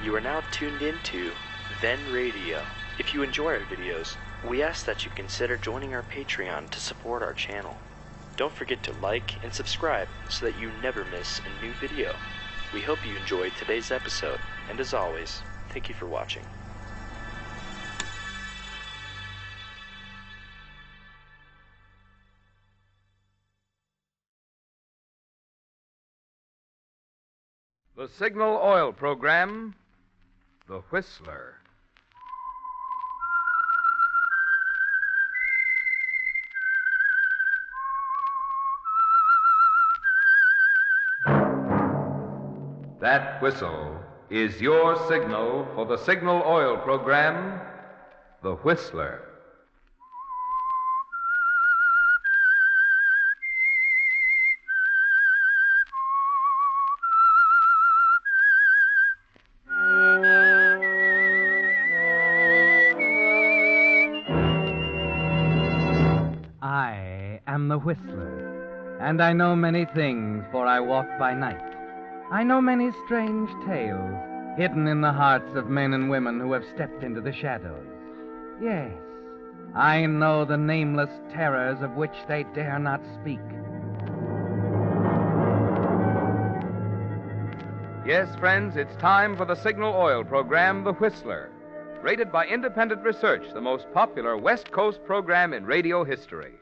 You are now tuned into Then Radio. If you enjoy our videos, we ask that you consider joining our Patreon to support our channel. Don't forget to like and subscribe so that you never miss a new video. We hope you enjoyed today's episode, and as always, thank you for watching. The Signal Oil Program, The Whistler. That whistle is your signal for the Signal Oil Program, The Whistler. I am the Whistler, and I know many things, for I walk by night. I know many strange tales hidden in the hearts of men and women who have stepped into the shadows. Yes, I know the nameless terrors of which they dare not speak. Yes, friends, it's time for the Signal Oil Program, The Whistler. Rated by independent research, the most popular West Coast program in radio history.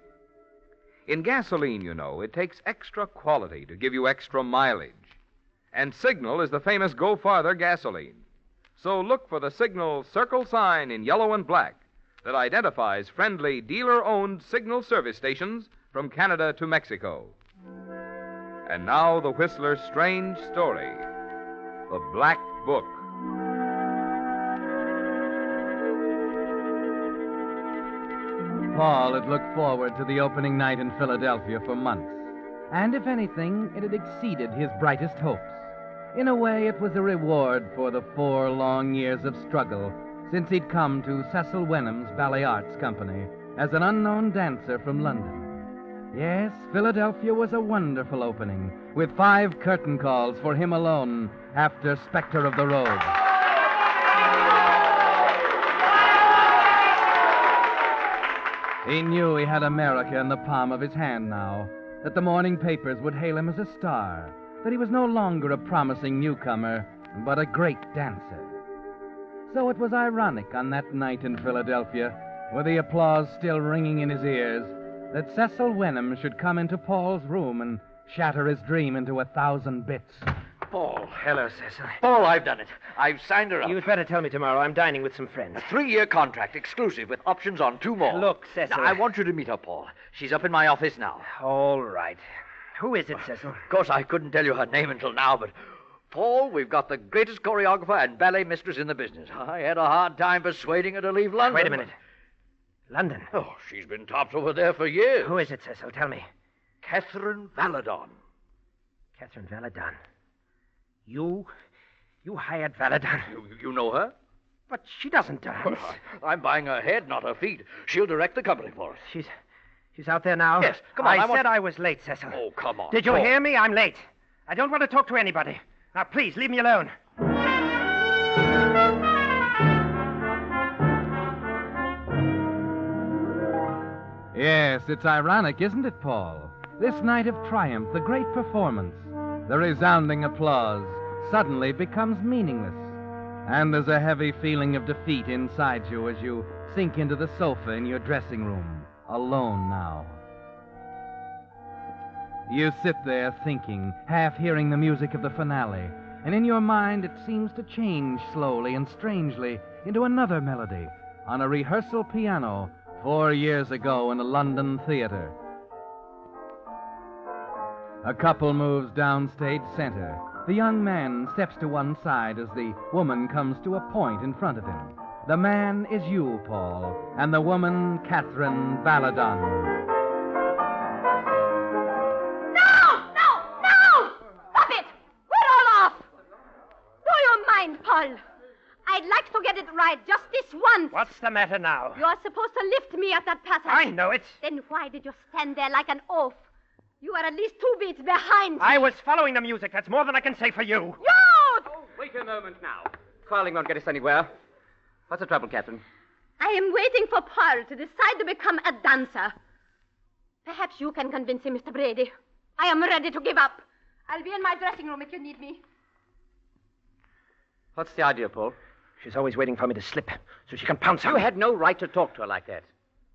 In gasoline, you know, it takes extra quality to give you extra mileage. And Signal is the famous Go Farther gasoline. So look for the Signal circle sign in yellow and black that identifies friendly dealer-owned Signal service stations from Canada to Mexico. And now the Whistler's strange story, The Black Book. Paul had looked forward to the opening night in Philadelphia for months, and if anything, it had exceeded his brightest hopes. In a way, it was a reward for the 4 long years of struggle since he'd come to Cecil Wenham's Ballet Arts Company as an unknown dancer from London. Yes, Philadelphia was a wonderful opening, with 5 curtain calls for him alone after Spectre of the Road. He knew he had America in the palm of his hand now, that the morning papers would hail him as a star, that he was no longer a promising newcomer, but a great dancer. So it was ironic on that night in Philadelphia, with the applause still ringing in his ears, that Cecil Wenham should come into Paul's room and shatter his dream into 1,000 bits. Paul. Hello, Cecil. Paul, I've done it. I've signed her up. You'd better tell me tomorrow. I'm dining with some friends. A 3-year contract, exclusive, with options on 2 more. Look, Cecil. Now, I want you to meet her, Paul. She's up in my office now. All right. Who is it, Cecil? Of course, I couldn't tell you her name until now, but... Paul, we've got the greatest choreographer and ballet mistress in the business. I had a hard time persuading her to leave London. Wait a minute. London? Oh, she's been tops over there for years. Who is it, Cecil? Tell me. Catherine Valadon. Catherine Valadon. You hired Valadon. You know her? But she doesn't dance. Well, I'm buying her head, not her feet. She'll direct the company for us. She's out there now? Yes, come on. I said I was late, Cecil. Oh, come on. Did you hear me? I'm late. I don't want to talk to anybody. Now, please, leave me alone. Yes, it's ironic, isn't it, Paul? This night of triumph, the great performance, the resounding applause, suddenly becomes meaningless. And there's a heavy feeling of defeat inside you as you sink into the sofa in your dressing room, alone now. You sit there thinking, half hearing the music of the finale, and in your mind it seems to change slowly and strangely into another melody on a rehearsal piano 4 years ago in a London theater. A couple moves downstage center. The young man steps to one side as the woman comes to a point in front of him. The man is you, Paul, and the woman, Catherine Valadon. No! Stop it! We're all off! Do you mind, Paul? I'd like to get it right just this once. What's the matter now? You're supposed to lift me at that passage. I know it. Then why did you stand there like an oaf? You are at least 2 beats behind. I was following the music. That's more than I can say for you. You! Oh, wait a moment now. Quarreling won't get us anywhere. What's the trouble, Catherine? I am waiting for Paul to decide to become a dancer. Perhaps you can convince him, Mr. Brady. I am ready to give up. I'll be in my dressing room if you need me. What's the idea, Paul? She's always waiting for me to slip so she can pounce on You me. had no right to talk to her like that.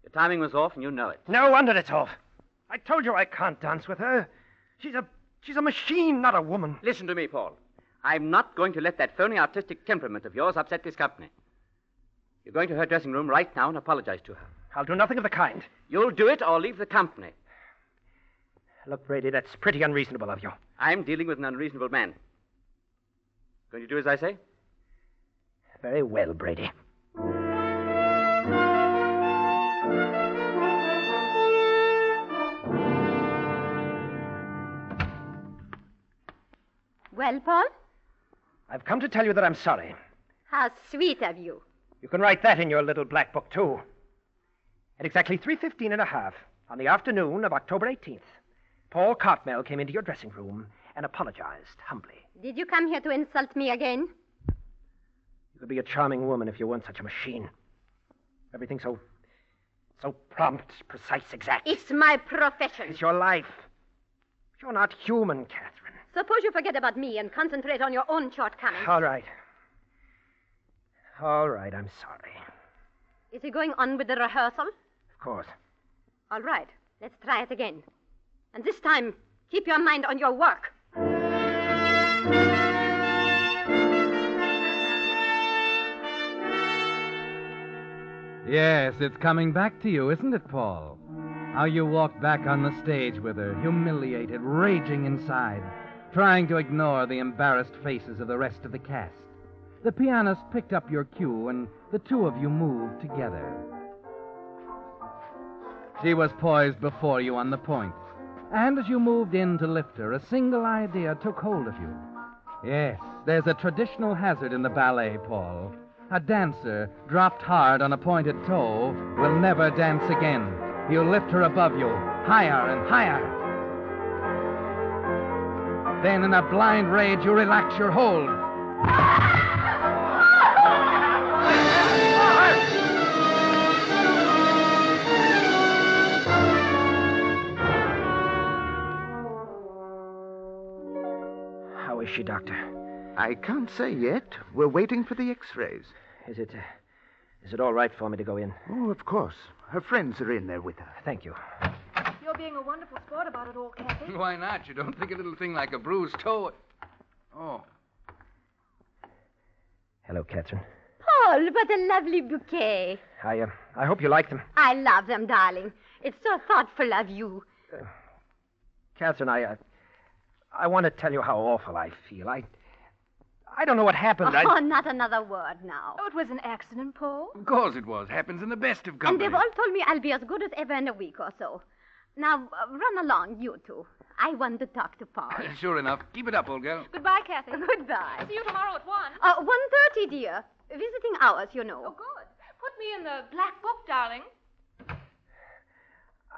Your timing was off, and you know it. No wonder it's off. I told you I can't dance with her. She's a machine, not a woman. Listen to me, Paul. I'm not going to let that phony artistic temperament of yours upset this company. You're going to her dressing room right now and apologize to her. I'll do nothing of the kind. You'll do it or leave the company. Look, Brady, that's pretty unreasonable of you. I'm dealing with an unreasonable man. Going to do as I say? Very well, Brady. Well, Paul? I've come to tell you that I'm sorry. How sweet of you. You can write that in your little black book, too. At exactly 3:15 and a half, on the afternoon of October 18th, Paul Cartmel came into your dressing room and apologized humbly. Did you come here to insult me again? You could be a charming woman if you weren't such a machine. Everything so prompt, precise, exact. It's my profession. It's your life. You're not human, Catherine. Suppose you forget about me and concentrate on your own shortcomings. All right. All right, I'm sorry. Is he going on with the rehearsal? Of course. All right, let's try it again. And this time, keep your mind on your work. Yes, it's coming back to you, isn't it, Paul? How you walked back on the stage with her, humiliated, raging inside, trying to ignore the embarrassed faces of the rest of the cast. The pianist picked up your cue, and the two of you moved together. She was poised before you on the point, and as you moved in to lift her, a single idea took hold of you. Yes, there's a traditional hazard in the ballet, Paul. A dancer, dropped hard on a pointed toe, will never dance again. You'll lift her above you, higher and higher. Then, in a blind rage, you relax your hold. How is she, Doctor? I can't say yet. We're waiting for the x-rays. Is it all right for me to go in? Oh, of course. Her friends are in there with her. Thank you. You're being a wonderful sport about it all, Kathy. Why not? You don't think a little thing like a bruised toe... Oh. Hello, Catherine. Paul, what a lovely bouquet. I hope you like them. I love them, darling. It's so thoughtful of you. Catherine, I want to tell you how awful I feel. I don't know what happened. Oh, not another word now. Oh, it was an accident, Paul. Of course it was. Happens in the best of And company. they've all told me I'll be as good as ever in a week or so. Now, run along, you two. I want to talk to Paul. Sure enough. Keep it up, old girl. Goodbye, Kathy. Goodbye. See you tomorrow at 1. 1:30, dear. Visiting hours, you know. Oh, good. Put me in the black book, darling.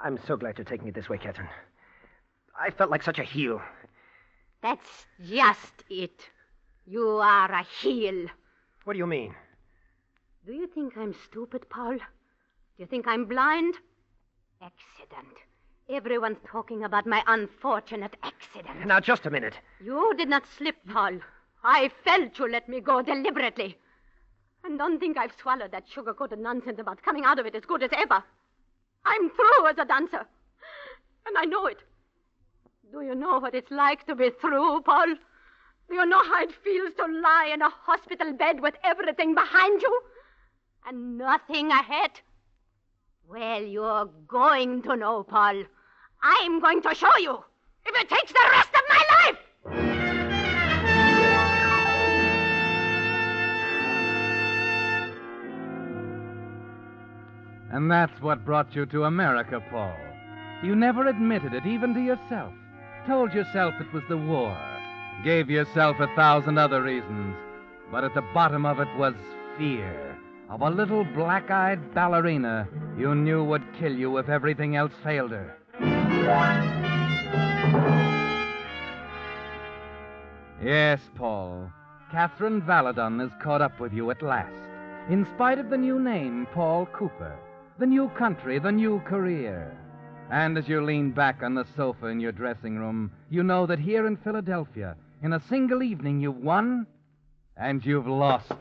I'm so glad you're taking it this way, Catherine. I felt like such a heel. That's just it. You are a heel. What do you mean? Do you think I'm stupid, Paul? Do you think I'm blind? Accident. Everyone's talking about my unfortunate accident. Now, just a minute. You did not slip, Paul. I felt you let me go deliberately. And don't think I've swallowed that sugar-coated nonsense about coming out of it as good as ever. I'm through as a dancer. And I know it. Do you know what it's like to be through, Paul? Do you know how it feels to lie in a hospital bed with everything behind you and nothing ahead? Well, you're going to know, Paul. I'm going to show you, if it takes the rest of my life. And that's what brought you to America, Paul. You never admitted it, even to yourself. Told yourself it was the war. Gave yourself 1,000 other reasons. But at the bottom of it was fear of a little black-eyed ballerina you knew would kill you if everything else failed her. Yes, Paul. Catherine Valadon has caught up with you at last. In spite of the new name, Paul Cooper, the new country, the new career. And as you lean back on the sofa in your dressing room, you know that here in Philadelphia, in a single evening, you've won and you've lost.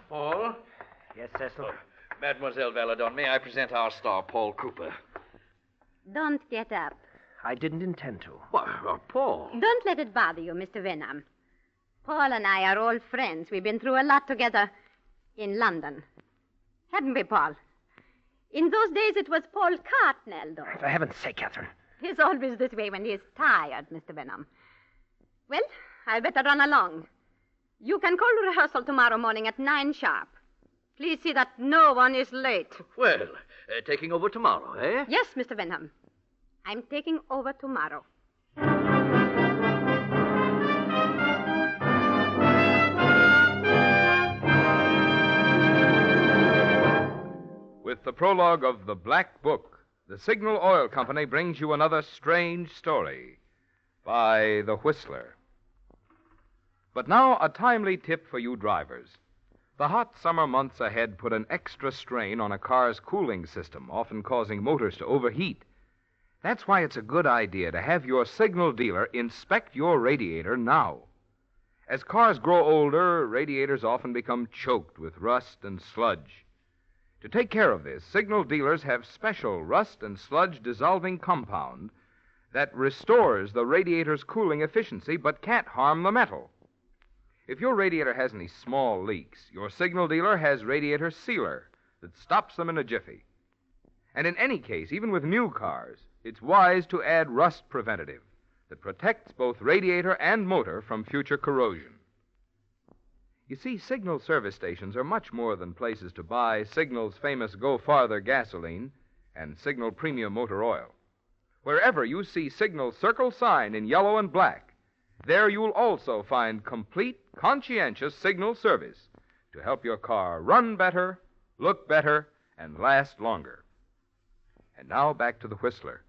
Paul? Yes, Cecil? Mademoiselle Valadon, may I present our star, Paul Cooper? Don't get up. I didn't intend to. Why, Paul. Don't let it bother you, Mr. Venom. Paul and I are old friends. We've been through a lot together in London. Haven't we, Paul? In those days, it was Paul Cartnell, though. For heaven's sake, Catherine. He's always this way when he's tired, Mr. Venom. Well, I'd better run along. You can call rehearsal tomorrow morning at 9 sharp. Please see that no one is late. Well, taking over tomorrow, eh? Yes, Mr. Venom. I'm taking over tomorrow. With the prologue of The Black Book, the Signal Oil Company brings you another strange story by The Whistler. But now, a timely tip for you drivers. The hot summer months ahead put an extra strain on a car's cooling system, often causing motors to overheat. That's why it's a good idea to have your Signal dealer inspect your radiator now. As cars grow older, radiators often become choked with rust and sludge. To take care of this, Signal dealers have special rust and sludge dissolving compound that restores the radiator's cooling efficiency but can't harm the metal. If your radiator has any small leaks, your Signal dealer has radiator sealer that stops them in a jiffy. And in any case, even with new cars, it's wise to add rust preventative that protects both radiator and motor from future corrosion. You see, Signal service stations are much more than places to buy Signal's famous Go Farther gasoline and Signal Premium Motor Oil. Wherever you see Signal's circle sign in yellow and black, there you'll also find complete, conscientious Signal service to help your car run better, look better, and last longer. And now back to the Whistler.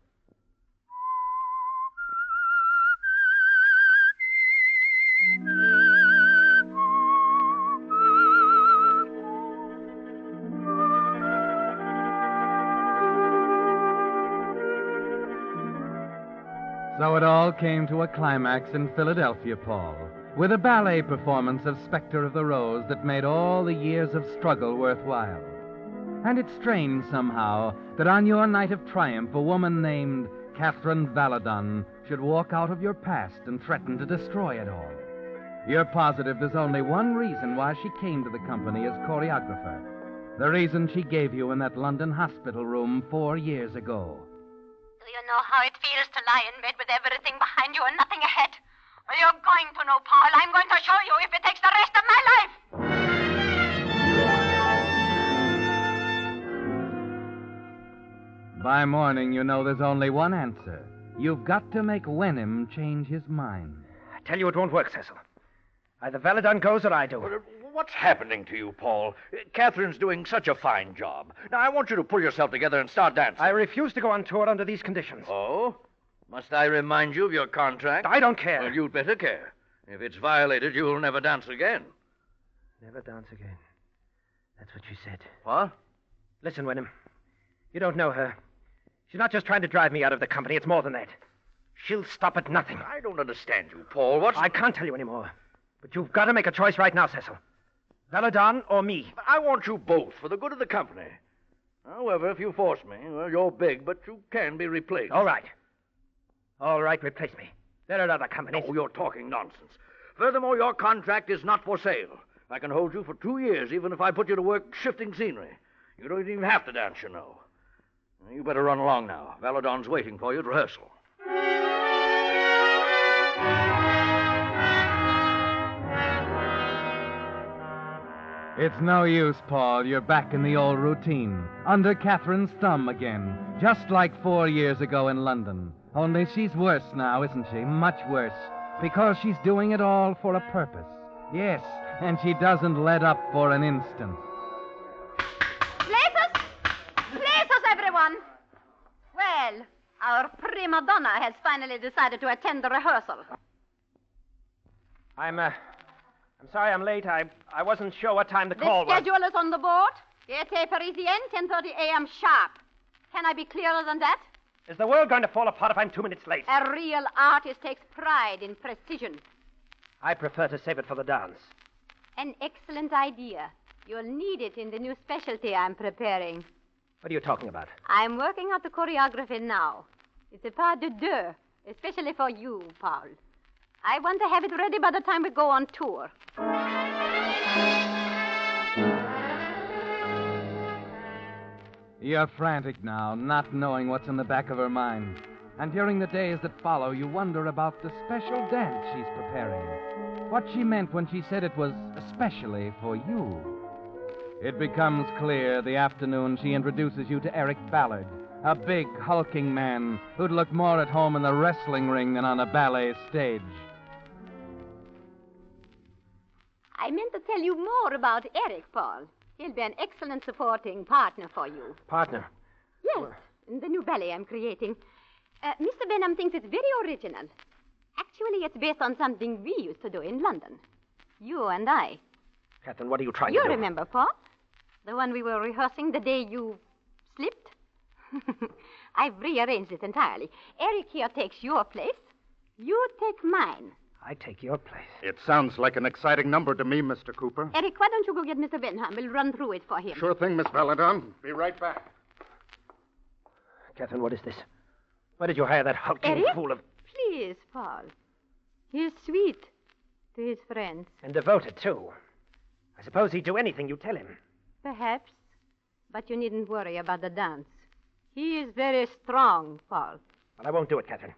So it all came to a climax in Philadelphia, Paul, with a ballet performance of Spectre of the Rose that made all the years of struggle worthwhile. And it's strange somehow that on your night of triumph, a woman named Catherine Valadon should walk out of your past and threaten to destroy it all. You're positive there's only one reason why she came to the company as choreographer. The reason she gave you in that London hospital room 4 years ago. Do you know how it feels to lie in bed with everything behind you and nothing ahead? Well, you're going to know, Paul. I'm going to show you if it takes the rest of my life. By morning, you know there's only one answer. You've got to make Wenham change his mind. I tell you it won't work, Cecil. Either Valadon goes or I do. What's happening to you, Paul? Catherine's doing such a fine job. Now, I want you to pull yourself together and start dancing. I refuse to go on tour under these conditions. Oh? Must I remind you of your contract? I don't care. Well, you'd better care. If it's violated, you'll never dance again. Never dance again. That's what she said. What? Listen, Wenham. You don't know her. She's not just trying to drive me out of the company. It's more than that. She'll stop at nothing. I don't understand you, Paul. I can't tell you anymore. But you've got to make a choice right now, Cecil. Valadon or me. But I want you both for the good of the company. However, if you force me, well, you're big, but you can be replaced. All right. All right, replace me. There are other companies. Oh, you're talking nonsense. Furthermore, your contract is not for sale. I can hold you for 2 years, even if I put you to work shifting scenery. You don't even have to dance, you know. You better run along now. Valadon's waiting for you at rehearsal. It's no use, Paul. You're back in the old routine, under Catherine's thumb again, just like 4 years ago in London. Only she's worse now, isn't she? Much worse. Because she's doing it all for a purpose. Yes, and she doesn't let up for an instant. Places! Places, everyone! Well, our prima donna has finally decided to attend the rehearsal. I'm sorry I'm late. I wasn't sure what time the call The was. schedule is on the board. Theatre Parisienne, 10:30 a.m. sharp. Can I be clearer than that? Is the world going to fall apart if I'm 2 minutes late? A real artist takes pride in precision. I prefer to save it for the dance. An excellent idea. You'll need it in the new specialty I'm preparing. What are you talking about? I'm working out the choreography now. It's a pas de deux, especially for you, Paul. I want to have it ready by the time we go on tour. You're frantic now, not knowing what's in the back of her mind. And during the days that follow, you wonder about the special dance she's preparing. What she meant when she said it was especially for you. It becomes clear the afternoon she introduces you to Eric Ballard, a big, hulking man who'd look more at home in the wrestling ring than on a ballet stage. I meant to tell you more about Eric, Paul. He'll be an excellent supporting partner for you. Partner? Yes, in the new ballet I'm creating. Mr. Benham thinks it's very original. Actually, it's based on something we used to do in London. You and I. Catherine, what are you trying You to do? remember, Paul? The one we were rehearsing the day you slipped? I've rearranged it entirely. Eric here takes your place. You take mine. I take your place. It sounds like an exciting number to me, Mr. Cooper. Eric, why don't you go get Mr. Benham? We'll run through it for him. Sure thing, Miss Valentine. Be right back. Catherine, what is this? Why did you hire that hulking Eric? fool of... Please, Paul. He's sweet to his friends. And devoted, too. I suppose he'd do anything you tell him. Perhaps. But you needn't worry about the dance. He is very strong, Paul. But I won't do it, Catherine.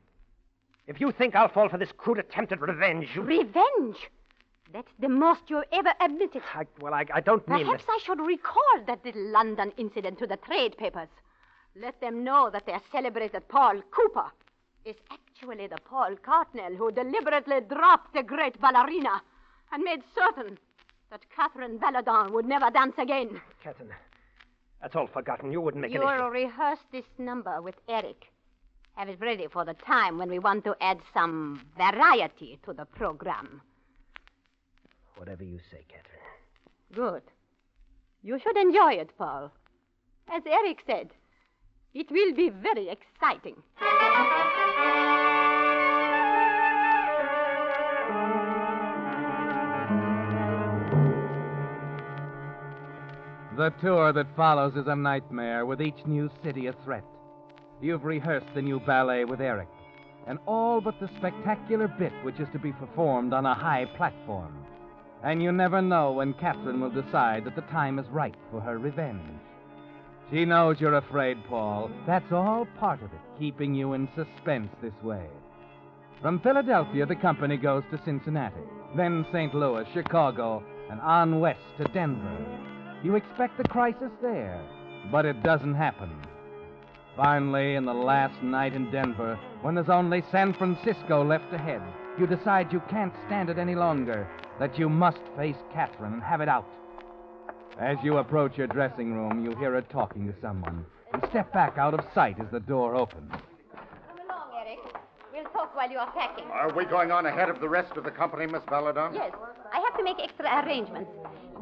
If you think I'll fall for this crude attempt at revenge, you... Revenge? That's the most you've ever admitted. I don't mean Perhaps that... I should recall that little London incident to the trade papers. Let them know that their celebrated Paul Cooper is actually the Paul Cartnell who deliberately dropped the great ballerina and made certain that Catherine Valadon would never dance again. Catherine, that's all forgotten. You wouldn't make an You'll issue. rehearse this number with Eric. Have it ready for the time when we want to add some variety to the program. Whatever you say, Catherine. Good. You should enjoy it, Paul. As Eric said, it will be very exciting. The tour that follows is a nightmare, with each new city a threat. You've rehearsed the new ballet with Eric, and all but the spectacular bit which is to be performed on a high platform. And you never know when Catherine will decide that the time is right for her revenge. She knows you're afraid, Paul. That's all part of it, keeping you in suspense this way. From Philadelphia, the company goes to Cincinnati, then St. Louis, Chicago, and on west to Denver. You expect a crisis there, but it doesn't happen. Finally, in the last night in Denver, when there's only San Francisco left ahead, you decide you can't stand it any longer, that you must face Catherine and have it out. As you approach your dressing room, you hear her talking to someone, and step back out of sight as the door opens. Come along, Eric. We'll talk while you are packing. Are we going on ahead of the rest of the company, Miss Valentine? Yes, I have to make extra arrangements.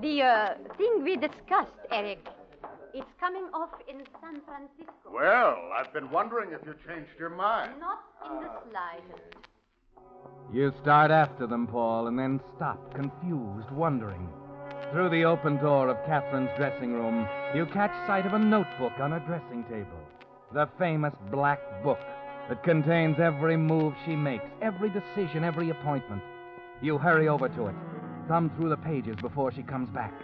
The thing we discussed, Eric, it's coming off in San Francisco. Well, I've been wondering if you changed your mind. Not in the slightest. You start after them, Paul, and then stop, confused, wondering. Through the open door of Catherine's dressing room, you catch sight of a notebook on her dressing table. The famous black book that contains every move she makes, every decision, every appointment. You hurry over to it, thumb through the pages before she comes back.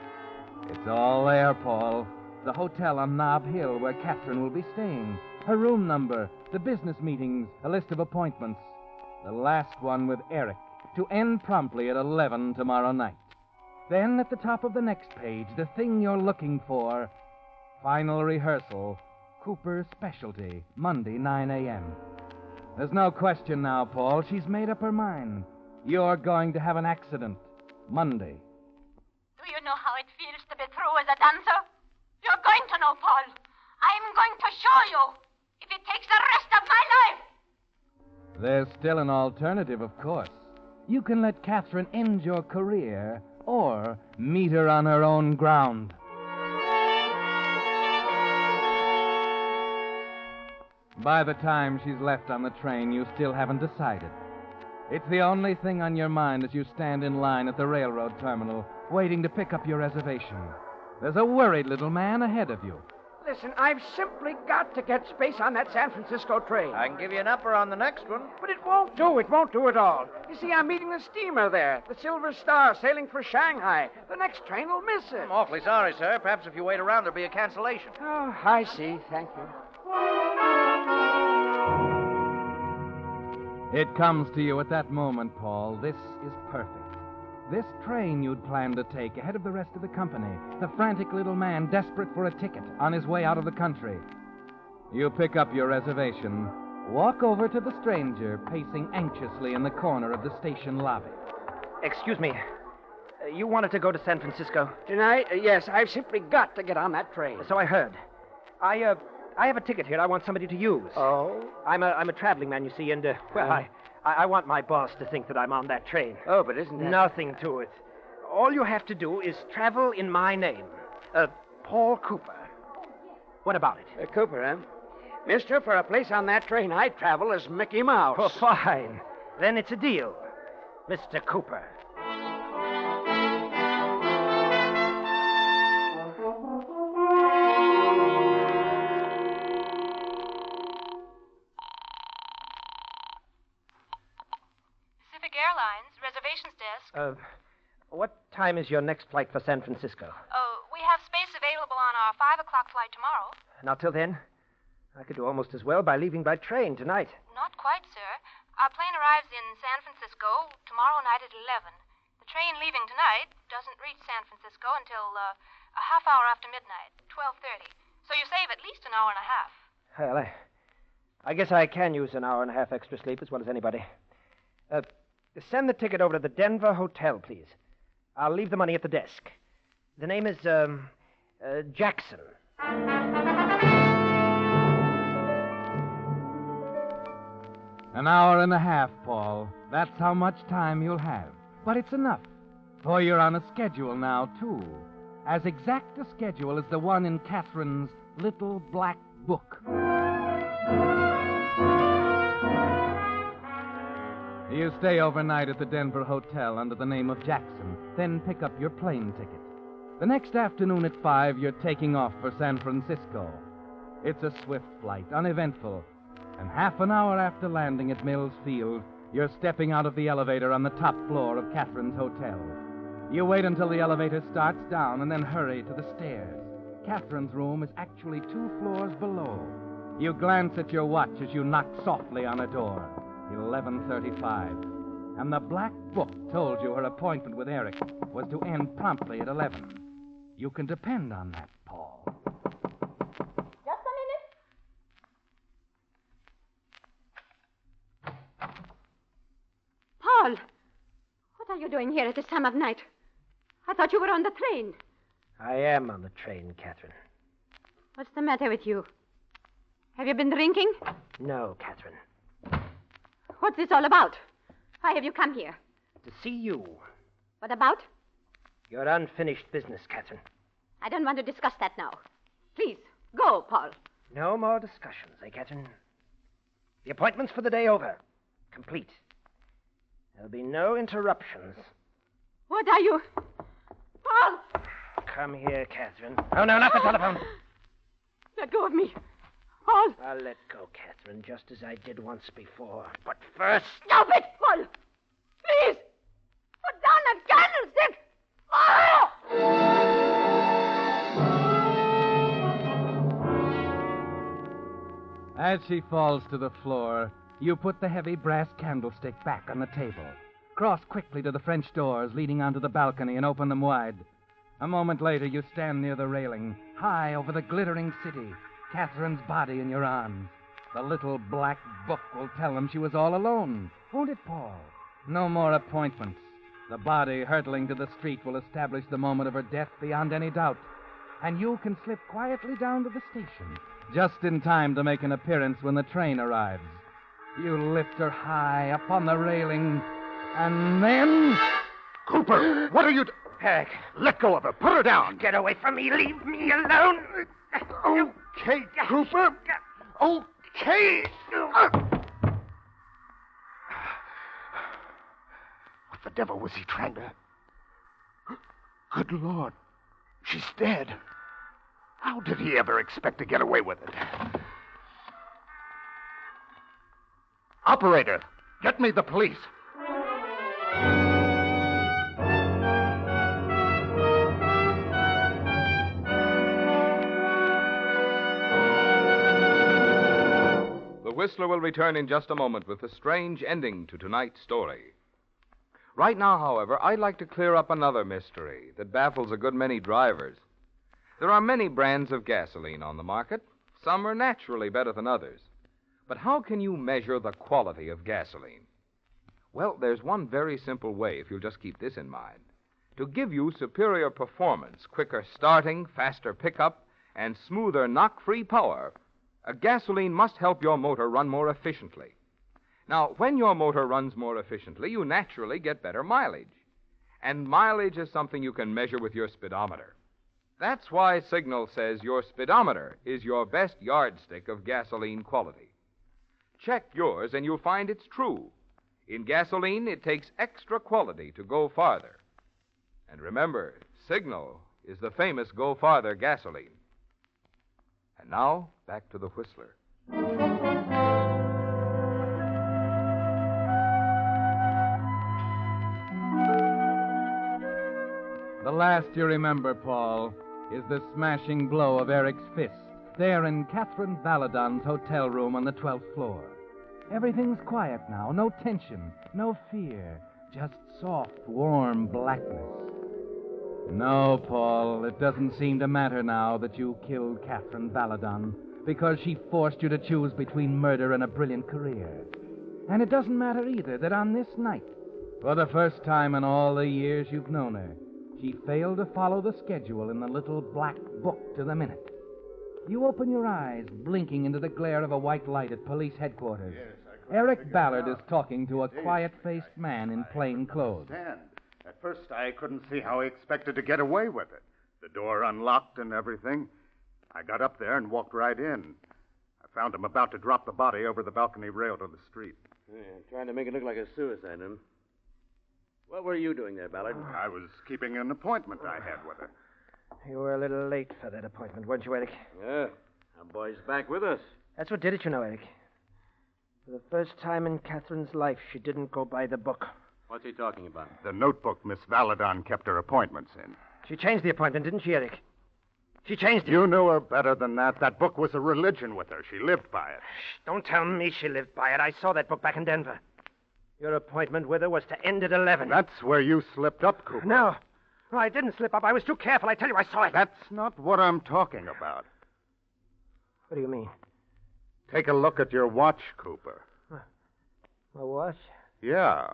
It's all there, Paul. The hotel on Nob Hill where Catherine will be staying, her room number, the business meetings, a list of appointments. The last one with Eric, to end promptly at 11 tomorrow night. Then, at the top of the next page, the thing you're looking for, final rehearsal, Cooper's Specialty, Monday, 9 a.m. There's no question now, Paul. She's made up her mind. You're going to have an accident, Monday. Do you know how it feels to be through as a dancer? You're going to know, Paul. I'm going to show you, if it takes the rest of my life. There's still an alternative, of course. You can let Catherine end your career or meet her on her own ground. By the time she's left on the train, you still haven't decided. It's the only thing on your mind as you stand in line at the railroad terminal, waiting to pick up your reservation. There's a worried little man ahead of you. Listen, I've simply got to get space on that San Francisco train. I can give you an upper on the next one. But it won't do. It won't do at all. You see, I'm meeting the steamer there, the Silver Star, sailing for Shanghai. The next train will miss it. I'm awfully sorry, sir. Perhaps if you wait around, there'll be a cancellation. Oh, I see. Thank you. It comes to you at that moment, Paul. This is perfect. This train you'd planned to take ahead of the rest of the company. The frantic little man desperate for a ticket on his way out of the country. You pick up your reservation, walk over to the stranger pacing anxiously in the corner of the station lobby. Excuse me. You wanted to go to San Francisco? Tonight? Yes, I've simply got to get on that train. So I heard. I have a ticket here I want somebody to use. Oh? I'm a traveling man, you see, and, I want my boss to think that I'm on that train. Oh, but isn't that... Nothing to it. All you have to do is travel in my name. Paul Cooper. What about it? Cooper, eh? Mister, for a place on that train, I travel as Mickey Mouse. Oh, fine. Then it's a deal. Mr. Cooper. Airlines, reservations desk. What time is your next flight for San Francisco? Oh, we have space available on our 5 o'clock flight tomorrow. Not till then? I could do almost as well by leaving by train tonight. Not quite, sir. Our plane arrives in San Francisco tomorrow night at 11. The train leaving tonight doesn't reach San Francisco until a half hour after midnight, 12:30. So you save at least an hour and a half. Well, I guess I can use an hour and a half extra sleep as well as anybody. Send the ticket over to the Denver Hotel, please. I'll leave the money at the desk. The name is, Jackson. An hour and a half, Paul. That's how much time you'll have. But it's enough. For you're on a schedule now, too. As exact a schedule as the one in Catherine's little black book. You stay overnight at the Denver Hotel under the name of Jackson, then pick up your plane ticket. The next afternoon at 5, you're taking off for San Francisco. It's a swift flight, uneventful. And half an hour after landing at Mills Field, you're stepping out of the elevator on the top floor of Catherine's hotel. You wait until the elevator starts down and then hurry to the stairs. Catherine's room is actually 2 floors below. You glance at your watch as you knock softly on a door. 11:35. And the black book told you her appointment with Eric was to end promptly at 11. You can depend on that, Paul. Just a minute. Paul! What are you doing here at this time of night? I thought you were on the train. I am on the train, Catherine. What's the matter with you? Have you been drinking? No, Catherine. What's this all about? Why have you come here? To see you. What about? Your unfinished business, Catherine. I don't want to discuss that now. Please, go, Paul. No more discussions, Catherine? The appointment's for the day over. Complete. There'll be no interruptions. What are you... Paul! Come here, Catherine. Oh, no, not the telephone. Let go of me. Paul! I'll let go, Catherine, just as I did once before. But first... Stop it, Paul! Please! Put down that candlestick! Ah! As she falls to the floor, you put the heavy brass candlestick back on the table. Cross quickly to the French doors leading onto the balcony and open them wide. A moment later, you stand near the railing, high over the glittering city, Catherine's body in your arms. The little black book will tell them she was all alone. Won't it, Paul? No more appointments. The body hurtling to the street will establish the moment of her death beyond any doubt. And you can slip quietly down to the station, just in time to make an appearance when the train arrives. You lift her high up on the railing, And then... Cooper, what are you... Eric, Let go of her. Put her down. get away from me. Leave me alone. Okay, Cooper. Okay. What the devil was he trying to... Good Lord. She's dead. How did he ever expect to get away with it? Operator, get me the police. The Whistler will return in just a moment with a strange ending to tonight's story. Right now, however, I'd like to clear up another mystery that baffles a good many drivers. There are many brands of gasoline on the market. Some are naturally better than others. But how can you measure the quality of gasoline? Well, there's one very simple way, if you'll just keep this in mind. To give you superior performance, quicker starting, faster pickup, and smoother knock-free power, a gasoline must help your motor run more efficiently. Now, when your motor runs more efficiently, you naturally get better mileage. And mileage is something you can measure with your speedometer. That's why Signal says your speedometer is your best yardstick of gasoline quality. Check yours and you'll find it's true. In gasoline, it takes extra quality to go farther. And remember, Signal is the famous Go Farther gasoline. And now, back to the Whistler. The last you remember, Paul, is the smashing blow of Eric's fist there in Catherine Baladon's hotel room on the 12th floor. Everything's quiet now. No tension, no fear. Just soft, warm blackness. No, Paul, it doesn't seem to matter now that you killed Catherine Baladon because she forced you to choose between murder and a brilliant career. And it doesn't matter either that on this night, for the first time in all the years you've known her, she failed to follow the schedule in the little black book to the minute. You open your eyes, blinking into the glare of a white light at police headquarters. Eric Ballard is talking to a quiet-faced man in plain clothes. At first, I couldn't see how he expected to get away with it. The door unlocked and everything. I got up there and walked right in. I found him about to drop the body over the balcony rail to the street. Yeah, trying to make it look like a suicide, huh? What were you doing there, Ballard? I was keeping an appointment I had with her. You were a little late for that appointment, weren't you, Eric? Yeah. Our boy's back with us. That's what did it, you know, Eric. For the first time in Catherine's life, she didn't go by the book. What's he talking about? The notebook Miss Valadon kept her appointments in. She changed the appointment, didn't she, Eric? She changed it. You knew her better than that. That book was a religion with her. She lived by it. Shh, don't tell me she lived by it. I saw that book back in Denver. Your appointment with her was to end at 11. That's where you slipped up, Cooper. No, I didn't slip up. I was too careful. I tell you, I saw it. That's not what I'm talking about. What do you mean? Take a look at your watch, Cooper. My watch? Yeah.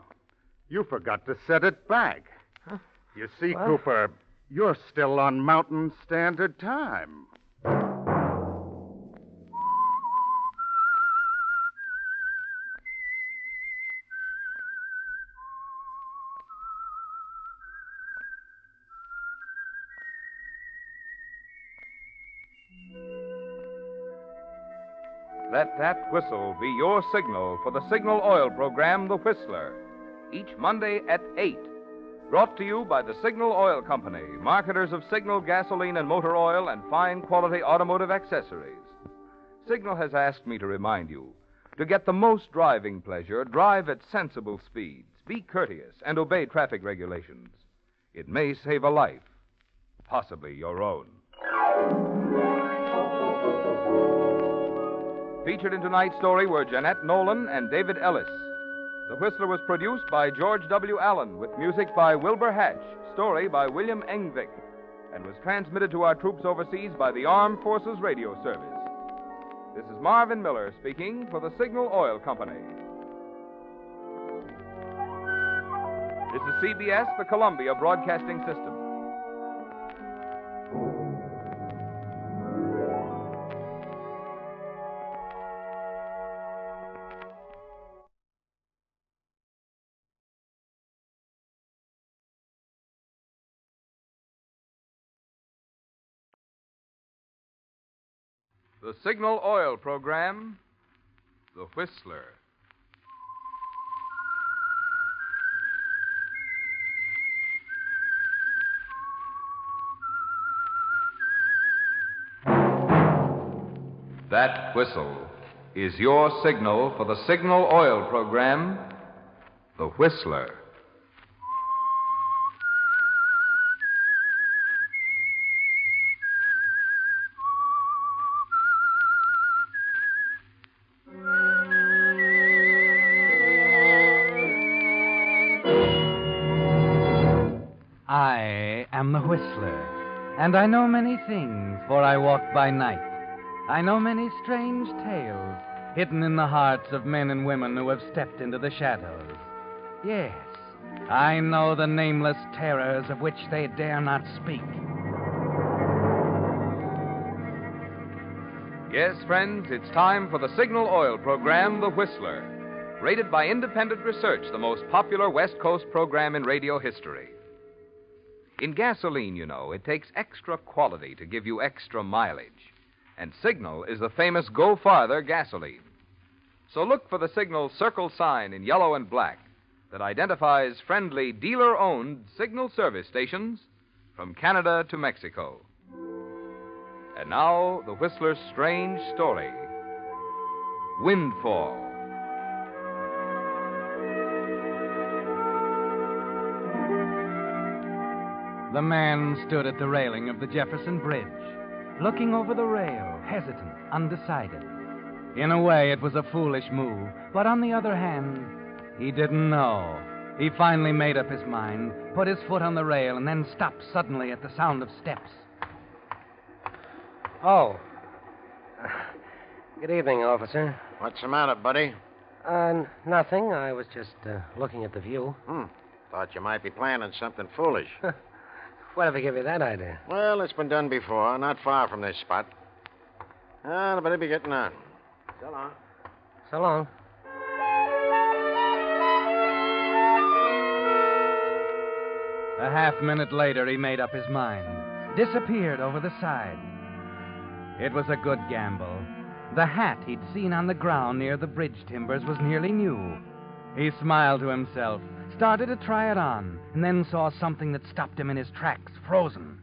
You forgot to set it back. Huh? You see, What? Cooper, you're still on Mountain Standard Time. Let that whistle be your signal for the Signal Oil program, The Whistler, each Monday at 8. Brought to you by the Signal Oil Company, marketers of Signal gasoline and motor oil and fine quality automotive accessories. Signal has asked me to remind you, to get the most driving pleasure, drive at sensible speeds, be courteous, and obey traffic regulations. It may save a life, possibly your own. Featured in tonight's story were Jeanette Nolan and David Ellis. The Whistler was produced by George W. Allen with music by Wilbur Hatch, story by William Engvik, and was transmitted to our troops overseas by the Armed Forces Radio Service. This is Marvin Miller speaking for the Signal Oil Company. This is CBS, the Columbia Broadcasting System. The Signal Oil program, The Whistler. That whistle is your signal for the Signal Oil program, The Whistler. I am the Whistler, and I know many things, for I walk by night. I know many strange tales hidden in the hearts of men and women who have stepped into the shadows. Yes, I know the nameless terrors of which they dare not speak. Yes, friends, it's time for the Signal Oil program, The Whistler. Rated by independent research, the most popular West Coast program in radio history. In gasoline, you know, it takes extra quality to give you extra mileage. And Signal is the famous Go Farther gasoline. So look for the Signal circle sign in yellow and black that identifies friendly dealer-owned Signal service stations from Canada to Mexico. And now, the Whistler's strange story, Windfall. The man stood at the railing of the Jefferson Bridge, looking over the rail, hesitant, undecided. In a way, it was a foolish move, but on the other hand, he didn't know. He finally made up his mind, put his foot on the rail, and then stopped suddenly at the sound of steps. Oh. Good evening, officer. What's the matter, buddy? Nothing. I was just looking at the view. Thought you might be planning something foolish. Whatever gave you that idea? Well, it's been done before, not far from this spot. I better be getting on. So long. So long. A half-minute later, he made up his mind, disappeared over the side. It was a good gamble. The hat he'd seen on the ground near the bridge timbers was nearly new. He smiled to himself, started to try it on, and then saw something that stopped him in his tracks, frozen.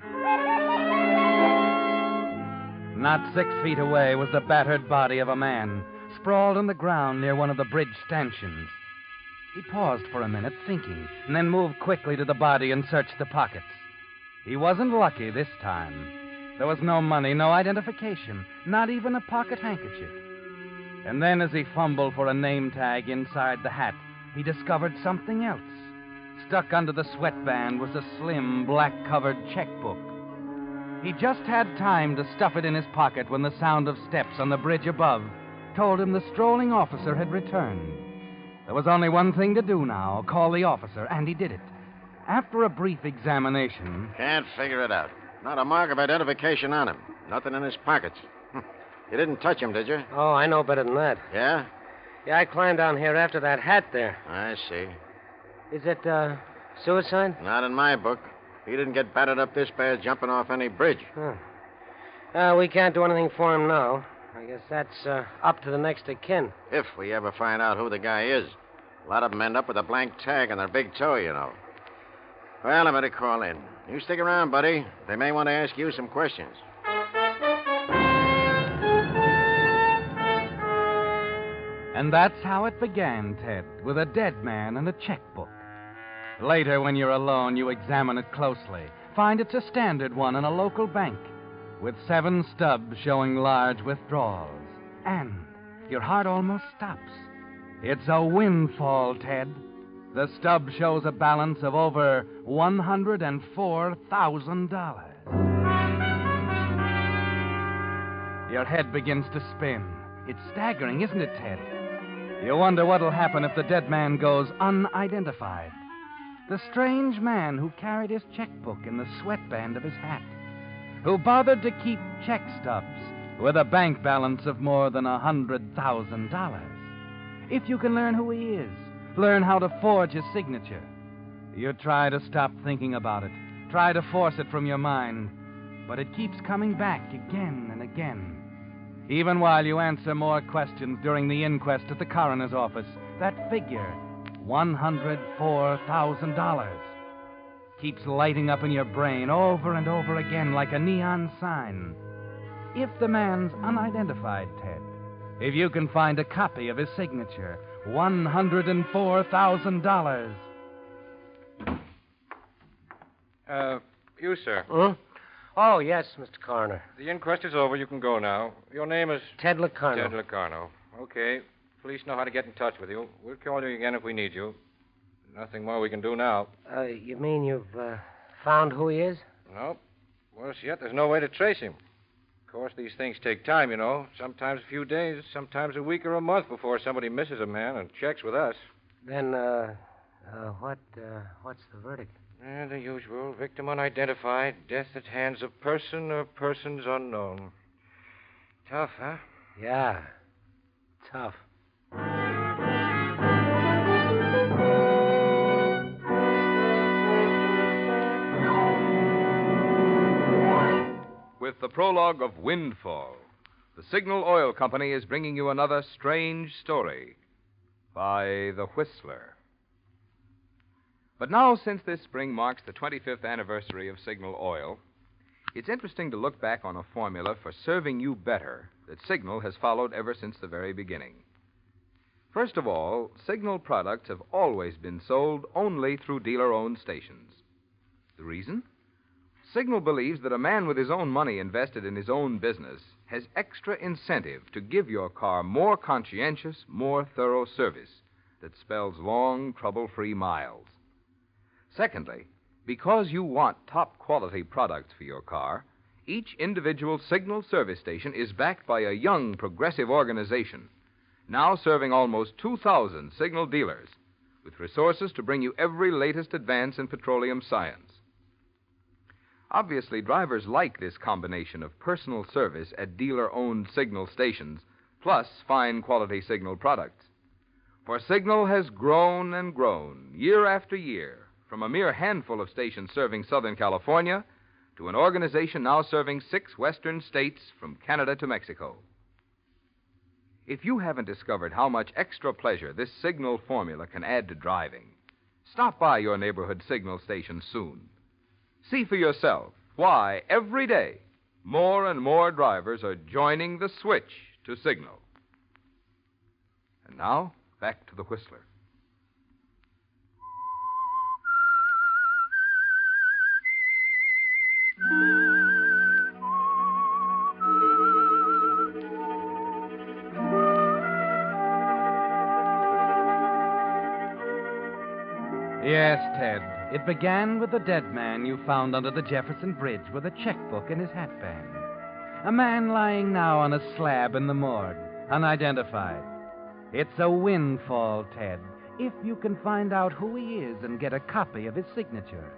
Not 6 feet away was the battered body of a man, sprawled on the ground near one of the bridge stanchions. He paused for a minute, thinking, and then moved quickly to the body and searched the pockets. He wasn't lucky this time. There was no money, no identification, not even a pocket handkerchief. And then as he fumbled for a name tag inside the hat, he discovered something else. Stuck under the sweatband was a slim, black-covered checkbook. He just had time to stuff it in his pocket when the sound of steps on the bridge above told him the strolling officer had returned. There was only one thing to do now, call the officer, and he did it. After a brief examination... Can't figure it out. Not a mark of identification on him. Nothing in his pockets. You didn't touch him, did you? Oh, I know better than that. Yeah? Yeah, I climbed down here after that hat there. I see. Is it, suicide? Not in my book. He didn't get battered up this bad jumping off any bridge. We can't do anything for him now. I guess that's up to the next of kin. If we ever find out who the guy is. A lot of them end up with a blank tag on their big toe, you know. Well, I better call in. You stick around, buddy. They may want to ask you some questions. And that's how it began, Ted, with a dead man and a checkbook. Later, when you're alone, you examine it closely. Find it's a standard one in a local bank, with 7 stubs showing large withdrawals. And your heart almost stops. It's a windfall, Ted. The stub shows a balance of over $104,000. Your head begins to spin. It's staggering, isn't it, Ted? You wonder what'll happen if the dead man goes unidentified. The strange man who carried his checkbook in the sweatband of his hat, who bothered to keep check stubs with a bank balance of more than $100,000. If you can learn who he is, learn how to forge his signature, you try to stop thinking about it, try to force it from your mind, but it keeps coming back again and again. Even while you answer more questions during the inquest at the coroner's office, that figure, $104,000, keeps lighting up in your brain over and over again like a neon sign. If the man's unidentified, Ted, if you can find a copy of his signature, $104,000. You, sir. Hmm? Oh, yes, Mr. Coroner. The inquest is over. You can go now. Your name is? Ted Locarno. Ted Locarno. Okay. Police know how to get in touch with you. We'll call you again if we need you. Nothing more we can do now. You mean you've found who he is? No. Worse yet, there's no way to trace him. Of course, these things take time, you know. Sometimes a few days, sometimes a week or a month before somebody misses a man and checks with us. Then, what's the verdict? The usual. Victim unidentified. Death at hands of person or persons unknown. Tough, huh? Yeah. Tough. With the prologue of Windfall, the Signal Oil Company is bringing you another strange story by The Whistler. But now, since this spring marks the 25th anniversary of Signal Oil, it's interesting to look back on a formula for serving you better that Signal has followed ever since the very beginning. First of all, Signal products have always been sold only through dealer-owned stations. The reason? Signal believes that a man with his own money invested in his own business has extra incentive to give your car more conscientious, more thorough service that spells long, trouble-free miles. Secondly, because you want top-quality products for your car, each individual Signal service station is backed by a young, progressive organization, now serving almost 2,000 Signal dealers, with resources to bring you every latest advance in petroleum science. Obviously, drivers like this combination of personal service at dealer-owned Signal stations, plus fine-quality Signal products. For Signal has grown and grown, year after year, from a mere handful of stations serving Southern California to an organization now serving 6 western states from Canada to Mexico. If you haven't discovered how much extra pleasure this Signal formula can add to driving, stop by your neighborhood Signal station soon. See for yourself why, every day, more and more drivers are joining the switch to Signal. And now, back to the Whistler. Yes, Ted. It began with the dead man you found under the Jefferson Bridge with a checkbook in his hatband. A man lying now on a slab in the morgue, unidentified. It's a windfall, Ted, if you can find out who he is and get a copy of his signature.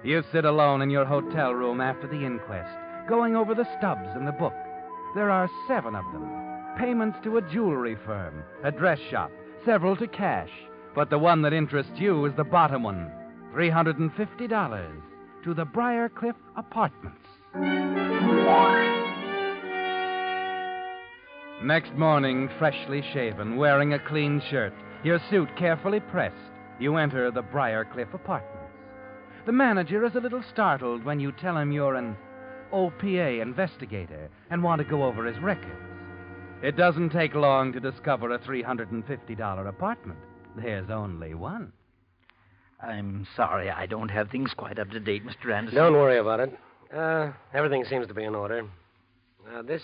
You sit alone in your hotel room after the inquest, going over the stubs in the book. There are 7 of them. Payments to a jewelry firm, a dress shop, several to cash. But the one that interests you is the bottom one, $350 to the Briarcliff Apartments. Next morning, freshly shaven, wearing a clean shirt, your suit carefully pressed, you enter the Briarcliff Apartments. The manager is a little startled when you tell him you're an OPA investigator and want to go over his records. It doesn't take long to discover a $350 apartment. There's only one. I'm sorry I don't have things quite up to date, Mr. Anderson. Don't worry about it. Everything seems to be in order. This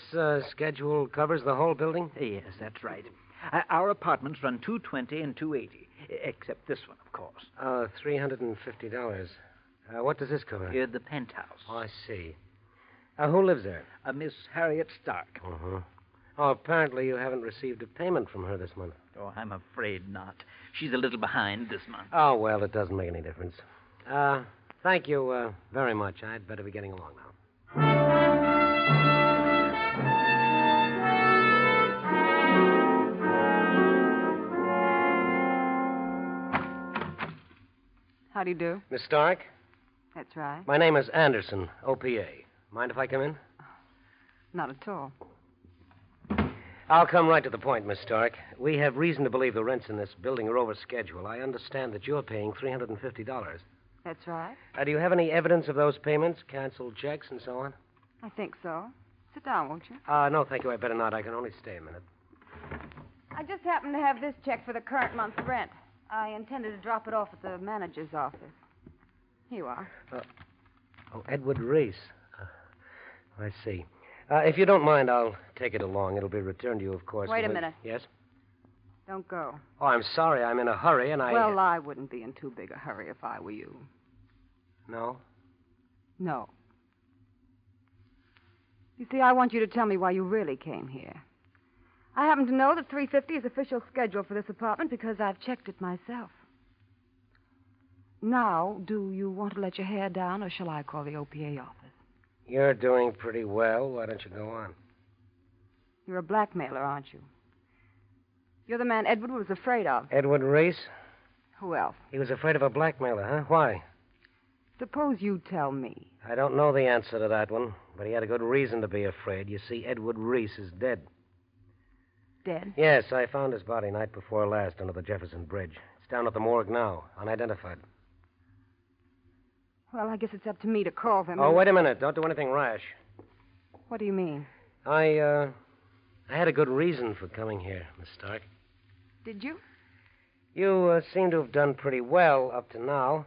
schedule covers the whole building? Yes, that's right. Our apartments run $220 and $280, except this one, of course. $350. What does this cover? The penthouse. Oh, I see. Who lives there? Miss Harriet Stark. Uh-huh. Oh, apparently you haven't received a payment from her this month. Oh, I'm afraid not. She's a little behind this month. Oh, well, it doesn't make any difference. Thank you very much. I'd better be getting along now. How do you do? Miss Stark? That's right. My name is Anderson, OPA. Mind if I come in? Not at all. I'll come right to the point, Miss Stark. We have reason to believe the rents in this building are over schedule. I understand that you're paying $350. That's right. Do you have any evidence of those payments, canceled checks and so on? I think so. Sit down, won't you? No, thank you. I better not. I can only stay a minute. I just happen to have this check for the current month's rent. I intended to drop it off at the manager's office. Here you are. Edward Reese. I see. If you don't mind, I'll take it along. It'll be returned to you, of course. Wait a minute. Yes? Don't go. Oh, I'm sorry. I'm in a hurry, and Well, I wouldn't be in too big a hurry if I were you. No? No. You see, I want you to tell me why you really came here. I happen to know that $350 is official schedule for this apartment because I've checked it myself. Now, do you want to let your hair down, or shall I call the OPA office? You're doing pretty well. Why don't you go on? You're a blackmailer, aren't you? You're the man Edward was afraid of. Edward Reese? Who else? He was afraid of a blackmailer, huh? Why? Suppose you tell me. I don't know the answer to that one, but he had a good reason to be afraid. You see, Edward Reese is dead. Dead? Yes, I found his body night before last under the Jefferson Bridge. It's down at the morgue now, unidentified. Well, I guess it's up to me to call them. Oh, wait a minute. Don't do anything rash. What do you mean? I had a good reason for coming here, Miss Stark. Did you? You seem to have done pretty well up to now.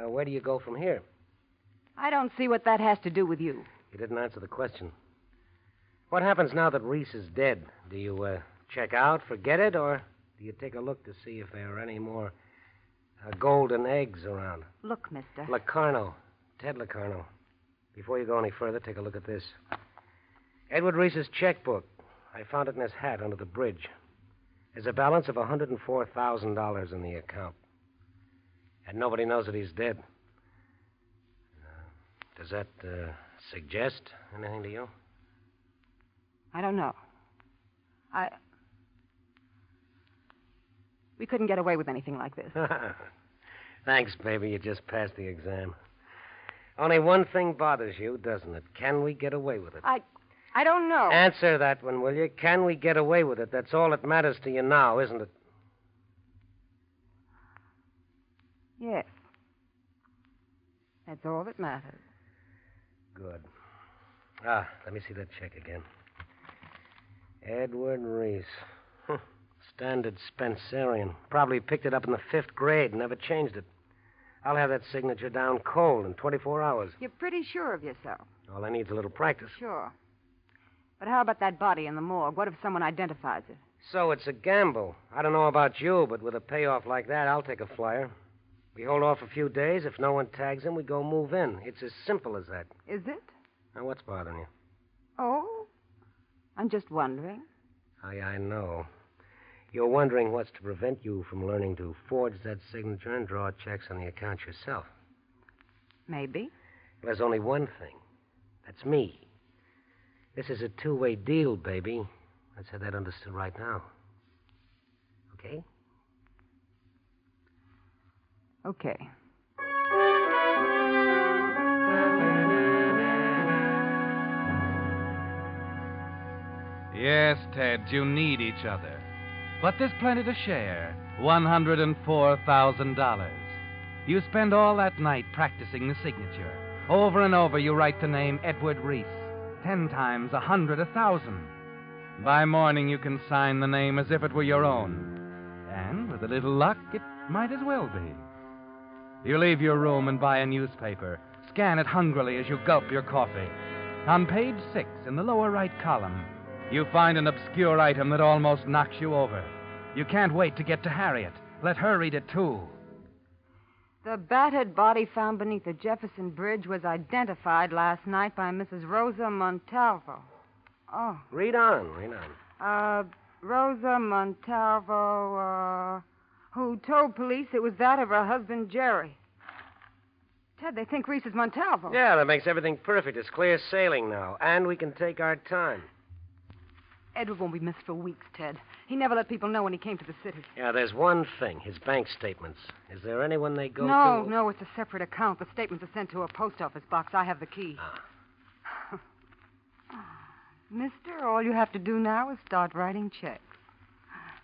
Where do you go from here? I don't see what that has to do with you. You didn't answer the question. What happens now that Reese is dead? Do you check out, forget it, or do you take a look to see if there are any more golden eggs around? Look, mister. Locarno. Ted Locarno. Before you go any further, take a look at this. Edward Reese's checkbook. I found it in his hat under the bridge. There's a balance of $104,000 in the account. And nobody knows that he's dead. Does that suggest anything to you? I don't know. We couldn't get away with anything like this. Thanks, baby. You just passed the exam. Only one thing bothers you, doesn't it? Can we get away with it? I don't know. Answer that one, will you? Can we get away with it? That's all that matters to you now, isn't it? Yes. That's all that matters. Good. Let me see that check again. Edward Reese. Standard Spencerian. Probably picked it up in the 5th grade and never changed it. I'll have that signature down cold in 24 hours. You're pretty sure of yourself. All I need is a little practice. Sure. But how about that body in the morgue? What if someone identifies it? So it's a gamble. I don't know about you, but with a payoff like that, I'll take a flyer. We hold off a few days. If no one tags him, we go move in. It's as simple as that. Is it? Now, what's bothering you? Oh, I'm just wondering. I know. You're wondering what's to prevent you from learning to forge that signature and draw checks on the account yourself. Maybe. There's only one thing. That's me. This is a two-way deal, baby. Let's have that understood right now. Okay? Okay. Yes, Ted, you need each other. But there's plenty to share. $104,000. You spend all that night practicing the signature. Over and over, you write the name Edward Reese. 10 times, 100, 1,000. By morning, you can sign the name as if it were your own. And with a little luck, it might as well be. You leave your room and buy a newspaper. Scan it hungrily as you gulp your coffee. On page 6, in the lower right column, you find an obscure item that almost knocks you over. You can't wait to get to Harriet. Let her read it, too. The battered body found beneath the Jefferson Bridge was identified last night by Mrs. Rosa Montalvo. Oh. Read on. Rosa Montalvo, who told police it was that of her husband, Jerry. Ted, they think Reese is Montalvo. Yeah, that makes everything perfect. It's clear sailing now, and we can take our time. Edward won't be missed for weeks, Ted. He never let people know when he came to the city. Yeah, there's one thing, his bank statements. Is there anyone they go to? No, it's a separate account. The statements are sent to a post office box. I have the key. Mister, all you have to do now is start writing checks.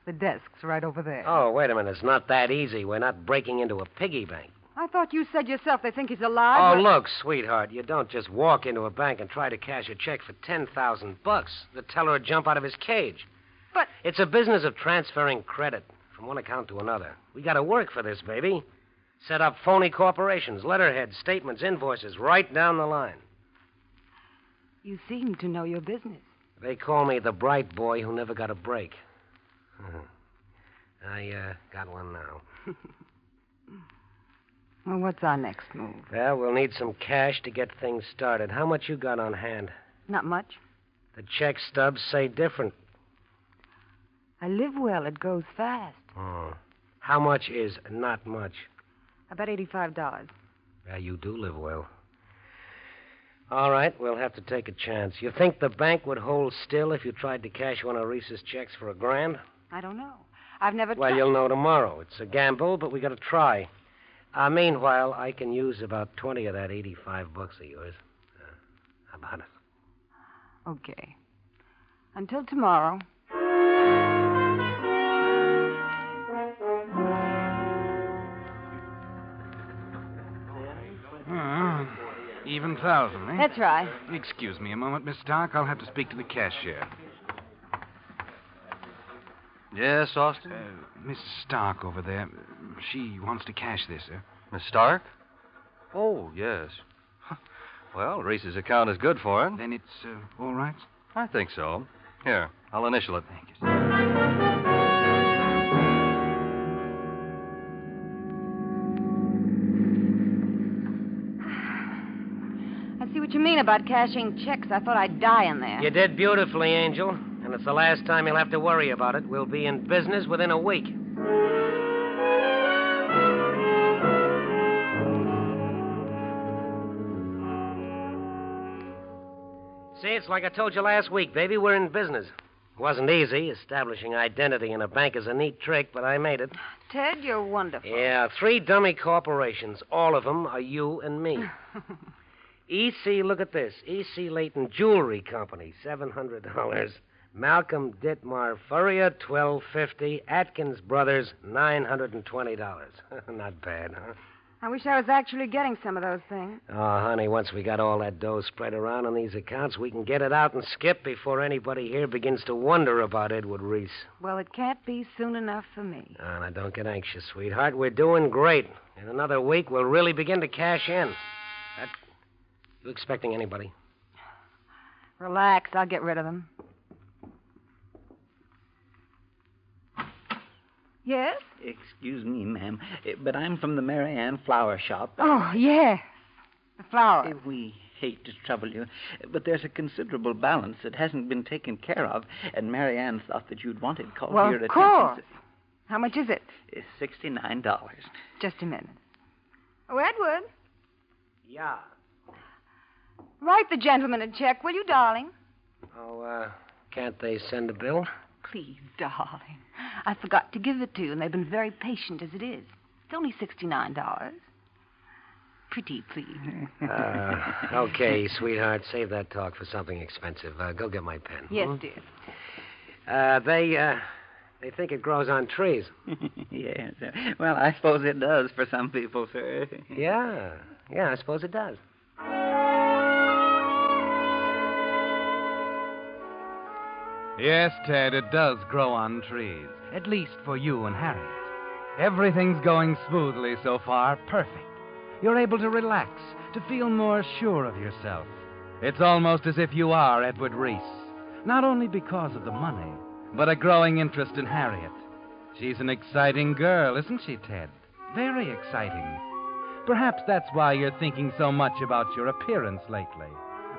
The desk's right over there. Oh, wait a minute. It's not that easy. We're not breaking into a piggy bank. I thought you said yourself they think he's alive. Oh, look, sweetheart, you don't just walk into a bank and try to cash a check for $10,000. The teller would jump out of his cage. But it's a business of transferring credit from one account to another. We got to work for this, baby. Set up phony corporations, letterheads, statements, invoices, right down the line. You seem to know your business. They call me the bright boy who never got a break. I got one now. Well, what's our next move? Well, we'll need some cash to get things started. How much you got on hand? Not much. The check stubs say different. I live well. It goes fast. Oh. How much is not much? About $85. Yeah, you do live well. All right, we'll have to take a chance. You think the bank would hold still if you tried to cash one of Reese's checks for $1,000? I don't know. I've never Well, tried. you'll know tomorrow. It's a gamble, but we got to try. Meanwhile, I can use about 20 of that $85 of yours. How about it? Okay. Until tomorrow. Even thousand, eh? That's right. Excuse me a moment, Miss Stark. I'll have to speak to the cashier. Yes, Austin? Miss Stark over there. She wants to cash this, sir. Miss Stark? Oh, yes. Well, Reese's account is good for it. Then it's all right? I think so. Here, I'll initial it. Thank you, sir. I see what you mean about cashing checks. I thought I'd die in there. You did beautifully, Angel. And it's the last time you'll have to worry about it. We'll be in business within a week. See, it's like I told you last week, baby. We're in business. It wasn't easy. Establishing identity in a bank is a neat trick, but I made it. Ted, you're wonderful. Yeah, 3 dummy corporations. All of them are you and me. E.C., look at this. E.C. Layton Jewelry Company, $700. Malcolm Ditmar Furrier, $1,250. Atkins Brothers, $920. Not bad, huh? I wish I was actually getting some of those things. Oh, honey, once we got all that dough spread around on these accounts, we can get it out and skip before anybody here begins to wonder about Edward Reese. Well, it can't be soon enough for me. Oh, now, don't get anxious, sweetheart. We're doing great. In another week, we'll really begin to cash in. You expecting anybody? Relax. I'll get rid of them. Yes? Excuse me, ma'am, but I'm from the Mary Ann Flower Shop. Oh, yes. The flower. We hate to trouble you, but there's a considerable balance that hasn't been taken care of, and Mary Ann thought that you'd want it called well, your of attention. course. How much is it? It's $69. Just a minute. Oh, Edward. Yeah. Write the gentleman a check, will you, darling? Oh, can't they send a bill? Please, darling. I forgot to give it to you, and they've been very patient as it is. It's only $69. Pretty, please. Okay, sweetheart. Save that talk for something expensive. Go get my pen. Yes, dear. They think it grows on trees. Yes. Well, I suppose it does for some people, sir. Yeah, I suppose it does. Yes, Ted, it does grow on trees. At least for you and Harriet. Everything's going smoothly so far. Perfect. You're able to relax, to feel more sure of yourself. It's almost as if you are Edward Reese. Not only because of the money, but a growing interest in Harriet. She's an exciting girl, isn't she, Ted? Very exciting. Perhaps that's why you're thinking so much about your appearance lately.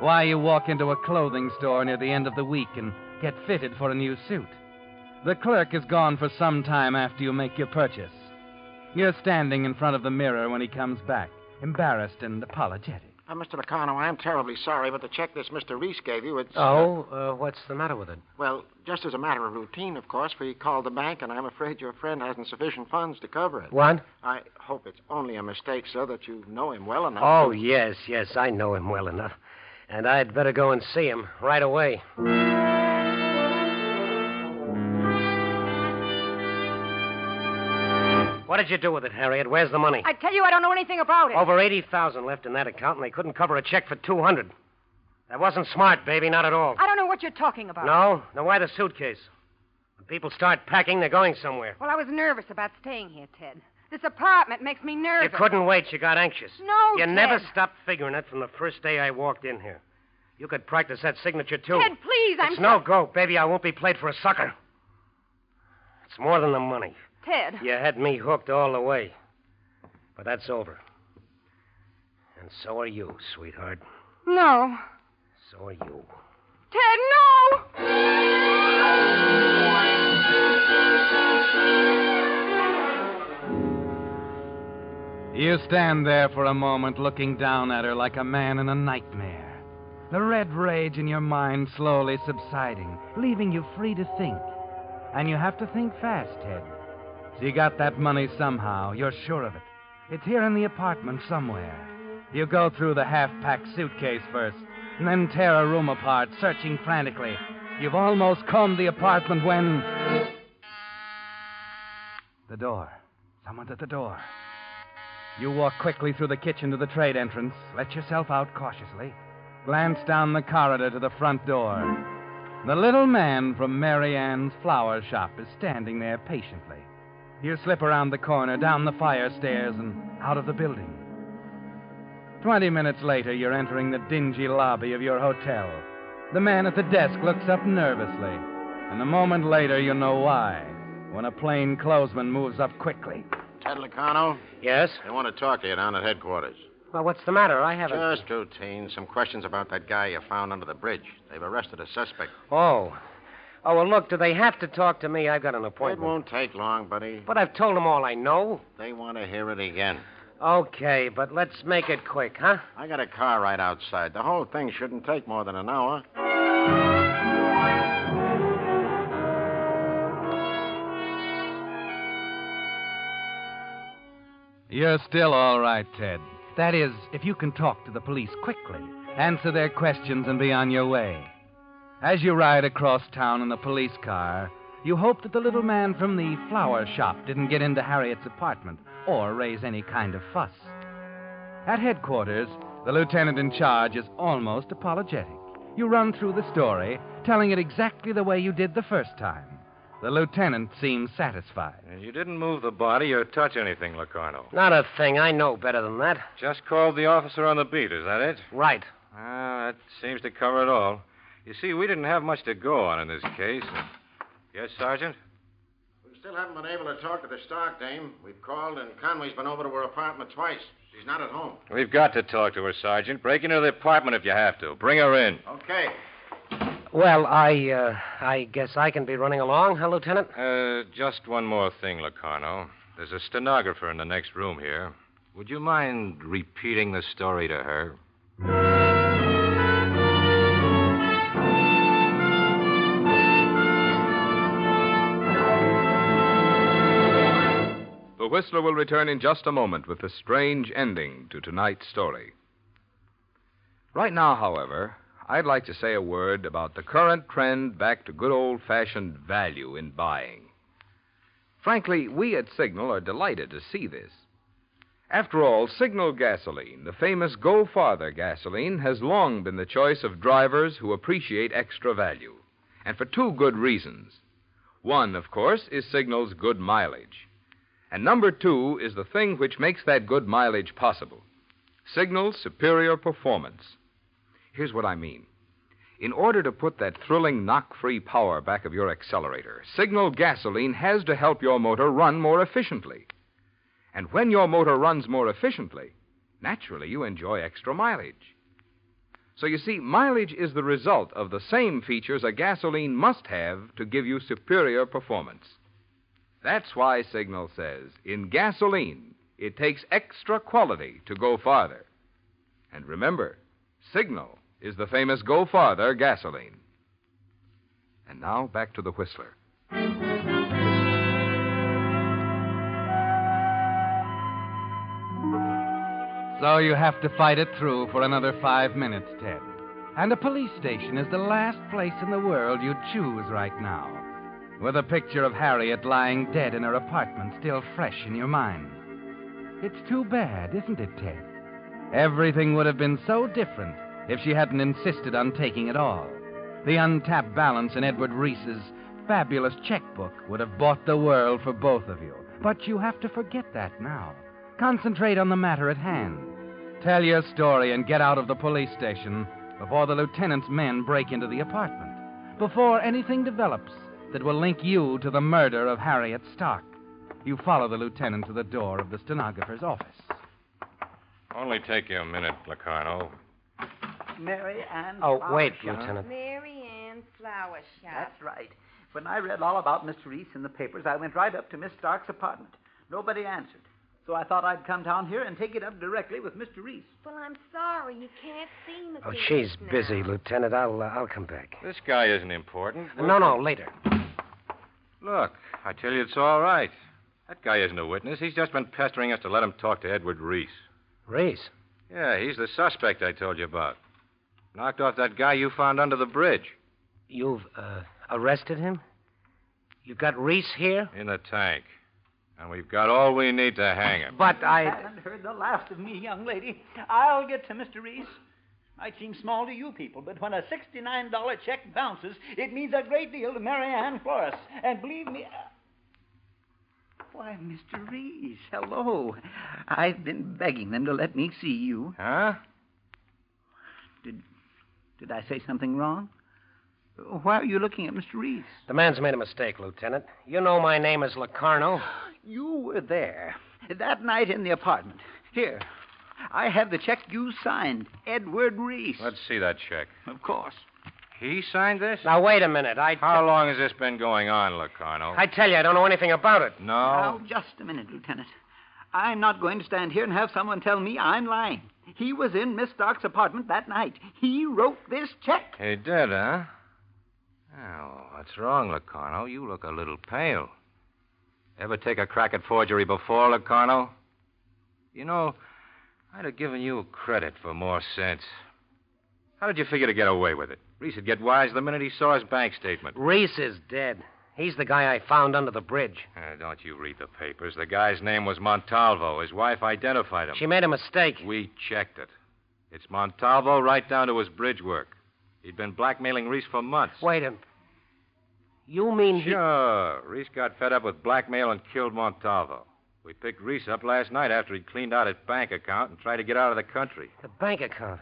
Why you walk into a clothing store near the end of the week and get fitted for a new suit. The clerk is gone for some time after you make your purchase. You're standing in front of the mirror when he comes back, embarrassed and apologetic. Mr. Locarno, I'm terribly sorry, but the check this Mr. Reese gave you, it's... What's the matter with it? Well, just as a matter of routine, of course, we called the bank, and I'm afraid your friend hasn't sufficient funds to cover it. What? I hope it's only a mistake, sir, that you know him well enough. Oh, yes, I know him well enough. And I'd better go and see him right away. What did you do with it, Harriet? Where's the money? I tell you, I don't know anything about it. Over 80,000 left in that account, and they couldn't cover a check for 200. That wasn't smart, baby, not at all. I don't know what you're talking about. No? Then why the suitcase? When people start packing, they're going somewhere. Well, I was nervous about staying here, Ted. This apartment makes me nervous. You couldn't wait. You got anxious. No, You Ted. never stopped figuring it from the first day I walked in here. You could practice that signature, too. Ted, please, It's no go, baby. I won't be played for a sucker. It's more than the money. Ted. You had me hooked all the way. But that's over. And so are you, sweetheart. No. So are you. Ted, no! You stand there for a moment looking down at her like a man in a nightmare. The red rage in your mind slowly subsiding, leaving you free to think. And you have to think fast, Ted. So you got that money somehow, you're sure of it. It's here in the apartment somewhere. You go through the half-packed suitcase first, and then tear a room apart, searching frantically. You've almost combed the apartment when... The door. Someone's at the door. You walk quickly through the kitchen to the trade entrance, let yourself out cautiously, glance down the corridor to the front door. The little man from Mary Ann's flower shop is standing there patiently. You slip around the corner, down the fire stairs, and out of the building. 20 minutes later, you're entering the dingy lobby of your hotel. The man at the desk looks up nervously, and a moment later, you know why, when a plainclothesman moves up quickly. Ted Locano? Yes? They want to talk to you down at headquarters. Well, what's the matter? I haven't... Just routine. Some questions about that guy you found under the bridge. They've arrested a suspect. Oh. Oh, well, look, do they have to talk to me? I've got an appointment. It won't take long, buddy. But I've told them all I know. They want to hear it again. Okay, but let's make it quick, huh? I got a car right outside. The whole thing shouldn't take more than an hour. You're still all right, Ted. That is, if you can talk to the police quickly, answer their questions, and be on your way. As you ride across town in the police car, you hope that the little man from the flower shop didn't get into Harriet's apartment or raise any kind of fuss. At headquarters, the lieutenant in charge is almost apologetic. You run through the story, telling it exactly the way you did the first time. The lieutenant seems satisfied. You didn't move the body or touch anything, Locarno. Not a thing. I know better than that. Just called the officer on the beat, is that it? Right. That seems to cover it all. You see, we didn't have much to go on in this case. Yes, Sergeant? We still haven't been able to talk to the stock dame. We've called, and Conway's been over to her apartment twice. She's not at home. We've got to talk to her, Sergeant. Break into the apartment if you have to. Bring her in. Okay. Well, I guess I can be running along, huh, Lieutenant? Just one more thing, Locarno. There's a stenographer in the next room here. Would you mind repeating the story to her? The Whistler will return in just a moment with the strange ending to tonight's story. Right now, however, I'd like to say a word about the current trend back to good old-fashioned value in buying. Frankly, we at Signal are delighted to see this. After all, Signal gasoline, the famous Go Farther gasoline, has long been the choice of drivers who appreciate extra value, and for two good reasons. One, of course, is Signal's good mileage. And number two is the thing which makes that good mileage possible: Signal's superior performance. Here's what I mean. In order to put that thrilling knock-free power back of your accelerator, Signal gasoline has to help your motor run more efficiently. And when your motor runs more efficiently, naturally you enjoy extra mileage. So you see, mileage is the result of the same features a gasoline must have to give you superior performance. That's why Signal says, in gasoline, it takes extra quality to go farther. And remember, Signal is the famous Go Farther gasoline. And now, back to the Whistler. So you have to fight it through for another 5 minutes, Ted. And a police station is the last place in the world you'd choose right now, with a picture of Harriet lying dead in her apartment still fresh in your mind. It's too bad, isn't it, Ted? Everything would have been so different if she hadn't insisted on taking it all. The untapped balance in Edward Reese's fabulous checkbook would have bought the world for both of you. But you have to forget that now. Concentrate on the matter at hand. Tell your story and get out of the police station before the lieutenant's men break into the apartment. Before anything develops that will link you to the murder of Harriet Stark. You follow the lieutenant to the door of the stenographer's office. Only take you a minute, Locarno. Mary Ann. Oh, Flower wait, Shop. Lieutenant. Mary Ann's Flower Shop. That's right. When I read all about Mr. Reese in the papers, I went right up to Miss Stark's apartment. Nobody answered. So I thought I'd come down here and take it up directly with Mr. Reese. Well, I'm sorry. You can't see Mr. Oh, she's Reese busy, now. Lieutenant. I'll come back. This guy isn't important. No, later. Look, I tell you it's all right. That guy isn't a witness. He's just been pestering us to let him talk to Edward Reese. Reese? Yeah, he's the suspect I told you about. Knocked off that guy you found under the bridge. You've, arrested him? You've got Reese here? In the tank. And we've got all we need to hang him. But I haven't heard the last of me, young lady. I'll get to Mr. Reese. Might seem small to you people, but when a $69 check bounces, it means a great deal to Mary Ann Flores. And believe me... Why, Mr. Reese, hello. I've been begging them to let me see you. Huh? Did I say something wrong? Why are you looking at Mr. Reese? The man's made a mistake, Lieutenant. You know my name is Locarno. You were there that night in the apartment. Here, I have the check you signed, Edward Reese. Let's see that check. Of course. He signed this? Now, wait a minute. How long has this been going on, Locarno? I tell you, I don't know anything about it. No? Now, just a minute, Lieutenant. I'm not going to stand here and have someone tell me I'm lying. He was in Miss Stark's apartment that night. He wrote this check. He did, huh? Oh, what's wrong, Locarno? You look a little pale. Ever take a crack at forgery before, Locarno? You know, I'd have given you credit for more sense. How did you figure to get away with it? Reese would get wise the minute he saw his bank statement. Reese is dead. He's the guy I found under the bridge. Don't you read the papers? The guy's name was Montalvo. His wife identified him. She made a mistake. We checked it. It's Montalvo right down to his bridge work. He'd been blackmailing Reese for months. Wait a minute. You mean Sure. Reese got fed up with blackmail and killed Montalvo. We picked Reese up last night after he'd cleaned out his bank account and tried to get out of the country. The bank account?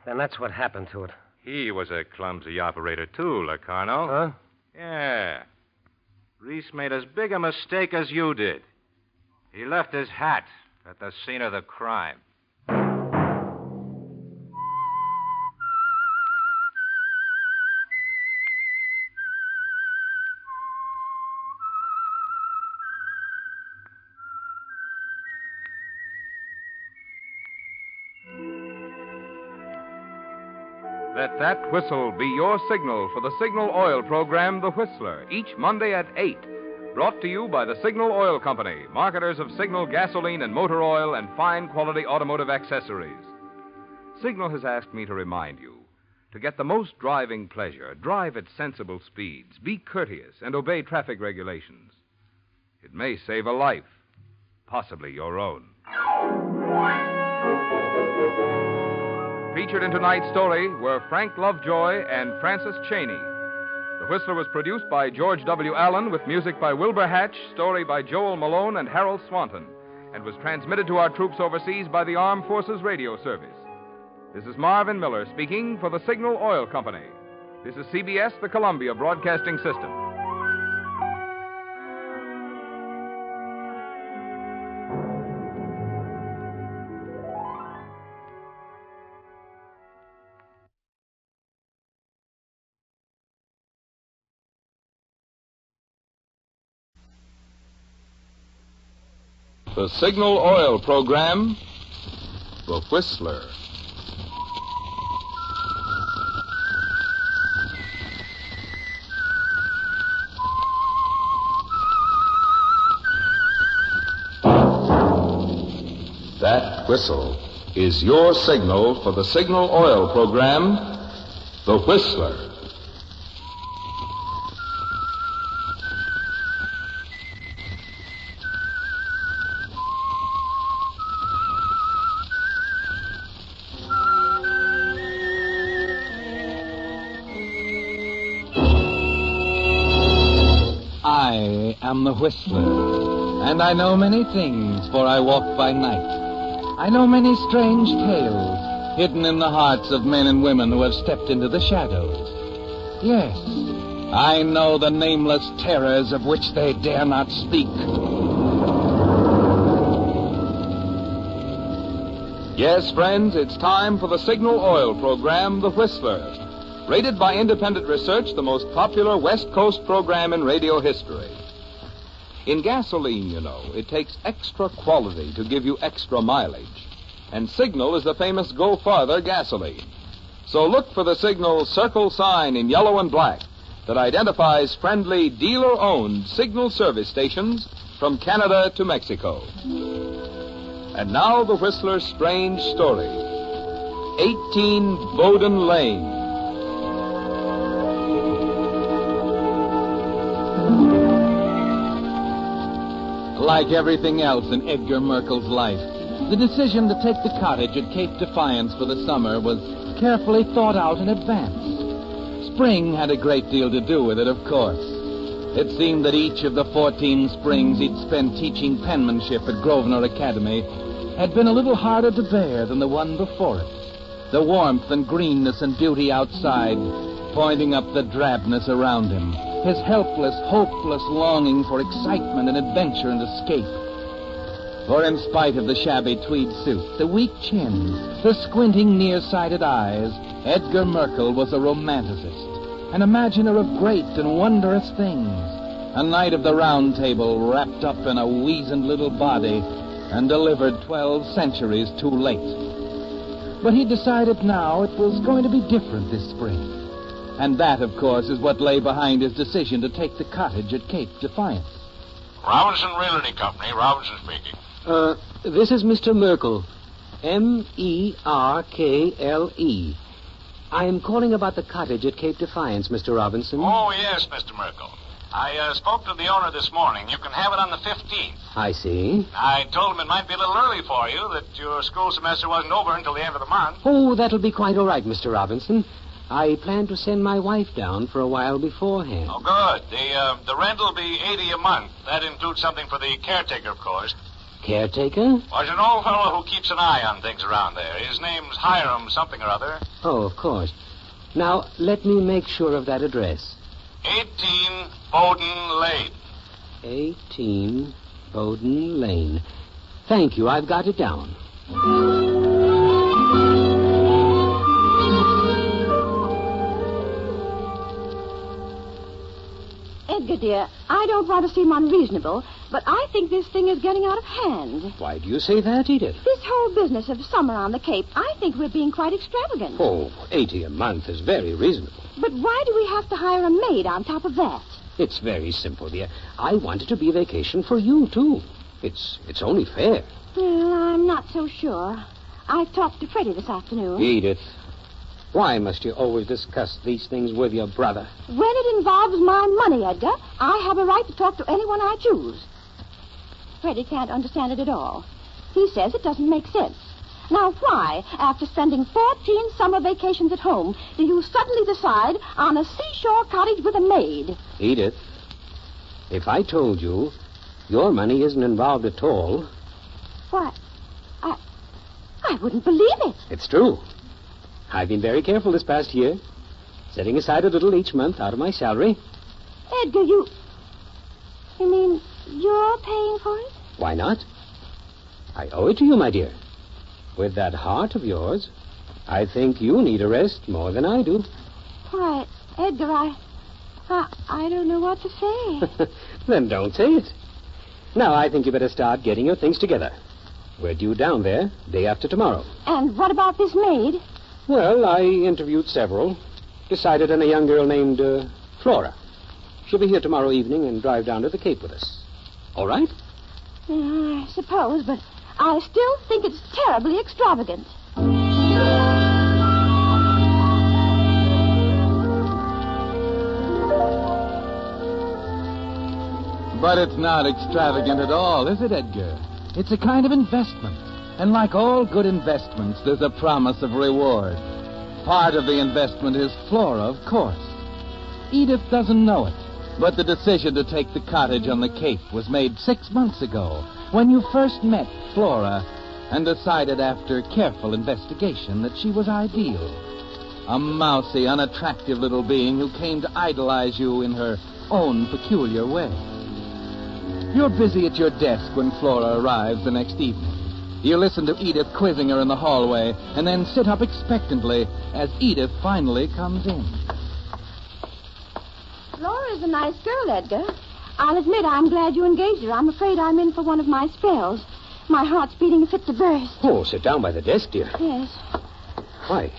Then that's what happened to it. He was a clumsy operator, too, Locarno. Huh? Yeah. Reese made as big a mistake as you did. He left his hat at the scene of the crime. Let that whistle be your signal for the Signal Oil program, The Whistler, each Monday at 8. Brought to you by the Signal Oil Company, marketers of Signal gasoline and motor oil and fine quality automotive accessories. Signal has asked me to remind you, to get the most driving pleasure, drive at sensible speeds, be courteous, and obey traffic regulations. It may save a life, possibly your own. Featured in tonight's story were Frank Lovejoy and Francis Cheney. The Whistler was produced by George W. Allen with music by Wilbur Hatch, story by Joel Malone and Harold Swanton, and was transmitted to our troops overseas by the Armed Forces Radio Service. This is Marvin Miller speaking for the Signal Oil Company. This is CBS, the Columbia Broadcasting System. The Signal Oil program, The Whistler. That whistle is your signal for the Signal Oil program, The Whistler. I am the Whistler, and I know many things, for I walk by night. I know many strange tales hidden in the hearts of men and women who have stepped into the shadows. Yes, I know the nameless terrors of which they dare not speak. Yes, friends, it's time for the Signal Oil program, The Whistler. Rated by independent research, the most popular West Coast program in radio history. In gasoline, you know, it takes extra quality to give you extra mileage. And Signal is the famous Go Farther gasoline. So look for the Signal circle sign in yellow and black that identifies friendly dealer-owned Signal service stations from Canada to Mexico. And now the Whistler's strange story. 18 Bowden Lane. Like everything else in Edgar Merkel's life, the decision to take the cottage at Cape Defiance for the summer was carefully thought out in advance. Spring had a great deal to do with it, of course. It seemed that each of the 14 springs he'd spent teaching penmanship at Grosvenor Academy had been a little harder to bear than the one before it. The warmth and greenness and beauty outside pointing up the drabness around him. His helpless, hopeless longing for excitement and adventure and escape. For in spite of the shabby tweed suit, the weak chin, the squinting nearsighted eyes, Edgar Merkel was a romanticist, an imaginer of great and wondrous things, a knight of the round table wrapped up in a weazened little body and delivered 12 centuries too late. But he decided now it was going to be different this spring. And that, of course, is what lay behind his decision to take the cottage at Cape Defiance. Robinson Realty Company. Robinson speaking. This is Mr. Merkel. Merkle. I am calling about the cottage at Cape Defiance, Mr. Robinson. Oh, yes, Mr. Merkel. I spoke to the owner this morning. You can have it on the 15th. I see. I told him it might be a little early for you, that your school semester wasn't over until the end of the month. Oh, that'll be quite all right, Mr. Robinson. I plan to send my wife down for a while beforehand. Oh, good. The rent will be $80 a month. That includes something for the caretaker, of course. Caretaker? Well, there's an old fellow who keeps an eye on things around there. His name's Hiram something or other. Oh, of course. Now, let me make sure of that address. 18 Bowden Lane. 18 Bowden Lane. Thank you. I've got it down. Edgar, dear, I don't want to seem unreasonable, but I think this thing is getting out of hand. Why do you say that, Edith? This whole business of summer on the Cape, I think we're being quite extravagant. Oh, $80 a month is very reasonable. But why do we have to hire a maid on top of that? It's very simple, dear. I want it to be a vacation for you, too. It's only fair. Well, I'm not so sure. I talked to Freddie this afternoon. Edith, why must you always discuss these things with your brother? When it involves my money, Edgar, I have a right to talk to anyone I choose. Freddie can't understand it at all. He says it doesn't make sense. Now, why, after spending 14 summer vacations at home, do you suddenly decide on a seashore cottage with a maid? Edith, if I told you your money isn't involved at all... Why, I wouldn't believe it. It's true. I've been very careful this past year, setting aside a little each month out of my salary. Edgar, you mean you're paying for it? Why not? I owe it to you, my dear. With that heart of yours, I think you need a rest more than I do. Why, Edgar, I don't know what to say. Then don't say it. Now, I think you better start getting your things together. We're due down there day after tomorrow. And what about this maid? Well, I interviewed several. Decided on a young girl named Flora. She'll be here tomorrow evening and drive down to the Cape with us. All right? I suppose, but I still think it's terribly extravagant. But it's not extravagant at all, is it, Edgar? It's a kind of investment. And like all good investments, there's a promise of reward. Part of the investment is Flora, of course. Edith doesn't know it, but the decision to take the cottage on the Cape was made 6 months ago, when you first met Flora and decided after careful investigation that she was ideal. A mousy, unattractive little being who came to idolize you in her own peculiar way. You're busy at your desk when Flora arrives the next evening. You listen to Edith quizzing her in the hallway, and then sit up expectantly as Edith finally comes in. Flora's a nice girl, Edgar. I'll admit I'm glad you engaged her. I'm afraid I'm in for one of my spells. My heart's beating fit to burst. Oh, sit down by the desk, dear. Yes. Why,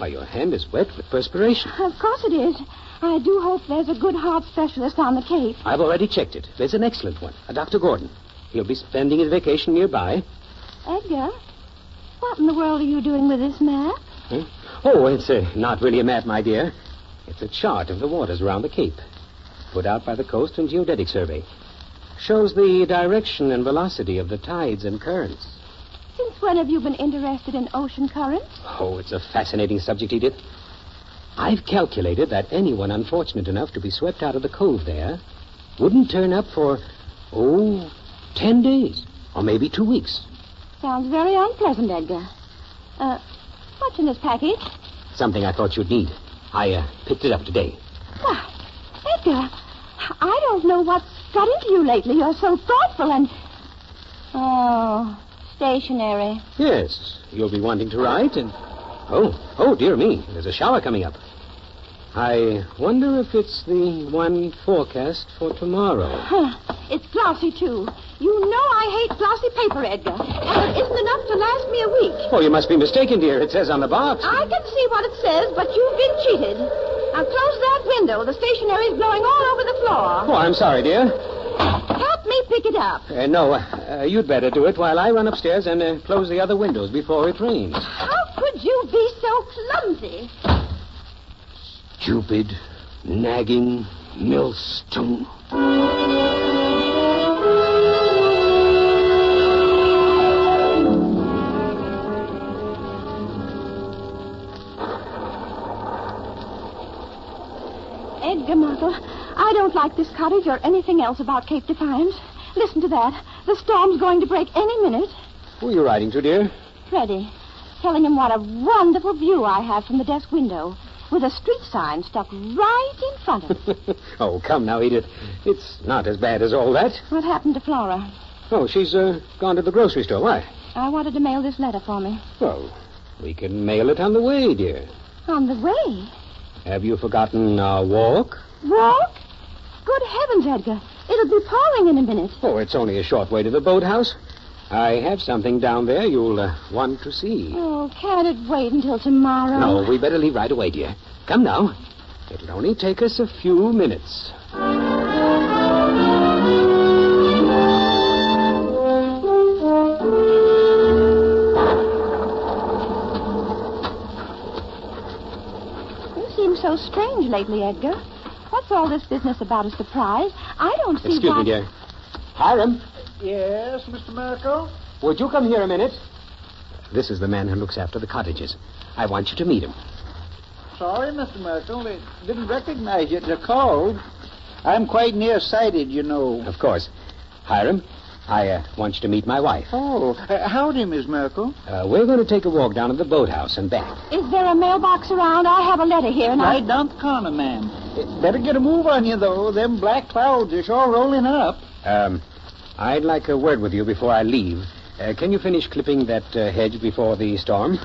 your hand is wet with perspiration. Of course it is. I do hope there's a good heart specialist on the Cape. I've already checked it. There's an excellent one, a Dr. Gordon. He'll be spending his vacation nearby. Edgar, what in the world are you doing with this map? Huh? Oh, it's not really a map, my dear. It's a chart of the waters around the Cape, put out by the Coast and Geodetic Survey. Shows the direction and velocity of the tides and currents. Since when have you been interested in ocean currents? Oh, it's a fascinating subject, Edith. I've calculated that anyone unfortunate enough to be swept out of the cove there wouldn't turn up for, 10 days, or maybe 2 weeks. Sounds very unpleasant, Edgar. What's in this package? Something I thought you'd need. I picked it up today. Why, Edgar, I don't know what's got into you lately. You're so thoughtful and... Oh, stationery. Yes, you'll be wanting to write and... Oh, dear me, there's a shower coming up. I wonder if it's the one forecast for tomorrow. It's glossy, too. You know I hate glossy paper, Edgar. And it isn't enough to last me a week. Oh, you must be mistaken, dear. It says on the box. I can see what it says, but you've been cheated. Now, close that window. The stationery's blowing all over the floor. Oh, I'm sorry, dear. Help me pick it up. No, you'd better do it while I run upstairs and close the other windows before it rains. How could you be so clumsy? Stupid, nagging millstone. Edgar Markle, I don't like this cottage or anything else about Cape Defiance. Listen to that. The storm's going to break any minute. Who are you writing to, dear? Freddie. Telling him what a wonderful view I have from the desk window, with a street sign stuck right in front of it. Oh, come now, Edith. It's not as bad as all that. What happened to Flora? Oh, she's gone to the grocery store. Why? I wanted to mail this letter for me. Well, we can mail it on the way, dear. On the way? Have you forgotten our walk? Walk? Good heavens, Edgar. It'll be pouring in a minute. Oh, it's only a short way to the boathouse. I have something down there you'll want to see. Oh, can't it wait until tomorrow? No, we better leave right away, dear. Come now. It'll only take us a few minutes. You seem so strange lately, Edgar. What's all this business about a surprise? I don't see Excuse why... me, dear. Hiram. Yes, Mr. Merkel? Would you come here a minute? This is the man who looks after the cottages. I want you to meet him. Sorry, Mr. Merkel. They didn't recognize you at the call. I'm quite nearsighted, you know. Of course. Hiram, I want you to meet my wife. Oh, howdy, Miss Merkel. We're going to take a walk down to the boathouse and back. Is there a mailbox around? I have a letter here, and Right down the corner, ma'am. Better get a move on you, though. Them black clouds are sure rolling up. I'd like a word with you before I leave. Can you finish clipping that hedge before the storm?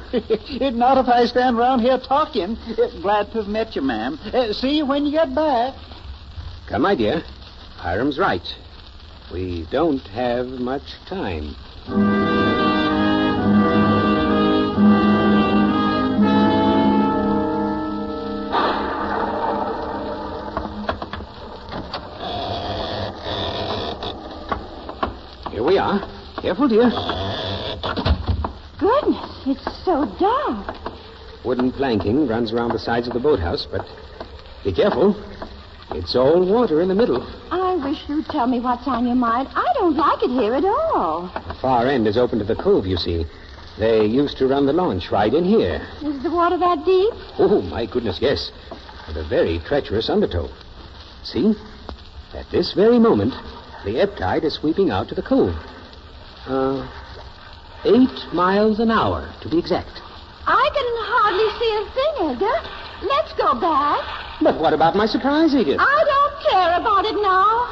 Not if I stand around here talking. Glad to have met you, ma'am. See you when you get back. Come, my dear. Hiram's right. We don't have much time. Here we are. Careful, dear. so dark. Wooden planking runs around the sides of the boathouse, but be careful. It's all water in the middle. I wish you'd tell me what's on your mind. I don't like it here at all. The far end is open to the cove, you see. They used to run the launch right in here. Is the water that deep? Oh, my goodness, yes. With a very treacherous undertow. See? At this very moment, the ebb tide is sweeping out to the cove. 8 miles an hour, to be exact. I can hardly see a thing, Edgar. Let's go back. But what about my surprise, Edith? I don't care about it now.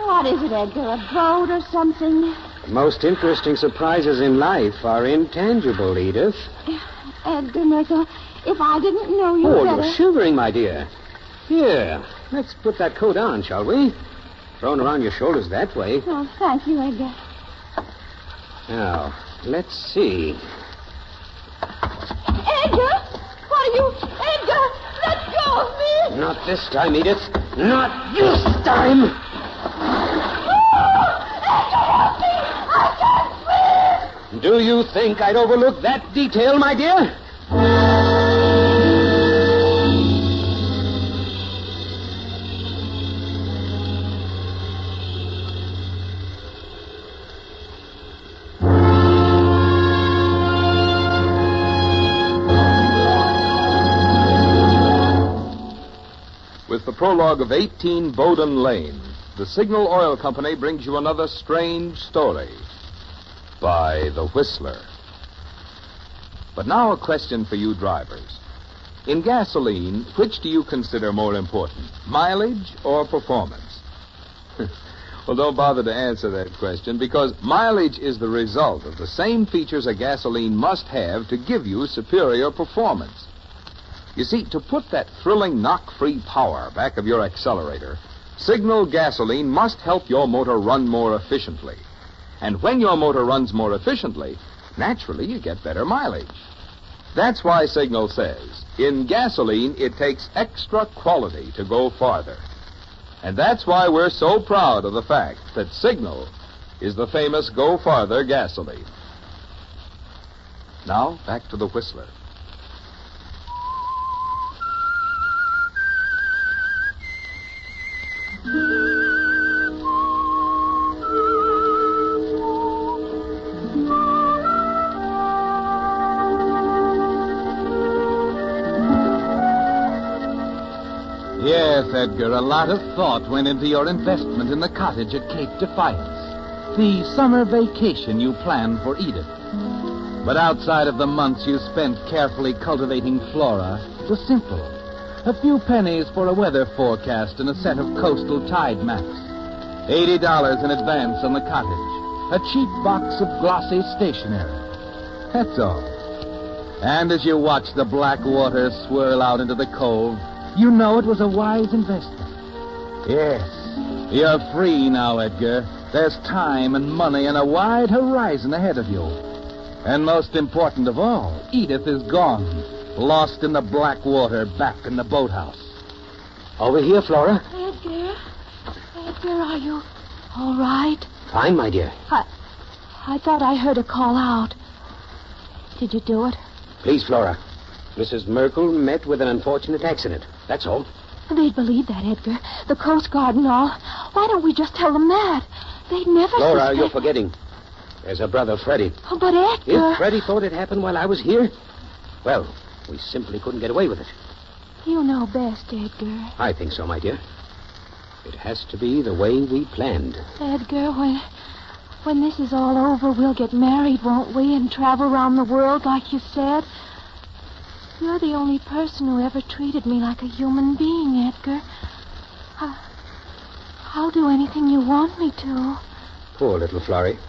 What is it, Edgar? A boat or something? The most interesting surprises in life are intangible, Edith. Edgar Merkel, if I didn't know you better... You're shivering, my dear. Here, let's put that coat on, shall we? Thrown around your shoulders that way. Oh, thank you, Edgar. Now, let's see. Edgar! What are you... Edgar! Let go of me! Not this time, Edith. Not this time! Edgar, help me! I can't swim! Do you think I'd overlook that detail, my dear? With the prologue of 18 Bowden Lane, the Signal Oil Company brings you another strange story by The Whistler. But now a question for you drivers. In gasoline, which do you consider more important, mileage or performance? Well, don't bother to answer that question, because mileage is the result of the same features a gasoline must have to give you superior performance. You see, to put that thrilling knock-free power back of your accelerator, Signal gasoline must help your motor run more efficiently. And when your motor runs more efficiently, naturally you get better mileage. That's why Signal says, in gasoline, it takes extra quality to go farther. And that's why we're so proud of the fact that Signal is the famous Go Farther gasoline. Now, back to the Whistler. Yes, Edgar, a lot of thought went into your investment in the cottage at Cape Defiance, the summer vacation you planned for Edith. But outside of the months you spent carefully cultivating Flora, it was simple. A few pennies for a weather forecast and a set of coastal tide maps. $80 in advance on the cottage. A cheap box of glossy stationery. That's all. And as you watch the black water swirl out into the cove, you know it was a wise investment. Yes, you're free now, Edgar. There's time and money and a wide horizon ahead of you. And most important of all, Edith is gone, lost in the black water back in the boathouse. Over here, Flora. Edgar, are you all right? Fine, my dear. I thought I heard a call out. Did you do it? Please, Flora. Mrs. Merkel met with an unfortunate accident. That's all. They'd believe that, Edgar. The Coast Guard and all. Why don't we just tell them that? They'd never Flora, suspect... you're forgetting. There's her brother, Freddie. Oh, but Edgar... If Freddie thought it happened while I was here, well, we simply couldn't get away with it. You know best, Edgar. I think so, my dear. It has to be the way we planned. Edgar, when this is all over, we'll get married, won't we? And travel around the world like you said. You're the only person who ever treated me like a human being, Edgar. I'll do anything you want me to. Poor little Florrie.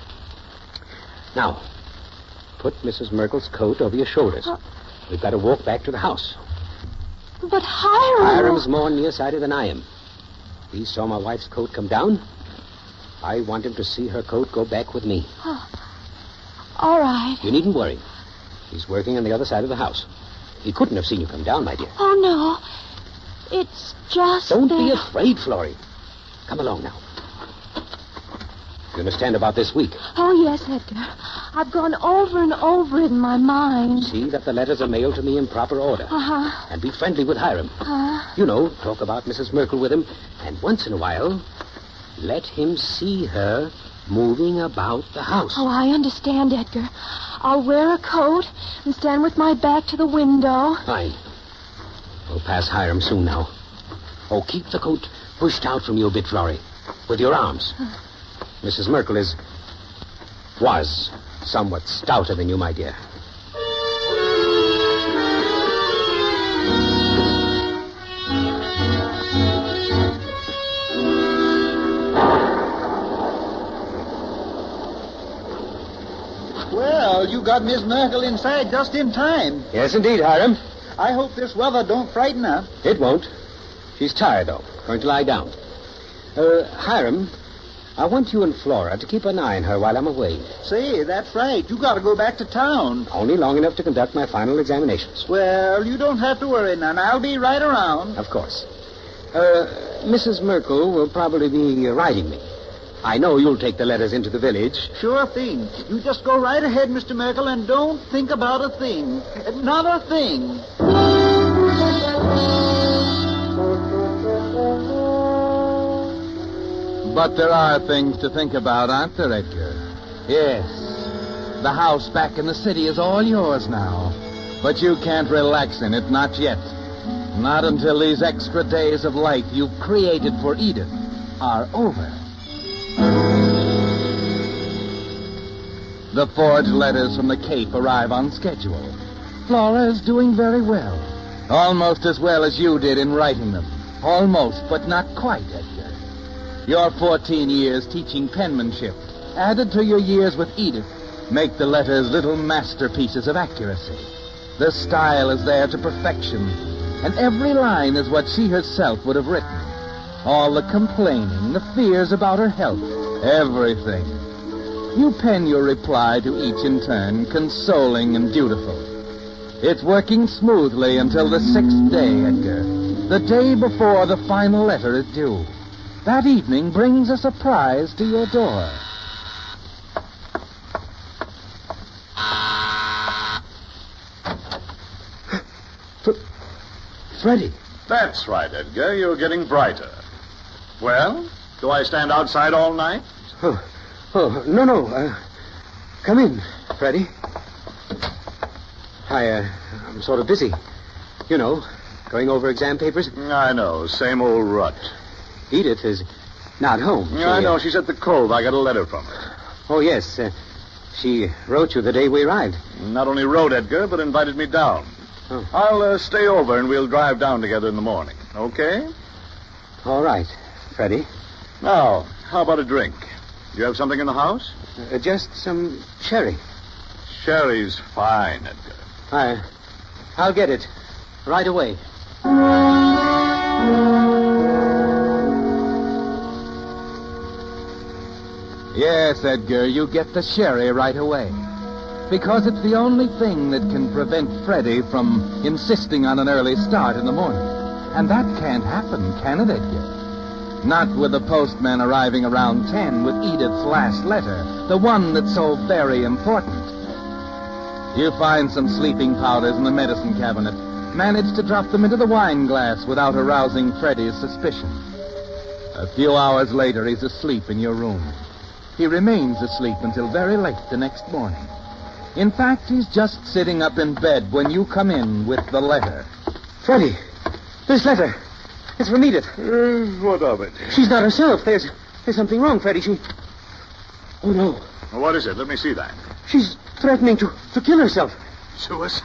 Now, put Mrs. Merkel's coat over your shoulders. We've got to walk back to the house. But Hiram... Hiram's more nearsighted than I am. He saw my wife's coat come down. I want him to see her coat go back with me. Oh. All right. You needn't worry. He's working on the other side of the house. He couldn't have seen you come down, my dear. Oh, no. It's just Don't be afraid, Florrie. Come along now. You understand about this week? Oh, yes, Edgar. I've gone over and over it in my mind. See that the letters are mailed to me in proper order. Uh-huh. And be friendly with Hiram. You know, talk about Mrs. Merkel with him. And once in a while, let him see her moving about the house. Oh, I understand, Edgar. I'll wear a coat and stand with my back to the window. Fine. We'll pass Hiram soon now. Oh, keep the coat pushed out from you a bit, Florrie. With your arms. Mrs. Merkel was somewhat stouter than you, my dear. Well, you got Miss Merkel inside just in time. Yes, indeed, Hiram. I hope this weather don't frighten her. It won't. She's tired, though. Going to lie down. Hiram, I want you and Flora to keep an eye on her while I'm away. Say, that's right. You got to go back to town. Only long enough to conduct my final examinations. Well, you don't have to worry none. I'll be right around. Of course. Mrs. Merkel will probably be writing me. I know you'll take the letters into the village. Sure thing. You just go right ahead, Mr. Merkel, and don't think about a thing. Not a thing. But there are things to think about, aren't there, Edgar? Yes. The house back in the city is all yours now. But you can't relax in it, not yet. Not until these extra days of life you've created for Edith are over. The forged letters from the Cape arrive on schedule. Flora is doing very well. Almost as well as you did in writing them. Almost, but not quite, Edgar. Your 14 years teaching penmanship, added to your years with Edith, make the letters little masterpieces of accuracy. The style is there to perfection, and every line is what she herself would have written. All the complaining, the fears about her health, everything. You pen your reply to each in turn, consoling and dutiful. It's working smoothly until the 6th day, Edgar. The day before the final letter is due. That evening brings a surprise to your door. Freddie. That's right, Edgar. You're getting brighter. Well, do I stand outside all night? No. Come in, Freddie. I'm sort of busy. You know, going over exam papers. I know. Same old rut. Edith is not home. I know. She's at the Cove. I got a letter from her. Oh, yes. She wrote you the day we arrived. Not only wrote, Edgar, but invited me down. Oh. I'll stay over and we'll drive down together in the morning. Okay? All right, Freddie. Now, how about a drink? Do you have something in the house? Just some sherry. Sherry's fine, Edgar. I'll get it right away. Yes, Edgar, you get the sherry right away. Because it's the only thing that can prevent Freddie from insisting on an early start in the morning. And that can't happen, can it, Edgar? Not with the postman arriving around 10 with Edith's last letter, the one that's so very important. You find some sleeping powders in the medicine cabinet, manage to drop them into the wine glass without arousing Freddie's suspicion. A few hours later, he's asleep in your room. He remains asleep until very late the next morning. In fact, he's just sitting up in bed when you come in with the letter. Freddie, this letter. It's from Edith. What of it? She's not herself. There's something wrong, Freddie. Oh, no. What is it? Let me see that. She's threatening to kill herself. Suicide?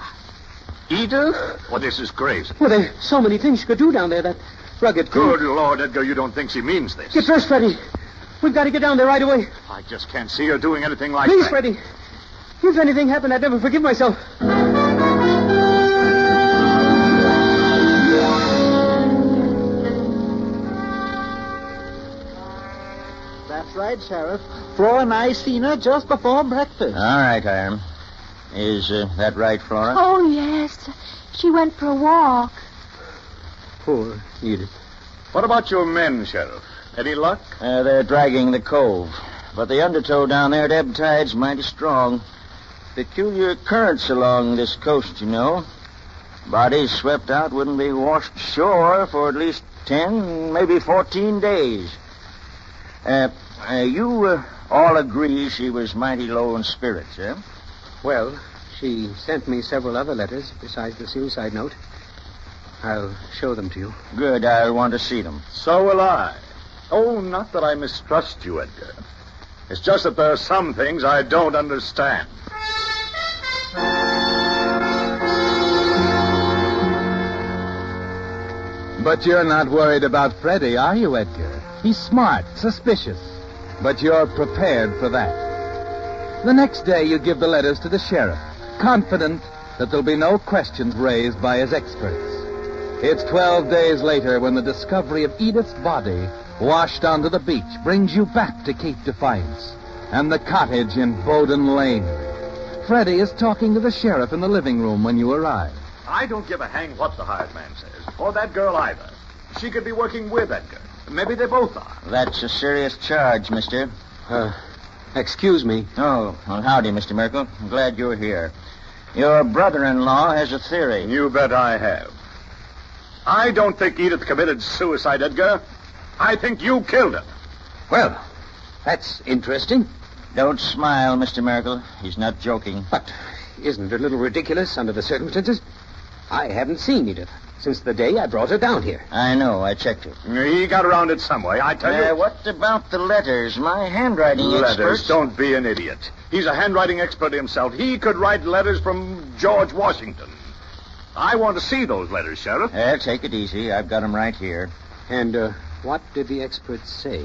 Edith? Well, this is crazy. Well, there's so many things she could do down there, that rugged... Good Lord, Edgar, you don't think she means this? Get dressed, Freddie. We've got to get down there right away. I just can't see her doing anything like Please, that. Freddie. If anything happened, I'd never forgive myself. That's right, Sheriff. Flora and I seen her just before breakfast. All right, Hiram. Is that right, Flora? Oh, yes. She went for a walk. Poor Edith. What about your men, Sheriff? Any luck? They're dragging the Cove. but the undertow down there at ebb tide's mighty strong. Peculiar currents along this coast, you know. Bodies swept out wouldn't be washed ashore for at least 10, maybe 14 days. You all agree she was mighty low in spirits, eh? Well, she sent me several other letters besides the suicide note. I'll show them to you. Good. I want to see them. So will I. Oh, not that I mistrust you, Edgar. It's just that there are some things I don't understand. But you're not worried about Freddie, are you, Edgar? He's smart, suspicious. But you're prepared for that. The next day you give the letters to the sheriff, confident that there'll be no questions raised by his experts. It's 12 days later when the discovery of Edith's body washed onto the beach brings you back to Cape Defiance and the cottage in Bowden Lane. Freddie is talking to the sheriff in the living room when you arrive. I don't give a hang what the hired man says, or that girl either. She could be working with Edgar. Maybe they both are. That's a serious charge, mister. Excuse me. Oh, well, howdy, Mr. Merkel. I'm glad you're here. Your brother-in-law has a theory. You bet I have. I don't think Edith committed suicide, Edgar. I think you killed her. Well, that's interesting. Don't smile, Mr. Merkel. He's not joking. But isn't it a little ridiculous under the circumstances? I haven't seen Edith since the day I brought her down here. I know. I checked it. He got around it some way, I tell you. What about the letters? My handwriting Letters? experts... Don't be an idiot. He's a handwriting expert himself. He could write letters from George Washington. I want to see those letters, Sheriff. Take it easy. I've got them right here. And what did the experts say?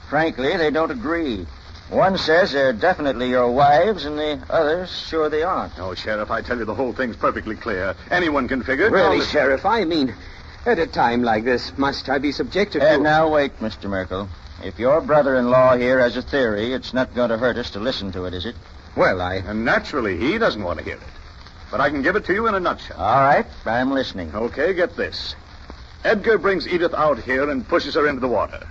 Frankly, they don't agree. One says they're definitely your wives, and the others sure they aren't. No, Sheriff, I tell you, the whole thing's perfectly clear. Anyone can figure it. Really, Sheriff, I mean, at a time like this, must I be subjected to... Now, wait, Mr. Merkel. If your brother-in-law here has a theory, it's not going to hurt us to listen to it, is it? Well, And naturally, he doesn't want to hear it. But I can give it to you in a nutshell. All right, I'm listening. Okay, get this. Edgar brings Edith out here and pushes her into the water.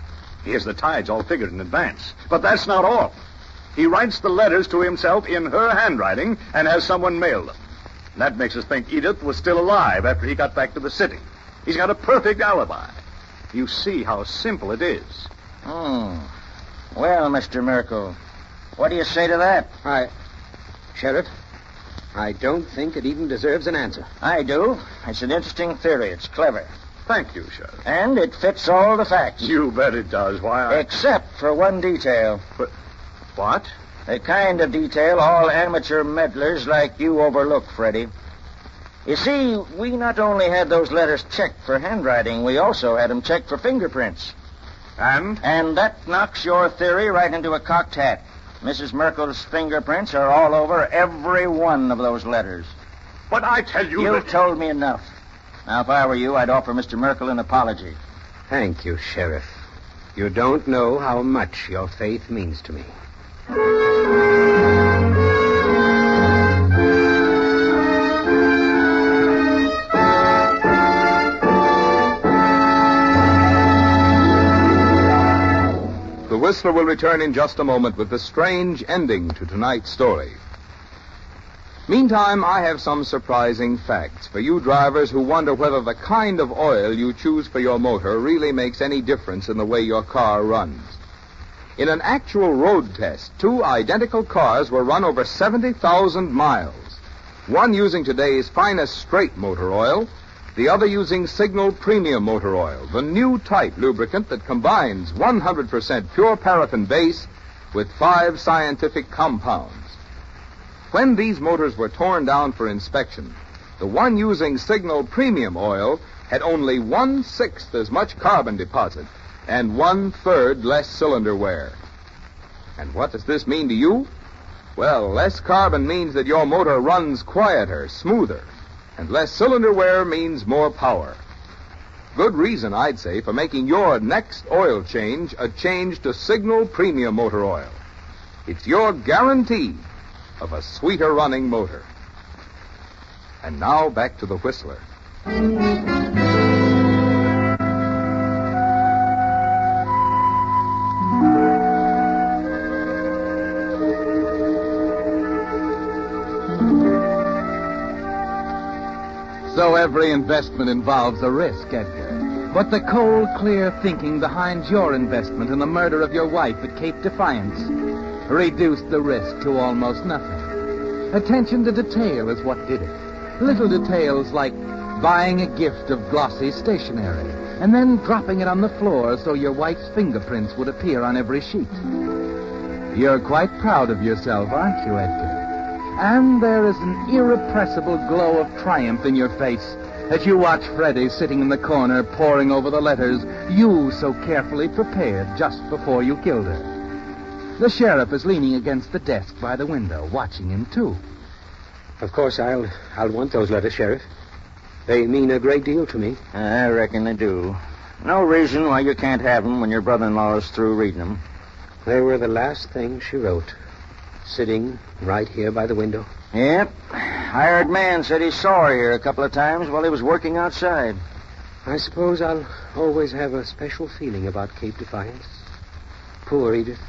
He has the tides all figured in advance. But that's not all. He writes the letters to himself in her handwriting and has someone mail them. That makes us think Edith was still alive after he got back to the city. He's got a perfect alibi. You see how simple it is. Well, Mr. Merkel, what do you say to that? Sheriff, I don't think it even deserves an answer. I do. It's an interesting theory. It's clever. Thank you, Sheriff. And it fits all the facts. You bet it does. Why, Except for one detail. But what? The kind of detail all amateur meddlers like you overlook, Freddie. You see, we not only had those letters checked for handwriting, we also had them checked for fingerprints. And? And that knocks your theory right into a cocked hat. Mrs. Merkel's fingerprints are all over every one of those letters. But I tell you... You've told me enough. Now, if I were you, I'd offer Mr. Merkel an apology. Thank you, Sheriff. You don't know how much your faith means to me. The Whistler will return in just a moment with the strange ending to tonight's story. Meantime, I have some surprising facts for you drivers who wonder whether the kind of oil you choose for your motor really makes any difference in the way your car runs. In an actual road test, 2 identical cars were run over 70,000 miles. One using today's finest straight motor oil, the other using Signal Premium Motor Oil, the new type lubricant that combines 100% pure paraffin base with 5 scientific compounds. When these motors were torn down for inspection, the one using Signal Premium Oil had only 1/6 as much carbon deposit and 1/3 less cylinder wear. And what does this mean to you? Well, less carbon means that your motor runs quieter, smoother, and less cylinder wear means more power. Good reason, I'd say, for making your next oil change a change to Signal Premium Motor Oil. It's your guarantee of a sweeter running motor. And now back to the Whistler. So every investment involves a risk, Edgar. But the cold, clear thinking behind your investment in the murder of your wife at Cape Defiance reduced the risk to almost nothing. Attention to detail is what did it. Little details like buying a gift of glossy stationery and then dropping it on the floor so your wife's fingerprints would appear on every sheet. You're quite proud of yourself, aren't you, Edgar? And there is an irrepressible glow of triumph in your face as you watch Freddie sitting in the corner poring over the letters you so carefully prepared just before you killed her. The sheriff is leaning against the desk by the window, watching him, too. Of course, I'll want those letters, Sheriff. They mean a great deal to me. I reckon they do. No reason why you can't have them when your brother-in-law is through reading them. They were the last thing she wrote, sitting right here by the window. Yep. Hired man said he saw her here a couple of times while he was working outside. I suppose I'll always have a special feeling about Cape Defiance. Poor Edith.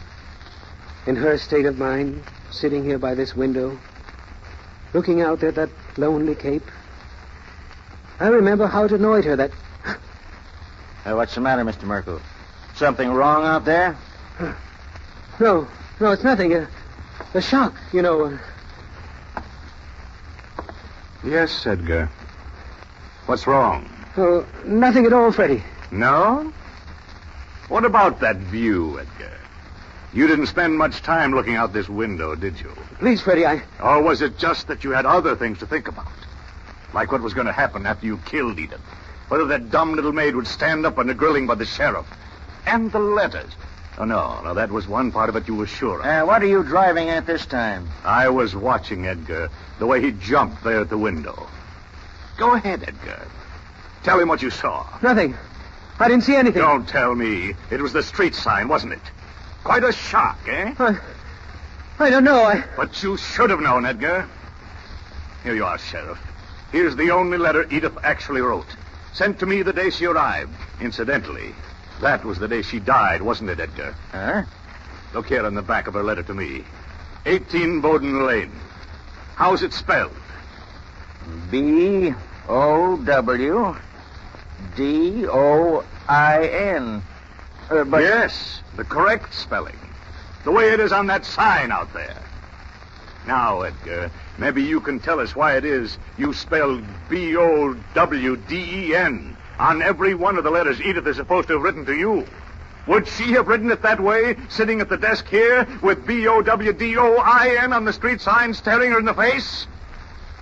In her state of mind, sitting here by this window, looking out at that lonely cape. I remember how it annoyed her that... What's the matter, Mr. Merkel? Something wrong out there? No, it's nothing. The shock, you know. Yes, Edgar. What's wrong? Oh, nothing at all, Freddie. No? What about that view, Edgar? You didn't spend much time looking out this window, did you? Please, Freddie, Or was it just that you had other things to think about? Like what was going to happen after you killed Edith. Whether that dumb little maid would stand up under grilling by the sheriff. And the letters. Oh, no, that was one part of it you were sure of. What are you driving at this time? I was watching Edgar, the way he jumped there at the window. Go ahead, Edgar. Tell him what you saw. Nothing. I didn't see anything. Don't tell me. It was the street sign, wasn't it? Quite a shock, eh? I don't know. But you should have known, Edgar. Here you are, Sheriff. Here's the only letter Edith actually wrote. Sent to me the day she arrived. Incidentally, that was the day she died, wasn't it, Edgar? Huh? Look here on the back of her letter to me. 18 Bowden Lane. How's it spelled? Bowdin. But... Yes, the correct spelling. The way it is on that sign out there. Now, Edgar, maybe you can tell us why it is you spelled Bowden on every one of the letters Edith is supposed to have written to you. Would she have written it that way, sitting at the desk here, with Bowdin on the street sign staring her in the face?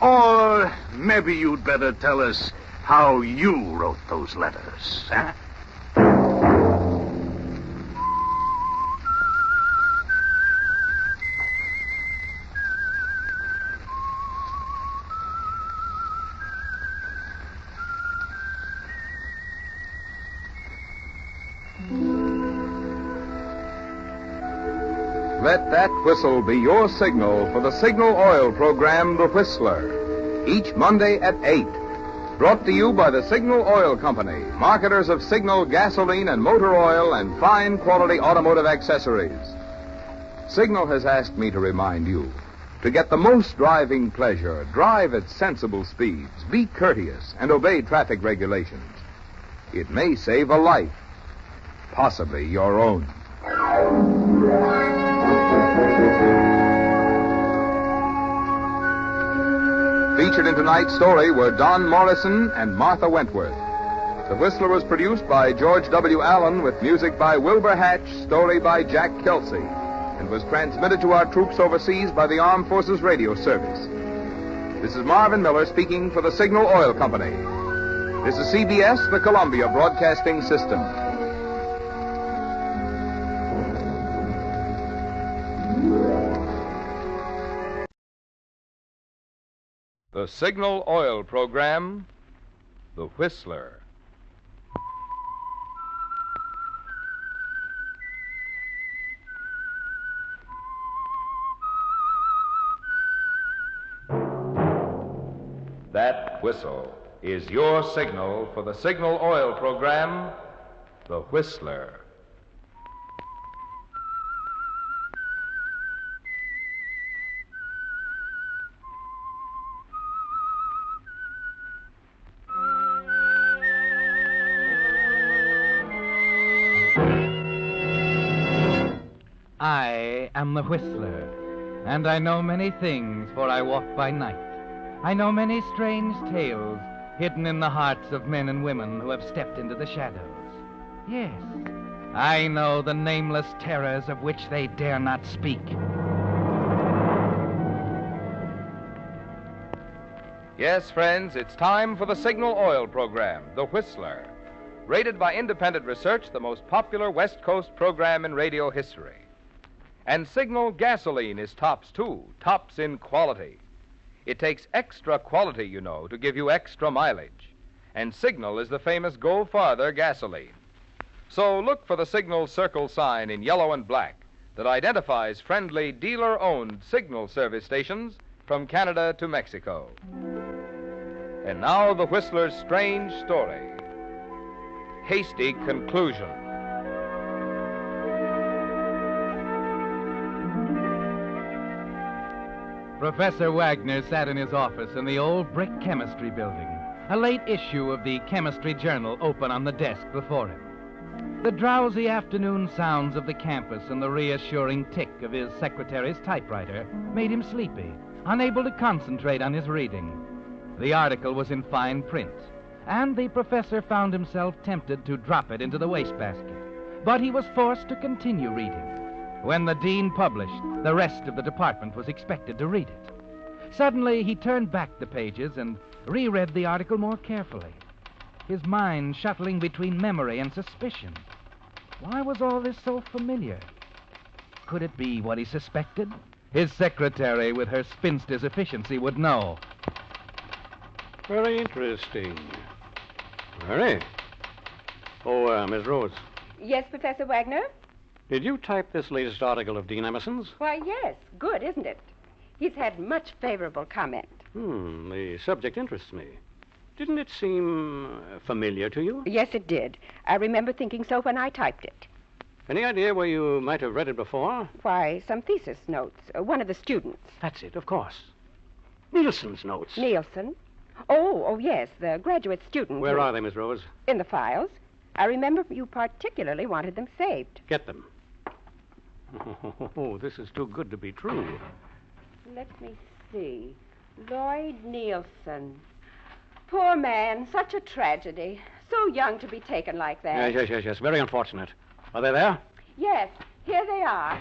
Or maybe you'd better tell us how you wrote those letters, huh? Let that whistle be your signal for the Signal Oil program, The Whistler. Each Monday at 8. Brought to you by the Signal Oil Company, marketers of Signal gasoline and motor oil and fine quality automotive accessories. Signal has asked me to remind you, to get the most driving pleasure, drive at sensible speeds, be courteous, and obey traffic regulations. It may save a life, possibly your own. Featured in tonight's story were Don Morrison and Martha Wentworth. The Whistler was produced by George W. Allen with music by Wilbur Hatch, story by Jack Kelsey, and was transmitted to our troops overseas by the Armed Forces Radio Service. This is Marvin Miller speaking for the Signal Oil Company. This is CBS, the Columbia Broadcasting System. The Signal Oil program, The Whistler. That whistle is your signal for the Signal Oil program, The Whistler. am the Whistler, and I know many things, for I walk by night. I know many strange tales hidden in the hearts of men and women who have stepped into the shadows. Yes, I know the nameless terrors of which they dare not speak. Yes, friends, it's time for the Signal Oil program, The Whistler. Rated by independent research, the most popular West Coast program in radio history. And Signal gasoline is tops, too. Tops in quality. It takes extra quality, you know, to give you extra mileage. And Signal is the famous Go Farther gasoline. So look for the Signal circle sign in yellow and black that identifies friendly dealer-owned Signal service stations from Canada to Mexico. And now the Whistler's strange story. Hasty Conclusion. Professor Wagner sat in his office in the old brick chemistry building, a late issue of the Chemistry Journal open on the desk before him. The drowsy afternoon sounds of the campus and the reassuring tick of his secretary's typewriter made him sleepy, unable to concentrate on his reading. The article was in fine print, and the professor found himself tempted to drop it into the wastebasket. But he was forced to continue reading. When the dean published, the rest of the department was expected to read it. Suddenly, he turned back the pages and reread the article more carefully, his mind shuttling between memory and suspicion. Why was all this so familiar? Could it be what he suspected? His secretary, with her spinster's efficiency, would know. Very interesting. Very. Oh, Miss Rose, Yes, Professor Wagner? did you type this latest article of Dean Emerson's? Why, yes. Good, isn't it? He's had much favorable comment. The subject interests me. Didn't it seem familiar to you? Yes, it did. I remember thinking so when I typed it. Any idea where you might have read it before? Why, some thesis notes. One of the students. That's it, of course. Nielsen's notes. Nielsen? Oh, yes, the graduate student. Where are they, Miss Rose? In the files. I remember you particularly wanted them saved. Get them. Oh, this is too good to be true. Let me see. Lloyd Nielsen. Poor man, such a tragedy. So young to be taken like that. Yes. Very unfortunate. Are they there? Yes, here they are.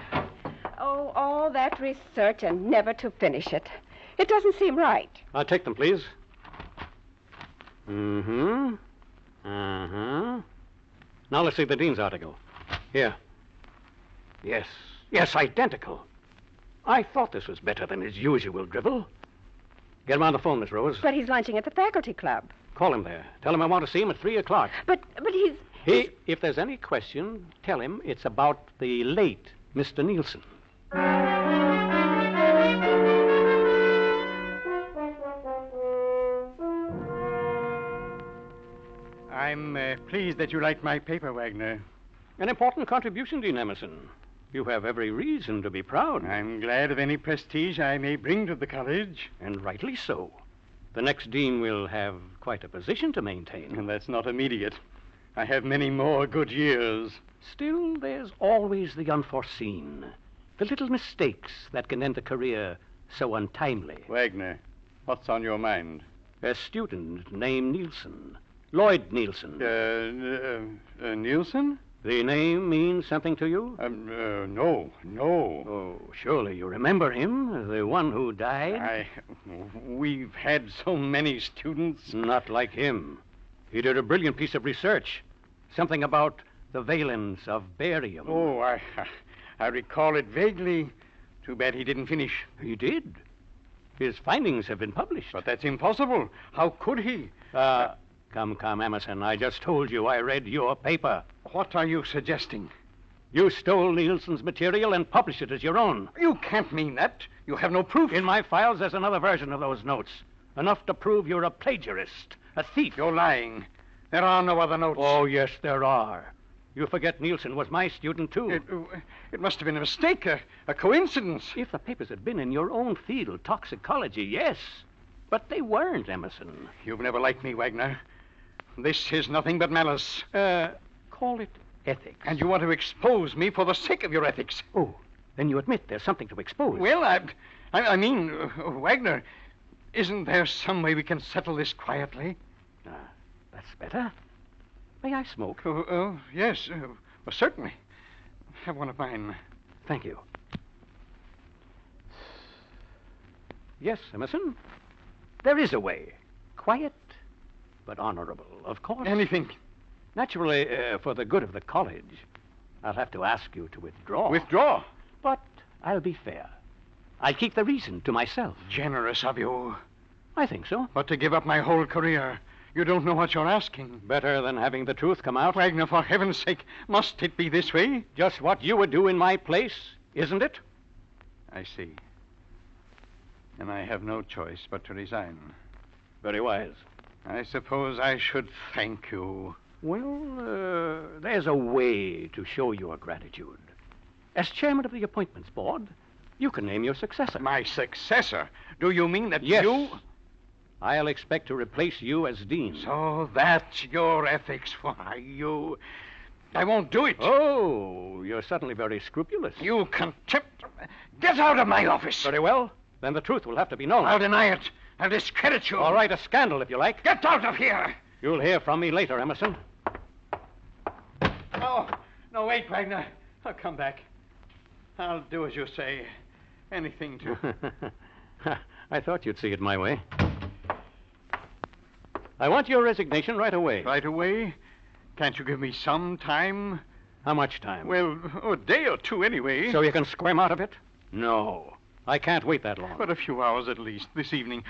Oh, all that research and never to finish it. It doesn't seem right. I'll take them, please. Now let's see the dean's article. Here. Yes, identical. I thought this was better than his usual drivel. Get him on the phone, Miss Rose. But he's lunching at the faculty club. Call him there. Tell him I want to see him at 3 o'clock. But he's... If there's any question, tell him it's about the late Mr. Nielsen. I'm pleased that you like my paper, Wagner. An important contribution, Dean Emerson. You have every reason to be proud. I'm glad of any prestige I may bring to the college. And rightly so. The next dean will have quite a position to maintain. And that's not immediate. I have many more good years. Still, there's always the unforeseen. The little mistakes that can end a career so untimely. Wagner, what's on your mind? A student named Nielsen. Lloyd Nielsen. Nielsen? The name means something to you? No. Oh, surely you remember him, the one who died? We've had so many students. Not like him. He did a brilliant piece of research. Something about the valence of barium. Oh, I recall it vaguely. Too bad he didn't finish. He did. His findings have been published. But that's impossible. How could he? Come, Emerson. I just told you I read your paper. What are you suggesting? You stole Nielsen's material and published it as your own. You can't mean that. You have no proof. In my files, there's another version of those notes. Enough to prove you're a plagiarist, a thief. You're lying. There are no other notes. Oh, yes, there are. You forget Nielsen was my student, too. It must have been a mistake, a coincidence. If the papers had been in your own field, toxicology, yes. But they weren't, Emerson. You've never liked me, Wagner. This is nothing but malice. Call it ethics. And you want to expose me for the sake of your ethics. Oh, then you admit there's something to expose. Well, I mean, Wagner, isn't there some way we can settle this quietly? That's better. May I smoke? Yes, certainly. Have one of mine. Thank you. Yes, Emerson. There is a way. Quiet, but honorable, of course. Anything. Naturally, for the good of the college, I'll have to ask you to withdraw. Withdraw? But I'll be fair. I'll keep the reason to myself. Generous of you. I think so. But to give up my whole career, you don't know what you're asking. Better than having the truth come out. Wagner, for heaven's sake, must it be this way? Just what you would do in my place, isn't it? I see. And I have no choice but to resign. Very wise. I suppose I should thank you. Well, there's a way to show your gratitude. As chairman of the appointments board, you can name your successor. My successor? Do you mean that yes. you... I'll expect to replace you as dean. So that's your ethics. Why, you... I won't do it. Oh, you're suddenly very scrupulous. You contempt... Get out of my office. Very well. Then the truth will have to be known. I'll deny it. I'll discredit you. All right, a scandal if you like. Get out of here. You'll hear from me later, Emerson. No, wait, Wagner. I'll come back. I'll do as you say. Anything to... I thought you'd see it my way. I want your resignation right away. Right away? Can't you give me some time? How much time? Well, a day or two anyway. So you can squirm out of it? No. I can't wait that long. But a few hours at least, this evening.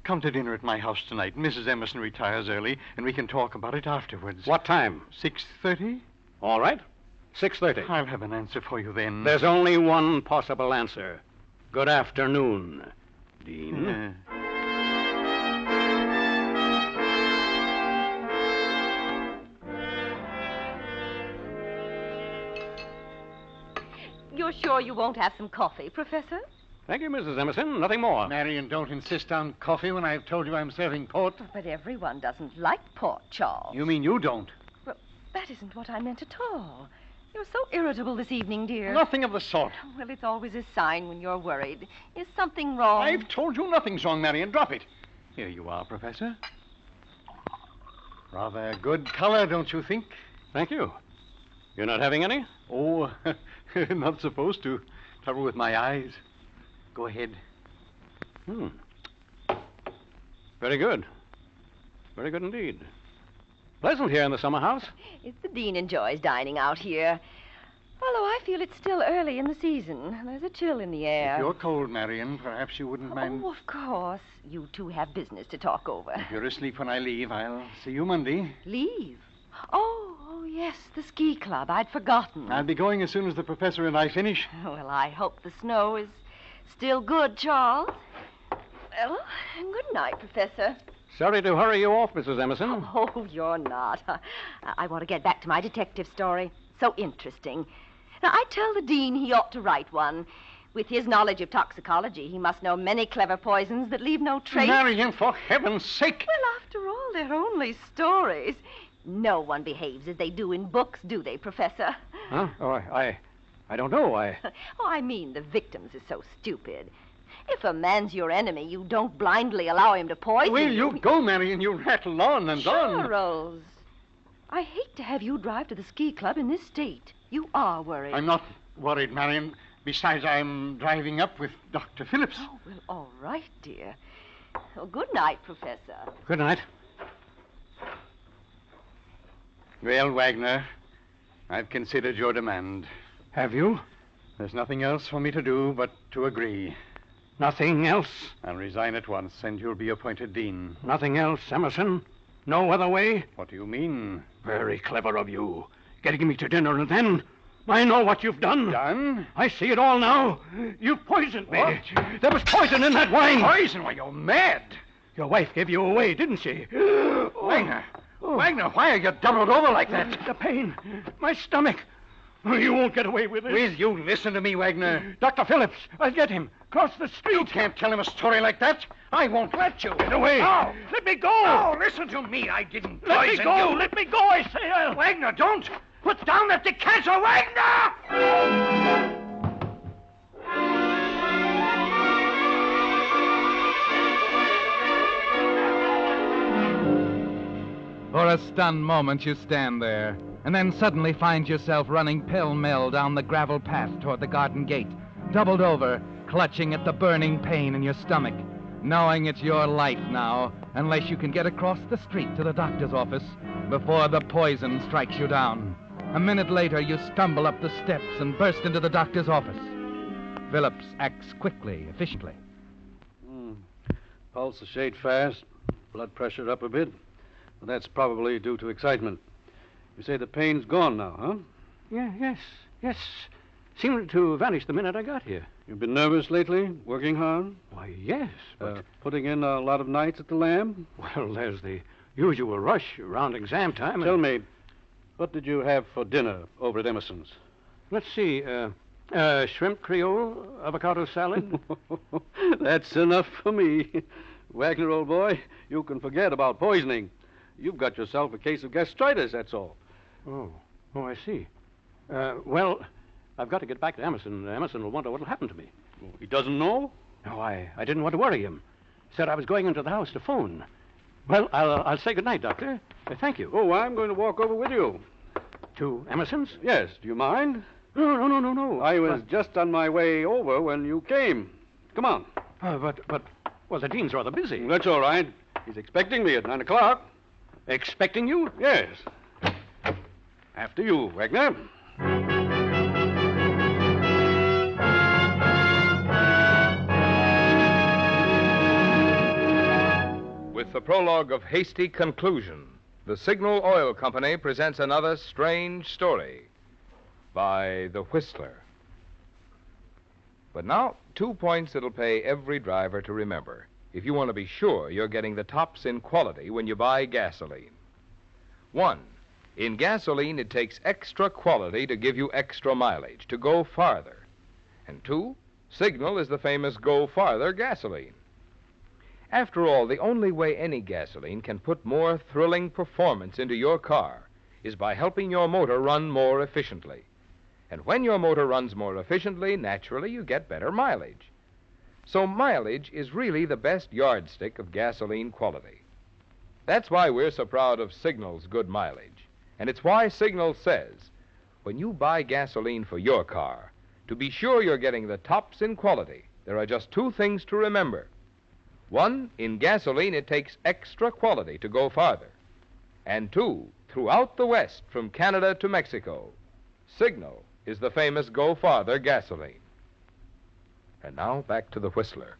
Come to dinner at my house tonight. Mrs. Emerson retires early, and we can talk about it afterwards. What time? 6:30? All right. 6:30. I'll have an answer for you then. There's only one possible answer. Good afternoon, Dean. You're sure you won't have some coffee, Professor? Thank you, Mrs. Emerson. Nothing more. Marion, don't insist on coffee when I've told you I'm serving port. But everyone doesn't like port, Charles. You mean you don't? Well, that isn't what I meant at all. You're so irritable this evening, dear. Nothing of the sort. Well, it's always a sign when you're worried. Is something wrong? I've told you nothing's wrong, Marion. Drop it. Here you are, Professor. Rather good color, don't you think? Thank you. You're not having any? Oh, not supposed to. Trouble with my eyes. Go ahead. Very good. Very good indeed. Pleasant here in the summer house. The dean enjoys dining out here. Although I feel it's still early in the season. There's a chill in the air. If you're cold, Marion, perhaps you wouldn't mind... Oh, of course. You two have business to talk over. If you're asleep when I leave, I'll see you Monday. Leave? Oh, yes, the ski club. I'd forgotten. I'll be going as soon as the professor and I finish. Well, I hope the snow is still good, Charles. Well, good night, Professor. Sorry to hurry you off, Mrs. Emerson. Oh, you're not. I want to get back to my detective story. So interesting. Now, I tell the dean he ought to write one. With his knowledge of toxicology, he must know many clever poisons that leave no trace. Marion, for heaven's sake! Well, after all, they're only stories. No one behaves as they do in books, do they, Professor? Huh? Oh, I don't know. I mean, the victims are so stupid. If a man's your enemy, you don't blindly allow him to poison Will you go, Marion? You rattle on and on. Charles, I hate to have you drive to the ski club in this state. You are worried. I'm not worried, Marion. Besides, I'm driving up with Dr. Phillips. Oh, well, all right, dear. Well, good night, Professor. Good night. Well, Wagner, I've considered your demand. Have you? There's nothing else for me to do but to agree. Nothing else? I'll resign at once, and you'll be appointed dean. Nothing else, Emerson? No other way? What do you mean? Very clever of you. Getting me to dinner, and then... I know what you've done. Done? I see it all now. You poisoned me. What? There was poison in that wine. Poison? Why, you're mad. Your wife gave you away, didn't she? Wagner. Oh. Wagner, why are you doubled over like that? The pain. My stomach. You won't get away with this. Will you listen to me, Wagner? Dr. Phillips, I'll get him. Cross the street. You can't tell him a story like that. I won't let you. Get away. No. Let me go. No, listen to me. I didn't poison Let me go. you. Let me go, I say. Wagner, don't. Put down that decanter, Wagner! For a stunned moment, you stand there, and then suddenly find yourself running pell-mell down the gravel path toward the garden gate, doubled over, clutching at the burning pain in your stomach, knowing it's your life now, unless you can get across the street to the doctor's office before the poison strikes you down. A minute later, you stumble up the steps and burst into the doctor's office. Phillips acts quickly, efficiently. Pulse a shade fast, blood pressure up a bit. Well, that's probably due to excitement. You say the pain's gone now, huh? Yes. Seemed to vanish the minute I got here. You've been nervous lately? Working hard? Why, yes, but... Putting in a lot of nights at the Lamb? Well, there's the usual rush around exam time. Tell me, what did you have for dinner over at Emerson's? Let's see, shrimp creole, avocado salad. That's enough for me. Wagner, old boy, you can forget about poisoning. You've got yourself a case of gastritis, that's all. Oh, I see. Well, I've got to get back to Emerson. Emerson will wonder what'll happen to me. He doesn't know? No, I didn't want to worry him. Said I was going into the house to phone. Well, I'll say good night, Doctor. Thank you. Oh, I'm going to walk over with you. To Emerson's? Yes. Do you mind? No. I was just on my way over when you came. Come on. Well, the dean's rather busy. That's all right. He's expecting me at 9 o'clock. Expecting you? Yes. After you, Wagner. With the prologue of Hasty Conclusion, the Signal Oil Company presents another strange story by The Whistler. But now, 2 points it'll pay every driver to remember if you want to be sure you're getting the tops in quality when you buy gasoline. 1, in gasoline, it takes extra quality to give you extra mileage, to go farther. And 2, Signal is the famous Go Farther gasoline. After all, the only way any gasoline can put more thrilling performance into your car is by helping your motor run more efficiently. And when your motor runs more efficiently, naturally, you get better mileage. So mileage is really the best yardstick of gasoline quality. That's why we're so proud of Signal's good mileage. And it's why Signal says, when you buy gasoline for your car, to be sure you're getting the tops in quality, there are just 2 things to remember. 1, in gasoline, it takes extra quality to go farther. And 2, throughout the West, from Canada to Mexico, Signal is the famous Go Farther gasoline. And now, back to the Whistler.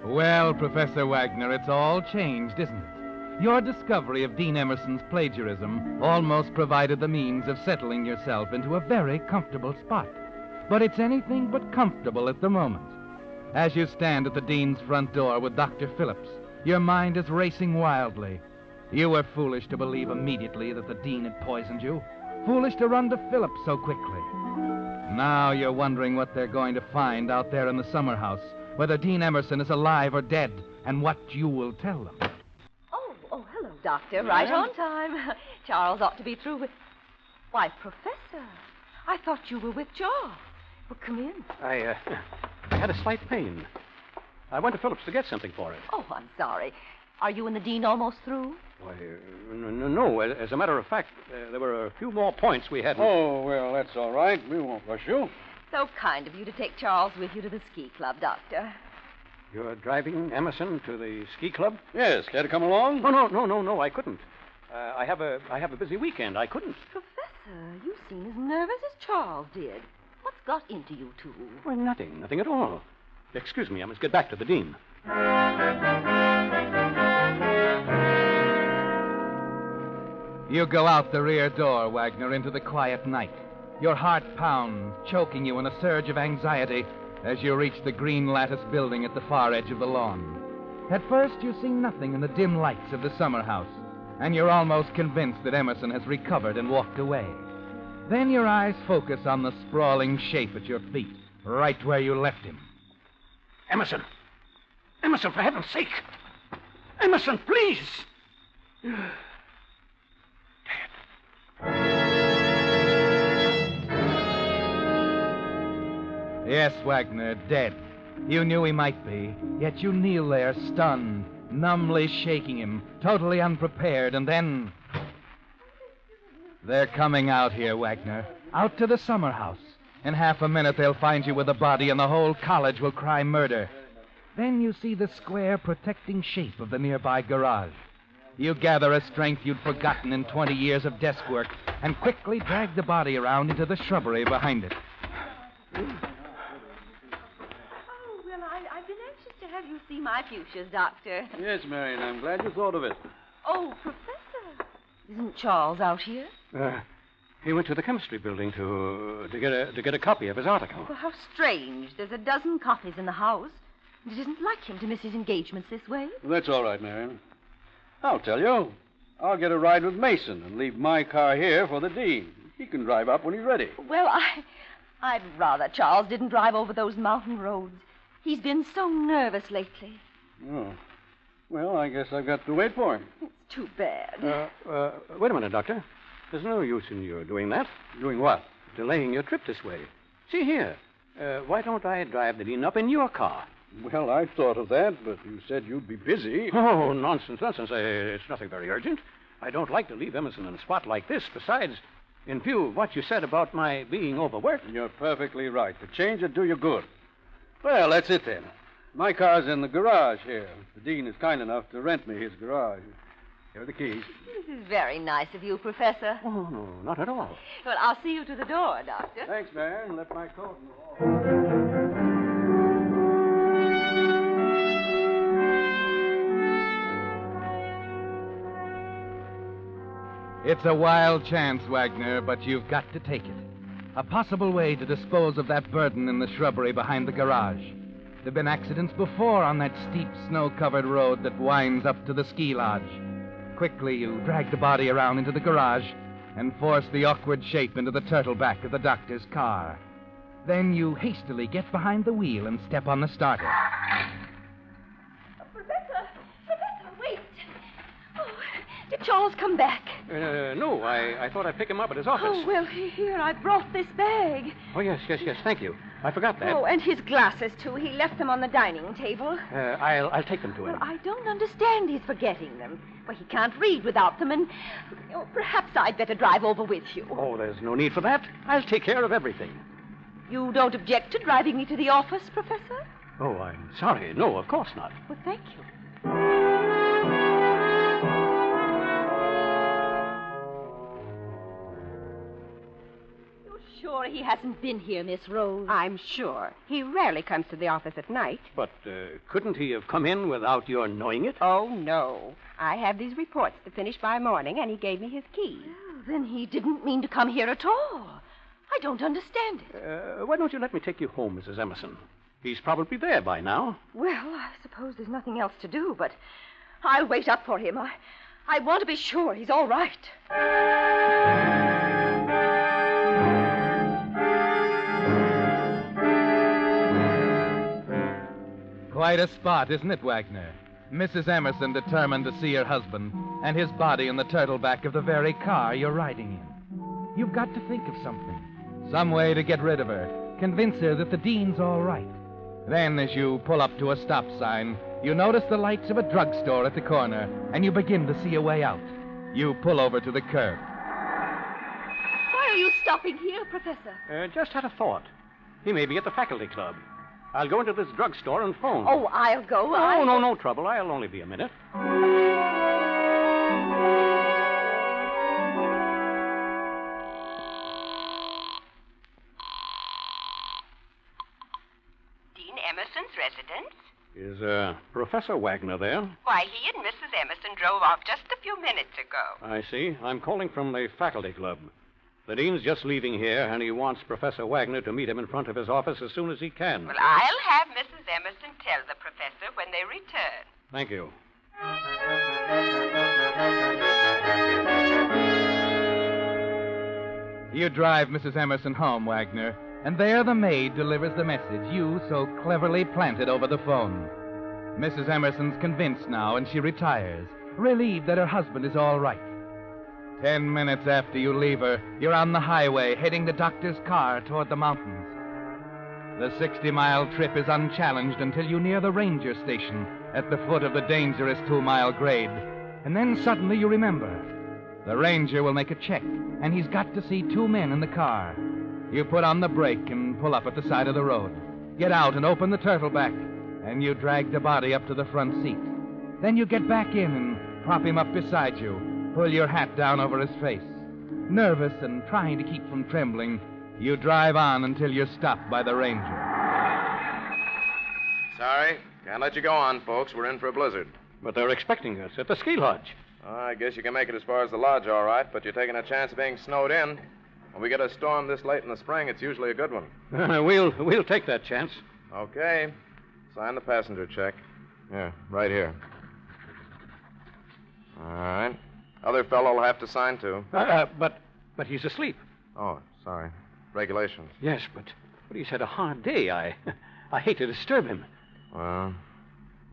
Well, Professor Wagner, it's all changed, isn't it? Your discovery of Dean Emerson's plagiarism almost provided the means of settling yourself into a very comfortable spot. But it's anything but comfortable at the moment. As you stand at the Dean's front door with Dr. Phillips, your mind is racing wildly. You were foolish to believe immediately that the Dean had poisoned you. Foolish to run to Phillips so quickly. Now you're wondering what they're going to find out there in the summer house, whether Dean Emerson is alive or dead, and what you will tell them. Oh, hello, Doctor. Right on time. Charles ought to be through with... Why, Professor, I thought you were with Charles. Well, come in. I had a slight pain. I went to Phillips to get something for it. Oh, I'm sorry. Are you and the Dean almost through? Why, no. As a matter of fact, there were a few more points we hadn't... Oh, well, that's all right. We won't rush you. So kind of you to take Charles with you to the ski club, Doctor. You're driving Emerson to the ski club? Yes. Care to come along? No, I couldn't. I have a busy weekend. I couldn't. Professor, you seem as nervous as Charles did. What's got into you two? Well, nothing at all. Excuse me, I must get back to the Dean. You go out the rear door, Wagner, into the quiet night. Your heart pounds, choking you in a surge of anxiety as you reach the green lattice building at the far edge of the lawn. At first, you see nothing in the dim lights of the summer house, and you're almost convinced that Emerson has recovered and walked away. Then your eyes focus on the sprawling shape at your feet, right where you left him. Emerson! Emerson, for heaven's sake! Emerson, please! Yes, Wagner, dead. You knew he might be, yet you kneel there, stunned, numbly shaking him, totally unprepared, and then... They're coming out here, Wagner. Out to the summer house. In half a minute, they'll find you with the body, and the whole college will cry murder. Then you see the square, protecting shape of the nearby garage. You gather a strength you'd forgotten in 20 years of desk work and quickly drag the body around into the shrubbery behind it. Oh, well, I've been anxious to have you see my fuchsias, Doctor. Yes, Marion, I'm glad you thought of it. Oh, Professor. Isn't Charles out here? He went to the chemistry building to get a copy of his article. Well, how strange. There's a dozen copies in the house. And it isn't like him to miss his engagements this way. That's all right, Marion. I'll tell you. I'll get a ride with Mason and leave my car here for the dean. He can drive up when he's ready. Well, I'd rather Charles didn't drive over those mountain roads. He's been so nervous lately. Oh. Well, I guess I've got to wait for him. It's too bad. Wait a minute, Doctor. There's no use in your doing that. Doing what? Delaying your trip this way. See here. Why don't I drive the dean up in your car? Well, I thought of that, but you said you'd be busy. Oh, nonsense. It's nothing very urgent. I don't like to leave Emerson in a spot like this. Besides, in view of what you said about my being overworked... You're perfectly right. The change would do you good. Well, that's it then. My car's in the garage here. The dean is kind enough to rent me his garage. Here are the keys. This is very nice of you, Professor. Oh, no, not at all. Well, I'll see you to the door, Doctor. Thanks, Marion. Left my coat in the hall. It's a wild chance, Wagner, but you've got to take it. A possible way to dispose of that burden in the shrubbery behind the garage. There've been accidents before on that steep, snow-covered road that winds up to the ski lodge. Quickly, you drag the body around into the garage and force the awkward shape into the turtle back of the doctor's car. Then you hastily get behind the wheel and step on the starter. Professor, wait. Oh, did Charles come back? No, I thought I'd pick him up at his office. Oh, well, here, I brought this bag. Oh, yes, thank you. I forgot that. Oh, and his glasses, too. He left them on the dining table. I'll take them to him. Well, I don't understand his forgetting them. Well, he can't read without them, and perhaps I'd better drive over with you. Oh, there's no need for that. I'll take care of everything. You don't object to driving me to the office, Professor? Oh, I'm sorry. No, of course not. Well, thank you. Sure he hasn't been here, Miss Rose? I'm sure. He rarely comes to the office at night. But couldn't he have come in without your knowing it? Oh, no. I have these reports to finish by morning, and he gave me his key. Well, then he didn't mean to come here at all. I don't understand it. Why don't you let me take you home, Mrs. Emerson? He's probably there by now. Well, I suppose there's nothing else to do, but I'll wait up for him. I want to be sure he's all right. Quite a spot, isn't it, Wagner? Mrs. Emerson determined to see her husband, and his body in the turtle back of the very car you're riding in. You've got to think of something. Some way to get rid of her. Convince her that the dean's all right. Then, as you pull up to a stop sign, you notice the lights of a drugstore at the corner, and you begin to see a way out. You pull over to the curb. Why are you stopping here, Professor? Just had a thought. He may be at the faculty club. I'll go into this drugstore and phone. Oh, I'll go. No trouble. I'll only be a minute. Dean Emerson's residence? Is Professor Wagner there? Why, he and Mrs. Emerson drove off just a few minutes ago. I see. I'm calling from the faculty club. The dean's just leaving here, and he wants Professor Wagner to meet him in front of his office as soon as he can. Well, I'll have Mrs. Emerson tell the professor when they return. Thank you. You drive Mrs. Emerson home, Wagner, and there the maid delivers the message you so cleverly planted over the phone. Mrs. Emerson's convinced now, and she retires, relieved that her husband is all right. 10 minutes after you leave her, you're on the highway, heading the doctor's car toward the mountains. The 60-mile trip is unchallenged until you near the ranger station at the foot of the dangerous 2-mile grade. And then suddenly you remember. The ranger will make a check, and he's got to see 2 men in the car. You put on the brake and pull up at the side of the road. Get out and open the turtleback, and you drag the body up to the front seat. Then you get back in and prop him up beside you, pull your hat down over his face. Nervous and trying to keep from trembling, you drive on until you're stopped by the ranger. Sorry, can't let you go on, folks. We're in for a blizzard. But they're expecting us at the ski lodge. I guess you can make it as far as the lodge, all right, but you're taking a chance of being snowed in. When we get a storm this late in the spring, it's usually a good one. We'll take that chance. Okay. Sign the passenger check. Yeah, right here. All right. Other fellow will have to sign, too. But he's asleep. Oh, sorry. Regulations. Yes, but he's had a hard day. I hate to disturb him. Well,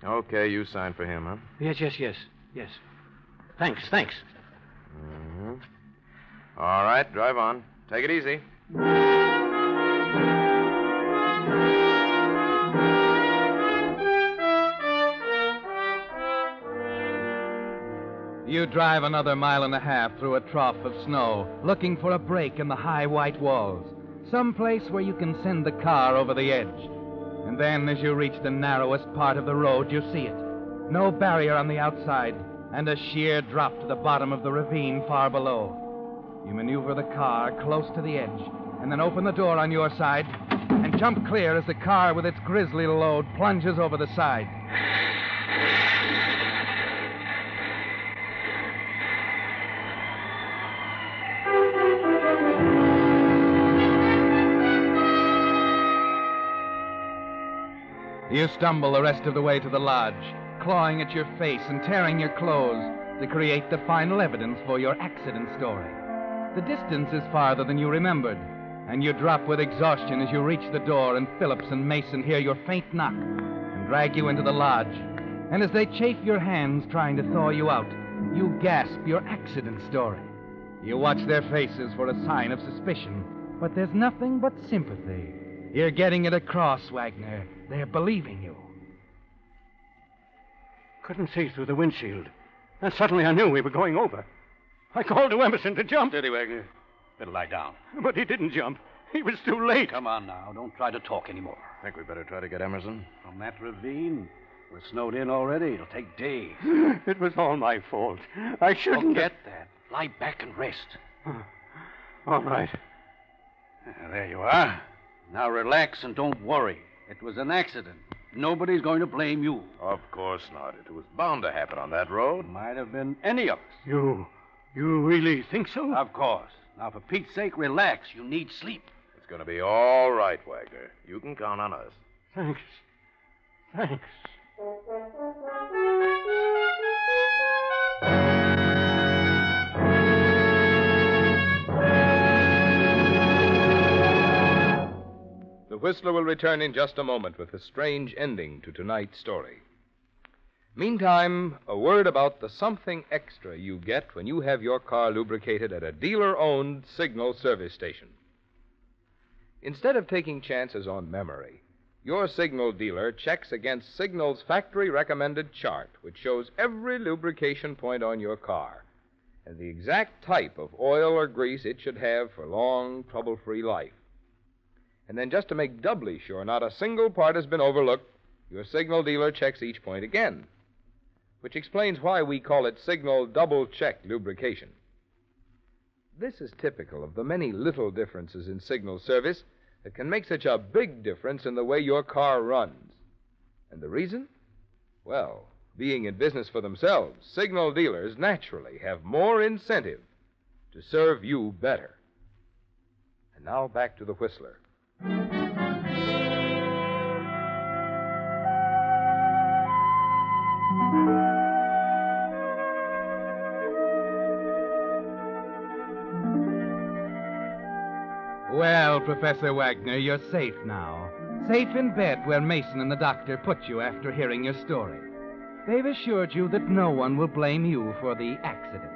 okay, you sign for him, huh? Yes. Thanks. Mm-hmm. All right, drive on. Take it easy. You drive another 1.5 miles through a trough of snow, looking for a break in the high white walls, some place where you can send the car over the edge. And then, as you reach the narrowest part of the road, you see it. No barrier on the outside, and a sheer drop to the bottom of the ravine far below. You maneuver the car close to the edge, and then open the door on your side and jump clear as the car with its grisly load plunges over the side. You stumble the rest of the way to the lodge, clawing at your face and tearing your clothes to create the final evidence for your accident story. The distance is farther than you remembered, and you drop with exhaustion as you reach the door and Phillips and Mason hear your faint knock and drag you into the lodge. And as they chafe your hands trying to thaw you out, you gasp your accident story. You watch their faces for a sign of suspicion, but there's nothing but sympathy. You're getting it across, Wagner. They're believing you. Couldn't see through the windshield. And suddenly I knew we were going over. I called to Emerson to jump. Steady, Wagner. Better lie down. But he didn't jump. He was too late. Come on now. Don't try to talk anymore. Think we better try to get Emerson? From that ravine? We're snowed in already. It'll take days. It was all my fault. I shouldn't... Forget that. Lie back and rest. All right. There you are. Now relax and don't worry. It was an accident. Nobody's going to blame you. Of course not. It was bound to happen on that road. Might have been any of us. You really think so? Of course. Now, for Pete's sake, relax. You need sleep. It's going to be all right, Wagner. You can count on us. Thanks. The Whistler will return in just a moment with a strange ending to tonight's story. Meantime, a word about the something extra you get when you have your car lubricated at a dealer-owned signal service station. Instead of taking chances on memory, your signal dealer checks against Signal's factory-recommended chart, which shows every lubrication point on your car and the exact type of oil or grease it should have for long, trouble-free life. And then, just to make doubly sure not a single part has been overlooked, your signal dealer checks each point again, which explains why we call it Signal Double-Check Lubrication. This is typical of the many little differences in signal service that can make such a big difference in the way your car runs. And the reason? Well, being in business for themselves, signal dealers naturally have more incentive to serve you better. And now back to the Whistler. Well, Professor Wagner, you're safe now. Safe in bed where Mason and the doctor put you after hearing your story. They've assured you that no one will blame you for the accident.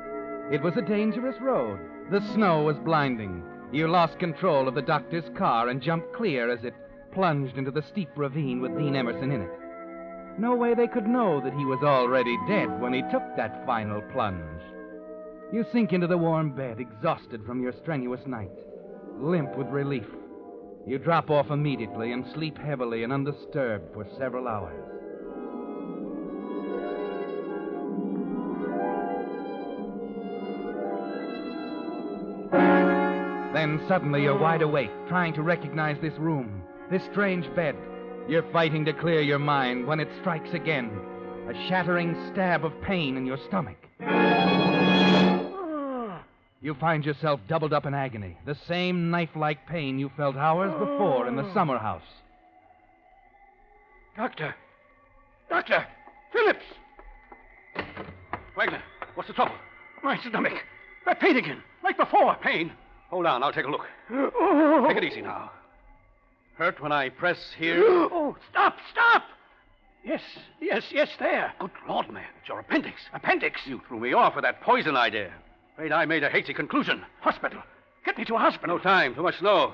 It was a dangerous road. The snow was blinding. You lost control of the doctor's car and jumped clear as it plunged into the steep ravine with Dean Emerson in it. No way they could know that he was already dead when he took that final plunge. You sink into the warm bed, exhausted from your strenuous night, limp with relief. You drop off immediately and sleep heavily and undisturbed for several hours. Then suddenly you're wide awake, trying to recognize this room, this strange bed. You're fighting to clear your mind when it strikes again, a shattering stab of pain in your stomach. You find yourself doubled up in agony, the same knife-like pain you felt hours before in the summer house. Doctor! Doctor! Phillips! Wagner, what's the trouble? My stomach. That pain again, like before. Pain? Hold on, I'll take a look. Take it easy now. Hurt when I press here? Oh, stop! Yes, there. Good Lord, man, it's your appendix. Appendix? You threw me off with that poison idea. Afraid I made a hasty conclusion. Hospital. Get me to a hospital. No time, too much snow.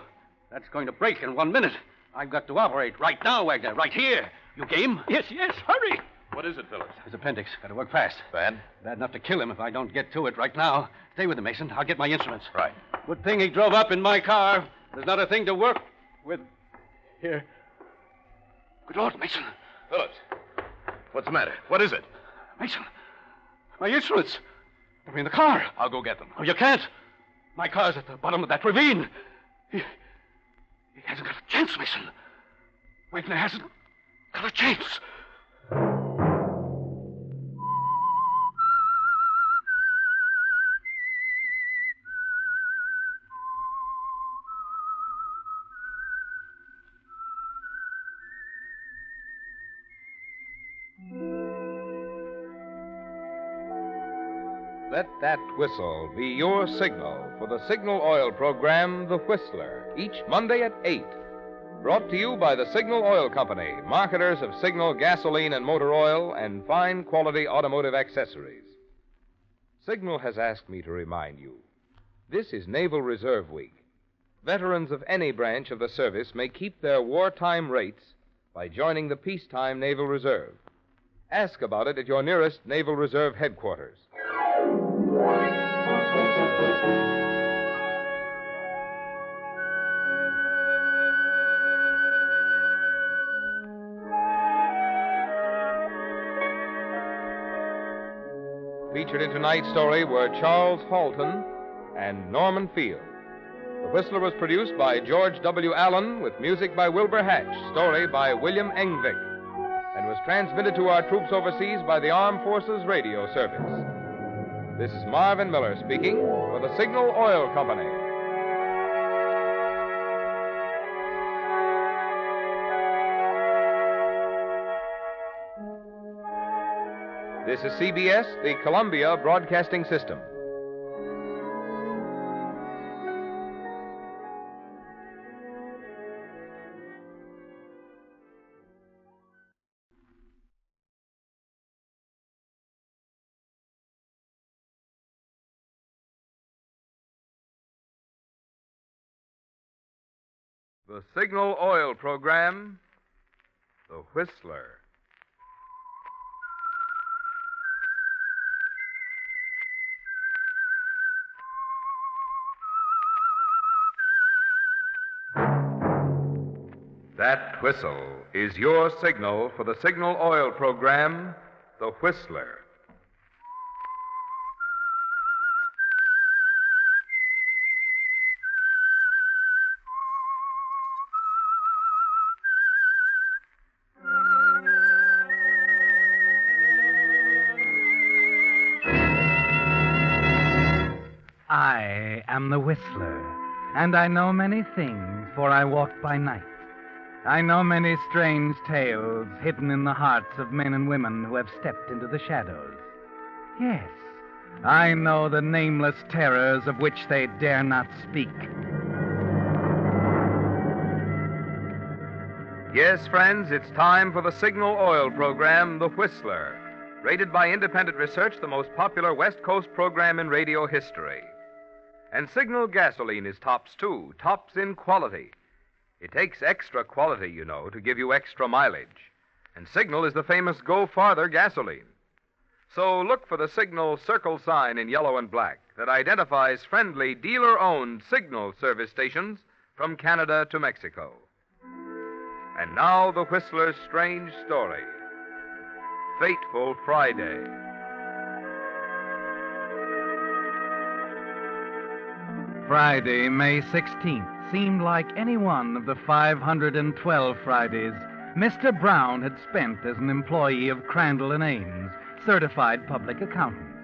That's going to break in 1 minute. I've got to operate right now, Wagner, right here. You game? Yes, hurry. What is it, Phillips? His appendix. Got to work fast. Bad? Bad enough to kill him if I don't get to it right now. Stay with him, Mason. I'll get my instruments. Right. Good thing he drove up in my car. There's not a thing to work with here. Good Lord, Mason. Phillips, what's the matter? What is it? Mason, my instruments. They're in the car. I'll go get them. Oh, you can't. My car's at the bottom of that ravine. He hasn't got a chance, Mason. Wagner hasn't got a chance. Let that whistle be your signal for the Signal Oil program, The Whistler, each Monday at 8. Brought to you by the Signal Oil Company, marketers of Signal gasoline and motor oil and fine quality automotive accessories. Signal has asked me to remind you, this is Naval Reserve Week. Veterans of any branch of the service may keep their wartime rates by joining the Peacetime Naval Reserve. Ask about it at your nearest Naval Reserve headquarters. Featured in tonight's story were Charles Halton and Norman Field. The Whistler was produced by George W. Allen with music by Wilbur Hatch, story by William Engvik, and was transmitted to our troops overseas by the Armed Forces Radio Service. This is Marvin Miller speaking for the Signal Oil Company. This is CBS, the Columbia Broadcasting System. The Signal Oil program, The Whistler. That whistle is your signal for the Signal Oil program, The Whistler. I am the Whistler, and I know many things, for I walk by night. I know many strange tales hidden in the hearts of men and women who have stepped into the shadows. Yes, I know the nameless terrors of which they dare not speak. Yes, friends, it's time for the Signal Oil program, The Whistler. Rated by independent research, the most popular West Coast program in radio history. And Signal gasoline is tops, too. Tops in quality. It takes extra quality, you know, to give you extra mileage. And Signal is the famous Go Farther gasoline. So look for the Signal circle sign in yellow and black that identifies friendly dealer-owned Signal service stations from Canada to Mexico. And now the Whistler's strange story, Fateful Friday. Friday, May 16th, seemed like any one of the 512 Fridays Mr. Brown had spent as an employee of Crandall and Ames, certified public accountants,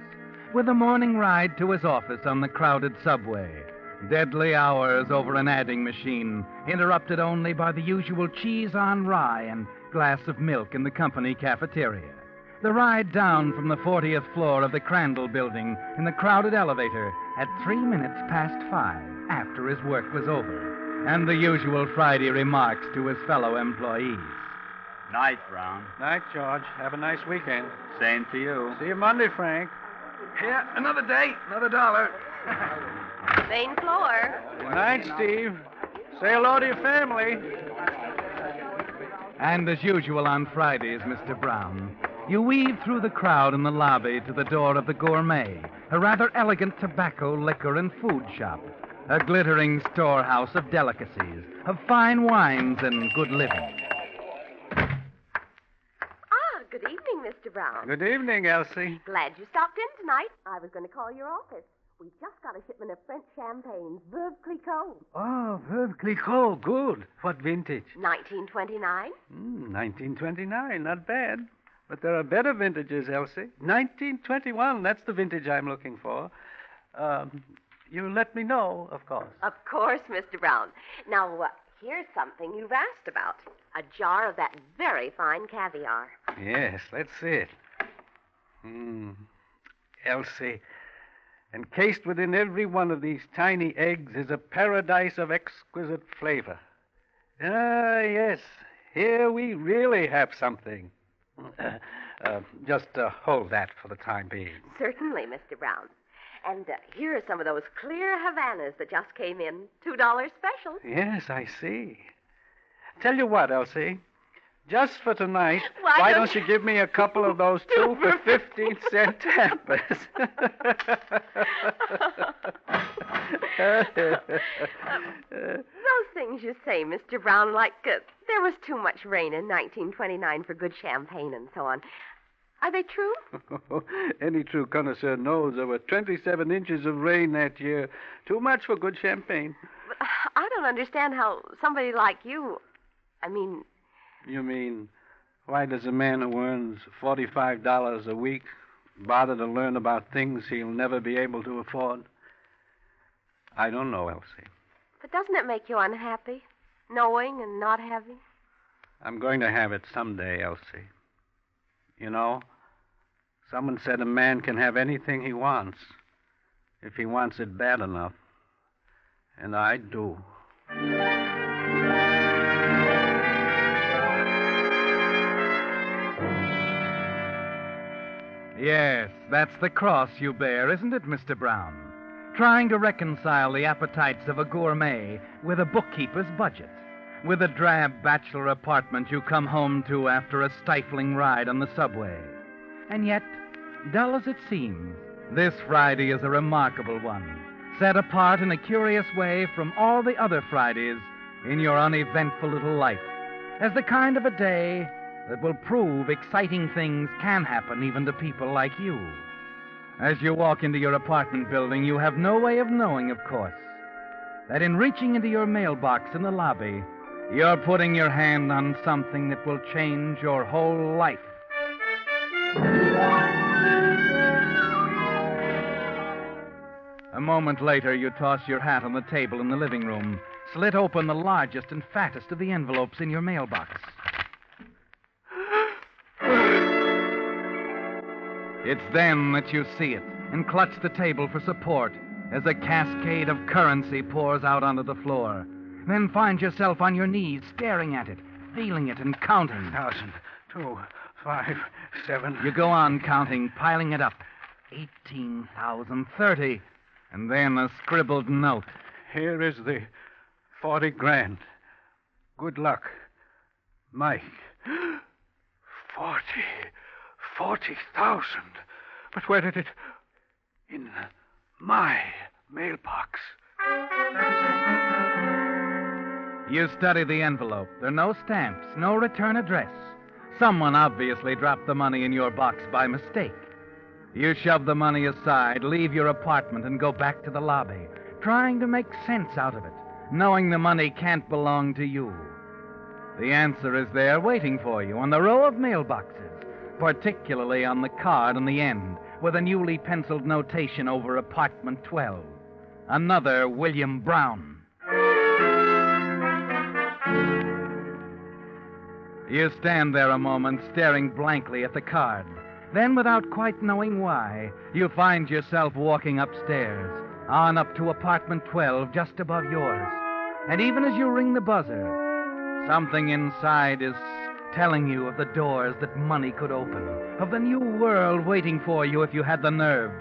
with a morning ride to his office on the crowded subway, deadly hours over an adding machine, interrupted only by the usual cheese on rye and glass of milk in the company cafeteria. The ride down from the 40th floor of the Crandall building in the crowded elevator at 5 after his work was over, and the usual Friday remarks to his fellow employees. Night, Brown. Night, George. Have a nice weekend. Same to you. See you Monday, Frank. Yeah, another day, another $1. Main floor. Good night, Steve. Say hello to your family. And as usual on Fridays, Mr. Brown, you weave through the crowd in the lobby to the door of the Gourmet, a rather elegant tobacco, liquor, and food shop, a glittering storehouse of delicacies, of fine wines and good living. Good evening, Mr. Brown. Good evening, Elsie. Glad you stopped in tonight. I was going to call your office. We just got a shipment of French champagne, Veuve Clicquot. Oh, Veuve Clicquot. Good. What vintage? 1929. 1929. Not bad. But there are better vintages, Elsie. 1921. That's the vintage I'm looking for. You let me know, of course. Of course, Mr. Brown. Now, here's something you've asked about. A jar of that very fine caviar. Yes, let's see it. Elsie, encased within every one of these tiny eggs is a paradise of exquisite flavor. Ah, yes, here we really have something. Just hold that for the time being. Certainly, Mr. Brown. And here are some of those clear Havanas that just came in. $2 special. Yes, I see. Tell you what, Elsie. Just for tonight, Why don't you give me a couple of those 2 for 15-cent tappers? Those things you say, Mr. Brown, like there was too much rain in 1929 for good champagne and so on. Are they true? Any true connoisseur knows there were 27 inches of rain that year. Too much for good champagne. But I don't understand how somebody like you... You mean, why does a man who earns $45 a week bother to learn about things he'll never be able to afford? I don't know, Elsie. But doesn't it make you unhappy, knowing and not having? I'm going to have it someday, Elsie. You know, someone said a man can have anything he wants if he wants it bad enough. And I do. Yes, that's the cross you bear, isn't it, Mr. Brown? Trying to reconcile the appetites of a gourmet with a bookkeeper's budget, with a drab bachelor apartment you come home to after a stifling ride on the subway. And yet, dull as it seems, this Friday is a remarkable one, set apart in a curious way from all the other Fridays in your uneventful little life, as the kind of a day that will prove exciting things can happen even to people like you. As you walk into your apartment building, you have no way of knowing, of course, that in reaching into your mailbox in the lobby, you're putting your hand on something that will change your whole life. A moment later, you toss your hat on the table in the living room, slit open the largest and fattest of the envelopes in your mailbox. It's then that you see it and clutch the table for support as a cascade of currency pours out onto the floor. Then find yourself on your knees, staring at it, feeling it, and counting. 1,000, 2, 5, 7. You go on counting, piling it up. 18,000, 30, and then a scribbled note. Here is the 40 grand. Good luck. Mike. 40,000. But where did it... In my mailbox. You study the envelope. There are no stamps, no return address. Someone obviously dropped the money in your box by mistake. You shove the money aside, leave your apartment, and go back to the lobby, trying to make sense out of it, knowing the money can't belong to you. The answer is there waiting for you on the row of mailboxes, particularly on the card on the end, with a newly penciled notation over apartment 12. Another William Brown. You stand there a moment, staring blankly at the card. Then, without quite knowing why, you find yourself walking upstairs, on up to apartment 12, just above yours. And even as you ring the buzzer, something inside is telling you of the doors that money could open, of the new world waiting for you if you had the nerve,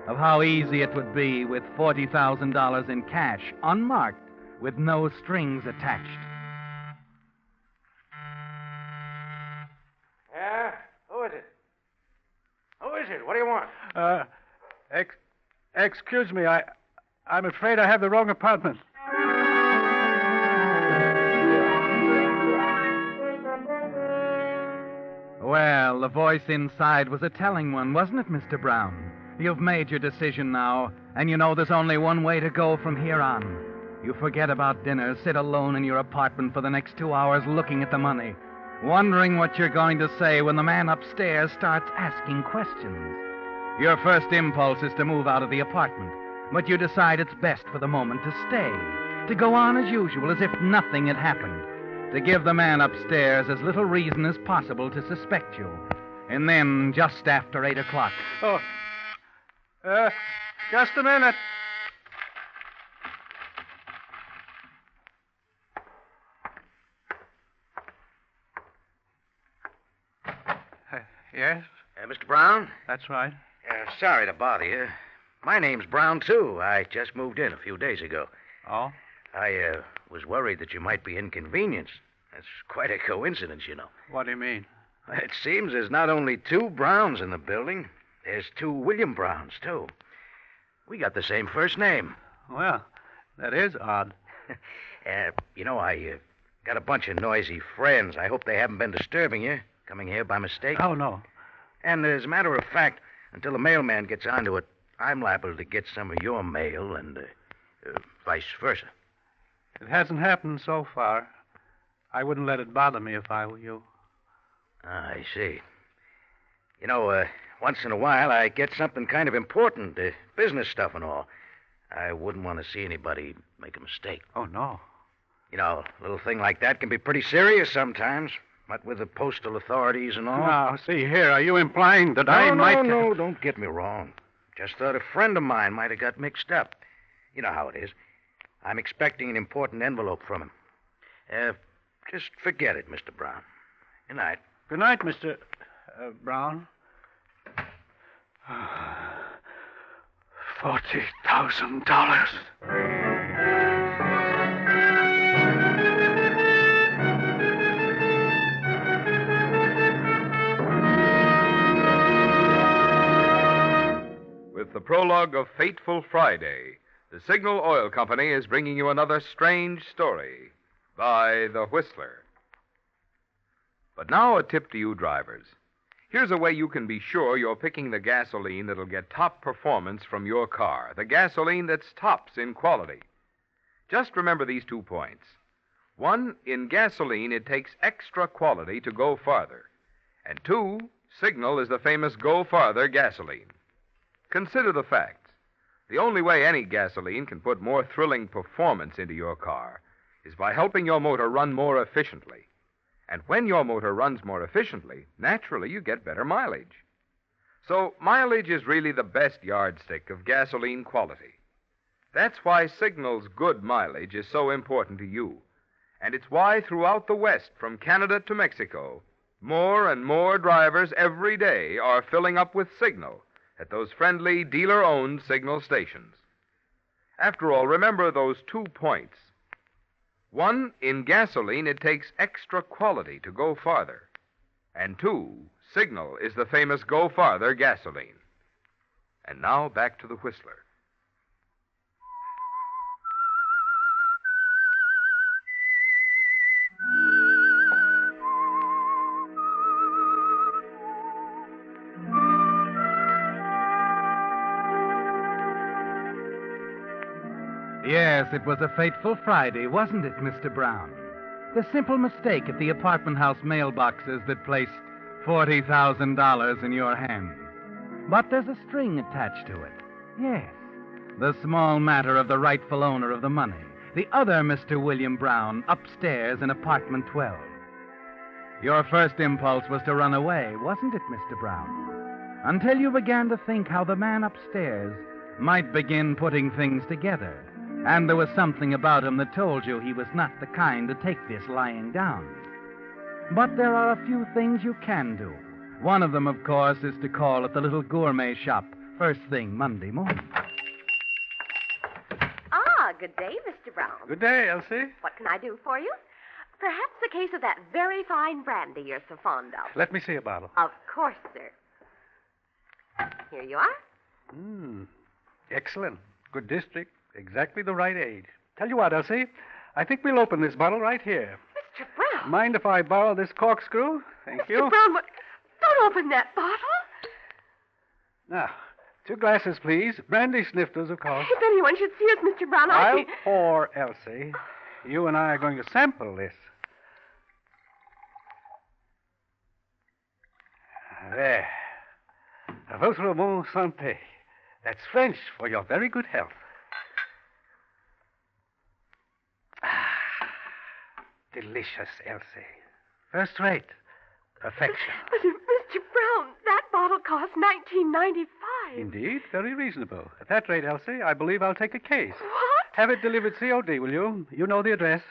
of how easy it would be with $40,000 in cash, unmarked, with no strings attached. Yeah? Who is it? Who is it? What do you want? Excuse me, I'm afraid I have the wrong apartment. Well, the voice inside was a telling one, wasn't it, Mr. Brown? You've made your decision now, and you know there's only one way to go from here on. You forget about dinner, sit alone in your apartment for the next 2 hours looking at the money, wondering what you're going to say when the man upstairs starts asking questions. Your first impulse is to move out of the apartment, but you decide it's best for the moment to stay, to go on as usual, as if nothing had happened, to give the man upstairs as little reason as possible to suspect you. And then, just after 8 o'clock... Oh, just a minute. Yes? Mr. Brown? That's right. Sorry to bother you. My name's Brown, too. I just moved in a few days ago. Oh? I was worried that you might be inconvenienced. That's quite a coincidence, you know. What do you mean? It seems there's not only 2 Browns in the building, there's 2 William Browns, too. We got the same first name. Well, that is odd. You know, I got a bunch of noisy friends. I hope they haven't been disturbing you, coming here by mistake. Oh, no. And as a matter of fact, until the mailman gets onto it, I'm liable to get some of your mail and vice versa. It hasn't happened so far. I wouldn't let it bother me if I were you. I see. You know, once in a while I get something kind of important, business stuff and all. I wouldn't want to see anybody make a mistake. Oh, no. You know, a little thing like that can be pretty serious sometimes, what with the postal authorities and all. Now, see here, are you implying that I might... No, don't get me wrong. Just thought a friend of mine might have got mixed up. You know how it is. I'm expecting an important envelope from him. Just forget it, Mr. Brown. Good night. Good night, Mr. Brown. $40,000. With the prologue of Fateful Friday, the Signal Oil Company is bringing you another strange story by The Whistler. But now a tip to you drivers. Here's a way you can be sure you're picking the gasoline that'll get top performance from your car, the gasoline that's tops in quality. Just remember these 2 points. 1, in gasoline, it takes extra quality to go farther. And 2, Signal is the famous Go Farther gasoline. Consider the facts. The only way any gasoline can put more thrilling performance into your car is by helping your motor run more efficiently. And when your motor runs more efficiently, naturally you get better mileage. So mileage is really the best yardstick of gasoline quality. That's why Signal's good mileage is so important to you. And it's why throughout the West, from Canada to Mexico, more and more drivers every day are filling up with Signal at those friendly dealer-owned Signal stations. After all, remember those 2 points. 1, in gasoline, it takes extra quality to go farther. And 2, Signal is the famous Go Farther gasoline. And now back to the Whistler. Yes, it was a fateful Friday, wasn't it, Mr. Brown? The simple mistake at the apartment house mailboxes that placed $40,000 in your hand. But there's a string attached to it. Yes, the small matter of the rightful owner of the money, the other Mr. William Brown, upstairs in apartment 12. Your first impulse was to run away, wasn't it, Mr. Brown? Until you began to think how the man upstairs might begin putting things together. And there was something about him that told you he was not the kind to take this lying down. But there are a few things you can do. One of them, of course, is to call at the little gourmet shop first thing Monday morning. Ah, good day, Mr. Brown. Good day, Elsie. What can I do for you? Perhaps a case of that very fine brandy you're so fond of. Let me see a bottle. Of course, sir. Here you are. Excellent. Good district. Exactly the right age. Tell you what, Elsie, I think we'll open this bottle right here. Mr. Brown. Mind if I borrow this corkscrew? Thank you. Mr. Brown, what? Don't open that bottle. Now, 2 glasses, please. Brandy snifters, of course. If anyone should see us, Mr. Brown, I'll pour, Elsie. You and I are going to sample this. There. A votre bon santé. That's French for your very good health. Delicious, Elsie. First rate. Perfection. But, Mr. Brown, that bottle cost $19.95. Indeed, very reasonable. At that rate, Elsie, I believe I'll take a case. What? Have it delivered COD, will you? You know the address.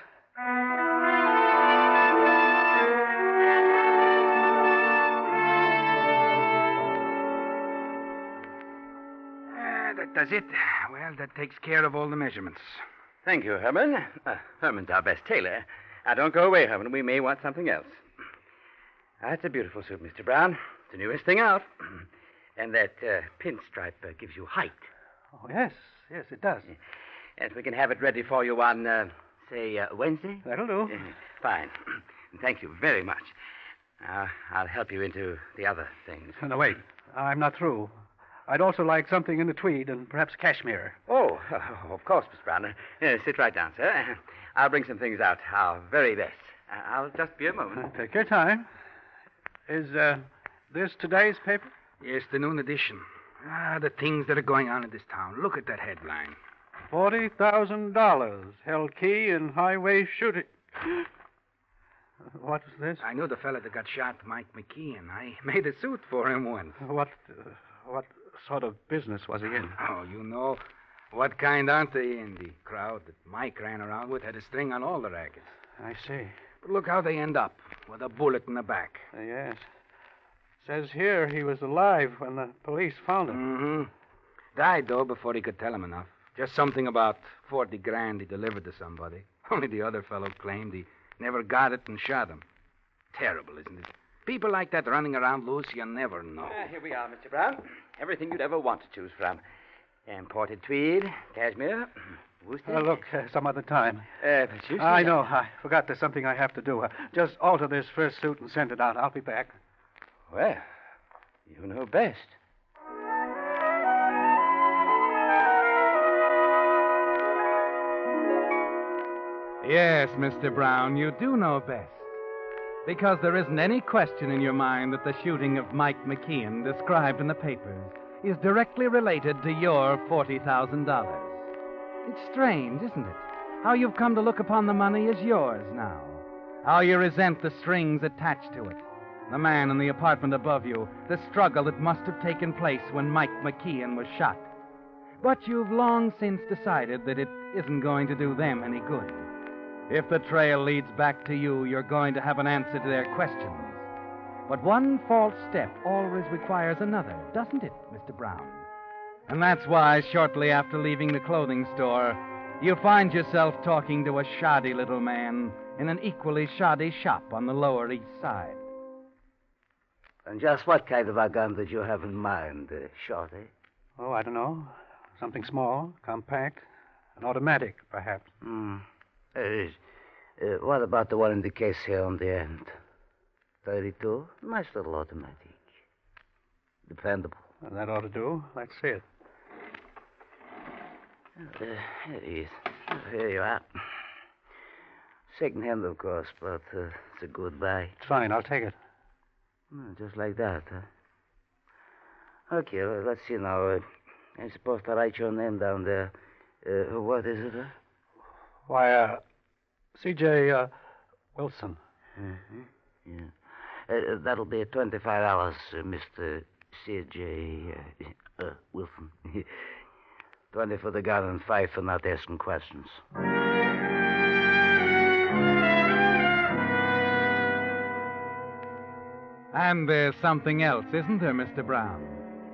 That does it. Well, that takes care of all the measurements. Thank you, Herman. Herman's our best tailor. Now, don't go away, Herman. We may want something else. That's a beautiful suit, Mr. Brown. It's the newest thing out. And that pinstripe gives you height. Oh, yes. Yes, it does. And we can have it ready for you on, say, Wednesday? That'll do. Fine. Thank you very much. I'll help you into the other things. No, wait. I'm not through. I'd also like something in the tweed and perhaps cashmere. Oh, of course, Mr. Brown. Sit right down, sir. I'll bring some things out. Our very best. I'll just be a moment. Take your time. Is this today's paper? Yes, the noon edition. The things that are going on in this town. Look at that headline. $40,000 held key in highway shooting. What's this? I knew the fella that got shot, Mike McKeon. I made a suit for him once. What sort of business was he in? Oh, you know. What kind aren't they in? The crowd that Mike ran around with had a string on all the rackets. I see. But look how they end up, with a bullet in the back. Yes. Says here he was alive when the police found him. Mm-hmm. Died, though, before he could tell him enough. Just something about $40,000 he delivered to somebody. Only the other fellow claimed he never got it and shot him. Terrible, isn't it? People like that running around loose, you never know. Here we are, Mr. Brown. Everything you'd ever want to choose from. Imported tweed, cashmere, worsted. Look, some other time. But you I know. I forgot there's something I have to do. Just alter this first suit and send it out. I'll be back. Well, you know best. Yes, Mr. Brown, you do know best. Because there isn't any question in your mind that the shooting of Mike McKeon, described in the papers, is directly related to your $40,000. It's strange, isn't it? How you've come to look upon the money as yours now. How you resent the strings attached to it. The man in the apartment above you, the struggle that must have taken place when Mike McKeon was shot. But you've long since decided that it isn't going to do them any good. If the trail leads back to you, you're going to have an answer to their questions. But one false step always requires another, doesn't it, Mr. Brown? And that's why, shortly after leaving the clothing store, You find yourself talking to a shoddy little man in an equally shoddy shop on the Lower East Side. And just what kind of a gun did you have in mind, Shorty? Oh, I don't know. Something small, compact, an automatic, perhaps. What about the one in the case here on the end? 32? Nice little automatic. Dependable. Well, that ought to do. Let's see it. Here it is. Here you are. Second-hand, of course, but it's a good buy. It's fine. I'll take it. Just like that, huh? Okay, well, let's see now. I'm supposed to write your name down there. What is it? Why, C.J. Wilson. Mm-hmm. Yeah. That'll be $25, Mr. C.J. Wilson. 20 for the gun and 5 for not asking questions. And there's something else, isn't there, Mr. Brown?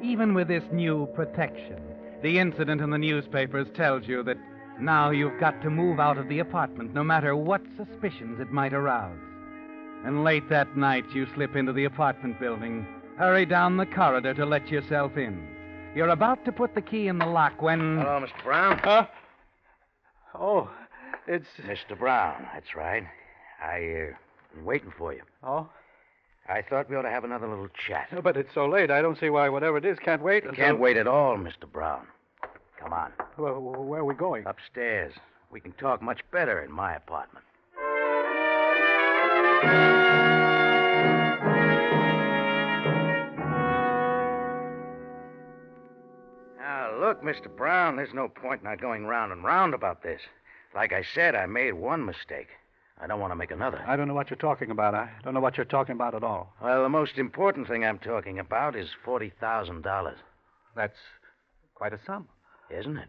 Even with this new protection, the incident in the newspapers tells you that now you've got to move out of the apartment, no matter what suspicions it might arouse. And late that night, you slip into the apartment building, hurry down the corridor to let yourself in. You're about to put the key in the lock when... Hello, Mr. Brown. Huh? Oh, it's... Mr. Brown, that's right. Been waiting for you. Oh? I thought we ought to have another little chat. No, but it's so late. I don't see why whatever it is can't wait It can't wait at all, Mr. Brown. Come on. Well, where are we going? Upstairs. We can talk much better in my apartment. Now, look, Mr. Brown, there's no point in our going round and round about this. Like I said, I made one mistake. I don't want to make another. I don't know what you're talking about. I don't know what you're talking about at all. Well, the most important thing I'm talking about is $40,000. That's quite a sum. Isn't it?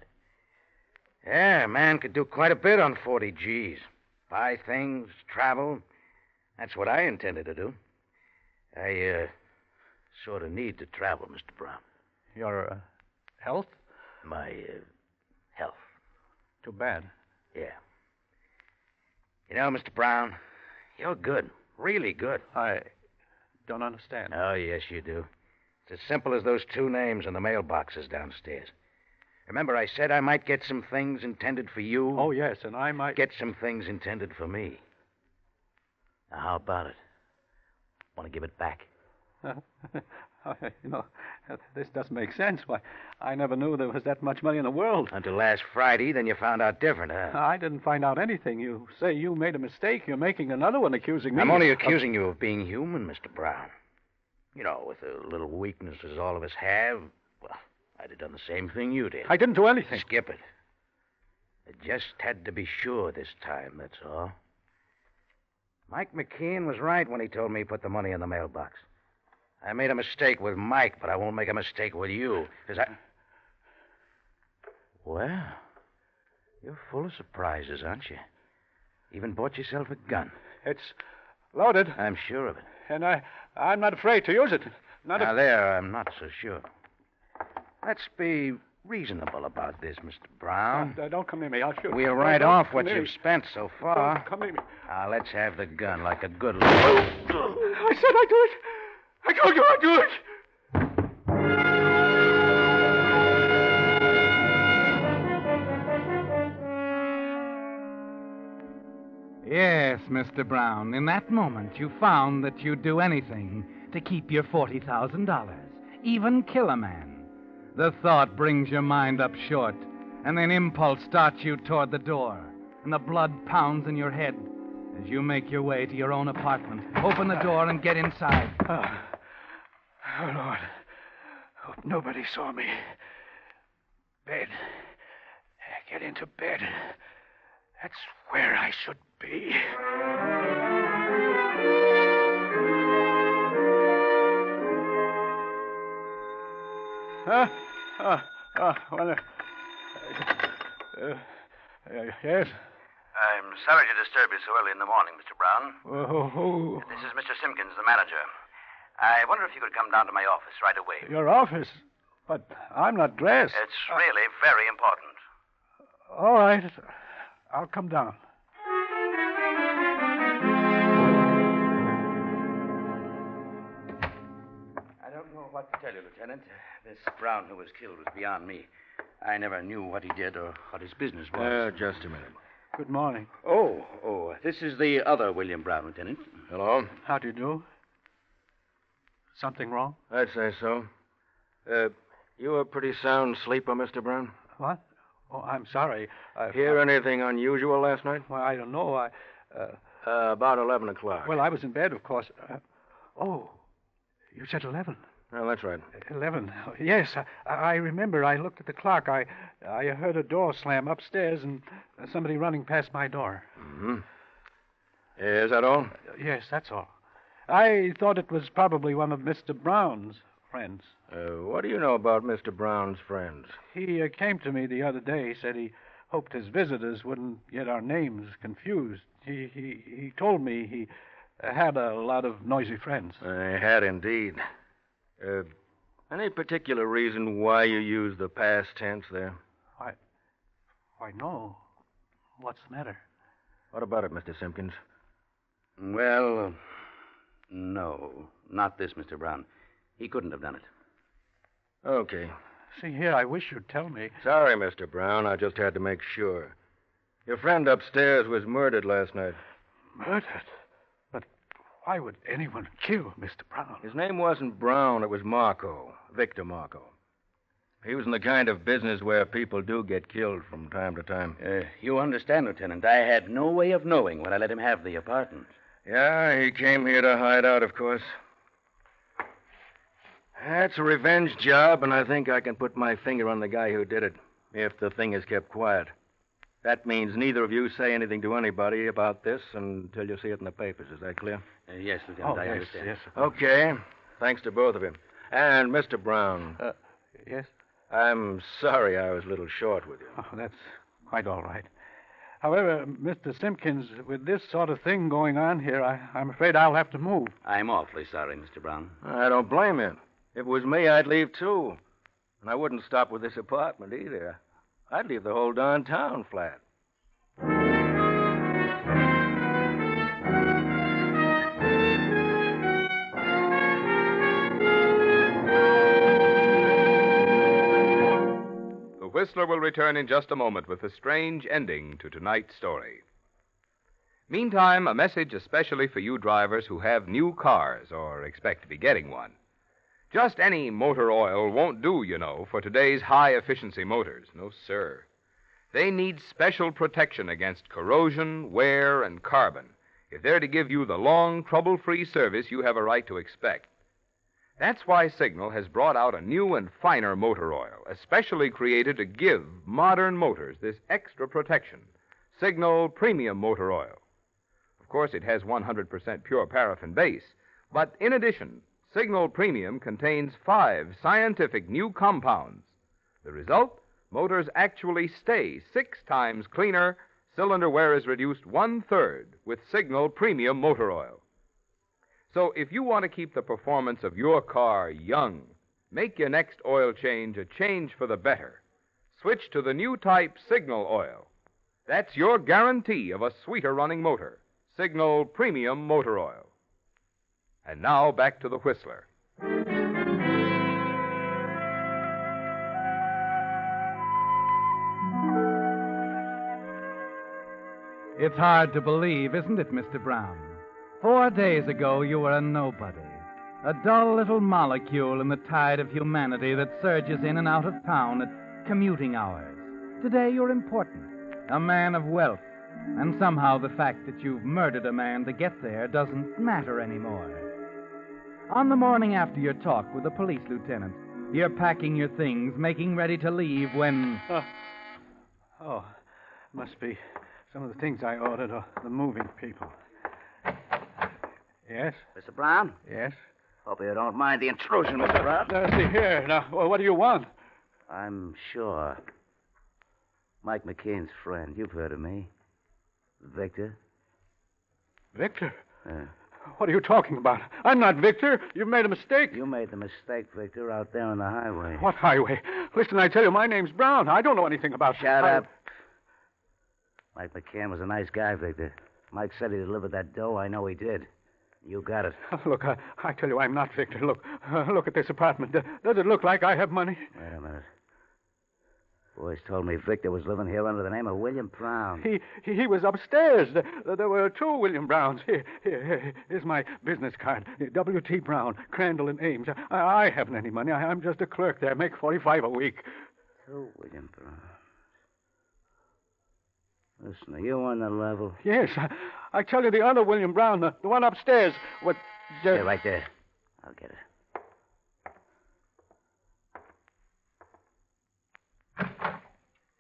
Yeah, a man could do quite a bit on 40 G's. Buy things, travel. That's what I intended to do. I, sort of need to travel, Mr. Brown. Your, health? My, health. Too bad. Yeah. You know, Mr. Brown, you're good. Really good. I don't understand. Oh, yes, you do. It's as simple as those 2 names in the mailboxes downstairs. Remember, I said I might get some things intended for you? Oh, yes, and I might... Get some things intended for me. Now, how about it? Want to give it back? You know, this doesn't make sense. Why, I never knew there was that much money in the world. Until last Friday, then you found out different, huh? I didn't find out anything. You say you made a mistake. You're making another one accusing me. I'm only accusing you of being human, Mr. Brown. You know, with the little weaknesses all of us have, well, I'd have done the same thing you did. I didn't do anything. Skip it. I just had to be sure this time, that's all. Mike McKeon was right when he told me put the money in the mailbox. I made a mistake with Mike, but I won't make a mistake with you, because Well, you're full of surprises, aren't you? Even bought yourself a gun. It's loaded. I'm sure of it. And I'm not afraid to use it. Now, there, I'm not so sure. Let's be reasonable about this, Mr. Brown. Don't come near me. I'll shoot. We'll write off what you've spent so far. Don't come near me. Now, let's have the gun like a good little... I said I'd do it. I told you I'd do it. Yes, Mr. Brown, in that moment you found that you'd do anything to keep your $40,000, even kill a man. The thought brings your mind up short, and then impulse starts you toward the door, and the blood pounds in your head as you make your way to your own apartment. Open the door and get inside. Oh, Lord. Hope nobody saw me. Bed. Get into bed. That's where I should be. Yes? I'm sorry to disturb you so early in the morning, Mr. Brown. Oh. This is Mr. Simpkins, the manager. I wonder if you could come down to my office right away. Your office? But I'm not dressed. It's really very important. All right. I'll come down. I don't know what to tell you, Lieutenant. This Brown who was killed was beyond me. I never knew what he did or what his business was. Just a minute. Good morning. Oh, this is the other William Brown, Lieutenant. Hello? How do you do? Something wrong? I'd say so. You a pretty sound sleeper, Mr. Brown? What? Oh, I'm sorry. Hear anything unusual last night? Well, I don't know. About 11 o'clock. Well, I was in bed, of course. You said 11. Oh, that's right. 11. Yes, I remember. I looked at the clock. I heard a door slam upstairs and somebody running past my door. Mm-hmm. Is that all? Yes, that's all. I thought it was probably one of Mr. Brown's friends. What do you know about Mr. Brown's friends? He came to me the other day. He said he hoped his visitors wouldn't get our names confused. He told me he had a lot of noisy friends. I had indeed. Any particular reason why you use the past tense there? Why, no. What's the matter? What about it, Mr. Simpkins? Well, no. Not this, Mr. Brown. He couldn't have done it. Okay. See here, I wish you'd tell me. Sorry, Mr. Brown. I just had to make sure. Your friend upstairs was murdered last night. Murdered? But why would anyone kill Mr. Brown? His name wasn't Brown. It was Marco. Victor Marco. He was in the kind of business where people do get killed from time to time. You understand, Lieutenant. I had no way of knowing when I let him have the apartment. Yeah, he came here to hide out, of course. That's a revenge job, and I think I can put my finger on the guy who did it, if the thing is kept quiet. That means neither of you say anything to anybody about this until you see it in the papers. Is that clear? Yes, Lieutenant, I understand. Yes. Okay. Thanks to both of you. And Mr. Brown. Yes? I'm sorry I was a little short with you. Oh, that's quite all right. However, Mr. Simpkins, with this sort of thing going on here, I'm afraid I'll have to move. I'm awfully sorry, Mr. Brown. I don't blame you. If it was me, I'd leave, too. And I wouldn't stop with this apartment, either. I'd leave the whole darn town flat. The Whistler will return in just a moment with a strange ending to tonight's story. Meantime, a message especially for you drivers who have new cars or expect to be getting one. Just any motor oil won't do, you know, for today's high-efficiency motors. No, sir. They need special protection against corrosion, wear, and carbon if they're to give you the long, trouble-free service you have a right to expect. That's why Signal has brought out a new and finer motor oil, especially created to give modern motors this extra protection. Signal Premium Motor Oil. Of course, it has 100% pure paraffin base, but in addition, Signal Premium contains 5 scientific new compounds. The result? Motors actually stay 6 times cleaner. Cylinder wear is reduced 1/3 with Signal Premium Motor Oil. So if you want to keep the performance of your car young, make your next oil change a change for the better. Switch to the new type Signal Oil. That's your guarantee of a sweeter running motor. Signal Premium Motor Oil. And now back to the Whistler. It's hard to believe, isn't it, Mr. Brown? 4 days ago, you were a nobody. A dull little molecule in the tide of humanity that surges in and out of town at commuting hours. Today, you're important. A man of wealth. And somehow the fact that you've murdered a man to get there doesn't matter anymore. On the morning after your talk with the police lieutenant, you're packing your things, making ready to leave when... Must be some of the things I ordered or the moving people. Yes? Mr. Brown? Yes? Hope you don't mind the intrusion, Mr. Brown. See here. Now, what do you want? I'm sure. Mike McCain's friend. You've heard of me. Victor? Victor? What are you talking about? I'm not Victor. You've made a mistake. You made the mistake, Victor, out there on the highway. What highway? Listen, I tell you, my name's Brown. I don't know anything about... Shut up. Mike McCann was a nice guy, Victor. Mike said he delivered that dough. I know he did. You got it. Look, I tell you, I'm not Victor. Look at this apartment. Does it look like I have money? Wait a minute. Boys told me Victor was living here under the name of William Brown. He was upstairs. There were 2 William Browns. Here's my business card. W.T. Brown, Crandall and Ames. I haven't any money. I'm just a clerk there. Make $45 a week. 2 William Browns. Listen, are you on the level? Yes. I tell you, the other William Brown, the one upstairs. What? Stay right there. I'll get it.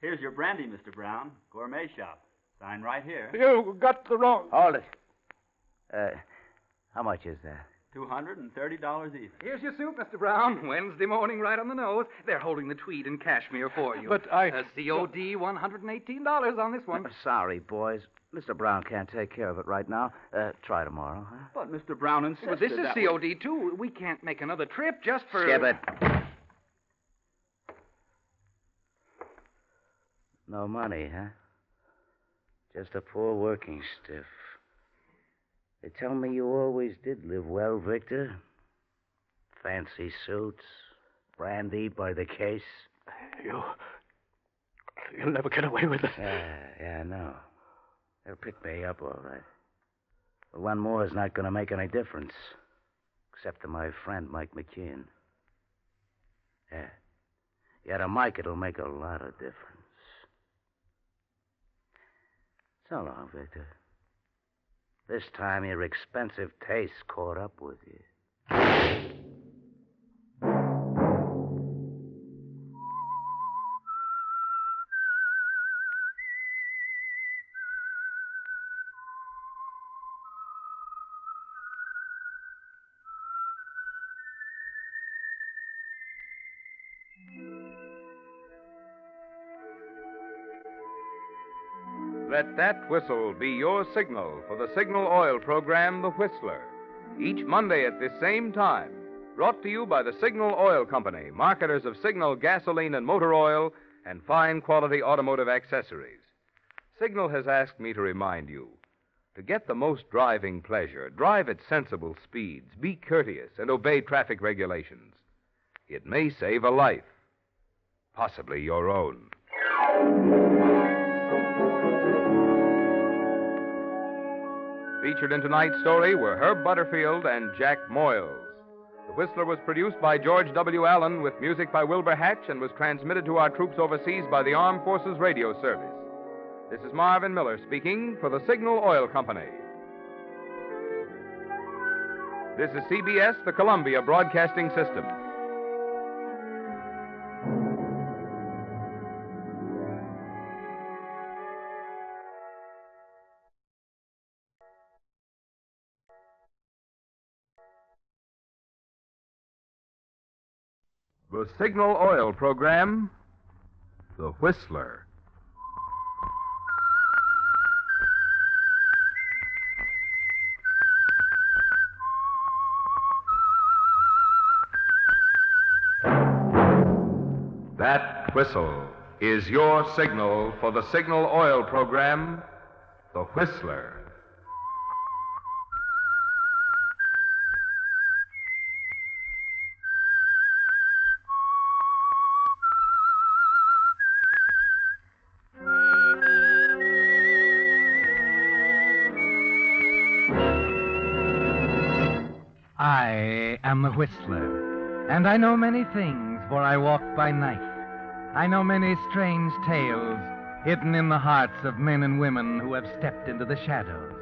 Here's your brandy, Mr. Brown. Gourmet shop. Sign right here. You got the wrong... Hold it. How much is that? $230 even. Here's your suit, Mr. Brown. Wednesday morning, right on the nose. They're holding the tweed and cashmere for you. But I... COD $118 on this one. I'm sorry, boys. Mr. Brown can't take care of it right now. Try tomorrow, huh? But Mr. Brown insisted But this is that COD, too. We can't make another trip just for... Skip it. No money, huh? Just a poor working stiff. They tell me you always did live well, Victor. Fancy suits, brandy by the case. You'll never get away with it. Yeah, I know. They'll pick me up all right. But one more is not going to make any difference. Except to my friend, Mike McKeon. Yeah, to Mike, it'll make a lot of difference. So long, Victor. This time your expensive taste caught up with you. Let that whistle be your signal for the Signal Oil program, The Whistler. Each Monday at this same time. Brought to you by the Signal Oil Company, marketers of Signal gasoline and motor oil and fine quality automotive accessories. Signal has asked me to remind you, to get the most driving pleasure, drive at sensible speeds, be courteous, and obey traffic regulations. It may save a life, possibly your own. Featured in tonight's story were Herb Butterfield and Jack Moyles. The Whistler was produced by George W. Allen with music by Wilbur Hatch and was transmitted to our troops overseas by the Armed Forces Radio Service. This is Marvin Miller speaking for the Signal Oil Company. This is CBS, the Columbia Broadcasting System. The Signal Oil program, The Whistler. That whistle is your signal for the Signal Oil program, The Whistler. I am the Whistler, and I know many things, for I walk by night. I know many strange tales hidden in the hearts of men and women who have stepped into the shadows.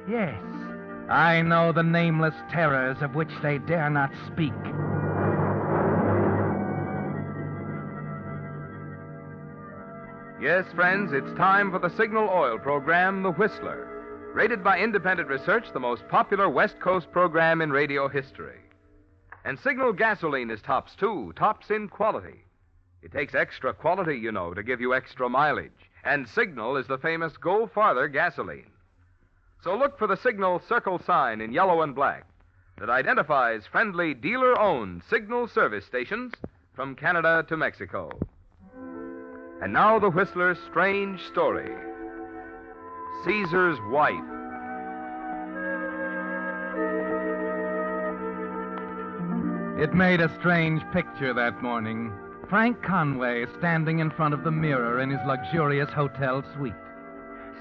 Yes, I know the nameless terrors of which they dare not speak. Yes, friends, it's time for the Signal Oil program, The Whistler. Rated by independent research, the most popular West Coast program in radio history. And Signal gasoline is tops, too, tops in quality. It takes extra quality, you know, to give you extra mileage. And Signal is the famous Go Farther gasoline. So look for the Signal circle sign in yellow and black that identifies friendly dealer-owned Signal service stations from Canada to Mexico. And now the Whistler's strange story. Caesar's Wife. It made a strange picture that morning. Frank Conway standing in front of the mirror in his luxurious hotel suite.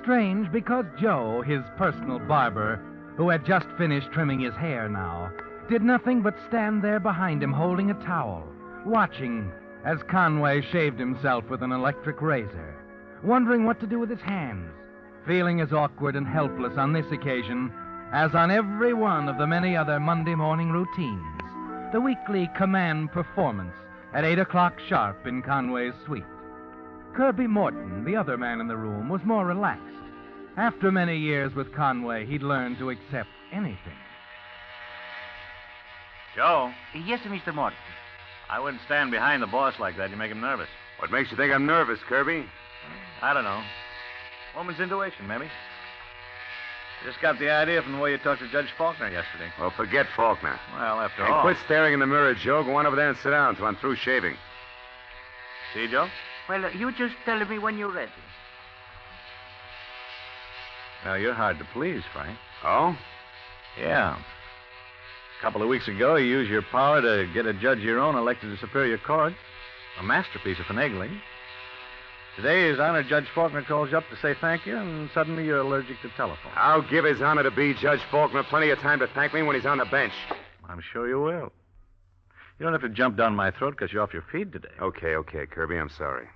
Strange because Joe, his personal barber, who had just finished trimming his hair now, did nothing but stand there behind him holding a towel, watching as Conway shaved himself with an electric razor, wondering what to do with his hands, feeling as awkward and helpless on this occasion as on every one of the many other Monday morning routines, the weekly command performance at 8 o'clock sharp in Conway's suite. Kirby Morton, the other man in the room, was more relaxed. After many years with Conway, he'd learned to accept anything. Joe, Yes, Mr. Morton. I wouldn't stand behind the boss like that. You make him nervous. What makes you think I'm nervous, Kirby? I don't know. Woman's intuition, maybe. I just got the idea from the way you talked to Judge Faulkner yesterday. Well, forget Faulkner. Well, after And all. quit staring in the mirror, Joe. Go on over there and sit down till I'm through shaving. See, Joe? Well, you just tell me when you're ready. Now, you're hard to please, Frank. Oh? Yeah. A couple of weeks ago, you used your power to get a judge of your own elected to Superior Court. A masterpiece of finagling. Today, His Honor Judge Faulkner calls you up to say thank you, and suddenly you're allergic to telephone. I'll give His Honor to be Judge Faulkner plenty of time to thank me when he's on the bench. I'm sure you will. You don't have to jump down my throat because you're off your feed today. Okay, Kirby, I'm sorry.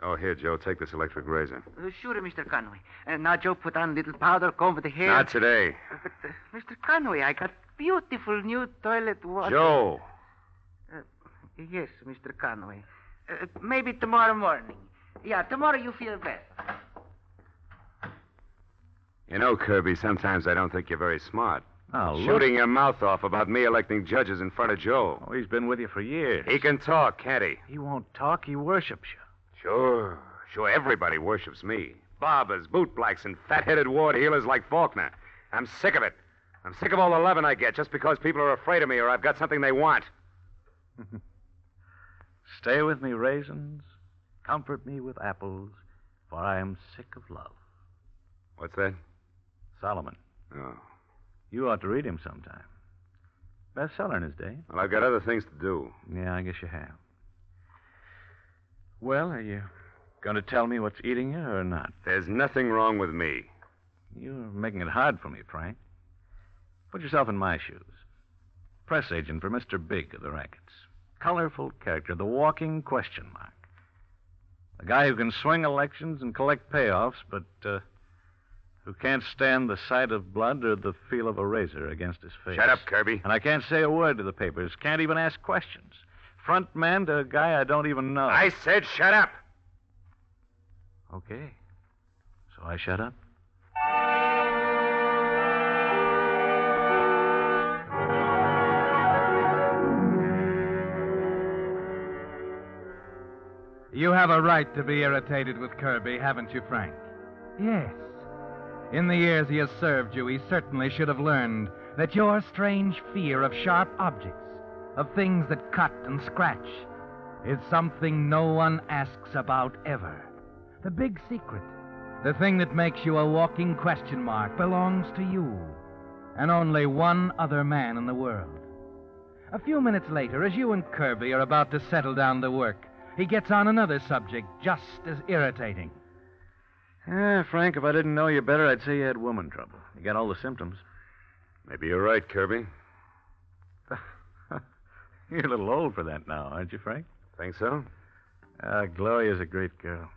Oh, here, Joe, take this electric razor. Sure, Mr. Conway. Now, Joe, put on a little powder, comb the hair. Not today. But, Mr. Conway, I got beautiful new toilet water. Joe. Yes, Mr. Conway. Maybe tomorrow morning. Yeah, tomorrow you feel better. You know, Kirby, sometimes I don't think you're very smart. Oh, look. Shooting your mouth off about me electing judges in front of Joe. Oh, he's been with you for years. He can talk, can't he? He won't talk. He worships you. Sure. Everybody worships me. Barbers, bootblacks, and fat-headed ward healers like Faulkner. I'm sick of it. I'm sick of all the loving I get just because people are afraid of me or I've got something they want. Stay with me, raisins. Comfort me with apples, for I am sick of love. What's that? Solomon. Oh. You ought to read him sometime. Bestseller in his day. Well, I've got other things to do. Yeah, I guess you have. Well, are you going to tell me what's eating you or not? There's nothing wrong with me. You're making it hard for me, Frank. Put yourself in my shoes. Press agent for Mr. Big of the Rackets. Colorful character, the walking question mark. A guy who can swing elections and collect payoffs, but who can't stand the sight of blood or the feel of a razor against his face. Shut up, Kirby. And I can't say a word to the papers. Can't even ask questions. Front man to a guy I don't even know. I said shut up. Okay. So I shut up. You have a right to be irritated with Kirby, haven't you, Frank? Yes. In the years he has served you, he certainly should have learned that your strange fear of sharp objects, of things that cut and scratch, is something no one asks about ever. The big secret, the thing that makes you a walking question mark, belongs to you and only one other man in the world. A few minutes later, as you and Kirby are about to settle down to work, he gets on another subject just as irritating. Frank, if I didn't know you better, I'd say you had woman trouble. You got all the symptoms. Maybe you're right, Kirby. You're a little old for that now, aren't you, Frank? Think so? Gloria's a great girl.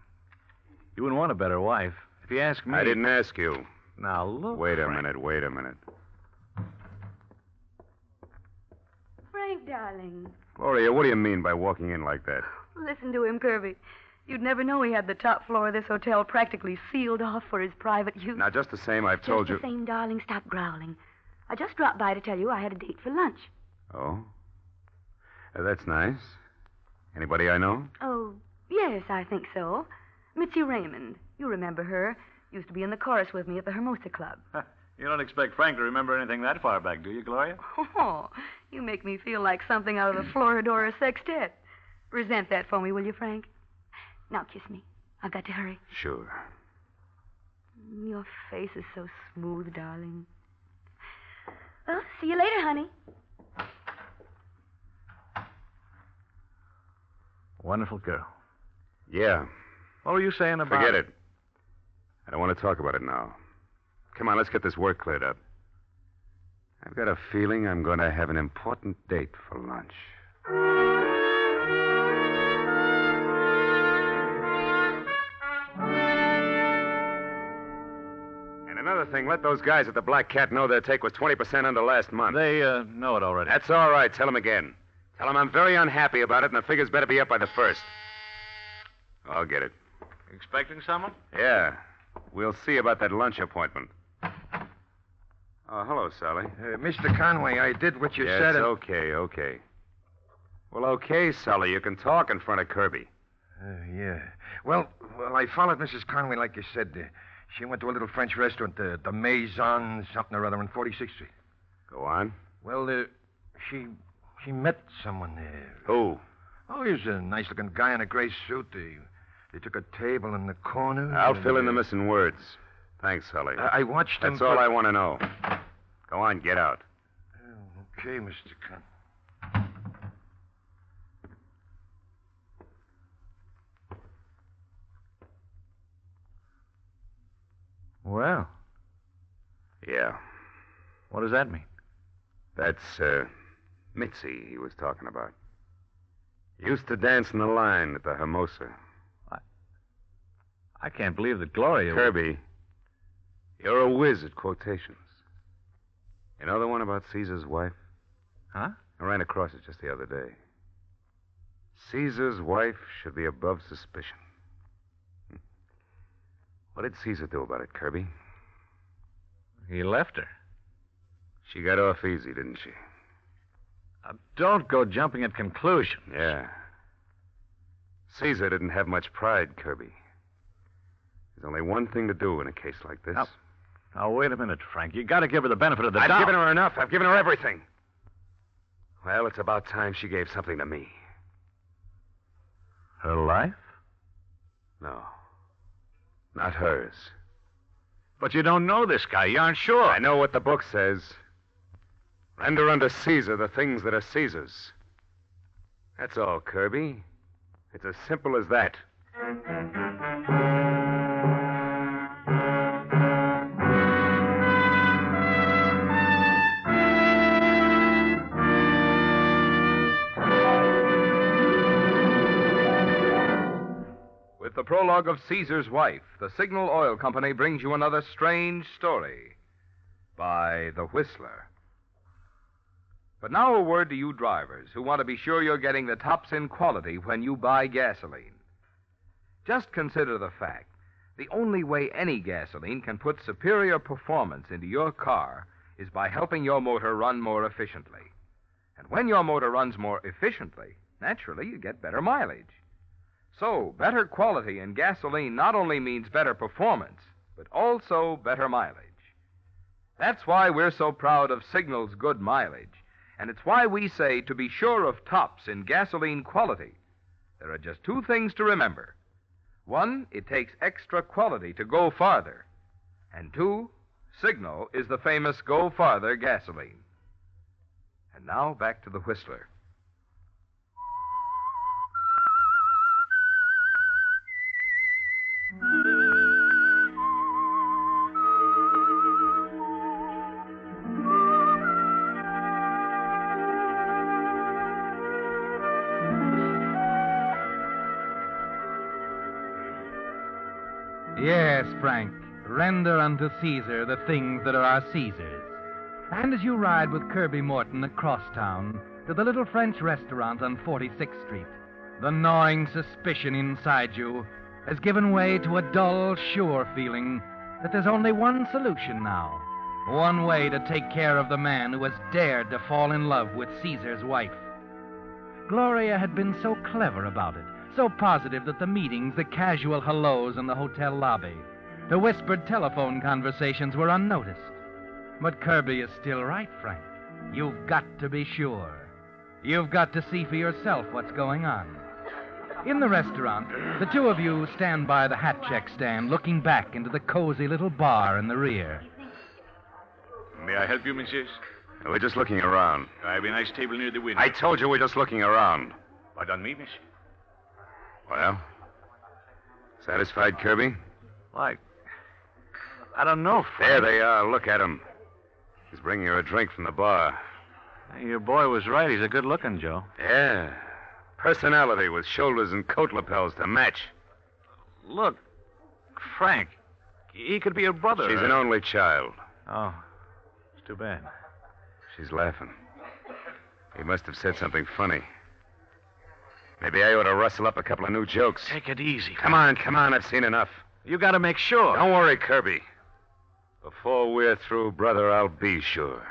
You wouldn't want a better wife. If you ask me... I didn't ask you. Now, look, Wait a Frank. minute. Frank, darling. Gloria, what do you mean by walking in like that? Listen to him, Kirby. You'd never know he had the top floor of this hotel practically sealed off for his private use. Now, just the same, I've told you... Just the same, darling, stop growling. I just dropped by to tell you I had a date for lunch. Oh? That's nice. Anybody I know? Oh, yes, I think so. Mitzi Raymond. You remember her. Used to be in the chorus with me at the Hermosa Club. You don't expect Frank to remember anything that far back, do you, Gloria? Oh, you make me feel like something out of the Floridora Sextet. Present that for me, will you, Frank? Now kiss me. I've got to hurry. Sure. Your face is so smooth, darling. Well, see you later, honey. Wonderful girl. Yeah. What were you saying about... Forget it. I don't want to talk about it now. Come on, let's get this work cleared up. I've got a feeling I'm going to have an important date for lunch. And another thing, let those guys at the Black Cat know their take was 20% under last month. They know it already. That's all right. Tell them again. Tell them I'm very unhappy about it, and the figures better be up by the 1st. I'll get it. Expecting someone? Yeah. We'll see about that lunch appointment. Oh, hello, Sally. Mr. Conway, I did what you said. Yes, okay. Well, okay, Sully. You can talk in front of Kirby. Yeah. Well, I followed Mrs. Conway like you said. She went to a little French restaurant, the Maison something or other on 46th Street. Go on. Well, she met someone there. Who? Oh, he was a nice-looking guy in a gray suit. They took a table in the corner. I'll fill in the missing words. Thanks, Sully. I watched them. That's all I want to know. Go on, get out. Okay, Mr. Conway. Well. Yeah. What does that mean? That's, Mitzi he was talking about. Used to dance in the line at the Hermosa. I can't believe that Gloria... Kirby, you're a whiz at quotations. You know the one about Caesar's wife? Huh? I ran across it just the other day. Caesar's wife should be above suspicion. What did Caesar do about it, Kirby? He left her. She got off easy, didn't she? Don't go jumping at conclusions. Yeah. Caesar didn't have much pride, Kirby. There's only one thing to do in a case like this. Now, wait a minute, Frank. You got to give her the benefit of the doubt. I've given her enough. I've given her everything. Well, it's about time she gave something to me. Her life? No. Not hers. But you don't know this guy. You aren't sure. I know what the book says. Render unto Caesar the things that are Caesar's. That's all, Kirby. It's as simple as that. With the prologue of Caesar's Wife, the Signal Oil Company brings you another strange story by The Whistler. But now a word to you drivers who want to be sure you're getting the tops in quality when you buy gasoline. Just consider the fact, the only way any gasoline can put superior performance into your car is by helping your motor run more efficiently. And when your motor runs more efficiently, naturally you get better mileage. So, better quality in gasoline not only means better performance, but also better mileage. That's why we're so proud of Signal's good mileage, and it's why we say to be sure of tops in gasoline quality, there are just two things to remember. One, it takes extra quality to go farther. And two, Signal is the famous Go Farther gasoline. And now, back to the Whistler. Yes, Frank. Render unto Caesar the things that are Caesar's. And as you ride with Kirby Morton across town to the little French restaurant on 46th Street, the gnawing suspicion inside you has given way to a dull, sure feeling that there's only one solution now. One way to take care of the man who has dared to fall in love with Caesar's wife. Gloria had been so clever about it. So positive that the meetings, the casual hellos in the hotel lobby, the whispered telephone conversations were unnoticed. But Kirby is still right, Frank. You've got to be sure. You've got to see for yourself what's going on. In the restaurant, the two of you stand by the hat check stand, looking back into the cozy little bar in the rear. May I help you, monsieur? We're just looking around. I have a nice table near the window. I told you we're just looking around. Pardon me, monsieur. Well, satisfied, Kirby? Why, I don't know, Frank. There they are. Look at him. He's bringing her a drink from the bar. Hey, your boy was right. He's a good-looking Joe. Yeah. Personality with shoulders and coat lapels to match. Look, Frank, he could be your brother. She's an only child. Oh, it's too bad. She's laughing. He must have said something funny. Maybe I ought to rustle up a couple of new jokes. Take it easy. Come on. I've seen enough. You got to make sure. Don't worry, Kirby. Before we're through, brother, I'll be sure.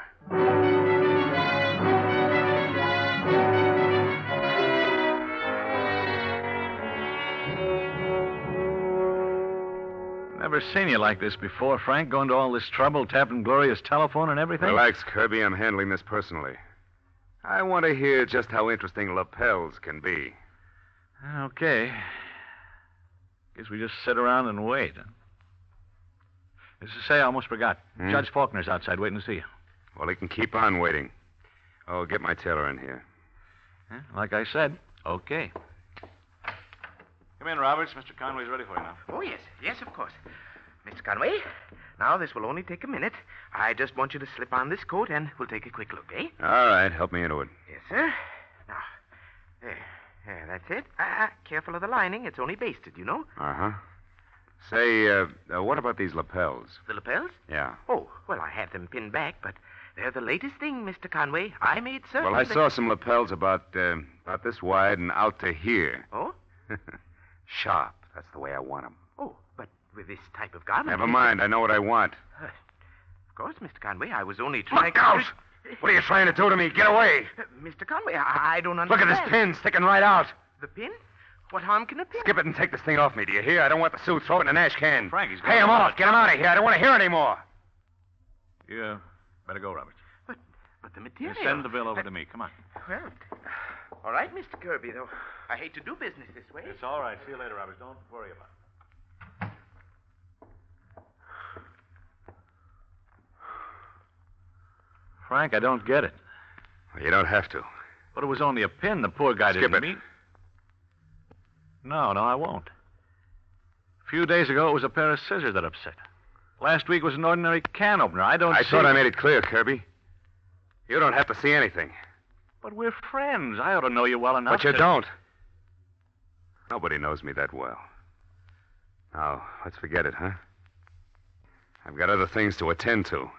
Never seen you like this before, Frank, going to all this trouble, tapping Gloria's telephone and everything. Relax, Kirby. I'm handling this personally. I want to hear just how interesting lapels can be. Okay. Guess we just sit around and wait. As to say, I almost forgot. Judge Faulkner's outside waiting to see you. Well, he can keep on waiting. Oh, get my tailor in here. Like I said, okay. Come in, Roberts. Mr. Conway's ready for you now. Oh, yes. Yes, of course. Mr. Conway, now this will only take a minute. I just want you to slip on this coat, and we'll take a quick look, eh? All right. Help me into it. Yes, sir. Now, there, that's it. Careful of the lining. It's only basted, you know. Uh-huh. Say, what about these lapels? The lapels? Yeah. Oh, well, I had them pinned back, but they're the latest thing, Mr. Conway. I made certain. Well, I saw some lapels about this wide and out to here. Oh? Sharp. That's the way I want them. Oh, but with this type of garment... Never mind. I know what I want. Of course, Mr. Conway. I was only trying... Look out! What are you trying to do to me? Get away! Mr. Conway, I don't understand. Look at this pin sticking right out. The pin? What harm can a pin... Skip it and take this thing off me, do you hear? I don't want the suit. Throw it in an ash can. Frank, he's Pay him off. Get him out of here. I don't want to hear any more. You better go, Roberts. But the material... Send the bill over to me. Come on. Well, all right, Mr. Kirby, though. I hate to do business this way. It's all right. See you later, Roberts. Don't worry about it. Frank, I don't get it. Well, you don't have to. But it was only a pin. The poor guy Skip didn't it. mean... No, I won't. A few days ago, it was a pair of scissors that upset. Last week was an ordinary can opener. I thought I made it clear, Kirby. You don't have to see anything. But we're friends. I ought to know you well enough. But you don't. Nobody knows me that well. Now, let's forget it, huh? I've got other things to attend to.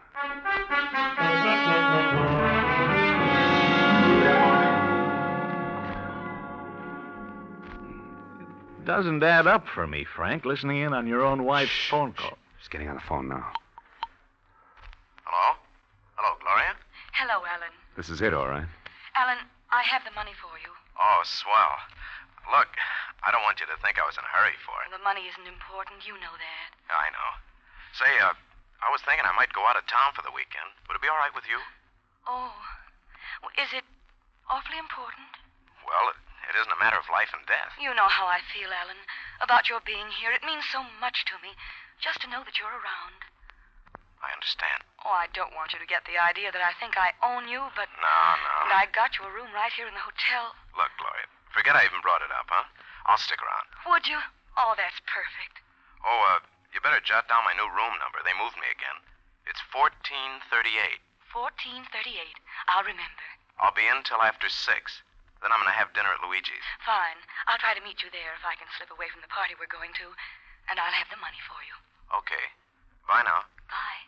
Doesn't add up for me, Frank, listening in on your own wife's phone call. She's getting on the phone now. Hello? Hello, Gloria? Hello, Alan. This is it, all right. Alan, I have the money for you. Oh, swell. Look, I don't want you to think I was in a hurry for it. The money isn't important. You know that. I know. Say, I was thinking I might go out of town for the weekend. Would it be all right with you? Oh. Well, is it awfully important? Well, it isn't a matter of life and death. You know how I feel, Alan, about your being here. It means so much to me, just to know that you're around. I understand. Oh, I don't want you to get the idea that I think I own you, but... No. And I got you a room right here in the hotel. Look, Gloria, forget I even brought it up, huh? I'll stick around. Would you? Oh, that's perfect. Oh, you better jot down my new room number. They moved me again. It's 1438. 1438. I'll remember. I'll be in till after 6. Then I'm going to have dinner at Luigi's. Fine. I'll try to meet you there if I can slip away from the party we're going to. And I'll have the money for you. Okay. Bye now. Bye.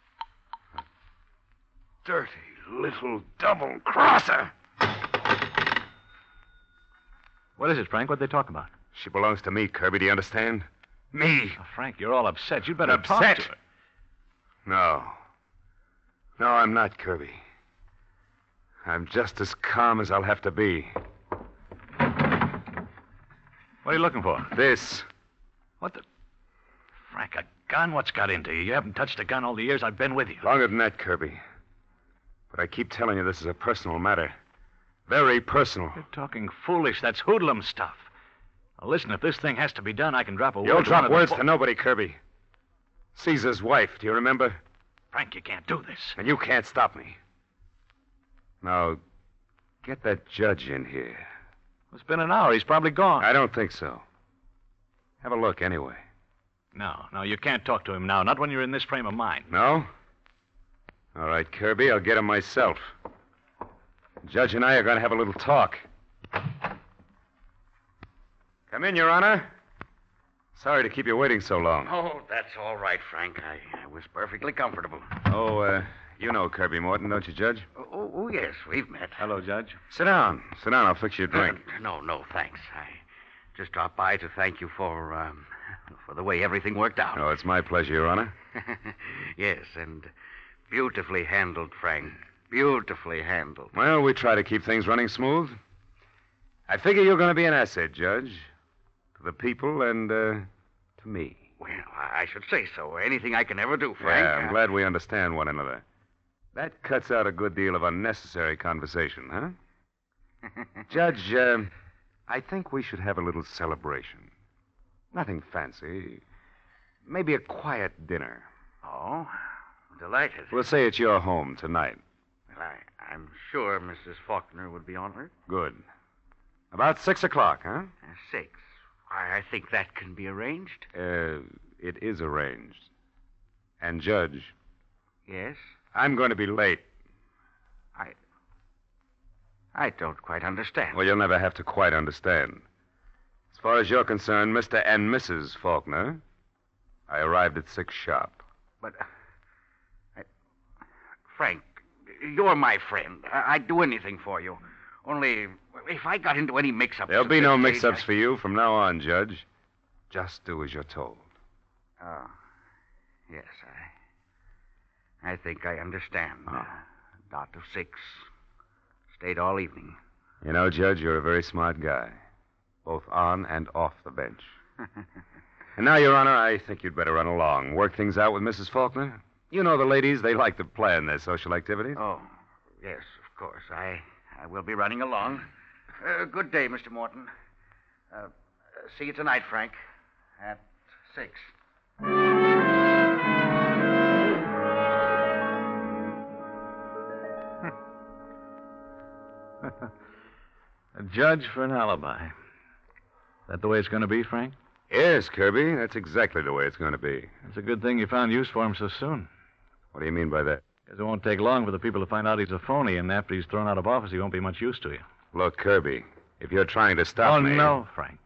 Dirty little double-crosser. What is it, Frank? What'd they talk about? She belongs to me, Kirby. Do you understand? Me. Oh, Frank, you're all upset. You'd better upset? talk to her. No. No, I'm not, Kirby. I'm just as calm as I'll have to be. What are you looking for? This. What the... Frank, a gun? What's got into you? You haven't touched a gun all the years I've been with you. Longer than that, Kirby. But I keep telling you this is a personal matter. Very personal. You're talking foolish. That's hoodlum stuff. Well, listen, if this thing has to be done, I can drop a word. You'll drop to one of the words to nobody, Kirby. Caesar's wife, do you remember? Frank, you can't do this. And you can't stop me. Now, get that judge in here. It's been an hour. He's probably gone. I don't think so. Have a look anyway. No, you can't talk to him now. Not when you're in this frame of mind. No? All right, Kirby, I'll get him myself. The judge and I are going to have a little talk. Come in, Your Honor. Sorry to keep you waiting so long. Oh, that's all right, Frank. I was perfectly comfortable. Oh, you know Kirby Morton, don't you, Judge? Oh, yes, we've met. Hello, Judge. Sit down. Sit down. I'll fix you a drink. No, thanks. I just dropped by to thank you for the way everything worked out. Oh, it's my pleasure, Your Honor. Yes, and beautifully handled, Frank. Beautifully handled. Well, we try to keep things running smooth. I figure you're going to be an asset, Judge. To the people and, to me. Well, I should say so. Anything I can ever do, Frank. Yeah, I'm glad we understand one another. That cuts out a good deal of unnecessary conversation, huh? Judge, I think we should have a little celebration. Nothing fancy. Maybe a quiet dinner. Oh, delighted. We'll say it's your home tonight. Well, I'm sure Mrs. Faulkner would be honored. Good. About 6 o'clock, huh? 6. I think that can be arranged. It is arranged. And, Judge. Yes? I'm going to be late. I don't quite understand. Well, you'll never have to quite understand. As far as you're concerned, Mr. and Mrs. Faulkner, I arrived at 6 sharp. But, Frank, you're my friend. I'd do anything for you. Only, if I got into any mix-ups... There'll be no mix-ups for you from now on, Judge. Just do as you're told. Oh, yes, I think I understand. Dot of 6. Stayed all evening. You know, Judge, you're a very smart guy. Both on and off the bench. And now, Your Honor, I think you'd better run along. Work things out with Mrs. Faulkner. You know the ladies, they like to plan their social activities. Oh, yes, of course. I will be running along. Good day, Mr. Morton. See you tonight, Frank. At 6. A judge for an alibi. Is that the way it's going to be, Frank? Yes, Kirby. That's exactly the way it's going to be. It's a good thing you found use for him so soon. What do you mean by that? Because it won't take long for the people to find out he's a phony, and after he's thrown out of office, he won't be much use to you. Look, Kirby, if you're trying to stop me... Oh, no, Frank.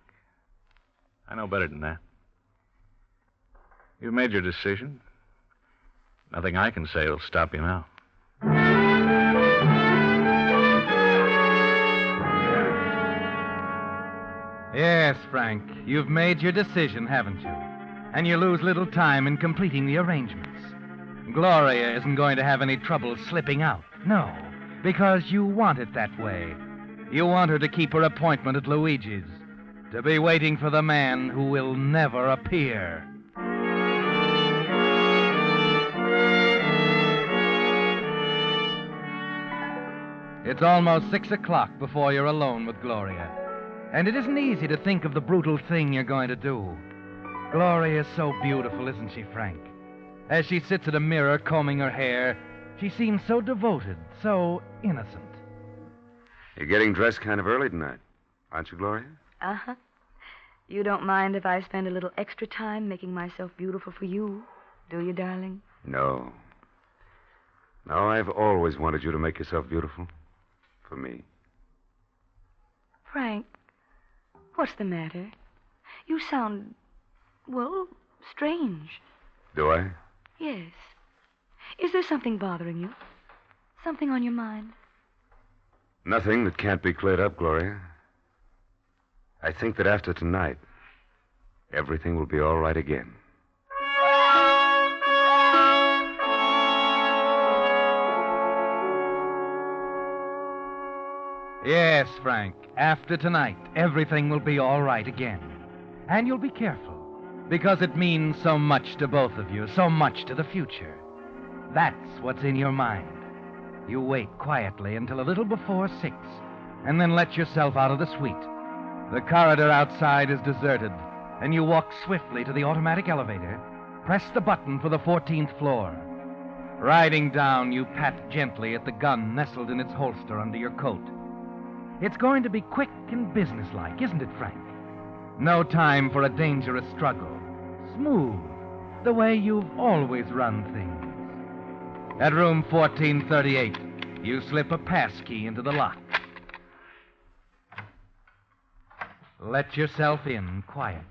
I know better than that. You've made your decision. Nothing I can say will stop you now. Yes, Frank, you've made your decision, haven't you? And you lose little time in completing the arrangements. Gloria isn't going to have any trouble slipping out. No, because you want it that way. You want her to keep her appointment at Luigi's, to be waiting for the man who will never appear. It's almost 6 o'clock before you're alone with Gloria. And it isn't easy to think of the brutal thing you're going to do. Gloria's so beautiful, isn't she, Frank? As she sits at a mirror combing her hair, she seems so devoted, so innocent. You're getting dressed kind of early tonight, aren't you, Gloria? Uh-huh. You don't mind if I spend a little extra time making myself beautiful for you, do you, darling? No. No, I've always wanted you to make yourself beautiful. For me. Frank, what's the matter? You sound, well, strange. Do I? Yes. Is there something bothering you? Something on your mind? Nothing that can't be cleared up, Gloria. I think that after tonight, everything will be all right again. Yes, Frank, after tonight, everything will be all right again. And you'll be careful, because it means so much to both of you, so much to the future. That's what's in your mind. You wait quietly until a little before 6, and then let yourself out of the suite. The corridor outside is deserted, and you walk swiftly to the automatic elevator, press the button for the 14th floor. Riding down, you pat gently at the gun nestled in its holster under your coat. It's going to be quick and businesslike, isn't it, Frank? No time for a dangerous struggle. Smooth, the way you've always run things. At room 1438, you slip a passkey into the lock. Let yourself in quietly.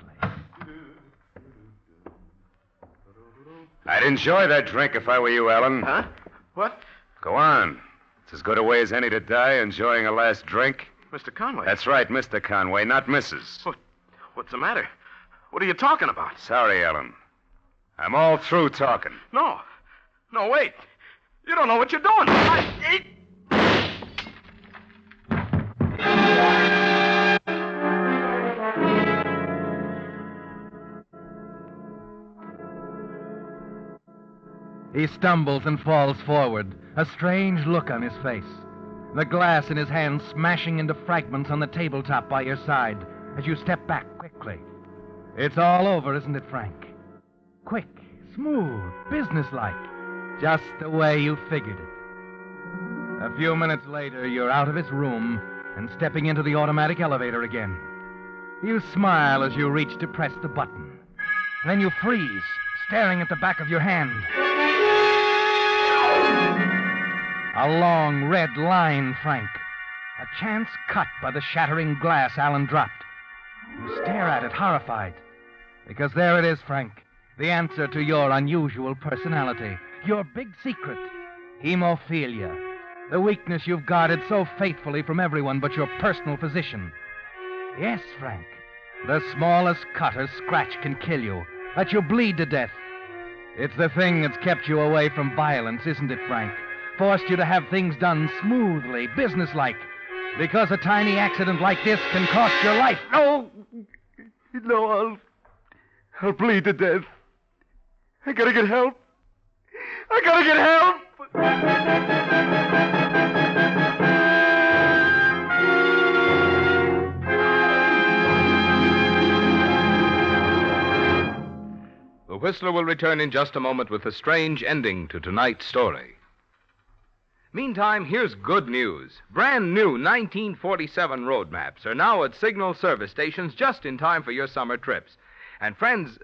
I'd enjoy that drink if I were you, Alan. Huh? What? Go on. It's as good a way as any to die, enjoying a last drink. Mr. Conway. That's right, Mr. Conway, not Mrs. What's the matter? What are you talking about? Sorry, Alan. I'm all through talking. No, wait. You don't know what you're doing. He stumbles and falls forward, a strange look on his face. The glass in his hand smashing into fragments on the tabletop by your side as you step back quickly. It's all over, isn't it, Frank? Quick, smooth, businesslike, just the way you figured it. A few minutes later, you're out of his room and stepping into the automatic elevator again. You smile as you reach to press the button. Then you freeze, staring at the back of your hand. A long red line, Frank. A chance cut by the shattering glass Alan dropped. You stare at it, horrified. Because there it is, Frank. The answer to your unusual personality. Your big secret. Hemophilia. The weakness you've guarded so faithfully from everyone but your personal physician. Yes, Frank. The smallest cut or scratch can kill you. Let you bleed to death. It's the thing that's kept you away from violence, isn't it, Frank? Forced you to have things done smoothly, businesslike. Because a tiny accident like this can cost your life. No, I'll bleed to death. I gotta get help. The Whistler will return in just a moment with a strange ending to tonight's story. Meantime, here's good news. Brand new 1947 road maps are now at signal service stations just in time for your summer trips. And friends,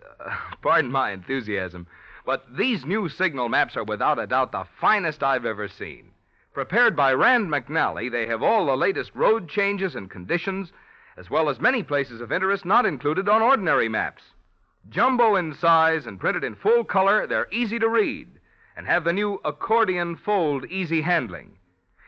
pardon my enthusiasm, but these new signal maps are without a doubt the finest I've ever seen. Prepared by Rand McNally, they have all the latest road changes and conditions, as well as many places of interest not included on ordinary maps. Jumbo in size and printed in full color, they're easy to read and have the new accordion fold easy handling.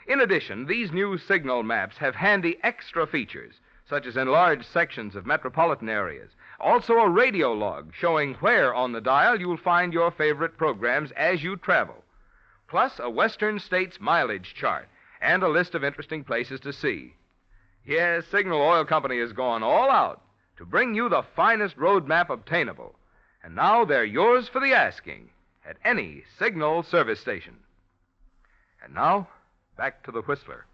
In addition, these new signal maps have handy extra features, such as enlarged sections of metropolitan areas. Also a radio log showing where on the dial you'll find your favorite programs as you travel. Plus a Western States mileage chart and a list of interesting places to see. Yes, Signal Oil Company has gone all out to bring you the finest road map obtainable. And now they're yours for the asking at any Signal service station. And now, back to the Whistler.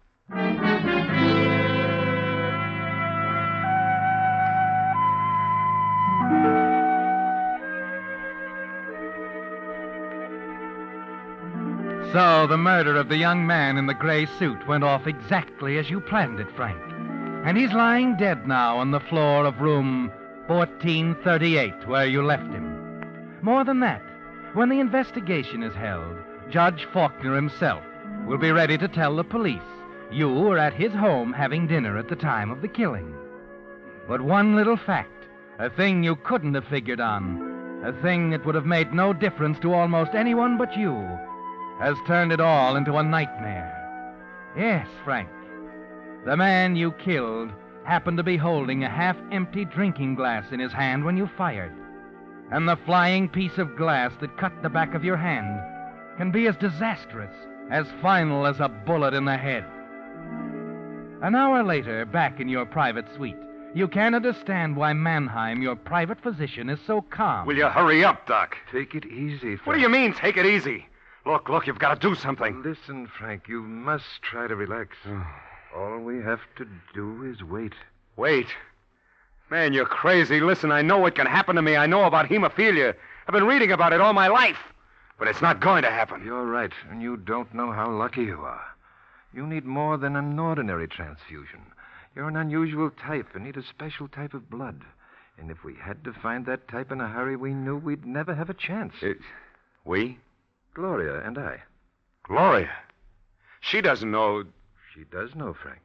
So the murder of the young man in the gray suit went off exactly as you planned it, Frank. And he's lying dead now on the floor of room 1438, where you left him. More than that, when the investigation is held, Judge Faulkner himself will be ready to tell the police you were at his home having dinner at the time of the killing. But one little fact, a thing you couldn't have figured on, a thing that would have made no difference to almost anyone but you, has turned it all into a nightmare. Yes, Frank. The man you killed happened to be holding a half-empty drinking glass in his hand when you fired. And the flying piece of glass that cut the back of your hand can be as disastrous, as final as a bullet in the head. An hour later, back in your private suite, you can't understand why Mannheim, your private physician, is so calm. Will you hurry up, Doc? Take it easy, Frank. What do you mean, take it easy? Look, you've got to do something. Listen, Frank, you must try to relax. All we have to do is wait. Wait? Man, you're crazy. Listen, I know what can happen to me. I know about hemophilia. I've been reading about it all my life. But it's not going to happen. You're right, and you don't know how lucky you are. You need more than an ordinary transfusion. You're an unusual type and need a special type of blood. And if we had to find that type in a hurry, we knew we'd never have a chance. We? Gloria and I. Gloria? She doesn't know... She does know, Frank.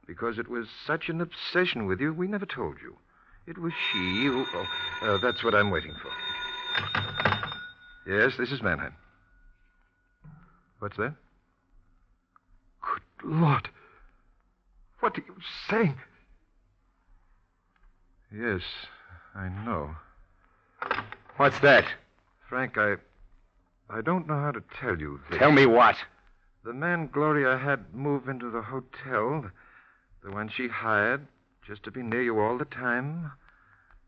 Because it was such an obsession with you, we never told you. It was she who... Oh, that's what I'm waiting for. Yes, this is Mannheim. What's that? Good Lord. What are you saying? Yes, I know. What's that? Frank, I don't know how to tell you this. Tell me what? The man Gloria had move into the hotel, the one she hired just to be near you all the time,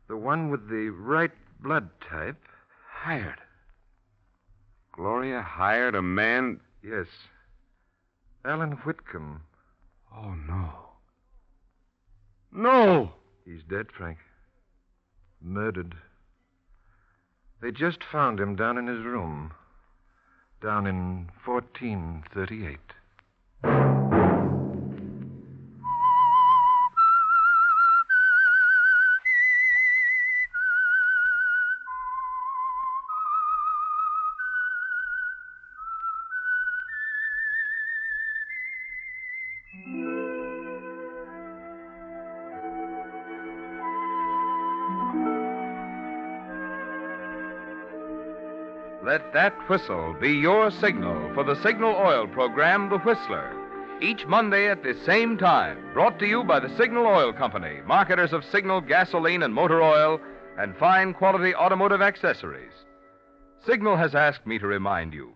the one with the right blood type. Hired? Gloria hired a man? Yes. Alan Whitcomb. Oh, no. No! He's dead, Frank. Murdered. They just found him down in his room. Down in 1438. Let that whistle be your signal for the Signal Oil program, The Whistler. Each Monday at this same time, brought to you by the Signal Oil Company, marketers of Signal gasoline and motor oil and fine quality automotive accessories. Signal has asked me to remind you,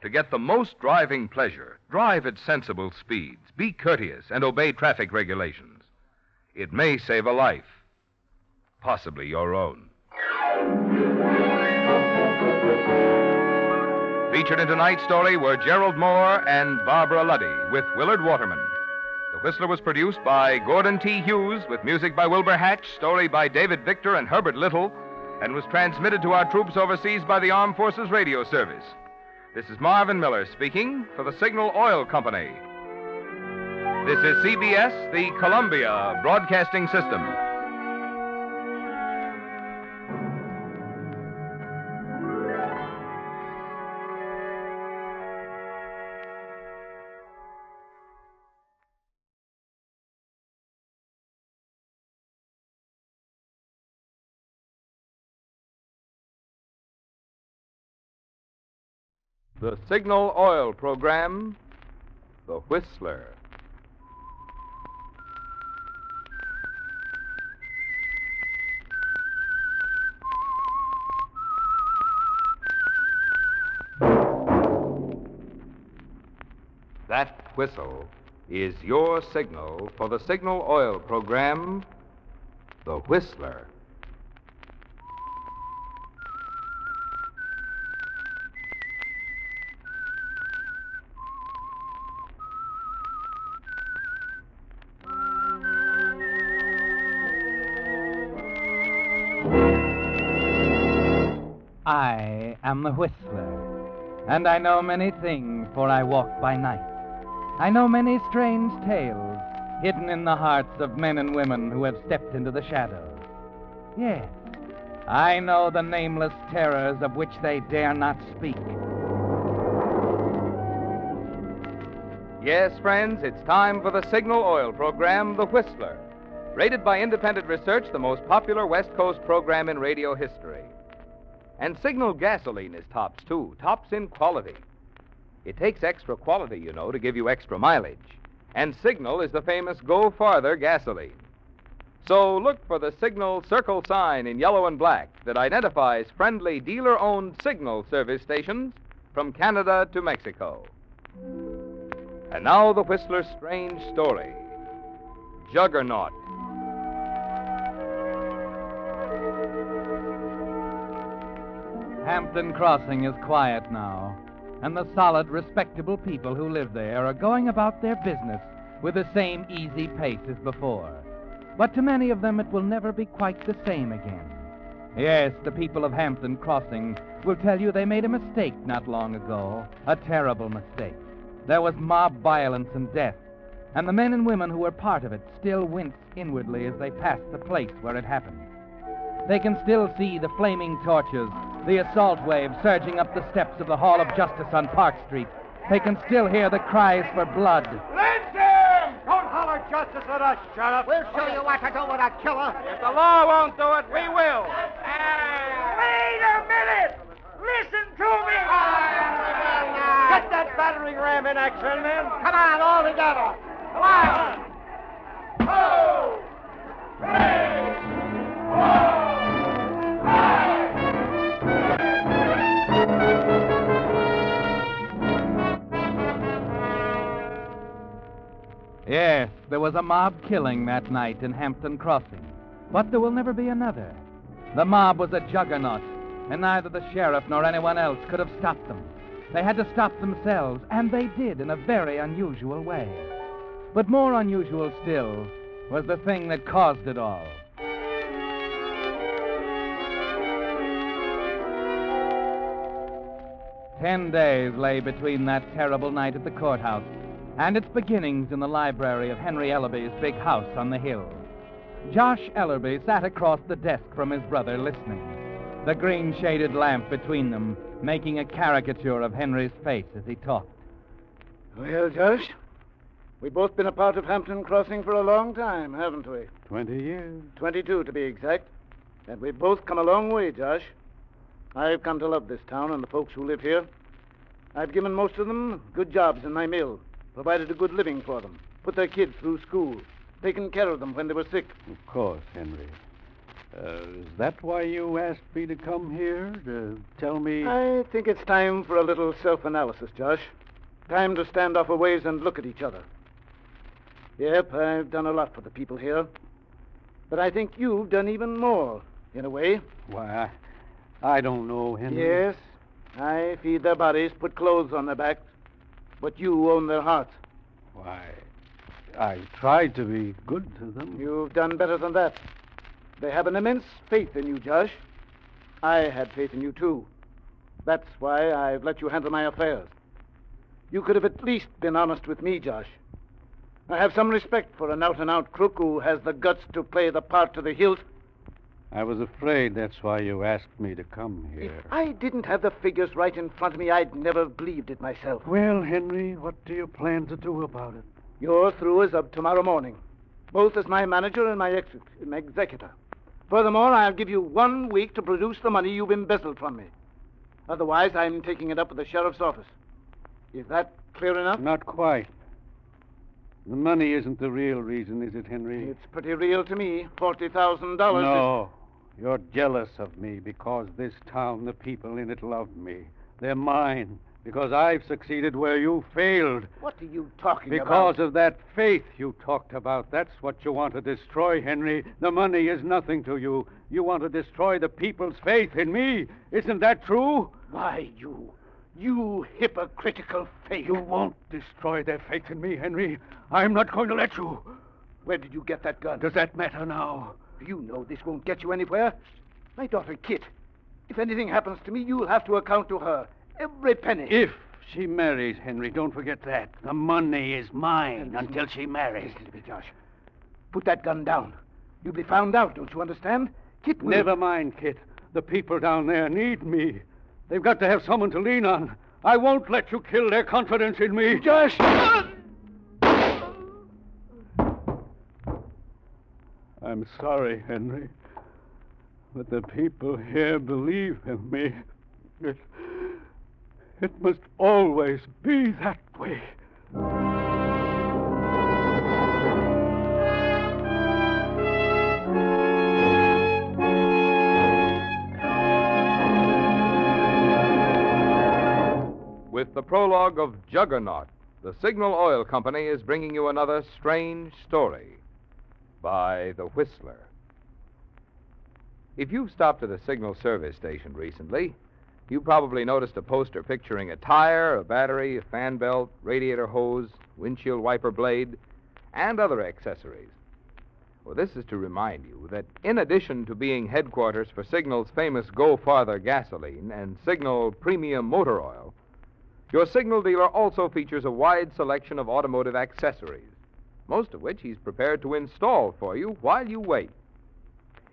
to get the most driving pleasure, drive at sensible speeds, be courteous, and obey traffic regulations. It may save a life, possibly your own. Featured in tonight's story were Gerald Moore and Barbara Luddy with Willard Waterman. The Whistler was produced by Gordon T. Hughes with music by Wilbur Hatch, story by David Victor and Herbert Little, and was transmitted to our troops overseas by the Armed Forces Radio Service. This is Marvin Miller speaking for the Signal Oil Company. This is CBS, the Columbia Broadcasting System. The Signal Oil program, The Whistler. That whistle is your signal for the Signal Oil program, The Whistler. I am the Whistler, and I know many things, for I walk by night. I know many strange tales hidden in the hearts of men and women who have stepped into the shadows. Yes, I know the nameless terrors of which they dare not speak. Yes, friends, it's time for the Signal Oil program, The Whistler. Rated by independent research, the most popular West Coast program in radio history. And Signal gasoline is tops, too. Tops in quality. It takes extra quality, you know, to give you extra mileage. And Signal is the famous Go Farther gasoline. So look for the Signal circle sign in yellow and black that identifies friendly dealer-owned Signal service stations from Canada to Mexico. And now the Whistler's strange story, Juggernaut. Hampton Crossing is quiet now, and the solid, respectable people who live there are going about their business with the same easy pace as before. But to many of them, it will never be quite the same again. Yes, the people of Hampton Crossing will tell you they made a mistake not long ago, a terrible mistake. There was mob violence and death, and the men and women who were part of it still wince inwardly as they pass the place where it happened. They can still see the flaming torches, the assault wave surging up the steps of the Hall of Justice on Park Street. They can still hear the cries for blood. Lynch him! Don't holler justice at us, Sheriff. We'll show you what to do with a killer. If the law won't do it, we will. Wait a minute! Listen to me! Get that battering ram in action, men. Come on, all together. Come on. 2, 3, 4. Yes, there was a mob killing that night in Hampton Crossing. But there will never be another. The mob was a juggernaut, and neither the sheriff nor anyone else could have stopped them. They had to stop themselves, and they did in a very unusual way. But more unusual still was the thing that caused it all. "10 days lay between that terrible night at the courthouse and its beginnings in the library of Henry Ellerby's big house on the hill. Josh Ellerby sat across the desk from his brother listening, the green-shaded lamp between them making a caricature of Henry's face as he talked. Well, Josh, we've both been a part of Hampton Crossing for a long time, haven't we? 20 years. 22, to be exact. And we've both come a long way, Josh. I've come to love this town and the folks who live here. I've given most of them good jobs in my mill, provided a good living for them, put their kids through school, taken care of them when they were sick. Of course, Henry. Is that why you asked me to come here? To tell me... I think it's time for a little self-analysis, Josh. Time to stand off a ways and look at each other. Yep, I've done a lot for the people here. But I think you've done even more, in a way. Why, I don't know, Henry. Yes, I feed their bodies, put clothes on their backs, but you own their hearts. Why, I tried to be good to them. You've done better than that. They have an immense faith in you, Josh. I had faith in you, too. That's why I've let you handle my affairs. You could have at least been honest with me, Josh. I have some respect for an out-and-out crook who has the guts to play the part to the hilt. I was afraid that's why you asked me to come here. If I didn't have the figures right in front of me, I'd never believed it myself. Well, Henry, what do you plan to do about it? You're through as of tomorrow morning, both as my manager and my executor. Furthermore, I'll give you 1 week to produce the money you've embezzled from me. Otherwise, I'm taking it up with the sheriff's office. Is that clear enough? Not quite. The money isn't the real reason, is it, Henry? It's pretty real to me. $40,000. No. You're jealous of me because this town, the people in it love me. They're mine because I've succeeded where you failed. What are you talking about? Because of that faith you talked about. That's what you want to destroy, Henry. The money is nothing to you. You want to destroy the people's faith in me. Isn't that true? Why, you hypocritical faith. You won't destroy their faith in me, Henry. I'm not going to let you. Where did you get that gun? Does that matter now? You know this won't get you anywhere. My daughter, Kit. If anything happens to me, you'll have to account to her. Every penny. If she marries, Henry, don't forget that. The money is mine until she marries. Listen to me, Josh. Put that gun down. You'll be found out, don't you understand? Kit will... Never mind, Kit. The people down there need me. They've got to have someone to lean on. I won't let you kill their confidence in me. Josh! I'm sorry, Henry, but the people here believe in me. It must always be that way. With the prologue of Juggernaut, the Signal Oil Company is bringing you another strange story by The Whistler. If you've stopped at a Signal service station recently, you probably noticed a poster picturing a tire, a battery, a fan belt, radiator hose, windshield wiper blade, and other accessories. Well, this is to remind you that in addition to being headquarters for Signal's famous Go Farther gasoline and Signal Premium Motor Oil, your Signal dealer also features a wide selection of automotive accessories, most of which he's prepared to install for you while you wait.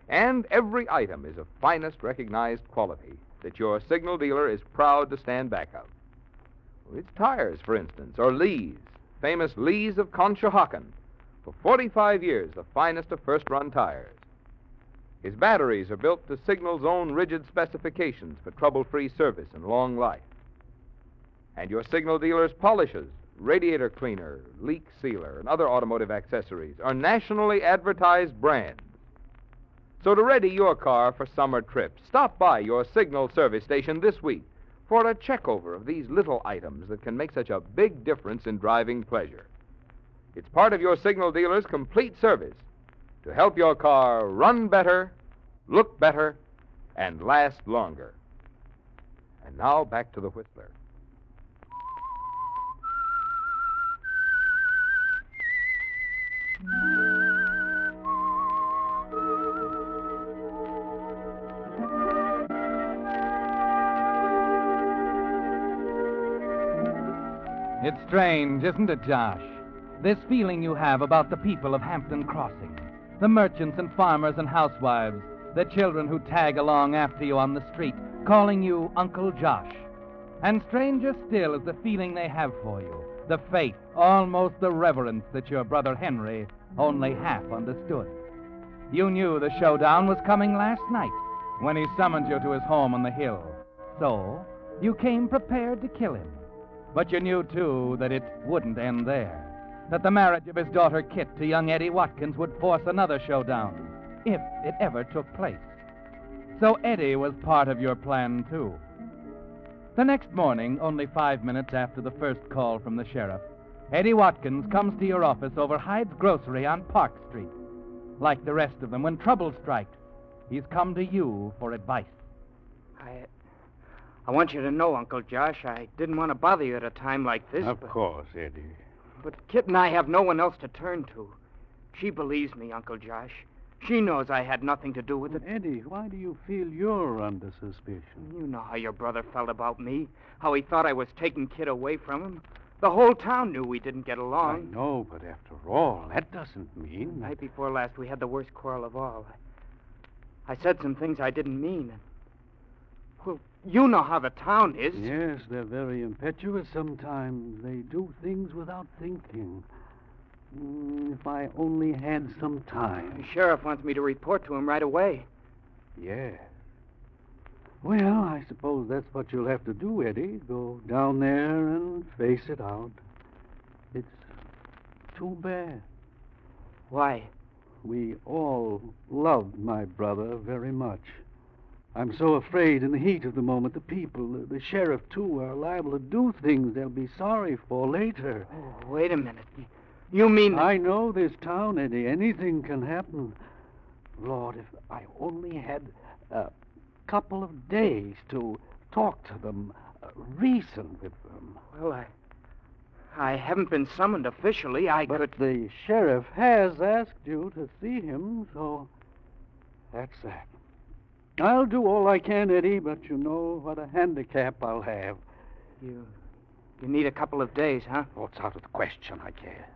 And every item is of finest recognized quality that your Signal dealer is proud to stand back of. It's tires, for instance, or Lee's, famous Lee's of Conshohocken. For 45 years, the finest of first-run tires. His batteries are built to Signal's own rigid specifications for trouble-free service and long life. And your Signal dealer's polishes, radiator cleaner, leak sealer, and other automotive accessories are nationally advertised brands. So to ready your car for summer trips, stop by your Signal service station this week for a checkover of these little items that can make such a big difference in driving pleasure. It's part of your Signal dealer's complete service to help your car run better, look better, and last longer. And now back to the Whistler. It's strange, isn't it, Josh? This feeling you have about the people of Hampton Crossing, the merchants and farmers and housewives, the children who tag along after you on the street, calling you Uncle Josh. And stranger still is the feeling they have for you, the faith, almost the reverence that your brother Henry only half understood. You knew the showdown was coming last night when he summoned you to his home on the hill. So, you came prepared to kill him. But you knew, too, that it wouldn't end there. That the marriage of his daughter Kit to young Eddie Watkins would force another showdown, if it ever took place. So Eddie was part of your plan, too. The next morning, only 5 minutes after the first call from the sheriff, Eddie Watkins comes to your office over Hyde's Grocery on Park Street. Like the rest of them, when trouble strikes, he's come to you for advice. I want you to know, Uncle Josh, I didn't want to bother you at a time like this. Of course, Eddie. But Kit and I have no one else to turn to. She believes me, Uncle Josh. She knows I had nothing to do with it. Eddie, why do you feel you're under suspicion? You know how your brother felt about me, how he thought I was taking Kit away from him. The whole town knew we didn't get along. I know, but after all, that doesn't mean... The night before last, we had the worst quarrel of all. I said some things I didn't mean. Well, you know how the town is. Yes, they're very impetuous sometimes. They do things without thinking. If I only had some time. The sheriff wants me to report to him right away. Yes. Well, I suppose that's what you'll have to do, Eddie. Go down there and face it out. It's too bad. Why? We all loved my brother very much. I'm so afraid in the heat of the moment the people, the sheriff, too, are liable to do things they'll be sorry for later. Oh, wait a minute. You mean... I know this town, Eddie. Anything can happen. Lord, if I only had a couple of days to talk to them, reason with them. Well, I haven't been summoned officially. But the sheriff has asked you to see him, so that's that. I'll do all I can, Eddie, but you know what a handicap I'll have. You need a couple of days, huh? Oh, it's out of the question, I guess.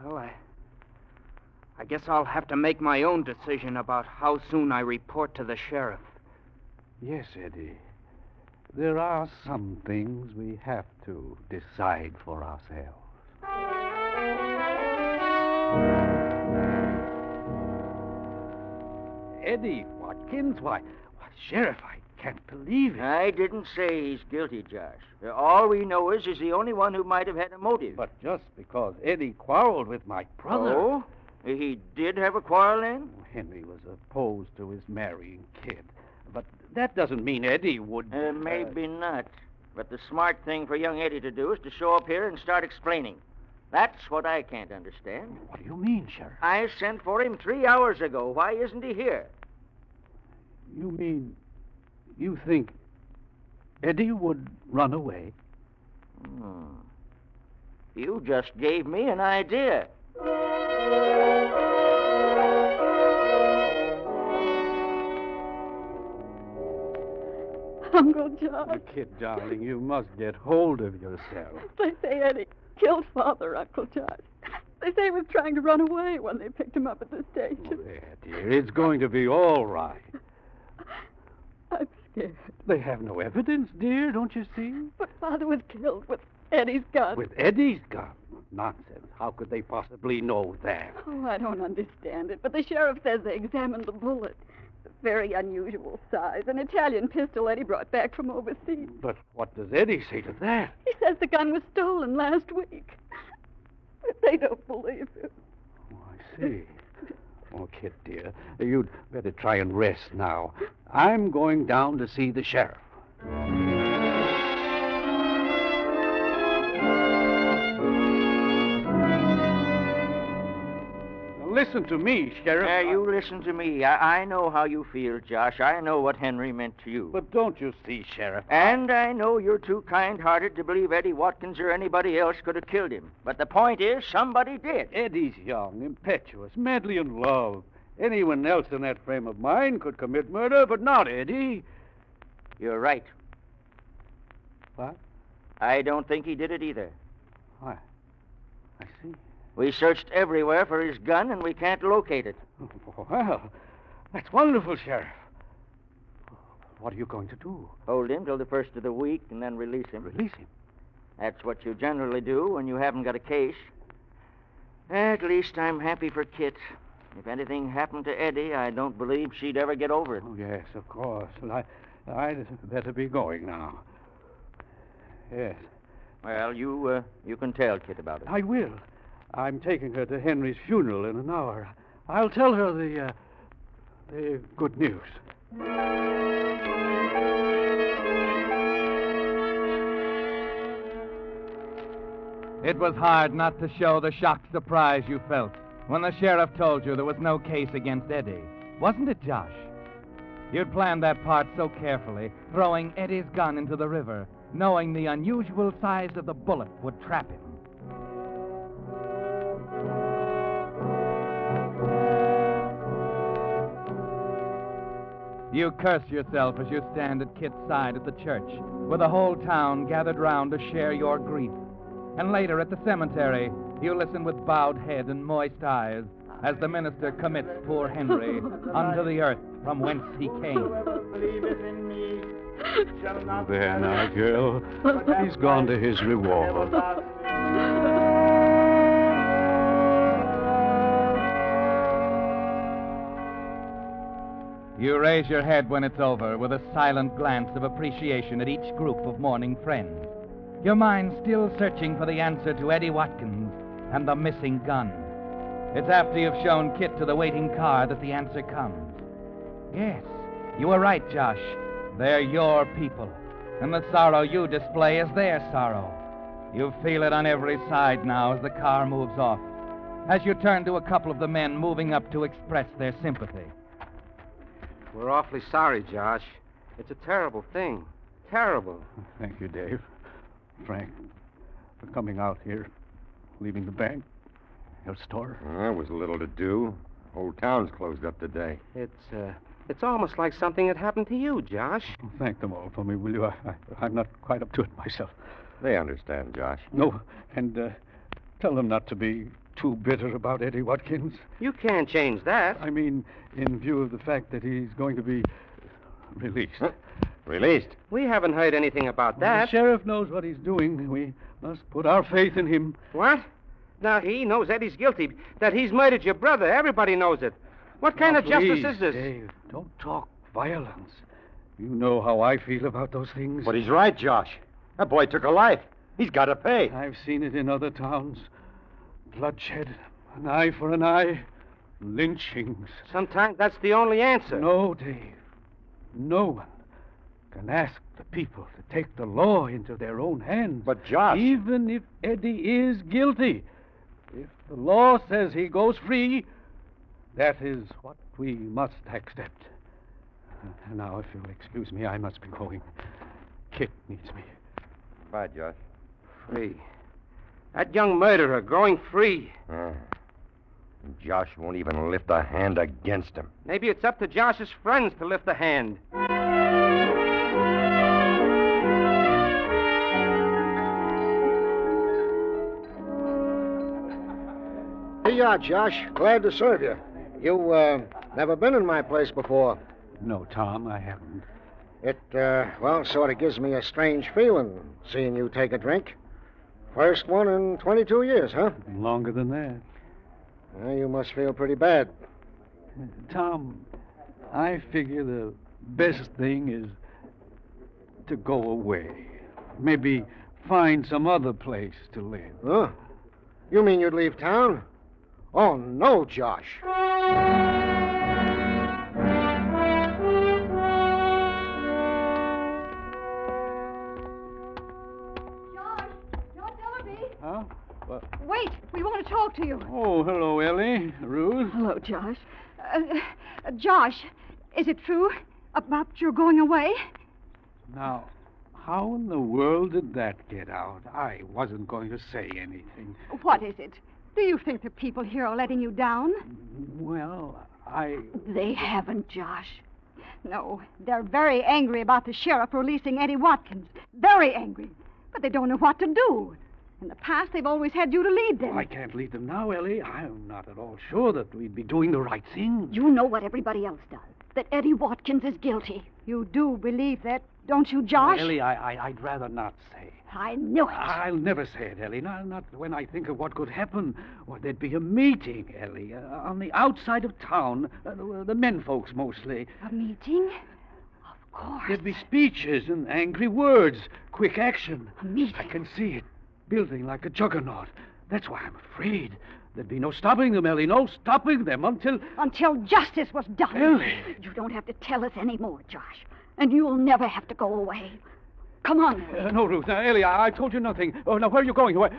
Well, I guess I'll have to make my own decision about how soon I report to the sheriff. Yes, Eddie. There are some things we have to decide for ourselves. Eddie Watkins, why, Sheriff, I can't believe it. I didn't say he's guilty, Josh. All we know is he's the only one who might have had a motive. But just because Eddie quarreled with my brother... Oh? He did have a quarrel then? Henry was opposed to his marrying Kid. But that doesn't mean Eddie would... Maybe not. But the smart thing for young Eddie to do is to show up here and start explaining. That's what I can't understand. What do you mean, Sheriff? I sent for him 3 hours ago. Why isn't he here? You mean you think Eddie would run away? You just gave me an idea. Uncle John. Kid, darling, you must get hold of yourself. They say Eddie killed Father, Uncle John. They say he was trying to run away when they picked him up at the station. Oh, there, dear. It's going to be all right. I'm scared. They have no evidence, dear, don't you see? But Father was killed with Eddie's gun. With Eddie's gun? Nonsense. How could they possibly know that? Oh, I don't understand it. But the sheriff says they examined the bullet. Very unusual size. An Italian pistol Eddie brought back from overseas. But what does Eddie say to that? He says the gun was stolen last week. But they don't believe him. Oh, I see. Oh, Kit, dear, you'd better try and rest now. I'm going down to see the sheriff. Listen to me, Sheriff. You listen to me. I know how you feel, Josh. I know what Henry meant to you. But don't you see, Sheriff? And I know you're too kind-hearted to believe Eddie Watkins or anybody else could have killed him. But the point is, somebody did. Eddie's young, impetuous, madly in love. Anyone else in that frame of mind could commit murder, but not Eddie. You're right. What? I don't think he did it either. Why? I see. We searched everywhere for his gun, and we can't locate it. Well, that's wonderful, Sheriff. What are you going to do? Hold him till the first of the week, and then release him. Release him? That's what you generally do when you haven't got a case. At least I'm happy for Kit. If anything happened to Eddie, I don't believe she'd ever get over it. Oh, yes, of course. Well, I'd better be going now. Yes. Well, you can tell Kit about it. I will. I'm taking her to Henry's funeral in an hour. I'll tell her the good news. It was hard not to show the shocked surprise you felt when the sheriff told you there was no case against Eddie. Wasn't it, Josh? You'd planned that part so carefully, throwing Eddie's gun into the river, knowing the unusual size of the bullet would trap him. You curse yourself as you stand at Kit's side at the church, with the whole town gathered round to share your grief. And later at the cemetery, you listen with bowed head and moist eyes as the minister commits poor Henry unto the earth from whence he came. There now, girl. He's gone to his reward. You raise your head when it's over with a silent glance of appreciation at each group of mourning friends, your mind still searching for the answer to Eddie Watkins and the missing gun. It's after you've shown Kit to the waiting car that the answer comes. Yes, you were right, Josh. They're your people, and the sorrow you display is their sorrow. You feel it on every side now as the car moves off, as you turn to a couple of the men moving up to express their sympathy. We're awfully sorry, Josh. It's a terrible thing. Terrible. Thank you, Dave. Frank, for coming out here, leaving the bank, your store. There was little to do. Whole town's closed up today. It's almost like something that happened to you, Josh. Thank them all for me, will you? I'm not quite up to it myself. They understand, Josh. No, and tell them not to be too bitter about Eddie Watkins. You can't change that. I mean, in view of the fact that he's going to be released. Huh? Released? We haven't heard anything about that. The sheriff knows what he's doing. We must put our faith in him. What? Now, he knows Eddie's guilty, that he's murdered your brother. Everybody knows it. What kind of justice is this? Dave, don't talk violence. You know how I feel about those things. But he's right, Josh. That boy took a life. He's got to pay. I've seen it in other towns. Bloodshed, an eye for an eye, lynchings. Sometimes that's the only answer. No, Dave. No one can ask the people to take the law into their own hands. But, Josh... Even if Eddie is guilty, if the law says he goes free, that is what we must accept. Now, if you'll excuse me, I must be going. Kit needs me. Bye, Josh. Free. That young murderer going free. Josh won't even lift a hand against him. Maybe it's up to Josh's friends to lift a hand. Here you are, Josh. Glad to serve you. You, never been in my place before. No, Tom, I haven't. It, sort of gives me a strange feeling seeing you take a drink. First one in 22 years, huh? Longer than that. Well, you must feel pretty bad. Tom, I figure the best thing is to go away. Maybe find some other place to live. Huh? You mean you'd leave town? Oh, no, Josh. Huh? What? Wait, we want to talk to you. Oh, hello, Ellie. Ruth. Hello, Josh. Josh, is it true about your going away? Now, how in the world did that get out? I wasn't going to say anything. What is it? Do you think the people here are letting you down? Well, They haven't, Josh. No, they're very angry about the sheriff releasing Eddie Watkins. Very angry. But they don't know what to do. In the past, they've always had you to lead them. I can't lead them now, Ellie. I'm not at all sure that we'd be doing the right thing. You know what everybody else does. That Eddie Watkins is guilty. You do believe that, don't you, Josh? Ellie, I'd rather not say. I knew it. I'll never say it, Ellie. Not when I think of what could happen. Or there'd be a meeting, Ellie, on the outside of town. The men folks, mostly. A meeting? Of course. There'd be speeches and angry words. Quick action. A meeting? I can see it. Building like a juggernaut. That's why I'm afraid. There'd be no stopping them, Ellie. No stopping them until... Until justice was done. Ellie! You don't have to tell us any more, Josh. And you'll never have to go away. Come on, Ellie. No, Ruth. Now, Ellie, I told you nothing. Oh, now, where are you going? Where...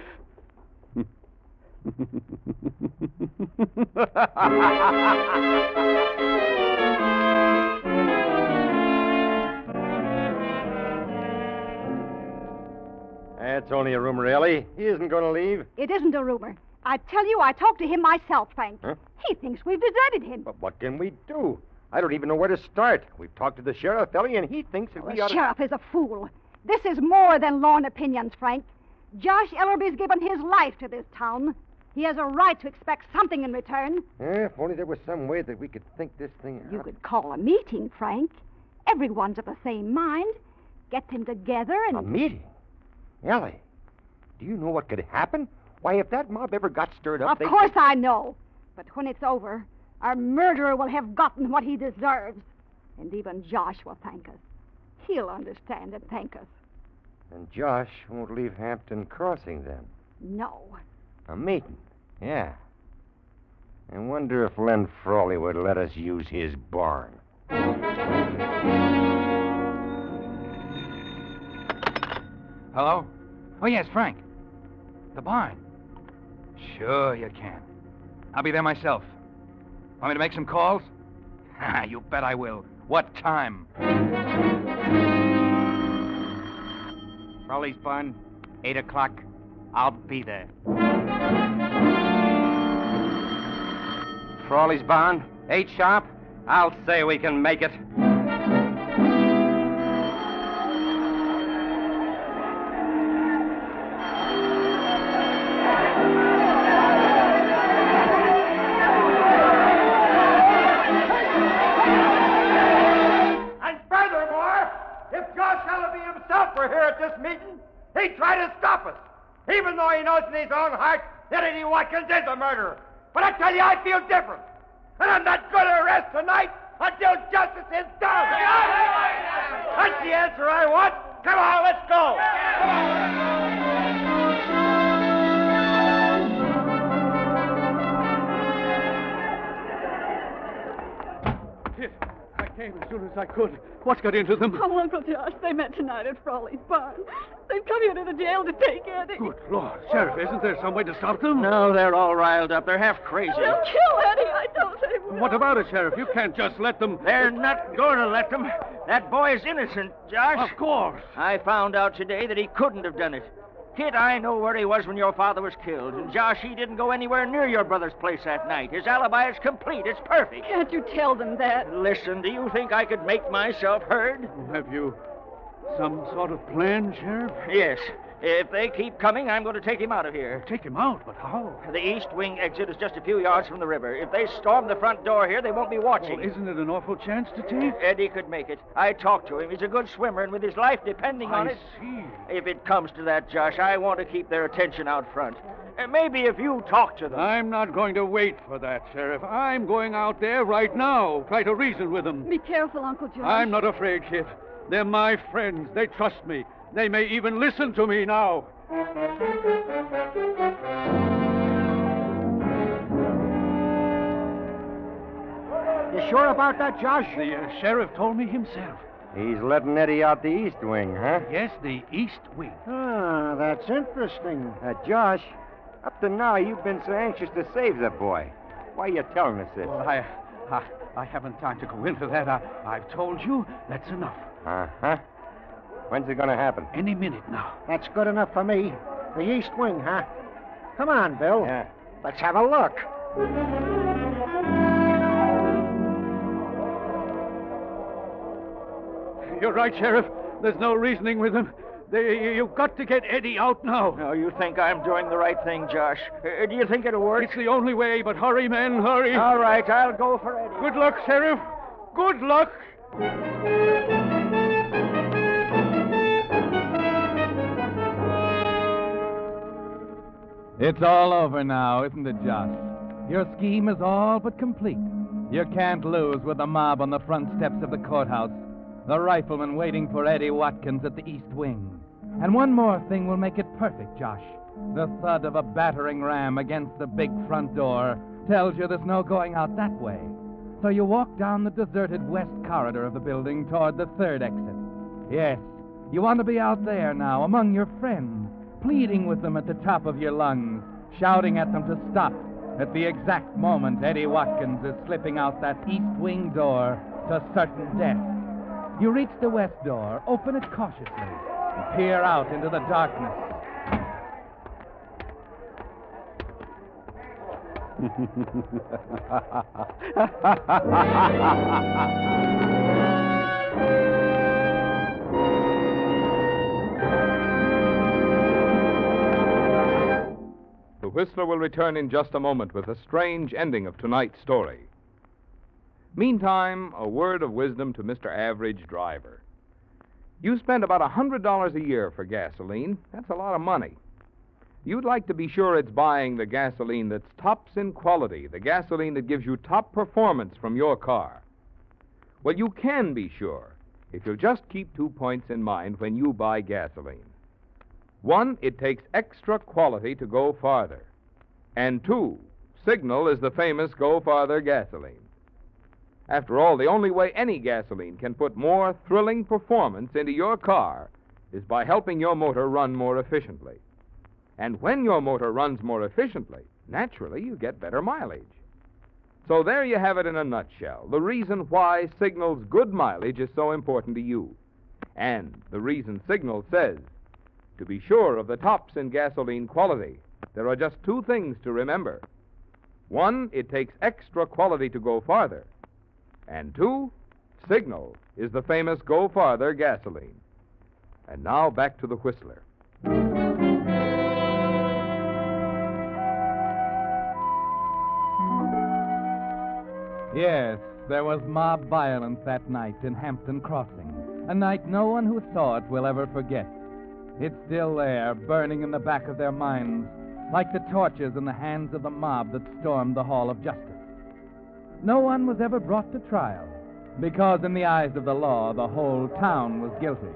That's only a rumor, Ellie. He isn't going to leave. It isn't a rumor. I tell you, I talked to him myself, Frank. Huh? He thinks we've deserted him. But what can we do? I don't even know where to start. We've talked to the sheriff, Ellie, and he thinks that we ought The sheriff is a fool. This is more than lorn opinions, Frank. Josh Ellerby's given his life to this town. He has a right to expect something in return. If only there was some way that we could think this thing out. You could call a meeting, Frank. Everyone's of the same mind. Get them together and... A meeting? Ellie, do you know what could happen? Why, if that mob ever got stirred up, Of course I know. But when it's over, our murderer will have gotten what he deserves. And even Josh will thank us. He'll understand and thank us. And Josh won't leave Hampton Crossing then. No. A meeting? Yeah. I wonder if Len Frawley would let us use his barn. Hello? Oh, yes, Frank. The barn. Sure you can. I'll be there myself. Want me to make some calls? You bet I will. What time? Frawley's barn, 8 o'clock. I'll be there. Frawley's barn, 8 sharp? I'll say we can make it. He tried to stop us, even though he knows in his own heart that Eddie Watkins is a murderer. But I tell you, I feel different. And I'm not going to rest tonight until justice is done. That's the answer I want. Come on, let's go. I came as soon as I could. What got into them? Oh, Uncle Josh, they met tonight at Frawley's barn. They've come here to the jail to take Eddie. Good Lord, Sheriff, isn't there some way to stop them? No, they're all riled up. They're half crazy. They'll kill Eddie. I told them. What about it, Sheriff? You can't just let them... They're not going to let them. That boy's innocent, Josh. Of course. I found out today that he couldn't have done it. Kid, I know where he was when your father was killed. And Josh, he didn't go anywhere near your brother's place that night. His alibi is complete. It's perfect. Can't you tell them that? Listen, do you think I could make myself heard? Have you some sort of plan, Sheriff? Yes. If they keep coming, I'm going to take him out of here. Take him out? But how? The east wing exit is just a few yards from the river. If they storm the front door here, they won't be watching. Well, isn't it an awful chance to take? Eddie could make it. I talked to him. He's a good swimmer, and with his life depending on it... I see. If it comes to that, Josh, I want to keep their attention out front. Maybe if you talk to them... I'm not going to wait for that, Sheriff. I'm going out there right now. Try to reason with them. Be careful, Uncle Josh. I'm not afraid, kid. They're my friends. They trust me. They may even listen to me now. You sure about that, Josh? The sheriff told me himself. He's letting Eddie out the east wing, huh? Yes, the east wing. Ah, that's interesting. Josh, up to now you've been so anxious to save the boy. Why are you telling us this? Well, I haven't time to go into that. I've told you. That's enough. Uh-huh. When's it going to happen? Any minute now. That's good enough for me. The east wing, huh? Come on, Bill. Yeah. Let's have a look. You're right, Sheriff. There's no reasoning with them. You've got to get Eddie out now. Oh, you think I'm doing the right thing, Josh? Do you think it'll work? It's the only way, but hurry, men, hurry. All right, I'll go for Eddie. Good luck, Sheriff. Good luck. It's all over now, isn't it, Josh? Your scheme is all but complete. You can't lose with the mob on the front steps of the courthouse, the rifleman waiting for Eddie Watkins at the east wing. And one more thing will make it perfect, Josh. The thud of a battering ram against the big front door tells you there's no going out that way. So you walk down the deserted west corridor of the building toward the third exit. Yes, you want to be out there now among your friends, pleading with them at the top of your lungs, shouting at them to stop at the exact moment Eddie Watkins is slipping out that east wing door to certain death. You reach the west door, open it cautiously, and peer out into the darkness. The Whistler will return in just a moment with a strange ending of tonight's story. Meantime, a word of wisdom to Mr. Average Driver. You spend about $100 a year for gasoline. That's a lot of money. You'd like to be sure it's buying the gasoline that's tops in quality, the gasoline that gives you top performance from your car. Well, you can be sure if you'll just keep 2 points in mind when you buy gasoline. 1, it takes extra quality to go farther. And 2, Signal is the famous Go Farther gasoline. After all, the only way any gasoline can put more thrilling performance into your car is by helping your motor run more efficiently. And when your motor runs more efficiently, naturally you get better mileage. So there you have it in a nutshell, the reason why Signal's good mileage is so important to you. And the reason Signal says, to be sure of the tops in gasoline quality, there are just 2 things to remember. 1, it takes extra quality to go farther. And 2, Signal is the famous Go Farther gasoline. And now back to the Whistler. Yes, there was mob violence that night in Hampton Crossing, a night no one who saw it will ever forget. It's still there, burning in the back of their minds, like the torches in the hands of the mob that stormed the Hall of Justice. No one was ever brought to trial, because in the eyes of the law, the whole town was guilty,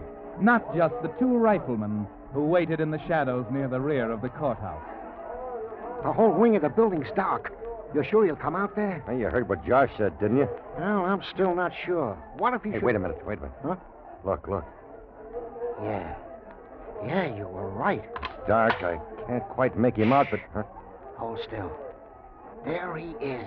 not just the 2 riflemen who waited in the shadows near the rear of the courthouse. The whole wing of the building's dark. You're sure he'll come out there? Well, you heard what Josh said, didn't you? Well, I'm still not sure. What if he should... Wait a minute. Huh? Look. Yeah. Yeah, you were right. It's dark. I can't quite make him out, but... Huh? Hold still. There he is.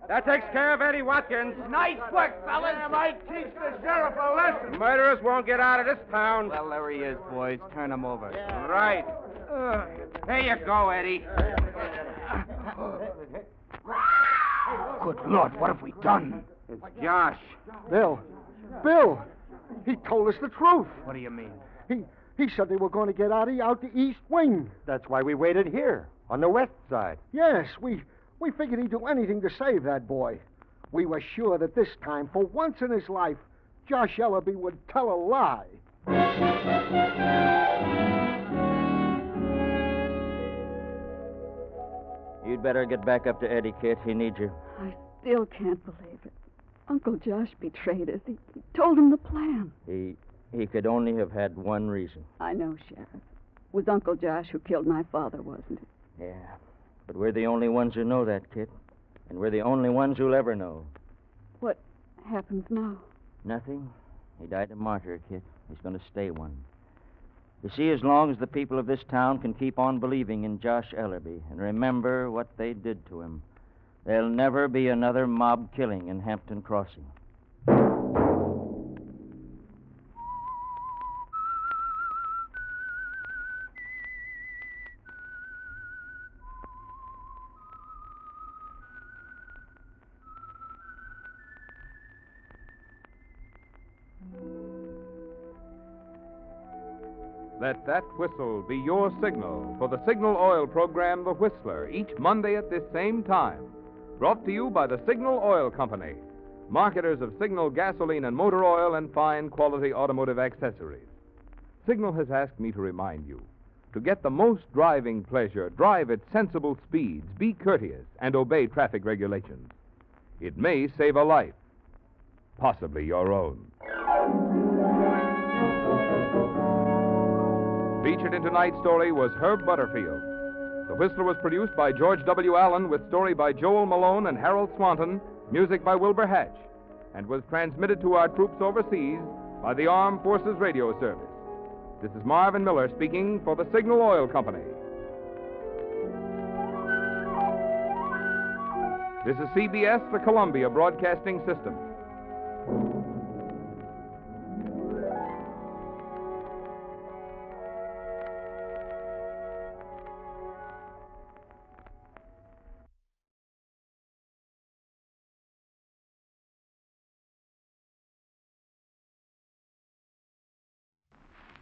That takes care of Eddie Watkins. Nice work, fellas. I might teach the sheriff a lesson. Murderers won't get out of this town. Well, there he is, boys. Turn him over. Right. There you go, Eddie. Good Lord, what have we done? It's Josh. Bill! He told us the truth. What do you mean? He said they were going to get out the east wing. That's why we waited here, on the west side. Yes, we figured he'd do anything to save that boy. We were sure that this time, for once in his life, Josh Ellaby would tell a lie. You'd better get back up to Eddie, kid. He needs you. I still can't believe it. Uncle Josh betrayed us. He told him the plan. He could only have had one reason. I know, Sheriff. It was Uncle Josh who killed my father, wasn't it? Yeah, but we're the only ones who know that, kid. And we're the only ones who'll ever know. What happens now? Nothing. He died a martyr, kid. He's going to stay one. You see, as long as the people of this town can keep on believing in Josh Ellaby and remember what they did to him, there'll never be another mob killing in Hampton Crossing. Let that whistle be your signal for the Signal Oil program, The Whistler, each Monday at this same time. Brought to you by the Signal Oil Company, marketers of Signal gasoline and motor oil and fine quality automotive accessories. Signal has asked me to remind you, to get the most driving pleasure, drive at sensible speeds, be courteous, and obey traffic regulations. It may save a life, possibly your own. Featured in tonight's story was Herb Butterfield. The Whistler was produced by George W. Allen with story by Joel Malone and Harold Swanton, music by Wilbur Hatch, and was transmitted to our troops overseas by the Armed Forces Radio Service. This is Marvin Miller speaking for the Signal Oil Company. This is CBS, the Columbia Broadcasting System.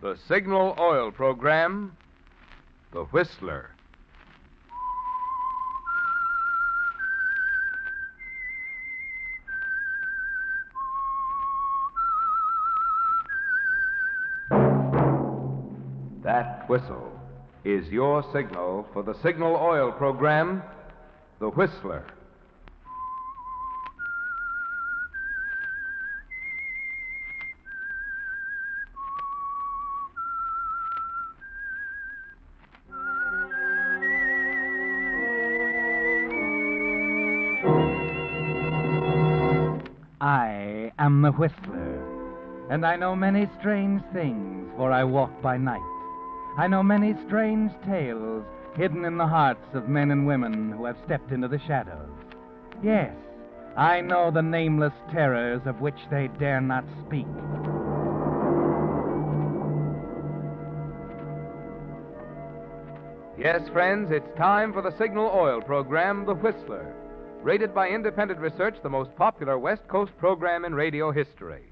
The Signal Oil program, The Whistler. That whistle is your signal for the Signal Oil program, The Whistler. I am the Whistler, and I know many strange things, for I walk by night. I know many strange tales hidden in the hearts of men and women who have stepped into the shadows. Yes, I know the nameless terrors of which they dare not speak. Yes, friends, it's time for the Signal Oil program, The Whistler. Rated by independent research, the most popular West Coast program in radio history.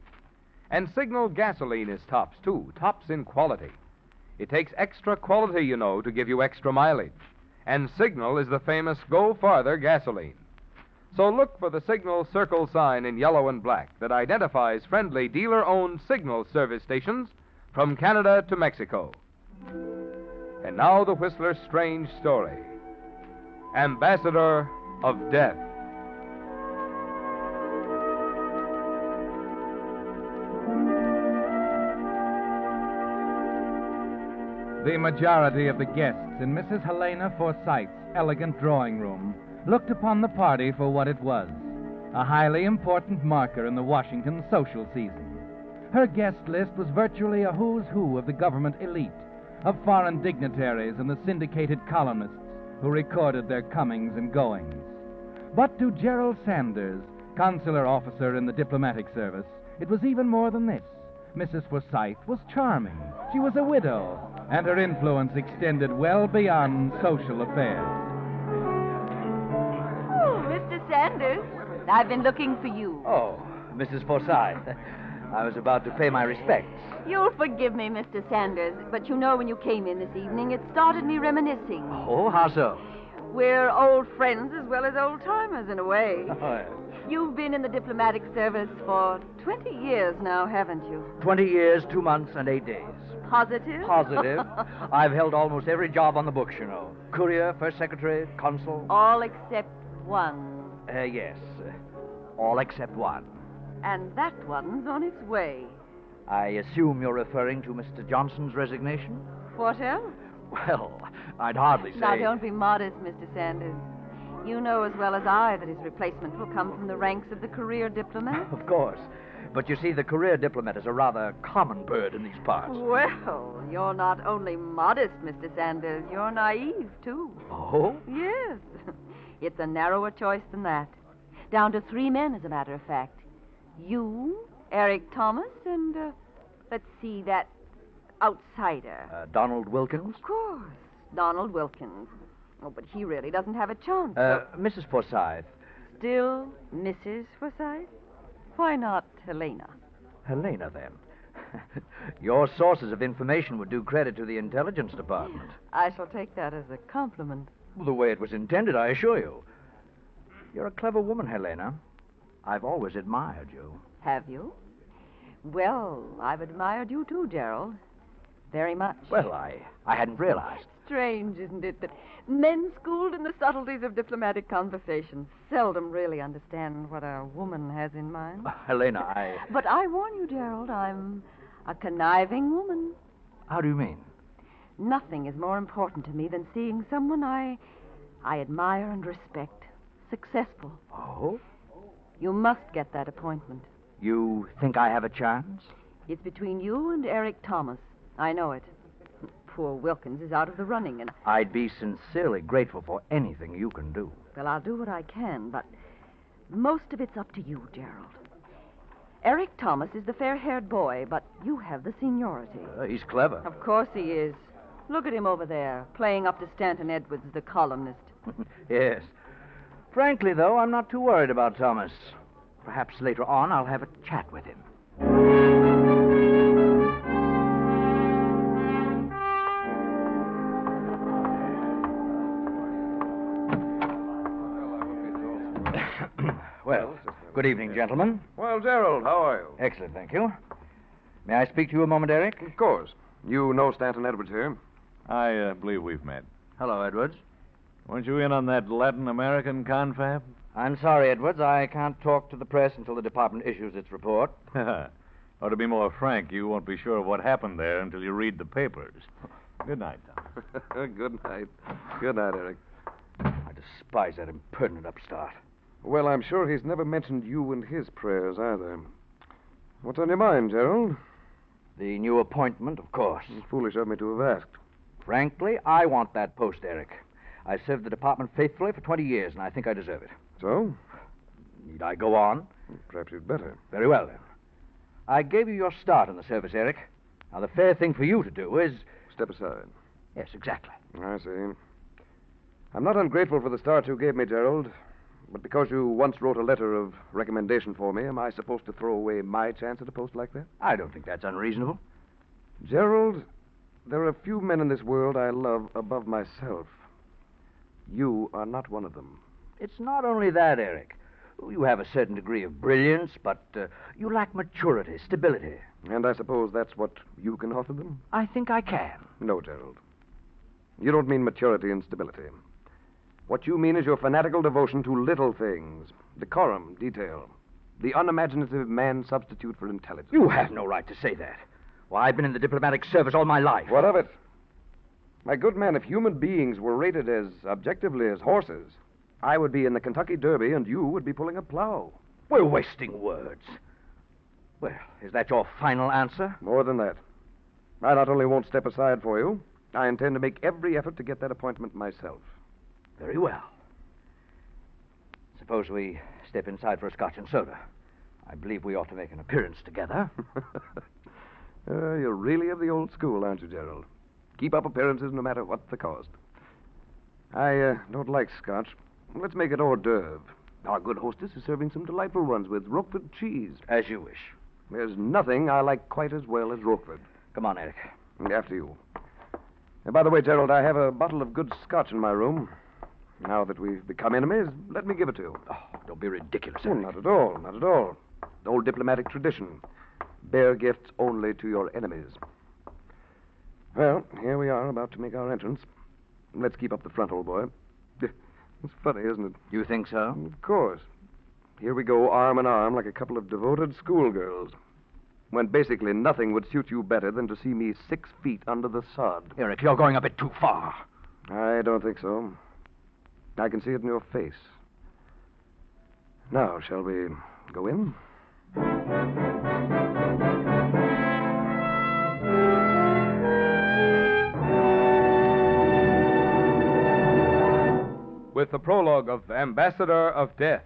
And Signal gasoline is tops, too. Tops in quality. It takes extra quality, you know, to give you extra mileage. And Signal is the famous Go Farther gasoline. So look for the Signal circle sign in yellow and black that identifies friendly dealer-owned Signal service stations from Canada to Mexico. And now the Whistler's strange story. Ambassador of Death. The majority of the guests in Mrs. Helena Forsythe's elegant drawing room looked upon the party for what it was, a highly important marker in the Washington social season. Her guest list was virtually a who's who of the government elite, of foreign dignitaries and the syndicated columnists who recorded their comings and goings. But to Gerald Sanders, consular officer in the diplomatic service, it was even more than this. Mrs. Forsythe was charming. She was a widow, and her influence extended well beyond social affairs. Oh, Mr. Sanders. I've been looking for you. Oh, Mrs. Forsyth. I was about to pay my respects. You'll forgive me, Mr. Sanders, but you know when you came in this evening, it started me reminiscing. Oh, how so? We're old friends as well as old-timers in a way. Oh, yes. You've been in the diplomatic service for 20 years now, haven't you? 20 years, 2 months, and 8 days. Positive? Positive. I've held almost every job on the books, you know. Courier, first secretary, consul. All except one. Yes. All except one. And that one's on its way. I assume you're referring to Mr. Johnson's resignation? What else? Well, I'd hardly say... Now, don't be modest, Mr. Sanders. You know as well as I that his replacement will come from the ranks of the career diplomat. Of course. But you see, the career diplomat is a rather common bird in these parts. Well, you're not only modest, Mr. Sanders, you're naive, too. Oh? Yes. It's a narrower choice than that. Down to 3 men, as a matter of fact. You, Eric Thomas, and, let's see, that outsider. Donald Wilkins? Of course, Donald Wilkins. Oh, but he really doesn't have a chance. Mrs. Forsyth. Still Mrs. Forsyth? Why not Helena? Helena, then. Your sources of information would do credit to the intelligence department. I shall take that as a compliment. Well, the way it was intended, I assure you. You're a clever woman, Helena. I've always admired you. Have you? Well, I've admired you too, Gerald. Very much. Well, I hadn't realized. Strange, isn't it, that men schooled in the subtleties of diplomatic conversation seldom really understand what a woman has in mind. Helena, But I warn you, Gerald, I'm a conniving woman. How do you mean? Nothing is more important to me than seeing someone I admire and respect successful. Oh? You must get that appointment. You think I have a chance? It's between you and Eric Thomas. I know it. Poor Wilkins is out of the running, and... I'd be sincerely grateful for anything you can do. Well, I'll do what I can, but most of it's up to you, Gerald. Eric Thomas is the fair-haired boy, but you have the seniority. He's clever. Of course he is. Look at him over there, playing up to Stanton Edwards, the columnist. Yes. Frankly, though, I'm not too worried about Thomas. Perhaps later on I'll have a chat with him. Well, good evening, gentlemen. Well, Gerald, how are you? Excellent, thank you. May I speak to you a moment, Eric? Of course. You know Stanton Edwards here. I believe we've met. Hello, Edwards. Weren't you in on that Latin American confab? I'm sorry, Edwards. I can't talk to the press until the department issues its report. Or to be more frank, you won't be sure of what happened there until you read the papers. Good night, Tom. Good night. Good night, Eric. I despise that impertinent upstart. Well, I'm sure he's never mentioned you in his prayers either. What's on your mind, Gerald? The new appointment, of course. It's foolish of me to have asked. Frankly, I want that post, Eric. I've served the department faithfully for 20 years, and I think I deserve it. So? Need I go on? Perhaps you'd better. Very well, then. I gave you your start in the service, Eric. Now, the fair thing for you to do is... Step aside. Yes, exactly. I see. I'm not ungrateful for the start you gave me, Gerald. But because you once wrote a letter of recommendation for me, am I supposed to throw away my chance at a post like that? I don't think that's unreasonable. Gerald, there are few men in this world I love above myself. You are not one of them. It's not only that, Eric. You have a certain degree of brilliance, but you lack maturity, stability. And I suppose that's what you can offer them? I think I can. No, Gerald. You don't mean maturity and stability. What you mean is your fanatical devotion to little things. Decorum, detail. The unimaginative man substitute for intelligence. You have no right to say that. Why, I've been in the diplomatic service all my life. What of it? My good man, if human beings were rated as objectively as horses, I would be in the Kentucky Derby and you would be pulling a plow. We're wasting words. Well, is that your final answer? More than that. I not only won't step aside for you, I intend to make every effort to get that appointment myself. Very well. Suppose we step inside for a scotch and soda. I believe we ought to make an appearance together. You're really of the old school, aren't you, Gerald? Keep up appearances no matter what the cost. I don't like scotch. Let's make it hors d'oeuvre. Our good hostess is serving some delightful ones with Roquefort cheese. As you wish. There's nothing I like quite as well as Roquefort. Come on, Eric. After you. And by the way, Gerald, I have a bottle of good scotch in my room. Now that we've become enemies, let me give it to you. Oh, don't be ridiculous, Oh, Eric. not at all, not at all. Old diplomatic tradition. Bear gifts only to your enemies. Well, here we are, about to make our entrance. Let's keep up the front, old boy. It's funny, isn't it? You think so? Of course. Here we go, arm in arm, like a couple of devoted schoolgirls. When basically nothing would suit you better than to see me 6 feet under the sod. Eric, you're going a bit too far. I don't think so. I can see it in your face. Now, shall we go in? With the prologue of Ambassador of Death,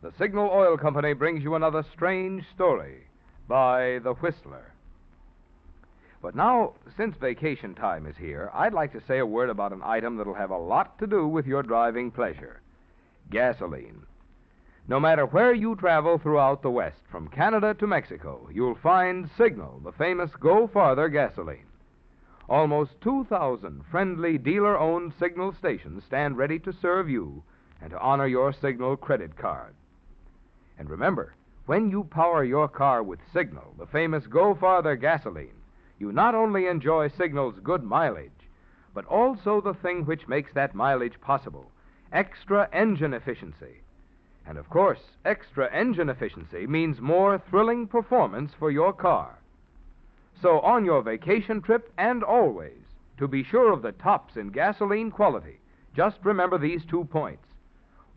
the Signal Oil Company brings you another strange story by The Whistler. But now, since vacation time is here, I'd like to say a word about an item that'll have a lot to do with your driving pleasure: gasoline. No matter where you travel throughout the West, from Canada to Mexico, you'll find Signal, the famous Go Farther gasoline. Almost 2,000 friendly dealer-owned Signal stations stand ready to serve you and to honor your Signal credit card. And remember, when you power your car with Signal, the famous Go Farther gasoline, you not only enjoy Signal's good mileage, but also the thing which makes that mileage possible: extra engine efficiency. And of course, extra engine efficiency means more thrilling performance for your car. So on your vacation trip and always, to be sure of the tops in gasoline quality, just remember these 2 points.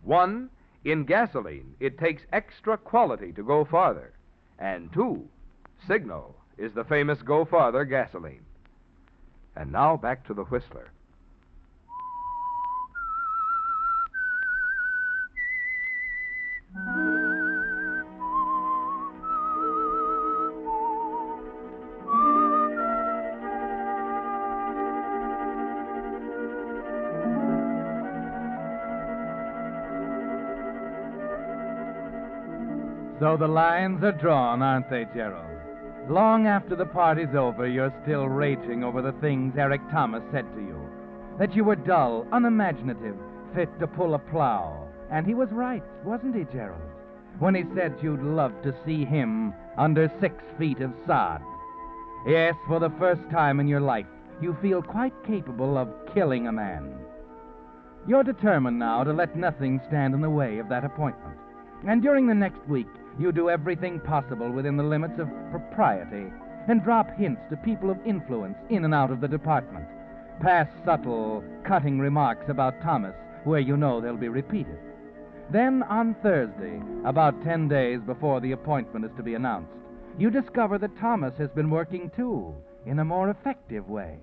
1, in gasoline, it takes extra quality to go farther. And 2, Signal is the famous Go Farther gasoline. And now back to the Whistler. So the lines are drawn, aren't they, Gerald? Long after the party's over, you're still raging over the things Eric Thomas said to you. That you were dull, unimaginative, fit to pull a plow. And he was right, wasn't he, Gerald? When he said you'd love to see him under 6 feet of sod. Yes, for the first time in your life, you feel quite capable of killing a man. You're determined now to let nothing stand in the way of that appointment. And during the next week, you do everything possible within the limits of propriety and drop hints to people of influence in and out of the department. Pass subtle, cutting remarks about Thomas where you know they'll be repeated. Then on Thursday, about 10 days before the appointment is to be announced, you discover that Thomas has been working too, in a more effective way.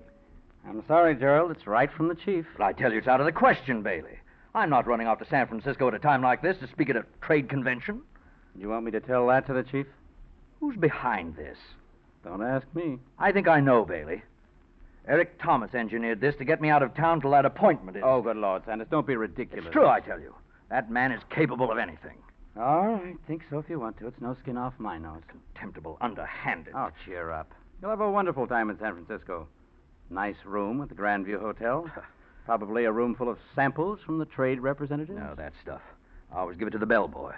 I'm sorry, Gerald. It's right from the chief. But I tell you, it's out of the question, Bailey. I'm not running off to San Francisco at a time like this to speak at a trade convention. You want me to tell that to the chief? Who's behind this? Don't ask me. I think I know, Bailey. Eric Thomas engineered this to get me out of town till that appointment is... Oh, good Lord, Sanders, don't be ridiculous. It's true, I tell you. That man is capable of anything. All right, think so if you want to. It's no skin off my nose. Contemptible, underhanded. Oh, cheer up. You'll have a wonderful time in San Francisco. Nice room at the Grandview Hotel. Probably a room full of samples from the trade representatives. No, that stuff. I always give it to the bellboy.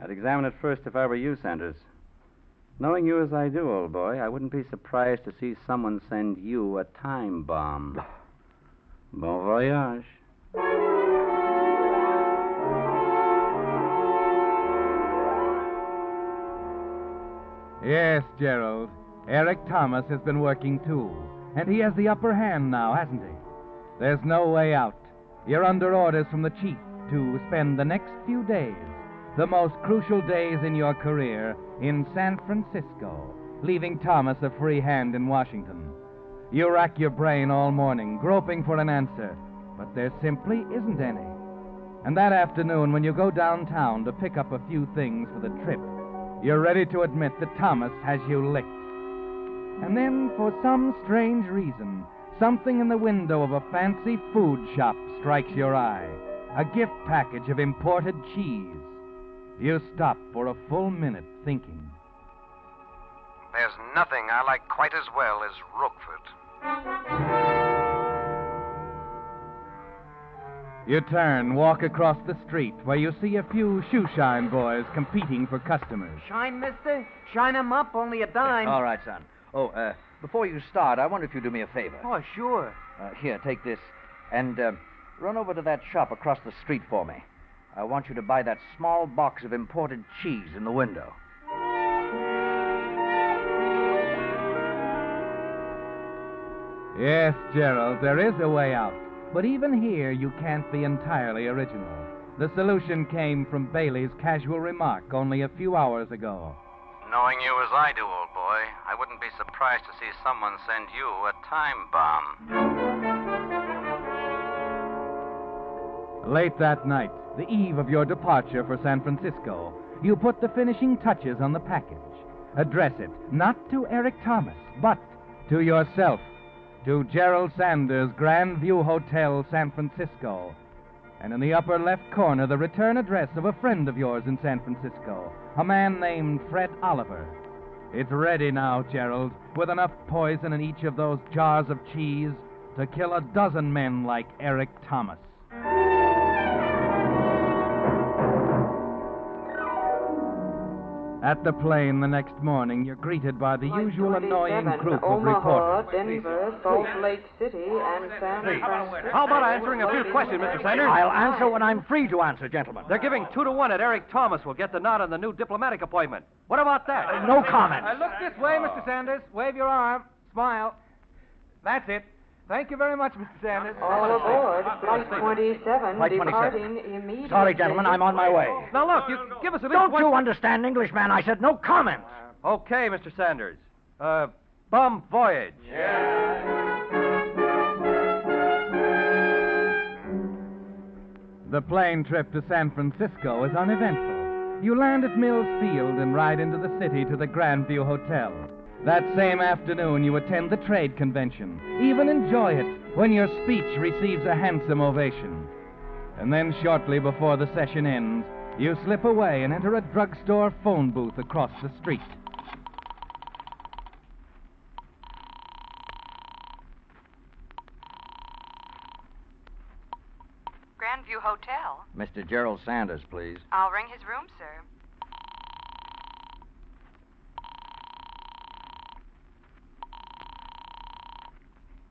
I'd examine it first if I were you, Sanders. Knowing you as I do, old boy, I wouldn't be surprised to see someone send you a time bomb. Bon voyage. Yes, Gerald. Eric Thomas has been working too. And he has the upper hand now, hasn't he? There's no way out. You're under orders from the chief to spend the next few days, the most crucial days in your career, in San Francisco, leaving Thomas a free hand in Washington. You rack your brain all morning, groping for an answer, but there simply isn't any. And that afternoon, when you go downtown to pick up a few things for the trip, you're ready to admit that Thomas has you licked. And then, for some strange reason, something in the window of a fancy food shop strikes your eye. a gift package of imported cheese. You stop for a full minute thinking. There's nothing I like quite as well as Roquefort. You turn, walk across the street, where you see a few shoeshine boys competing for customers. Shine, mister? Shine 'em up, only a dime. All right, son. Before you start, I wonder if you'd do me a favor. Oh, sure. Here, take this. And run over to that shop across the street for me. I want you to buy that small box of imported cheese in the window. Yes, Gerald, there is a way out. But even here, you can't be entirely original. The solution came from Bailey's casual remark only a few hours ago. Knowing you as I do, old boy, I wouldn't be surprised to see someone send you a time bomb. Late that night, the eve of your departure for San Francisco, you put the finishing touches on the package. Address it not to Eric Thomas, but to yourself, to Gerald Sanders, Grandview Hotel, San Francisco. And in the upper left corner, the return address of a friend of yours in San Francisco, a man named Fred Oliver. It's ready now, Gerald, with enough poison in each of those jars of cheese to kill a dozen men like Eric Thomas. At the plane the next morning, you're greeted by the usual annoying group of Omaha, reporters. Denver, Salt Lake City, and San Francisco. How about answering a few questions, Mr. Sanders? I'll answer when I'm free to answer, gentlemen. They're giving 2-1 that Eric Thomas will get the nod on the new diplomatic appointment. What about that? No comment. Look this way, Mr. Sanders. Wave your arm. Smile. That's it. Thank you very much, Mr. Sanders. All aboard, Flight 27, Flight 27. departing immediately. Sorry, gentlemen, I'm on my way. Now, look, you give us a Don't you understand English, man? I said no comment. Okay, Mr. Sanders. Bum voyage. The plane trip to San Francisco is uneventful. You land at Mills Field and ride into the city to the Grandview Hotel. That same afternoon, you attend the trade convention. Even enjoy it when your speech receives a handsome ovation. And then shortly before the session ends, you slip away and enter a drugstore phone booth across the street. Grandview Hotel. Mr. Gerald Sanders, please. I'll ring his room, sir.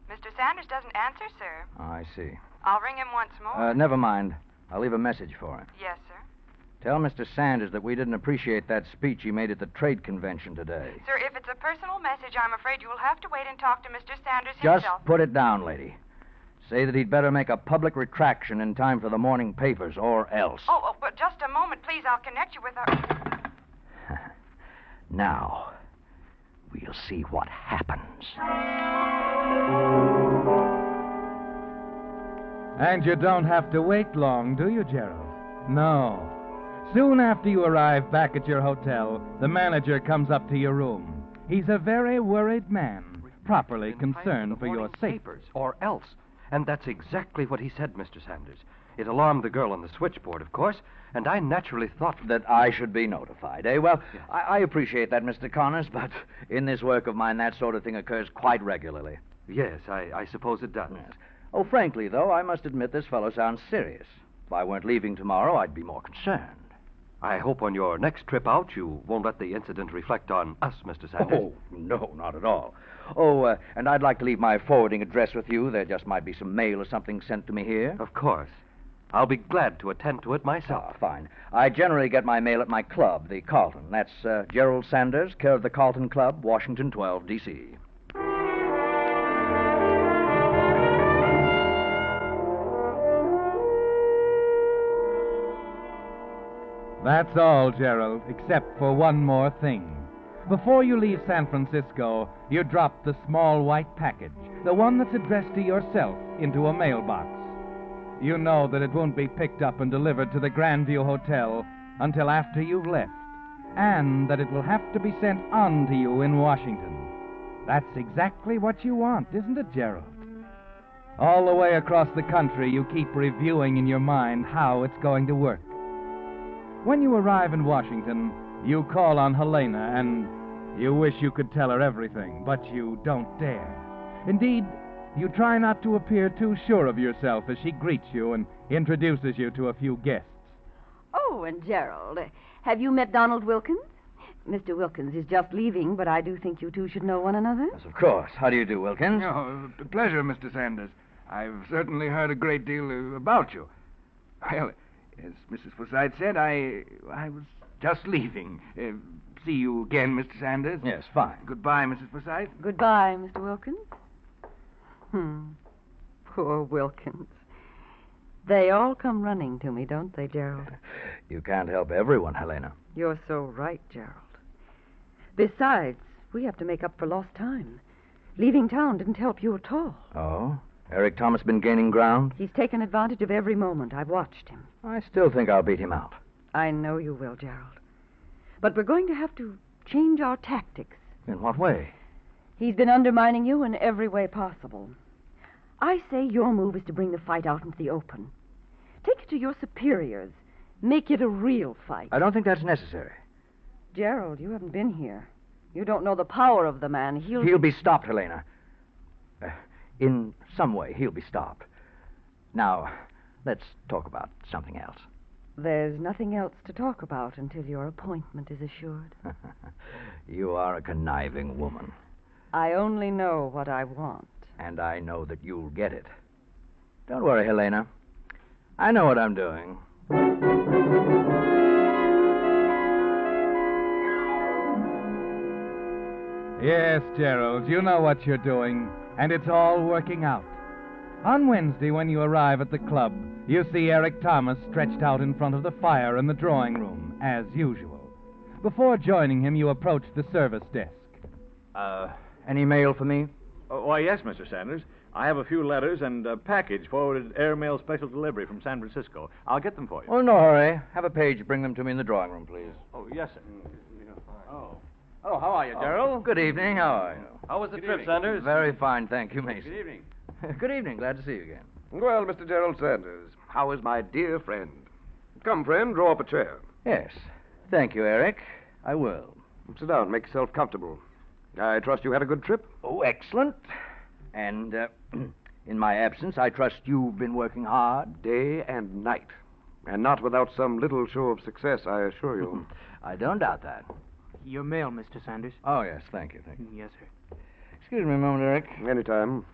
Mr. Sanders doesn't answer, sir. Oh, I see. I'll ring him once more. Never mind. I'll leave a message for him. Yes, sir. Tell Mr. Sanders that we didn't appreciate that speech he made at the trade convention today. Sir, if it's a personal message, I'm afraid you will have to wait and talk to Mr. Sanders Just himself. put it down, lady. Say that he'd better make a public retraction in time for the morning papers, or else. Oh, but just a moment, please. I'll connect you with our... Now, we'll see what happens. And you don't have to wait long, do you, Gerald? No. Soon after you arrive back at your hotel, the manager comes up to your room. He's a very worried man, properly concerned for your safety. Or else. And that's exactly what he said, Mr. Sanders. It alarmed the girl on the switchboard, of course, and I naturally thought... That I should be notified, eh? Well, yes. I appreciate that, Mr. Connors, but in this work of mine, that sort of thing occurs quite regularly. Yes, I suppose it does. Yes. Oh, frankly, though, I must admit this fellow sounds serious. If I weren't leaving tomorrow, I'd be more concerned. I hope on your next trip out, you won't let the incident reflect on us, Mr. Sanders. Oh, no, not at all. Oh, and I'd like to leave my forwarding address with you. There just might be some mail or something sent to me here. Of course. I'll be glad to attend to it myself. Ah, fine. I generally get my mail at my club, the Carlton. That's Gerald Sanders, care of the Carlton Club, Washington 12, D.C. That's all, Gerald, except for one more thing. Before you leave San Francisco, you drop the small white package, the one that's addressed to yourself, into a mailbox. You know that it won't be picked up and delivered to the Grandview Hotel until after you've left, and that it will have to be sent on to you in Washington. That's exactly what you want, isn't it, Gerald? All the way across the country, you keep reviewing in your mind how it's going to work. When you arrive in Washington, you call on Helena, and you wish you could tell her everything, but you don't dare. Indeed, you try not to appear too sure of yourself as she greets you and introduces you to a few guests. Oh, and Gerald, have you met Donald Wilkins? Mr. Wilkins is just leaving, but I do think you two should know one another. Yes, of course. How do you do, Wilkins? Oh, pleasure, Mr. Sanders. I've certainly heard a great deal about you. Well, as Mrs. Forsythe said, I was just leaving. See you again, Mr. Sanders. Yes, fine. Goodbye, Mrs. Forsythe. Goodbye, Mr. Wilkins. Poor Wilkins. They all come running to me, don't they, Gerald? You can't help everyone, Helena. You're so right, Gerald. Besides, we have to make up for lost time. Leaving town didn't help you at all. Oh? Eric Thomas been gaining ground? He's taken advantage of every moment. I've watched him. I still think I'll beat him out. I know you will, Gerald. But we're going to have to change our tactics. In what way? He's been undermining you in every way possible. I say your move is to bring the fight out into the open. Take it to your superiors. Make it a real fight. I don't think that's necessary. Gerald, you haven't been here. You don't know the power of the man. He'll be stopped, Helena. In some way, he'll be stopped. Now, let's talk about something else. There's nothing else to talk about until your appointment is assured. You are a conniving woman. I only know what I want. And I know that you'll get it. Don't worry, Helena. I know what I'm doing. Yes, Gerald, you know what you're doing, and it's all working out. On Wednesday, when you arrive at the club, you see Eric Thomas stretched out in front of the fire in the drawing room, as usual. Before joining him, you approach the service desk. Any mail for me? Why, yes, Mr. Sanders. I have a few letters and a package forwarded airmail special delivery from San Francisco. I'll get them for you. Oh, no hurry. Have a page bring them to me in the drawing room, please. Oh, yes, sir. Oh. Oh, how are you, Gerald? Good evening. How are you? How was the trip, Sanders? Very fine, thank you, Mason. Good evening. Good evening. Glad to see you again. Well, Mr. Gerald Sanders, how is my dear friend? Come, friend, draw up a chair. Yes. Thank you, Eric. I will. Sit down. Make yourself comfortable. I trust you had a good trip? Oh, excellent. And, in my absence, I trust you've been working hard? Day and night. And not without some little show of success, I assure you. I don't doubt that. Your mail, Mr. Sanders. Oh, yes, thank you. Yes, sir. Excuse me a moment, Eric. Anytime.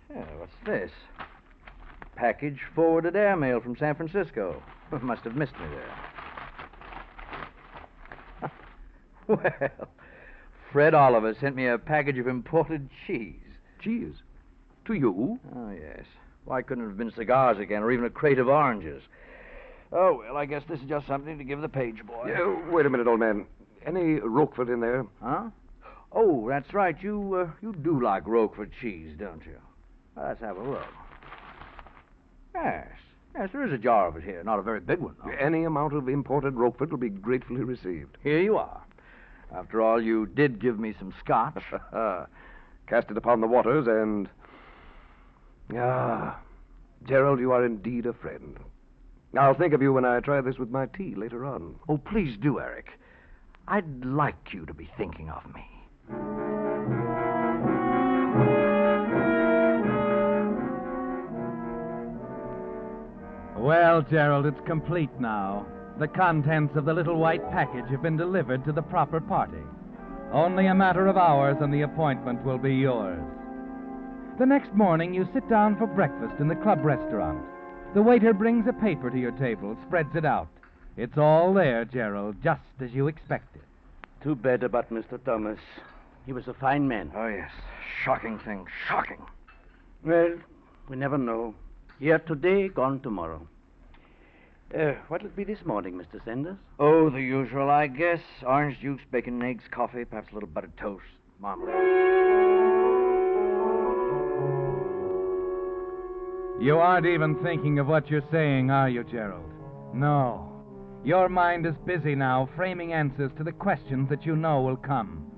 Yeah, what's this? Package forwarded airmail from San Francisco. Must have missed me there. Well, Fred Oliver sent me a package of imported cheese. Cheese? To you? Oh, yes. Why couldn't it have been cigars again, or even a crate of oranges? Oh, well, I guess this is just something to give the page boy. Wait a minute, old man. Any Roquefort in there? Huh? Oh, that's right. You do like Roquefort cheese, don't you? Let's have a look. Yes. Yes, there is a jar of it here. Not a very big one, though. Any amount of imported Roquefort will be gratefully received. Here you are. After all, you did give me some scotch. Cast it upon the waters and... Ah, Gerald, you are indeed a friend. I'll think of you when I try this with my tea later on. Oh, please do, Eric. I'd like you to be thinking of me. Well, Gerald, it's complete now. The contents of the little white package have been delivered to the proper party. Only a matter of hours and the appointment will be yours. The next morning, you sit down for breakfast in the club restaurant. The waiter brings a paper to your table, spreads it out. It's all there, Gerald, just as you expected. Too bad about Mr. Thomas. He was a fine man. Oh, yes. Shocking thing. Shocking. Well, we never know. Here today, gone tomorrow. What'll it be this morning, Mr. Sanders? Oh, the usual, I guess. Orange juice, bacon and eggs, coffee, perhaps a little buttered toast, marmalade. You aren't even thinking of what you're saying, are you, Gerald? No. Your mind is busy now framing answers to the questions that you know will come.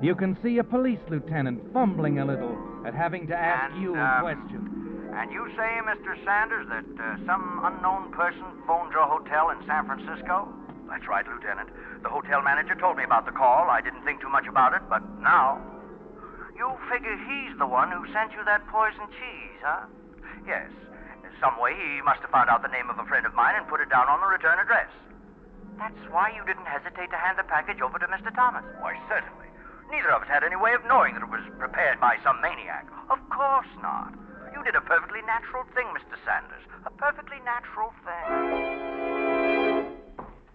You can see a police lieutenant fumbling a little at having to ask you questions. And you say, Mr. Sanders, that some unknown person phoned your hotel in San Francisco? That's right, Lieutenant. The hotel manager told me about the call. I didn't think too much about it, but now... You figure he's the one who sent you that poisoned cheese, huh? Yes. Some way he must have found out the name of a friend of mine and put it down on the return address. That's why you didn't hesitate to hand the package over to Mr. Thomas. Why, certainly. Neither of us had any way of knowing that it was prepared by some maniac. Of course not. You did a perfectly natural thing, Mr. Sanders. A perfectly natural thing.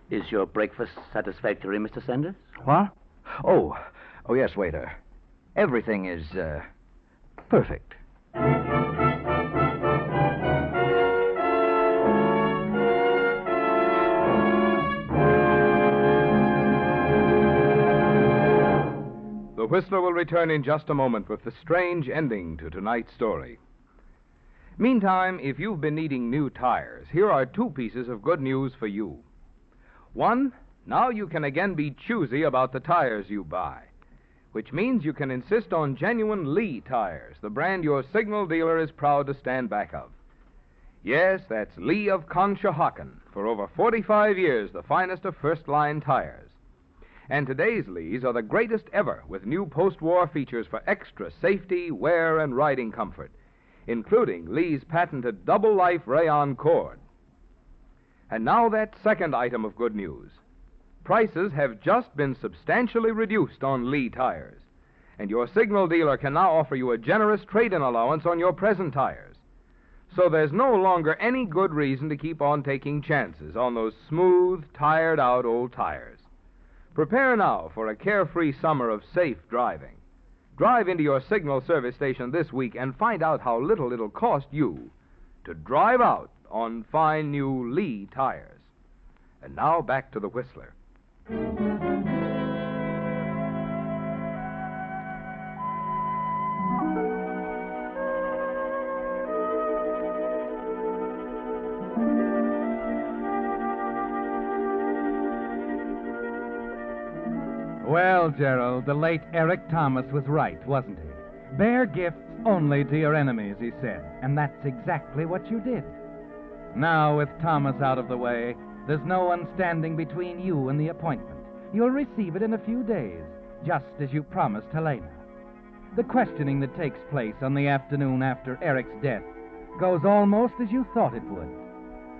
Is your breakfast satisfactory, Mr. Sanders? What? Oh, yes, waiter. Everything is, perfect. The Whistler will return in just a moment with the strange ending to tonight's story. Meantime, if you've been needing new tires, here are two pieces of good news for you. One, now you can again be choosy about the tires you buy, which means you can insist on genuine Lee tires, the brand your signal dealer is proud to stand back of. Yes, that's Lee of Conshohocken, for over 45 years the finest of first-line tires. And today's Lees are the greatest ever, with new post-war features for extra safety, wear, and riding comfort, including Lee's patented double-life rayon cord. And now that second item of good news. Prices have just been substantially reduced on Lee tires, and your signal dealer can now offer you a generous trade-in allowance on your present tires. So there's no longer any good reason to keep on taking chances on those smooth, tired-out old tires. Prepare now for a carefree summer of safe driving. Drive into your signal service station this week and find out how little it'll cost you to drive out on fine new Lee tires. And now back to the Whistler. Well, Gerald, the late Eric Thomas was right, wasn't he? Bear gifts only to your enemies, he said, and that's exactly what you did. Now, with Thomas out of the way, there's no one standing between you and the appointment. You'll receive it in a few days, just as you promised Helena. The questioning that takes place on the afternoon after Eric's death goes almost as you thought it would.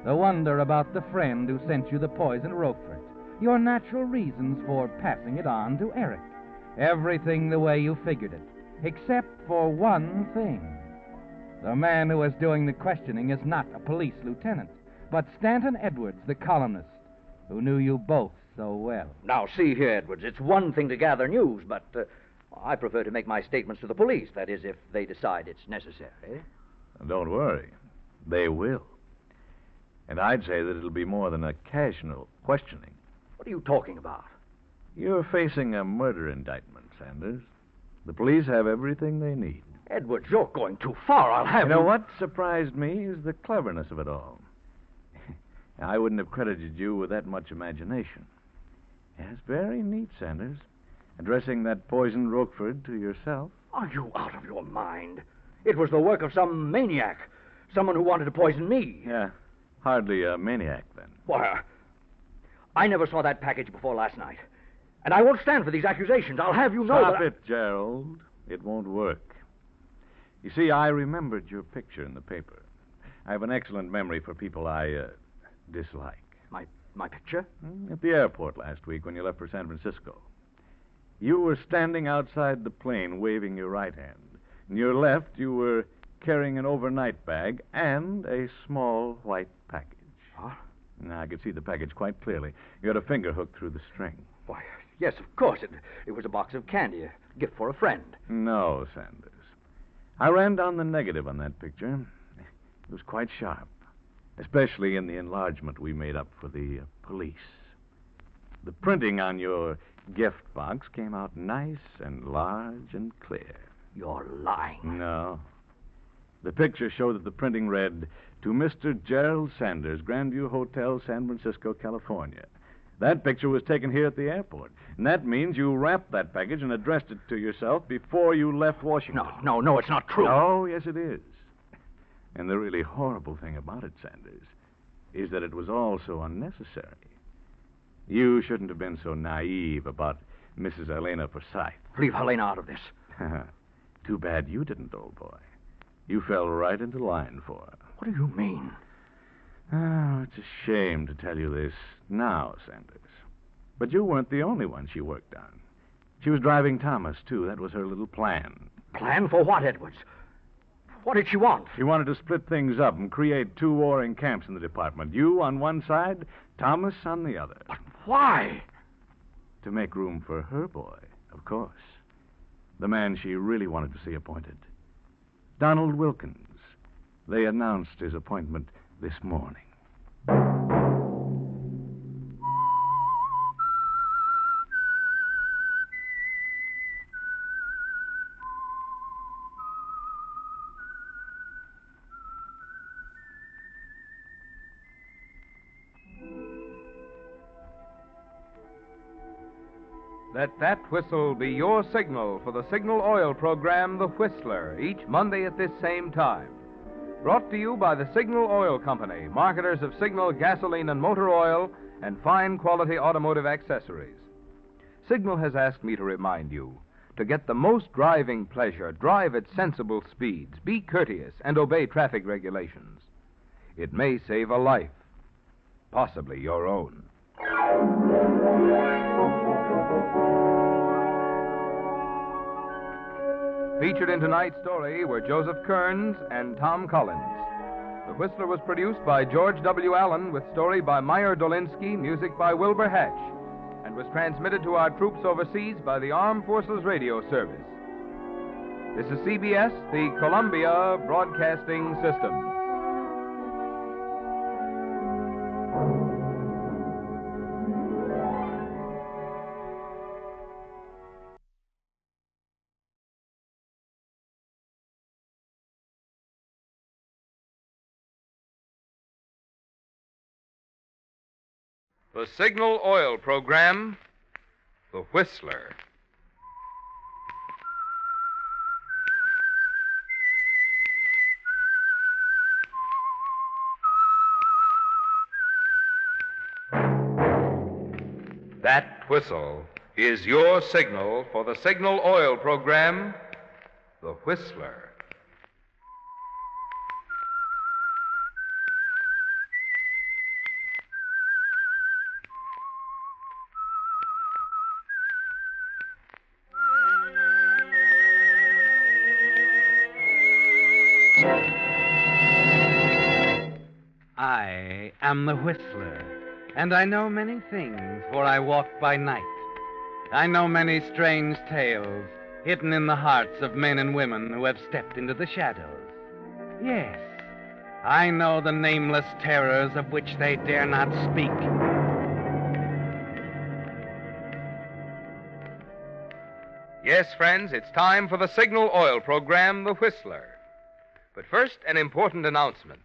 The wonder about the friend who sent you the poison Roquefort, your natural reasons for passing it on to Eric. Everything the way you figured it, except for one thing. The man who was doing the questioning is not a police lieutenant, but Stanton Edwards, the columnist, who knew you both so well. Now, see here, Edwards, it's one thing to gather news, but I prefer to make my statements to the police, that is, if they decide it's necessary. Don't worry. They will. And I'd say that it'll be more than a casual questioning. What are you talking about? You're facing a murder indictment, Sanders. The police have everything they need. Edwards, you're going too far. I'll have you. Know what surprised me is the cleverness of it all. I wouldn't have credited you with that much imagination. Yes, very neat, Sanders. Addressing that poisoned Roquefort to yourself. Are you out of your mind? It was the work of some maniac. Someone who wanted to poison me. Yeah, hardly a maniac, then. Why, I never saw that package before last night. And I won't stand for these accusations. I'll have you know Stop it, Gerald. It won't work. You see, I remembered your picture in the paper. I have an excellent memory for people I dislike. My picture? At the airport last week when you left for San Francisco. You were standing outside the plane waving your right hand. In your left, you were carrying an overnight bag and a small white package. Huh? Now, I could see the package quite clearly. You had a finger hooked through the string. Why, yes, of course. It was a box of candy, a gift for a friend. No, Sanders. I ran down the negative on that picture. It was quite sharp, especially in the enlargement we made up for the police. The printing on your gift box came out nice and large and clear. You're lying. No. The picture showed that the printing read, "To Mr. Gerald Sanders, Grandview Hotel, San Francisco, California." That picture was taken here at the airport. And that means you wrapped that package and addressed it to yourself before you left Washington. No, it's not true. Oh, yes, it is. And the really horrible thing about it, Sanders, is that it was all so unnecessary. You shouldn't have been so naive about Mrs. Helena Forsythe. Leave Helena out of this. Too bad you didn't, old boy. You fell right into line for her. What do you mean? Oh, it's a shame to tell you this now, Sanders. But you weren't the only one she worked on. She was driving Thomas, too. That was her little plan. Plan for what, Edwards? What did she want? She wanted to split things up and create two warring camps in the department. You on one side, Thomas on the other. But why? To make room for her boy, of course. The man she really wanted to see appointed. Donald Wilkins. They announced his appointment this morning. Let that whistle be your signal for the Signal Oil program, The Whistler, each Monday at this same time. Brought to you by the Signal Oil Company, marketers of Signal gasoline and motor oil and fine quality automotive accessories. Signal has asked me to remind you, to get the most driving pleasure, drive at sensible speeds, be courteous, and obey traffic regulations. It may save a life, possibly your own. Featured in tonight's story were Joseph Kearns and Tom Collins. The Whistler was produced by George W. Allen with story by Meyer Dolinsky, music by Wilbur Hatch, and was transmitted to our troops overseas by the Armed Forces Radio Service. This is CBS, the Columbia Broadcasting System. The Signal Oil program, The Whistler. That whistle is your signal for the Signal Oil program, The Whistler. I am the Whistler, and I know many things, for I walk by night. I know many strange tales hidden in the hearts of men and women who have stepped into the shadows. Yes, I know the nameless terrors of which they dare not speak. Yes, friends, it's time for the Signal Oil program, The Whistler. But first, an important announcement.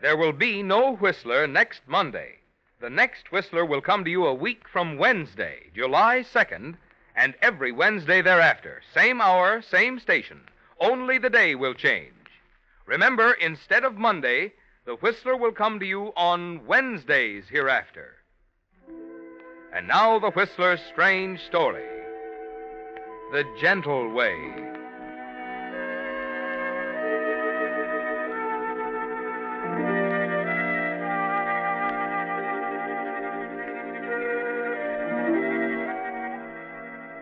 There will be no Whistler next Monday. The next Whistler will come to you a week from Wednesday, July 2nd, and every Wednesday thereafter. Same hour, same station. Only the day will change. Remember, instead of Monday, the Whistler will come to you on Wednesdays hereafter. And now the Whistler's strange story. The Gentle Way.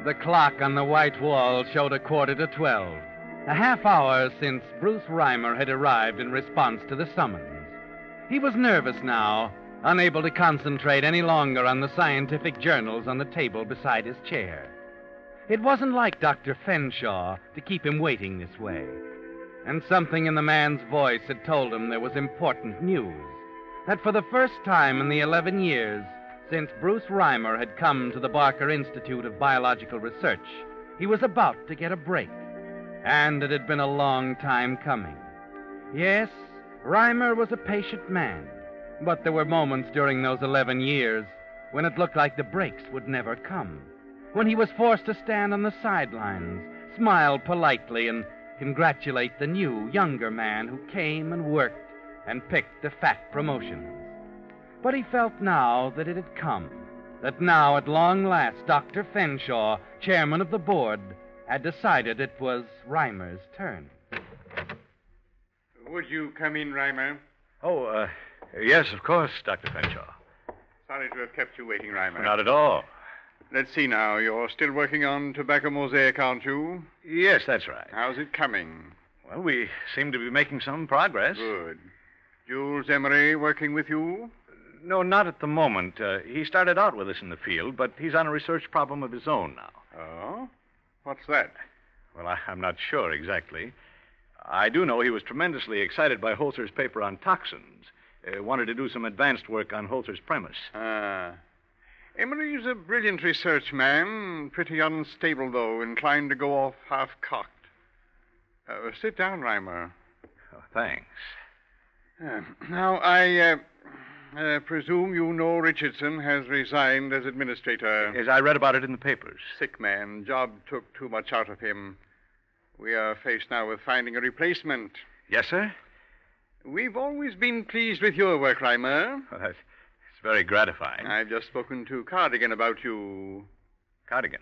The clock on the white wall showed 11:45, a half hour since Bruce Reimer had arrived in response to the summons. He was nervous now, unable to concentrate any longer on the scientific journals on the table beside his chair. It wasn't like Dr. Fenshaw to keep him waiting this way. And something in the man's voice had told him there was important news, that for the first time in the 11 years since Bruce Reimer had come to the Barker Institute of Biological Research, he was about to get a break. And it had been a long time coming. Yes, Reimer was a patient man, but there were moments during those 11 years when it looked like the breaks would never come, when he was forced to stand on the sidelines, smile politely, and congratulate the new, younger man who came and worked and picked the fat promotions. But he felt now that it had come, that now, at long last, Dr. Fenshaw, chairman of the board, had decided it was Reimer's turn. Would you come in, Reimer? Oh, yes, of course, Dr. Fenshaw. Sorry to have kept you waiting, Reimer. Not at all. Let's see now. You're still working on Tobacco Mosaic, aren't you? Yes, that's right. How's it coming? Well, we seem to be making some progress. Good. Jules Emery working with you? No, not at the moment. He started out with us in the field, but he's on a research problem of his own now. Oh? What's that? Well, I'm not sure exactly. I do know he was tremendously excited by Holzer's paper on toxins. Wanted to do some advanced work on Holzer's premise. Emery's a brilliant research man. Pretty unstable, though. Inclined to go off half-cocked. Sit down, Reimer. Oh, thanks. Now, I presume you know Richardson has resigned as administrator. Yes, I read about it in the papers. Sick man. Job took too much out of him. We are faced now with finding a replacement. Yes, sir? We've always been pleased with your work, Reimer. Well, it's very gratifying. I've just spoken to Cardigan about you. Cardigan?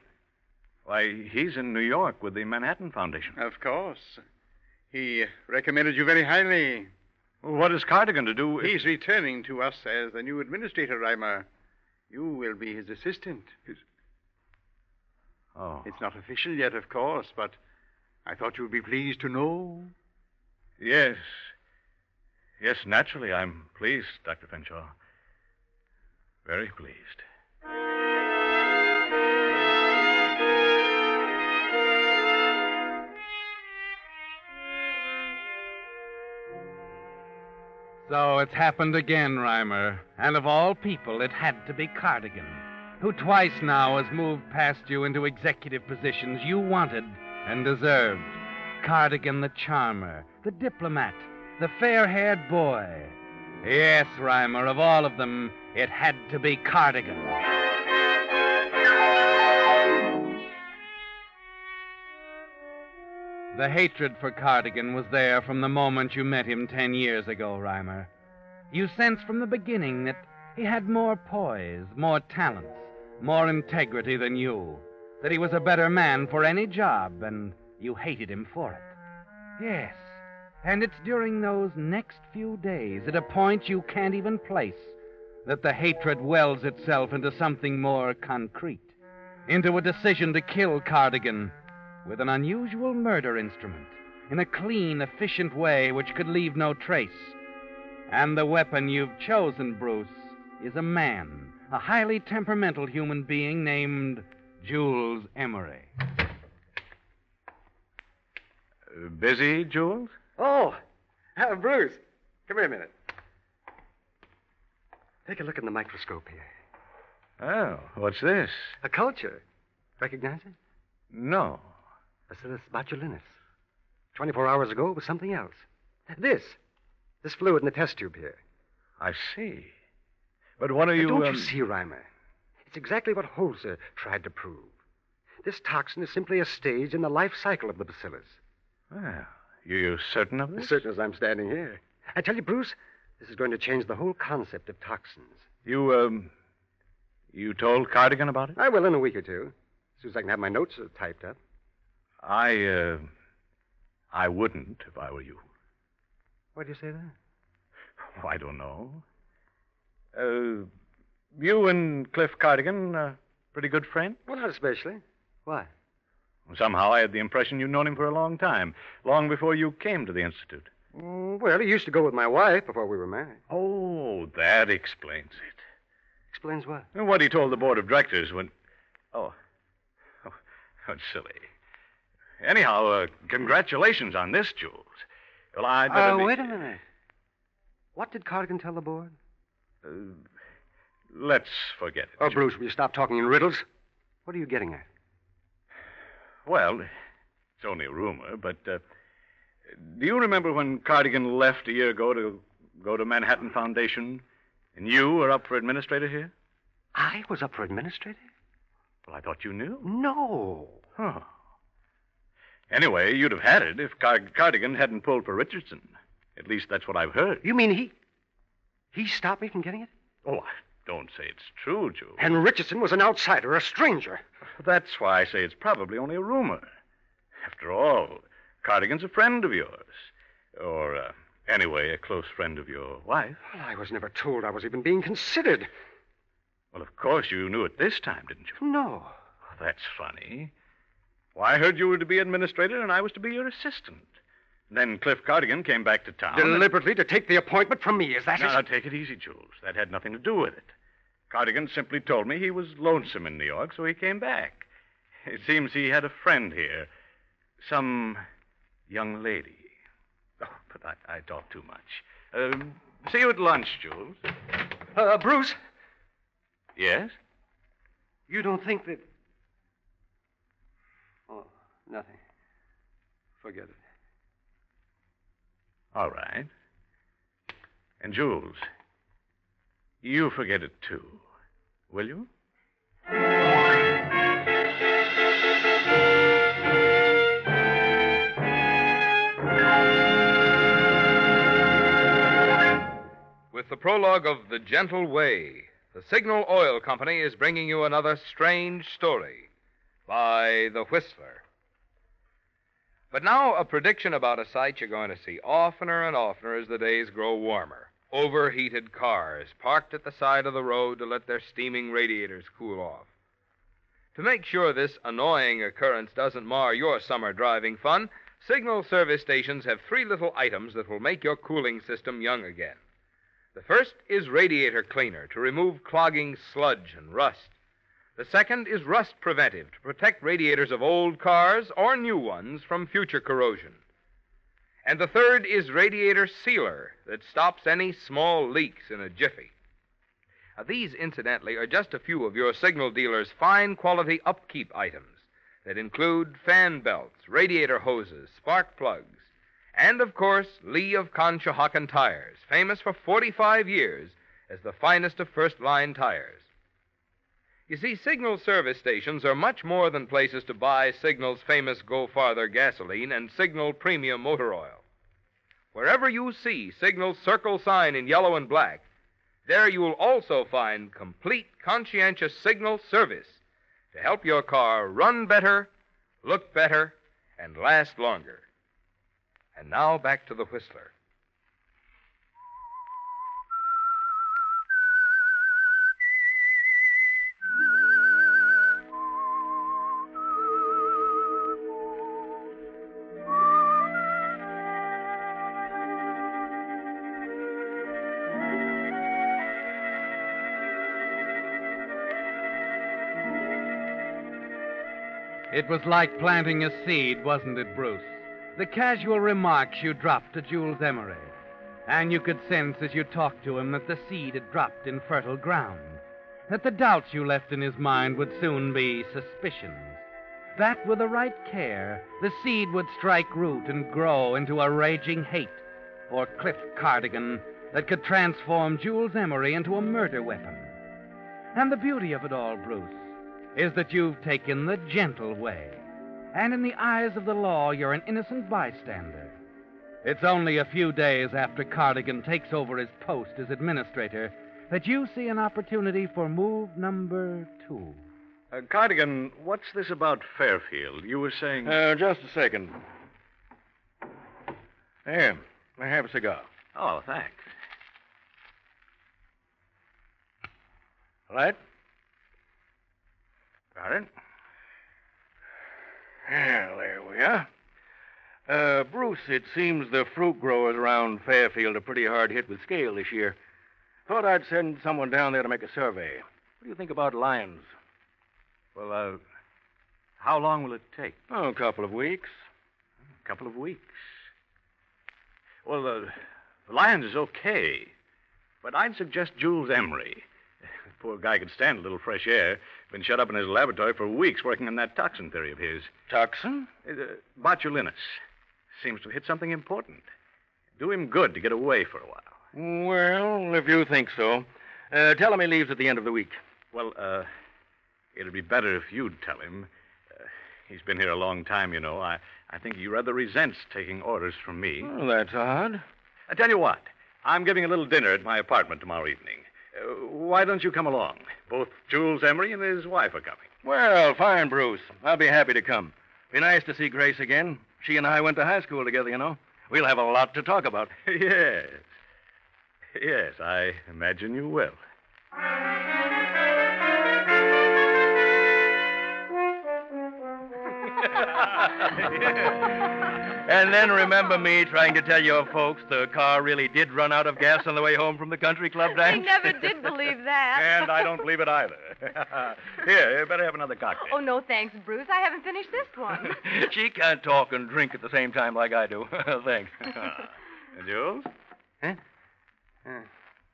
Why, he's in New York with the Manhattan Foundation. Of course. He recommended you very highly. What is Cardigan to do with... He's returning to us as the new administrator, Reimer. You will be his assistant. Oh. It's not official yet, of course, but I thought you would be pleased to know. Yes. Yes, naturally, I'm pleased, Dr. Fenshaw. Very pleased. So it's happened again, Reimer. And of all people, it had to be Cardigan, who twice now has moved past you into executive positions you wanted and deserved. Cardigan the charmer, the diplomat, the fair-haired boy. Yes, Reimer, of all of them, it had to be Cardigan. The hatred for Cardigan was there from the moment you met him 10 years ago, Reimer. You sensed from the beginning that he had more poise, more talents, more integrity than you, that he was a better man for any job, and you hated him for it. Yes, and it's during those next few days, at a point you can't even place, that the hatred wells itself into something more concrete, into a decision to kill Cardigan with an unusual murder instrument, in a clean, efficient way which could leave no trace. And the weapon you've chosen, Bruce, is a man, a highly temperamental human being named Jules Emery. Busy, Jules? Oh, Bruce, come here a minute. Take a look in the microscope here. Oh, what's this? A culture. Recognize it? No. Bacillus botulinus. 24 hours ago, it was something else. This fluid in the test tube here. I see. But what are you... Don't you see, Reimer? It's exactly what Holzer tried to prove. This toxin is simply a stage in the life cycle of the bacillus. Well, you're certain of this? As certain as I'm standing here. I tell you, Bruce, this is going to change the whole concept of toxins. You told Cardigan about it? I will in a week or two. As soon as I can have my notes typed up. I wouldn't if I were you. Why do you say that? Oh, I don't know. You and Cliff Cardigan, pretty good friend? Well, not especially. Why? Somehow I had the impression you'd known him for a long time, long before you came to the Institute. Well, he used to go with my wife before we were married. Oh, that explains it. Explains what? What he told the board of directors when... Oh, that's silly. Anyhow, congratulations on this, Jules. Well, I'd better be... Wait a minute. What did Cardigan tell the board? Let's forget it. Oh, Bruce, will you stop talking in riddles? What are you getting at? Well, it's only a rumor, but do you remember when Cardigan left a year ago to go to Manhattan Foundation, and you were up for administrator here? I was up for administrator? Well, I thought you knew. No. Huh. Anyway, you'd have had it if Cardigan hadn't pulled for Richardson. At least that's what I've heard. You mean he stopped me from getting it? Oh, don't say it's true, Jules. And Richardson was an outsider, a stranger. That's why I say it's probably only a rumor. After all, Cardigan's a friend of yours. Or, anyway, a close friend of your wife. Well, I was never told I was even being considered. Well, of course, you knew it this time, didn't you? No. That's funny. Why, I heard you were to be administrator and I was to be your assistant. Then Cliff Cardigan came back to town. Deliberately to take the appointment from me, is that it? No, take it easy, Jules. That had nothing to do with it. Cardigan simply told me he was lonesome in New York, so he came back. It seems he had a friend here. Some young lady. Oh, but I talk too much. See you at lunch, Jules. Bruce? Yes? You don't think that... Oh, nothing. Forget it. All right. And Jules, you forget it too, will you? With the prologue of The Gentle Way, the Signal Oil Company is bringing you another strange story by The Whistler. But now, a prediction about a sight you're going to see oftener and oftener as the days grow warmer. Overheated cars parked at the side of the road to let their steaming radiators cool off. To make sure this annoying occurrence doesn't mar your summer driving fun, Signal service stations have 3 little items that will make your cooling system young again. The first is radiator cleaner to remove clogging sludge and rust. The second is rust preventive to protect radiators of old cars or new ones from future corrosion. And the third is radiator sealer that stops any small leaks in a jiffy. Now, these, incidentally, are just a few of your Signal dealer's fine quality upkeep items that include fan belts, radiator hoses, spark plugs, and, of course, Lee of Conshohocken tires, famous for 45 years as the finest of first-line tires. You see, Signal service stations are much more than places to buy Signal's famous Go Farther gasoline and Signal Premium motor oil. Wherever you see Signal's circle sign in yellow and black, there you'll also find complete, conscientious Signal service to help your car run better, look better, and last longer. And now back to the Whistler. It was like planting a seed, wasn't it, Bruce? The casual remarks you dropped to Jules Emery. And you could sense as you talked to him that the seed had dropped in fertile ground. That the doubts you left in his mind would soon be suspicions. That with the right care, the seed would strike root and grow into a raging hate for Cliff Cardigan that could transform Jules Emery into a murder weapon. And the beauty of it all, Bruce, is that you've taken the gentle way. And in the eyes of the law, you're an innocent bystander. It's only a few days after Cardigan takes over his post as administrator that you see an opportunity for move number 2. Cardigan, what's this about Fairfield? You were saying... Just a second. Here, I have a cigar. Oh, thanks. Right? Got it. Well, there we are. Bruce, it seems the fruit growers around Fairfield are pretty hard hit with scale this year. Thought I'd send someone down there to make a survey. What do you think about lions? Well, how long will it take? Oh, a couple of weeks. A couple of weeks. Well, the lions is okay, but I'd suggest Jules Emery. The poor guy could stand a little fresh air. Been shut up in his laboratory for weeks working on that toxin theory of his. Toxin? Botulinus. Seems to have hit something important. Do him good to get away for a while. Well, if you think so. Tell him he leaves at the end of the week. Well, it'd be better if you'd tell him. He's been here a long time, you know. I think he rather resents taking orders from me. Well, that's odd. I tell you what, I'm giving a little dinner at my apartment tomorrow evening. Why don't you come along? Both Jules Emery and his wife are coming. Well, fine, Bruce. I'll be happy to come. Be nice to see Grace again. She and I went to high school together, you know. We'll have a lot to talk about. Yes. Yes, I imagine you will. And then remember me trying to tell your folks the car really did run out of gas on the way home from the country club dance? We never did believe that. And I don't believe it either. Here, you better have another cocktail. Oh, no, thanks, Bruce. I haven't finished this one. She can't talk and drink at the same time like I do. Thanks. Jules? Huh?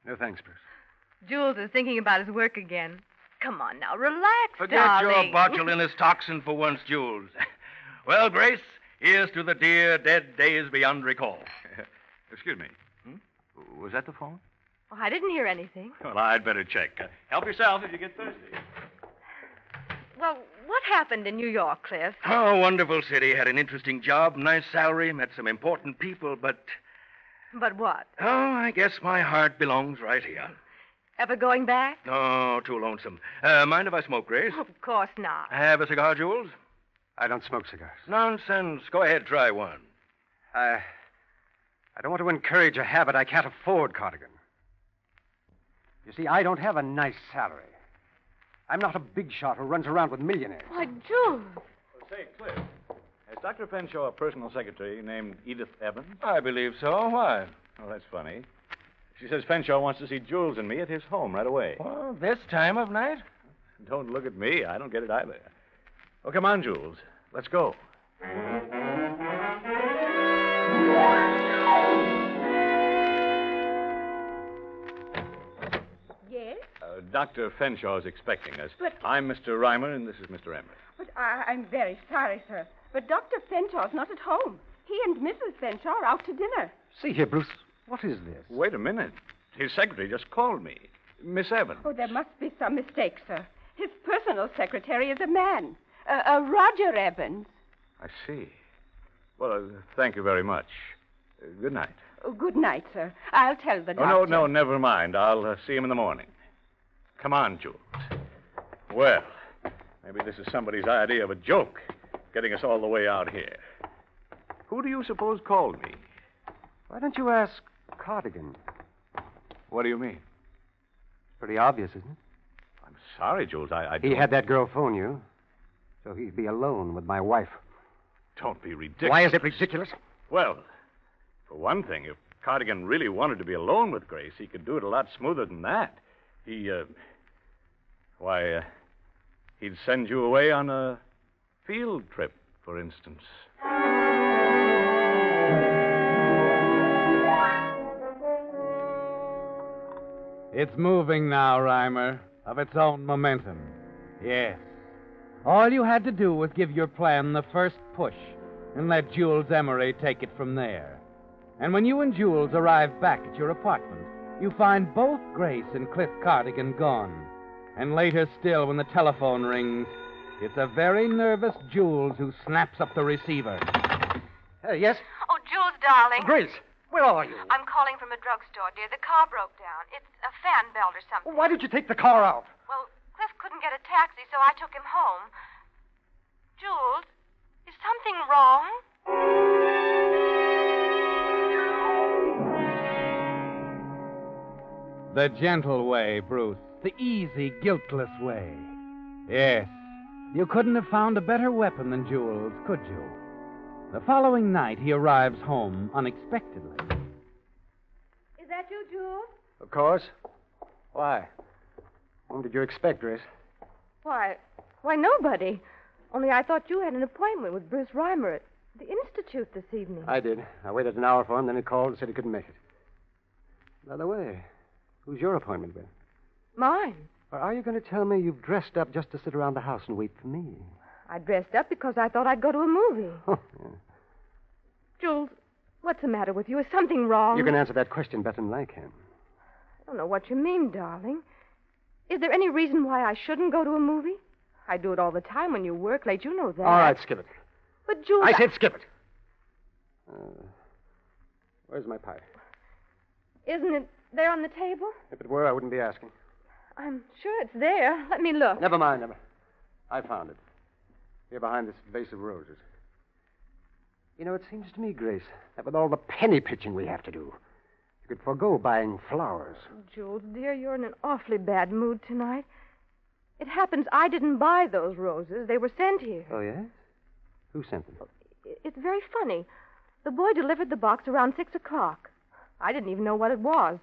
No thanks, Bruce. Jules is thinking about his work again. Come on now, relax, Forget darling. your botulinous toxin for once, Jules. Well, Grace, here's to the dear dead days beyond recall. Excuse me. Was that the phone? Oh, I didn't hear anything. Well, I'd better check. Help yourself if you get thirsty. Well, what happened in New York, Cliff? Oh, wonderful city. Had an interesting job, nice salary, met some important people, but... But what? Oh, I guess my heart belongs right here. Ever going back? Oh, too lonesome. Mind if I smoke, Grace? Of course not. Have a cigar, Jules? I don't smoke cigars. Nonsense. Go ahead, try one. I don't want to encourage a habit I can't afford, Cardigan. You see, I don't have a nice salary. I'm not a big shot who runs around with millionaires. Why, Jules. Say, Cliff, has Dr. Fenshaw a personal secretary named Edith Evans? I believe so. Why? Oh, that's funny. She says Fenshaw wants to see Jules and me at his home right away. Well, this time of night? Don't look at me. I don't get it either. Oh, come on, Jules. Let's go. Yes? Dr. Fenshaw is expecting us. But- I'm Mr. Reimer, and this is Mr. Emery. But I'm very sorry, sir. But Dr. Fenshaw's not at home. He and Mrs. Fenshaw are out to dinner. See here, Bruce. What is this? Wait a minute. His secretary just called me. Miss Evans. Oh, there must be some mistake, sir. His personal secretary is a man. Roger Evans. I see. Well, thank you very much. Good night. Oh, good night, sir. I'll tell the doctor. Oh, no, never mind. I'll see him in the morning. Come on, Jules. Well, maybe this is somebody's idea of a joke, getting us all the way out here. Who do you suppose called me? Why don't you ask Cardigan? What do you mean? It's pretty obvious, isn't it? I'm sorry, Jules. I He don't... had that girl phone you, so he'd be alone with my wife. Don't be ridiculous. Why is it ridiculous? Well, for one thing, if Cardigan really wanted to be alone with Grace, he could do it a lot smoother than that. He'd send you away on a field trip, for instance. It's moving now, Reimer, of its own momentum. Yes. All you had to do was give your plan the first push and let Jules Emery take it from there. And when you and Jules arrive back at your apartment, you find both Grace and Cliff Cardigan gone. And later still, when the telephone rings, it's a very nervous Jules who snaps up the receiver. Yes? Oh, Jules, darling. Grace, where are you? I'm calling from a drugstore, dear. The car broke down. It's a fan belt or something. Why did you take the car out? Well, Cliff couldn't get a taxi, so I took him home. Jules, is something wrong? The gentle way, Bruce. The easy, guiltless way. Yes. You couldn't have found a better weapon than Jules, could you? The following night, he arrives home unexpectedly. Is that you, Jules? Of course. Why? Whom did you expect, Grace? Why, nobody. Only I thought you had an appointment with Bruce Reimer at the Institute this evening. I did. I waited an hour for him, then he called and said he couldn't make it. By the way, who's your appointment with? Mine. Or are you going to tell me you've dressed up just to sit around the house and wait for me? I dressed up because I thought I'd go to a movie. Oh, yeah. Jules, what's the matter with you? Is something wrong? You can answer that question better than I can. I don't know what you mean, darling. Is there any reason why I shouldn't go to a movie? I do it all the time when you work late. You know that. All right, skip it. But, Jules... I said skip it. Where's my pipe? Isn't it there on the table? If it were, I wouldn't be asking. I'm sure it's there. Let me look. Never mind. I found it. Here behind this vase of roses. You know, it seems to me, Grace, that with all the penny pitching we have to do, you could forego buying flowers. Jules, dear, you're in an awfully bad mood tonight. It happens I didn't buy those roses. They were sent here. Oh, yes? Who sent them? It's very funny. The boy delivered the box around 6 o'clock. I didn't even know what it was.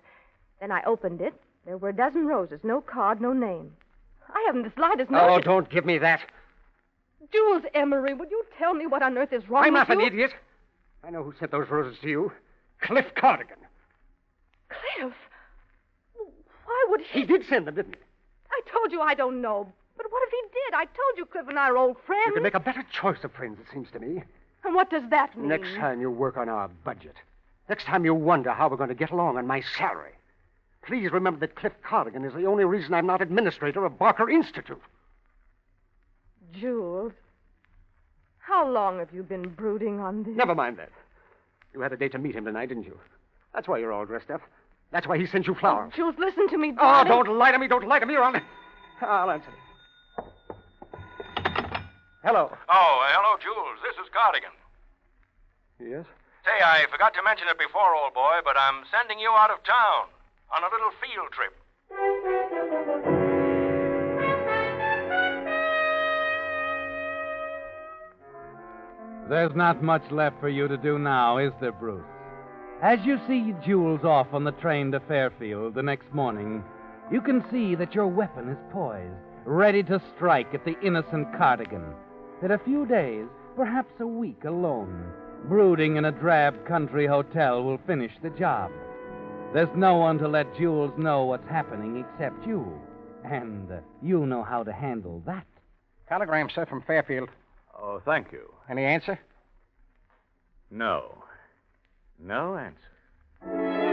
Then I opened it. There were a dozen roses. No card, no name. I haven't the slightest notion. Oh, don't give me that. Jules Emery, would you tell me what on earth is wrong I'm with not you? an idiot. I know who sent those roses to you. Cliff Cardigan. Cliff? Why would he... He did send them, didn't he? I told you I don't know. But what if he did? I told you Cliff and I are old friends. You could make a better choice of friends, it seems to me. And what does that mean? Next time you work on our budget. Next time you wonder how we're going to get along on my salary. Please remember that Cliff Cardigan is the only reason I'm not administrator of Barker Institute. Jules, how long have you been brooding on this? Never mind that. You had a date to meet him tonight, didn't you? That's why you're all dressed up. That's why he sent you flowers. Oh, Jules, listen to me, Oh, darling. don't lie to me. Don't lie to me, or I'll answer it. Hello. Oh, hello, Jules. This is Cardigan. Yes? Say, I forgot to mention it before, old boy, but I'm sending you out of town on a little field trip. There's not much left for you to do now, is there, Bruce? As you see Jules off on the train to Fairfield the next morning, you can see that your weapon is poised, ready to strike at the innocent Cardigan. That a few days, perhaps a week alone, brooding in a drab country hotel will finish the job. There's no one to let Jules know what's happening except you. And you know how to handle that. Telegram, sir, from Fairfield. Oh, thank you. Any answer? No. No answer.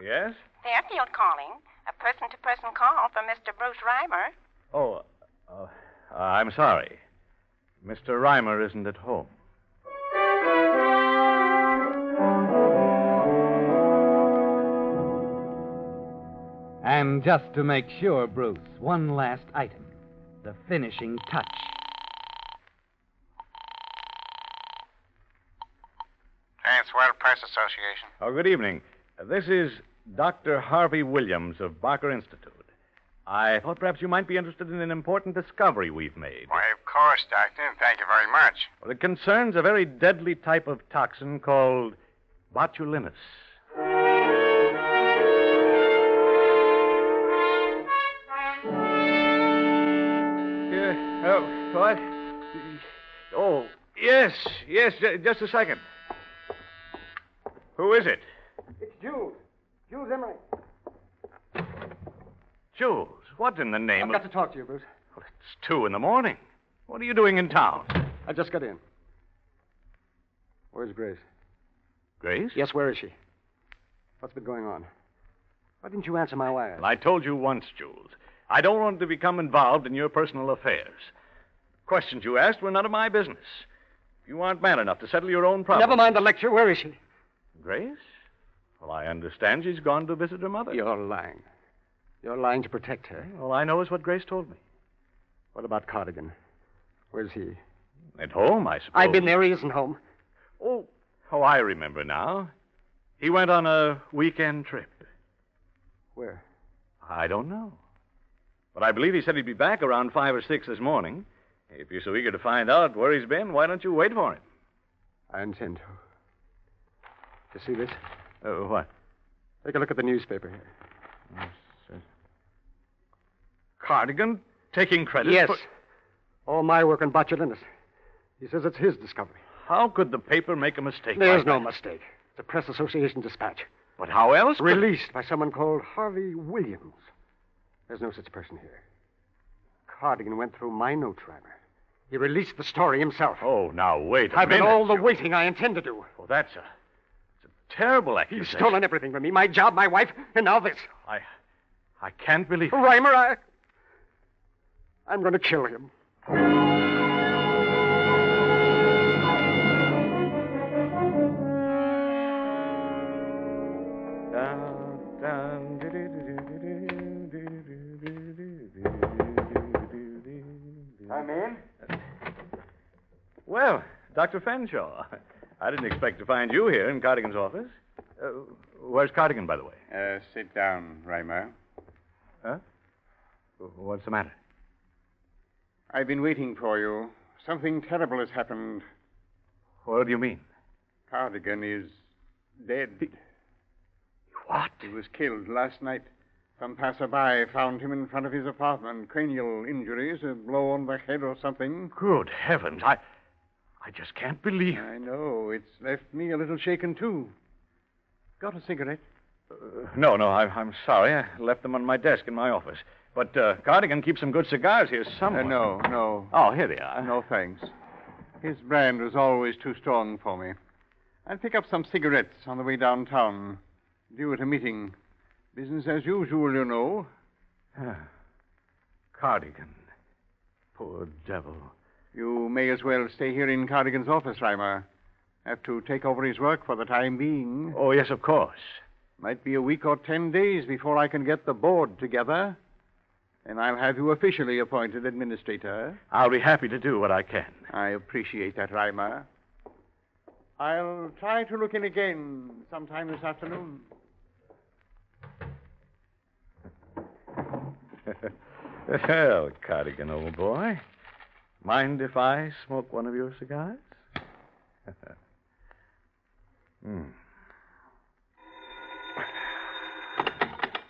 Yes? Fairfield calling. A person-to-person call from Mr. Bruce Reimer. Oh, I'm sorry. Mr. Reimer isn't at home. And just to make sure, Bruce, one last item. The finishing touch. Transworld Press Association. Oh, good evening. This is Dr. Harvey Williams of Barker Institute. I thought perhaps you might be interested in an important discovery we've made. Why, of course, Doctor, and thank you very much. Well, it concerns a very deadly type of toxin called botulinus. What? Oh, yes, just a second. Who is it? It's Jules. Jules Emery. Jules, what in the name I've got to talk to you, Bruce. Well, it's 2 a.m. What are you doing in town? I just got in. Where's Grace? Grace? Yes, where is she? What's been going on? Why didn't you answer my wire? Well, I told you once, Jules. I don't want to become involved in your personal affairs. Questions you asked were none of my business. You aren't man enough to settle your own problems. Never mind the lecture. Where is she? Grace? Well, I understand she's gone to visit her mother. You're lying. You're lying to protect her. All I know is what Grace told me. What about Cardigan? Where's he? At home, I suppose. I've been there. He isn't home. Oh, I remember now. He went on a weekend trip. Where? I don't know. But I believe he said he'd be back around 5 or 6 this morning. If you're so eager to find out where he's been, why don't you wait for him? I intend to. You see this? What? Take a look at the newspaper here. Yes. Cardigan taking credit Yes. for... All my work on botulinus. He says it's his discovery. How could the paper make a mistake? There's like no that? mistake. It's a Press Association dispatch. But how else? Released by someone called Harvey Williams. There's no such person here. Cardigan went through my notes, Reimer. He released the story himself. Oh, now wait a I've minute. done all the waiting I intend to do. Oh, that's terrible He's accusation. stolen everything from me, my job, my wife, and now this. I can't believe it. Reimer, I'm going to kill him. I'm in. Well, Dr. Fenshaw, I didn't expect to find you here in Cardigan's office. Where's Cardigan, by the way? Sit down, Reimer. Huh? What's the matter? I've been waiting for you. Something terrible has happened. What do you mean? Cardigan is dead. What? He was killed last night. Some passerby found him in front of his apartment. Cranial injuries, a blow on the head or something. Good heavens. I just can't believe. I know. It's left me a little shaken, too. Got a cigarette? No, I'm sorry. I left them on my desk in my office. But Cardigan keeps some good cigars here somewhere. No. Oh, here they are. No, thanks. His brand was always too strong for me. I'll pick up some cigarettes on the way downtown. Due at a meeting. Business as usual, you know. Cardigan. Poor devil. You may as well stay here in Cardigan's office, Reimer. Have to take over his work for the time being. Oh, yes, of course. Might be a week or 10 days before I can get the board together. And I'll have you officially appointed administrator. I'll be happy to do what I can. I appreciate that, Reimer. I'll try to look in again sometime this afternoon. Well, Cardigan, old boy. Mind if I smoke one of your cigars?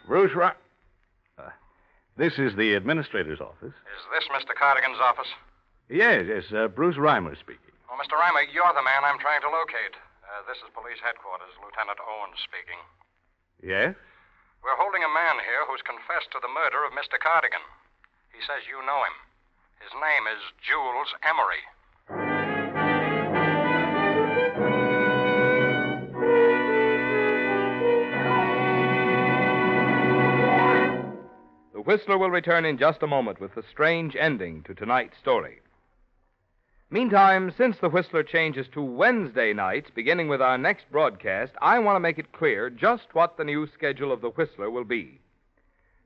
Bruce this is the administrator's office. Is this Mr. Cardigan's office? Yes, Bruce Reimer speaking. Well, Mr. Reimer, you're the man I'm trying to locate. This is police headquarters, Lieutenant Owens speaking. Yes? We're holding a man here who's confessed to the murder of Mr. Cardigan. He says you know him. His name is Jules Emery. The Whistler will return in just a moment with the strange ending to tonight's story. Meantime, since the Whistler changes to Wednesday nights, beginning with our next broadcast, I want to make it clear just what the new schedule of the Whistler will be.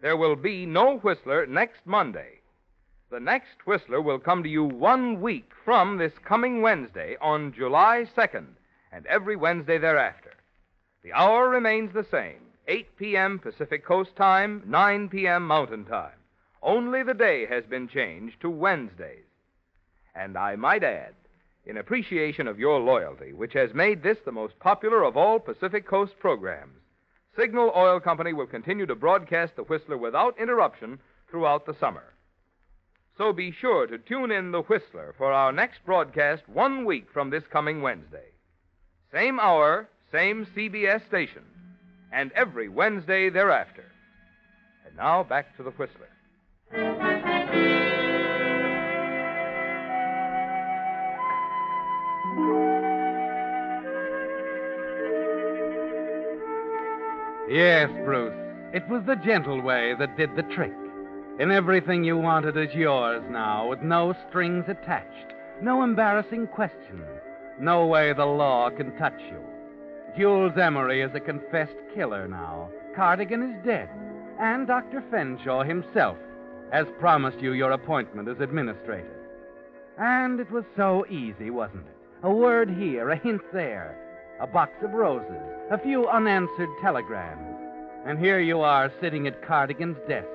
There will be no Whistler next Monday. The next Whistler will come to you 1 week from this coming Wednesday on July 2nd, and every Wednesday thereafter. The hour remains the same, 8 p.m. Pacific Coast Time, 9 p.m. Mountain Time. Only the day has been changed to Wednesdays. And I might add, in appreciation of your loyalty, which has made this the most popular of all Pacific Coast programs, Signal Oil Company will continue to broadcast the Whistler without interruption throughout the summer. So be sure to tune in the Whistler for our next broadcast 1 week from this coming Wednesday. Same hour, same CBS station, and every Wednesday thereafter. And now back to the Whistler. Yes, Bruce. It was the gentle way that did the trick. And everything you wanted is yours now, with no strings attached, no embarrassing questions, no way the law can touch you. Jules Emery is a confessed killer now. Cardigan is dead. And Dr. Fenshaw himself has promised you your appointment as administrator. And it was so easy, wasn't it? A word here, a hint there, a box of roses, a few unanswered telegrams. And here you are sitting at Cardigan's desk,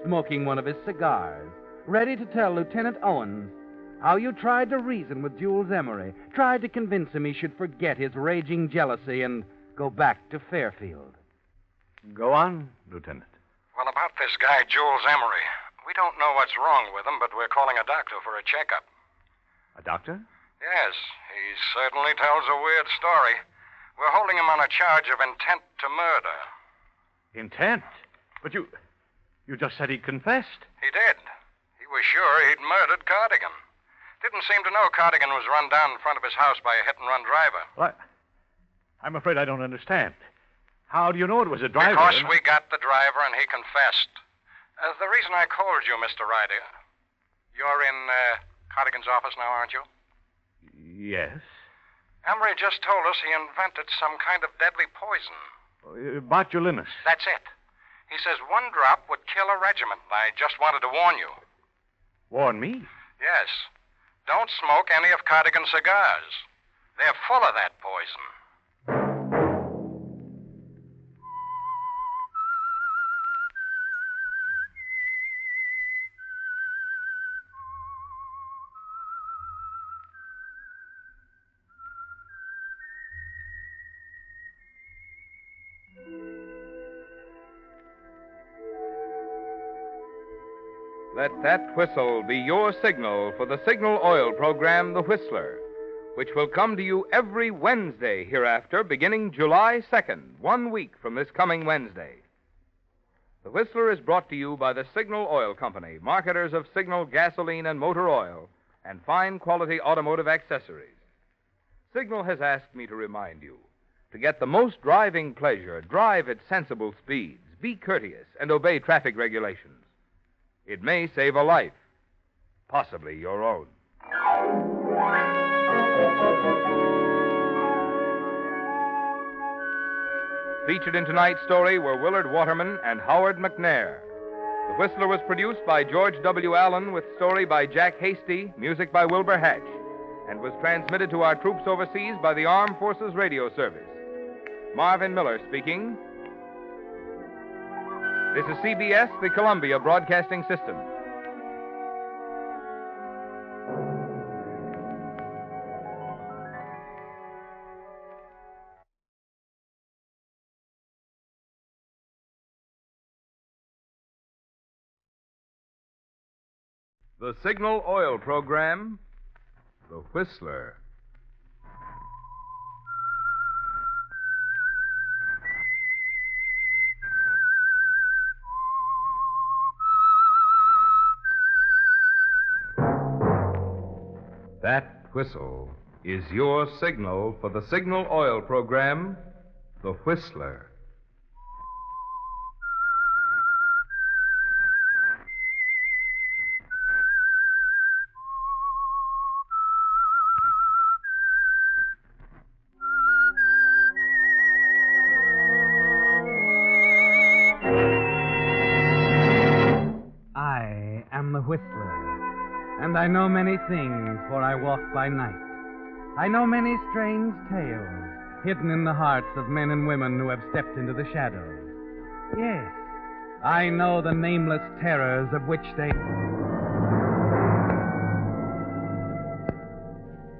smoking one of his cigars, ready to tell Lieutenant Owens how you tried to reason with Jules Emery, tried to convince him he should forget his raging jealousy and go back to Fairfield. Go on, Lieutenant. Well, about this guy, Jules Emery, we don't know what's wrong with him, but we're calling a doctor for a checkup. A doctor? Yes, he certainly tells a weird story. We're holding him on a charge of intent to murder. Intent? But you just said he confessed. He did. He was sure he'd murdered Cardigan. Didn't seem to know Cardigan was run down in front of his house by a hit-and-run driver. Well, I'm afraid I don't understand. How do you know it was a driver? Because we got the driver and he confessed. The reason I called you, Mr. Ryder, you're in Cardigan's office now, aren't you? Yes. Emery just told us he invented some kind of deadly poison. Botulinus. That's it. He says one drop would kill a regiment. I just wanted to warn you. Warn me? Yes. Don't smoke any of Cardigan's cigars. They're full of that poison. Let that whistle be your signal for the Signal Oil program, The Whistler, which will come to you every Wednesday hereafter, beginning July 2nd, 1 week from this coming Wednesday. The Whistler is brought to you by the Signal Oil Company, marketers of Signal gasoline and motor oil, and fine quality automotive accessories. Signal has asked me to remind you, to get the most driving pleasure, drive at sensible speeds, be courteous, and obey traffic regulations. It may save a life, possibly your own. Featured in tonight's story were Willard Waterman and Howard McNair. The Whistler was produced by George W. Allen with story by Jack Hasty, music by Wilbur Hatch, and was transmitted to our troops overseas by the Armed Forces Radio Service. Marvin Miller speaking. This is CBS, the Columbia Broadcasting System. The Signal Oil program, The Whistler. That whistle is your signal for the Signal Oil program, The Whistler. I am the Whistler, and I know many things, for I walk by night. I know many strange tales, hidden in the hearts of men and women who have stepped into the shadows. Yes, I know the nameless terrors of which they...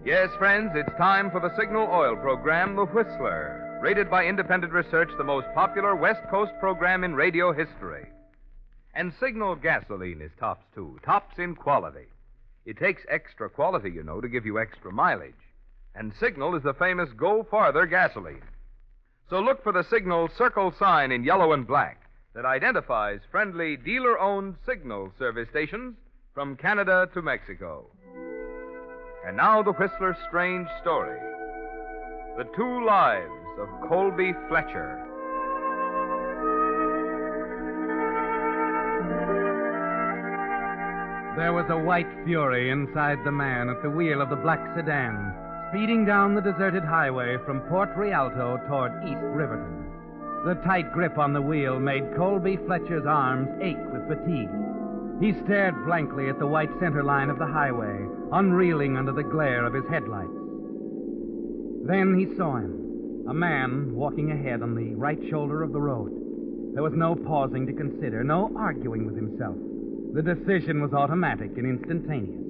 Yes, friends, it's time for the Signal Oil program, The Whistler, rated by independent research the most popular West Coast program in radio history. And Signal gasoline is tops, too. Tops in quality. It takes extra quality, you know, to give you extra mileage. And Signal is the famous Go Farther gasoline. So look for the Signal circle sign in yellow and black that identifies friendly dealer-owned Signal service stations from Canada to Mexico. And now the Whistler's strange story. The Two Lives of Colby Fletcher. There was a white fury inside the man at the wheel of the black sedan, speeding down the deserted highway from Port Rialto toward East Riverton. The tight grip on the wheel made Colby Fletcher's arms ache with fatigue. He stared blankly at the white center line of the highway, unreeling under the glare of his headlights. Then he saw him, a man walking ahead on the right shoulder of the road. There was no pausing to consider, no arguing with himself. The decision was automatic and instantaneous.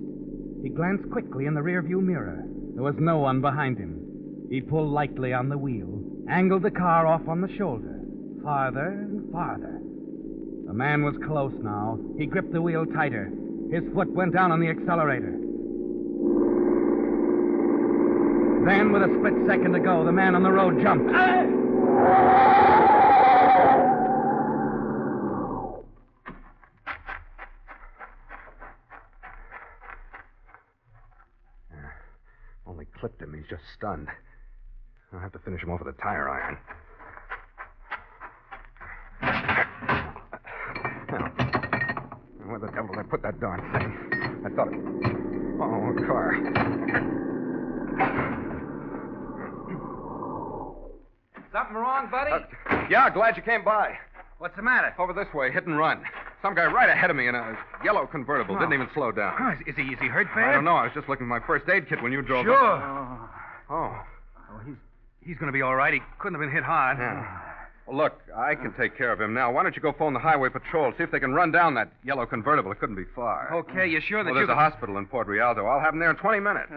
He glanced quickly in the rearview mirror. There was no one behind him. He pulled lightly on the wheel, angled the car off on the shoulder, farther and farther. The man was close now. He gripped the wheel tighter. His foot went down on the accelerator. Then, with a split second to go, the man on the road jumped. Only clipped him. He's just stunned. I'll have to finish him off with a tire iron. Now, where the devil did I put that darn thing? I thought it... Oh, a car. Something wrong, buddy? Yeah, glad you came by. What's the matter? Over this way, hit and run. Some guy right ahead of me in a yellow convertible. Oh. Didn't even slow down. Oh, is he hurt bad? I don't know. I was just looking at my first aid kit when you drove Sure. up. Oh. He's going to be all right. He couldn't have been hit hard. Yeah. Well, look, I can take care of him now. Why don't you go phone the highway patrol, see if they can run down that yellow convertible. It couldn't be far. Okay, you sure that Well, there's a hospital in Port Rialto. I'll have him there in 20 minutes.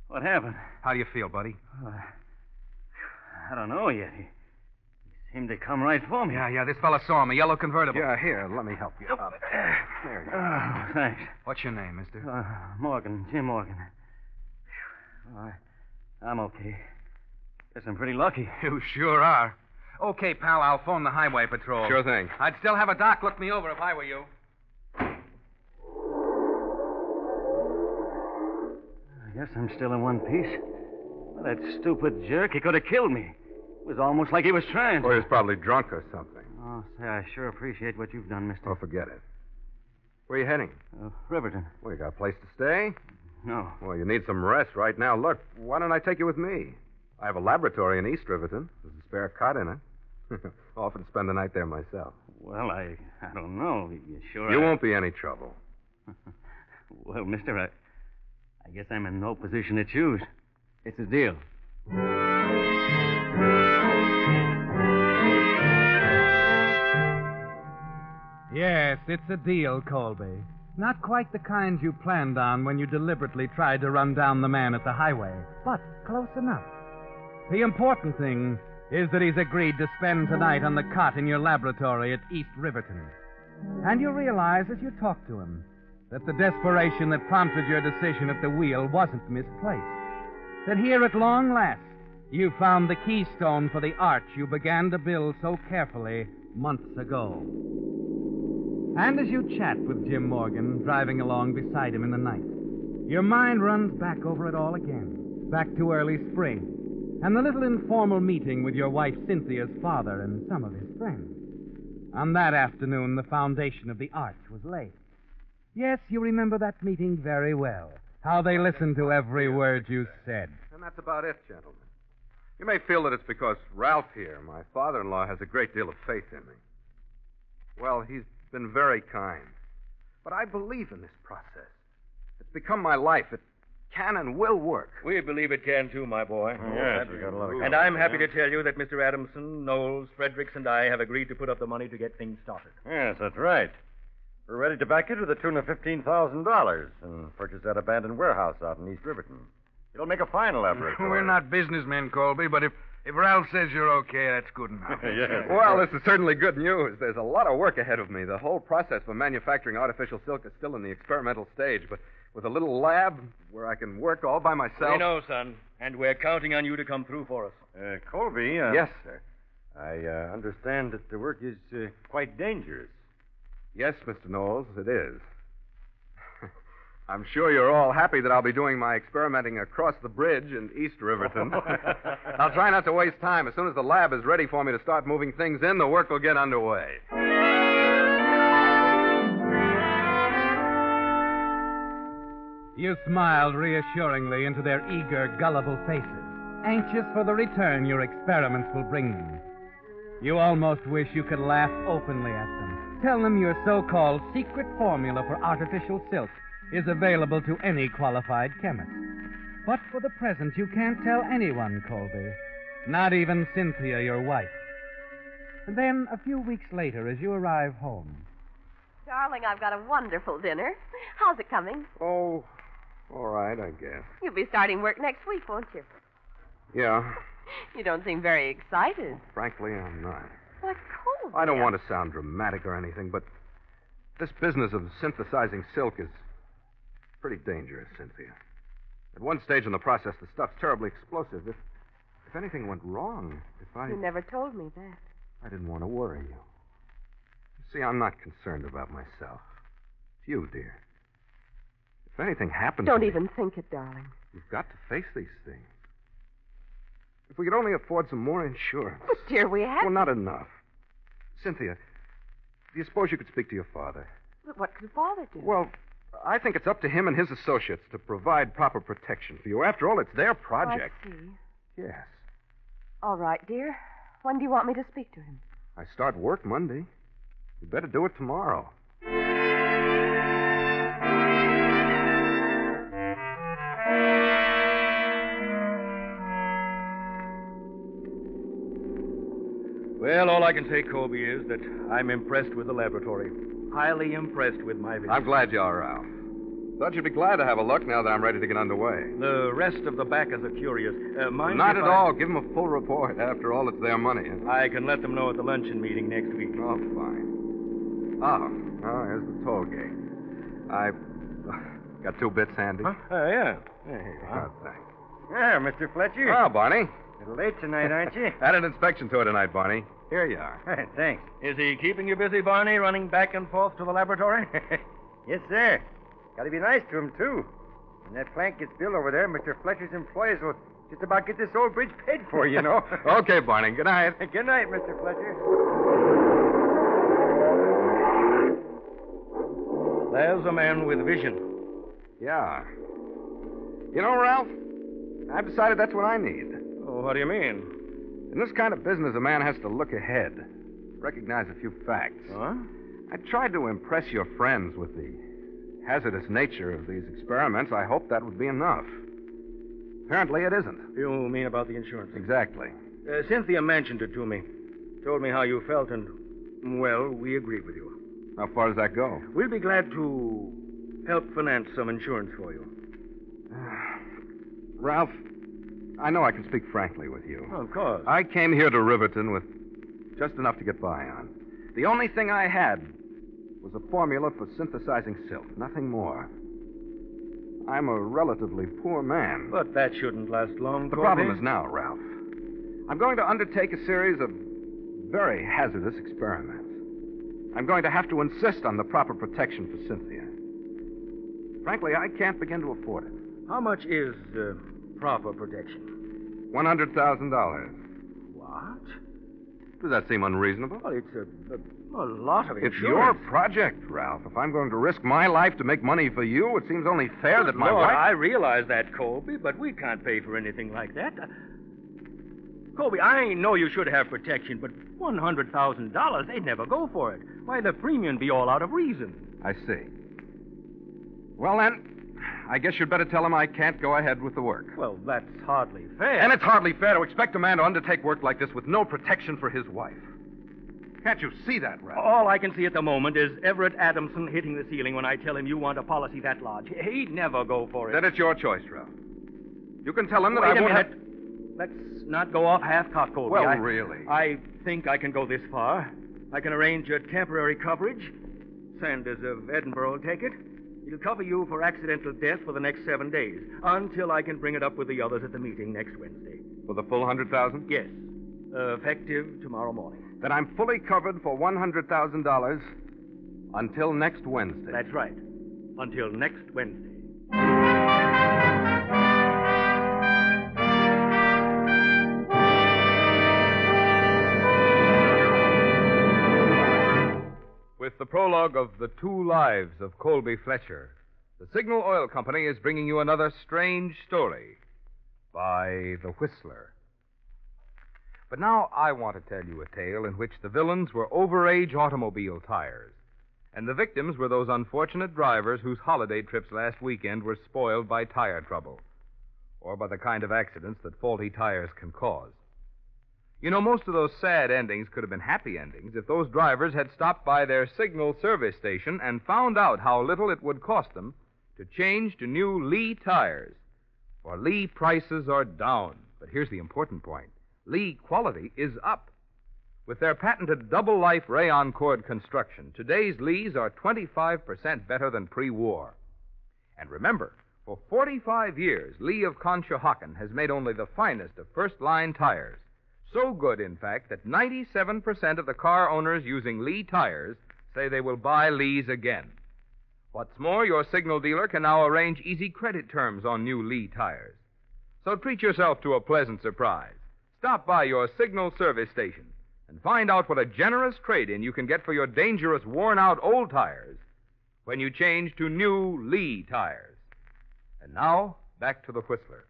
What happened? How do you feel, buddy? I don't know yet. He seemed to come right for me. Yeah, this fella saw him, a yellow convertible. Yeah, here, let me help you up. There you go. Oh, thanks. What's your name, mister? Morgan, Jim Morgan. I'm okay. Guess I'm pretty lucky. You sure are. Okay, pal, I'll phone the highway patrol. Sure thing. I'd still have a doc look me over if I were you. I guess I'm still in one piece. Well, that stupid jerk, he could have killed me. It was almost like he was trying to. Or he was probably drunk or something. Oh, say, I sure appreciate what you've done, mister. Oh, forget it. Where are you heading? Riverton. Well, you got a place to stay? No. Well, you need some rest right now. Look, why don't I take you with me? I have a laboratory in East Riverton. There's a spare cot in it. Often spend the night there myself. Well, I don't know. You sure? You won't be any trouble. Well, mister, I guess I'm in no position to choose. It's a deal. Yes, it's a deal, Colby. Not quite the kind you planned on when you deliberately tried to run down the man at the highway, but close enough. The important thing is that he's agreed to spend tonight on the cot in your laboratory at East Riverton. And you realize as you talk to him that the desperation that prompted your decision at the wheel wasn't misplaced. That here at long last, you found the keystone for the arch you began to build so carefully months ago. And as you chat with Jim Morgan, driving along beside him in the night, your mind runs back over it all again, back to early spring, and the little informal meeting with your wife Cynthia's father and some of his friends. On that afternoon, the foundation of the arch was laid. Yes, you remember that meeting very well, how they listened to every word you said. And that's about it, gentlemen. You may feel that it's because Ralph here, my father-in-law, has a great deal of faith in me. Well, he's been very kind. But I believe in this process. It's become my life. It can and will work. We believe it can, too, my boy. Yes, we got a lot of And I'm happy to tell you that Mr. Adamson, Knowles, Fredericks, and I have agreed to put up the money to get things started. Yes, that's right. We're ready to back you to the tune of $15,000 and purchase that abandoned warehouse out in East Riverton. It'll make a fine laboratory. We're not businessmen, Colby, but if Ralph says you're okay, that's good enough. Yes. Well, this is certainly good news. There's a lot of work ahead of me. The whole process for manufacturing artificial silk is still in the experimental stage, but with a little lab where I can work all by myself. We know, son, and we're counting on you to come through for us. Colby. Yes, sir. I understand that the work is quite dangerous. Yes, Mr. Knowles, it is. I'm sure you're all happy that I'll be doing my experimenting across the bridge in East Riverton. I'll try not to waste time. As soon as the lab is ready for me to start moving things in, the work will get underway. You smiled reassuringly into their eager, gullible faces, anxious for the return your experiments will bring them. You almost wish you could laugh openly at them. Tell them your so-called secret formula for artificial silk is available to any qualified chemist. But for the present, you can't tell anyone, Colby. Not even Cynthia, your wife. And then, a few weeks later, as you arrive home... Darling, I've got a wonderful dinner. How's it coming? Oh, all right, I guess. You'll be starting work next week, won't you? Yeah. You don't seem very excited. Frankly, I'm not. What, Colby? I don't want to sound dramatic or anything, but this business of synthesizing silk is pretty dangerous, Cynthia. At one stage in the process, the stuff's terribly explosive. If anything went wrong, You never told me that. I didn't want to worry you. See, I'm not concerned about myself. It's you, dear. If anything happens Don't to me, even think it, darling. you've got to face these things. If we could only afford some more insurance. But, dear, we have... Well, not enough. Cynthia, do you suppose you could speak to your father? But what could Father do? Well, I think it's up to him and his associates to provide proper protection for you. After all, it's their project. I see. Yes. All right, dear. When do you want me to speak to him? I start work Monday. You better do it tomorrow. Well, all I can say, Colby, is that I'm impressed with the laboratory. Highly impressed with my vision. I'm glad you are, Ralph. Thought you'd be glad to have a look now that I'm ready to get underway. The rest of the backers are curious. Mind Not if at all. Give them a full report. After all, it's their money. I can let them know at the luncheon meeting next week. Oh, fine. Oh, here's the toll gate. I got 2 bits handy. Huh? Yeah. There you are. Oh, thanks. Yeah, Mr. Fletcher. Oh, Barney. A little late tonight, aren't you? Had an inspection tour tonight, Barney. Here you are. Thanks. Is he keeping you busy, Barney, running back and forth to the laboratory? Yes, sir. Got to be nice to him, too. When that plank gets built over there, Mr. Fletcher's employees will just about get this old bridge paid for, you know. Okay, Barney. Good night. Good night, Mr. Fletcher. There's a man with vision. Yeah. You know, Ralph, I've decided that's what I need. Oh, what do you mean? In this kind of business, a man has to look ahead, recognize a few facts. Huh? I tried to impress your friends with the hazardous nature of these experiments. I hoped that would be enough. Apparently, it isn't. You mean about the insurance? Exactly. Cynthia mentioned it to me. Told me how you felt, and, well, we agreed with you. How far does that go? We'll be glad to help finance some insurance for you. Ralph, I know I can speak frankly with you. Oh, of course. I came here to Riverton with just enough to get by on. The only thing I had was a formula for synthesizing silk, nothing more. I'm a relatively poor man. But that shouldn't last long, The Colby. problem is now, Ralph. I'm going to undertake a series of very hazardous experiments. I'm going to have to insist on the proper protection for Cynthia. Frankly, I can't begin to afford it. How much is proper protection? $100,000. What? Does that seem unreasonable? Well, it's a lot of It's insurance. your project, Ralph. If I'm going to risk my life to make money for you, it seems only fair that my Lord, wife... I realize that, Colby, but we can't pay for anything like that. Colby, I know you should have protection, but $100,000, they'd never go for it. Why, the premium be all out of reason. I see. Well, then, I guess you'd better tell him I can't go ahead with the work. Well, that's hardly fair. And it's hardly fair to expect a man to undertake work like this with no protection for his wife. Can't you see that, Ralph? All I can see at the moment is Everett Adamson hitting the ceiling when I tell him you want a policy that large. He'd never go for it. Then it's your choice, Ralph. You can tell him that Wait I a won't minute. Let's not go off half-cocked, Colby. Well, really? I think I can go this far. I can arrange a temporary coverage. Sanders of Edinburgh will take it. He'll cover you for accidental death for the next 7 days, until I can bring it up with the others at the meeting next Wednesday. For the full $100,000? Yes. Effective tomorrow morning. Then I'm fully covered for $100,000 until next Wednesday. That's right. Until next Wednesday. With the prologue of The Two Lives of Colby Fletcher, the Signal Oil Company is bringing you another strange story by The Whistler. But now I want to tell you a tale in which the villains were overage automobile tires, and the victims were those unfortunate drivers whose holiday trips last weekend were spoiled by tire trouble, or by the kind of accidents that faulty tires can cause. You know, most of those sad endings could have been happy endings if those drivers had stopped by their Signal service station and found out how little it would cost them to change to new Lee tires. For Lee prices are down. But here's the important point. Lee quality is up. With their patented double-life rayon cord construction, today's Lees are 25% better than pre-war. And remember, for 45 years, Lee of Conshohocken has made only the finest of first-line tires. So good, in fact, that 97% of the car owners using Lee tires say they will buy Lees again. What's more, your Signal dealer can now arrange easy credit terms on new Lee tires. So treat yourself to a pleasant surprise. Stop by your Signal service station and find out what a generous trade-in you can get for your dangerous, worn-out old tires when you change to new Lee tires. And now, back to the Whistler.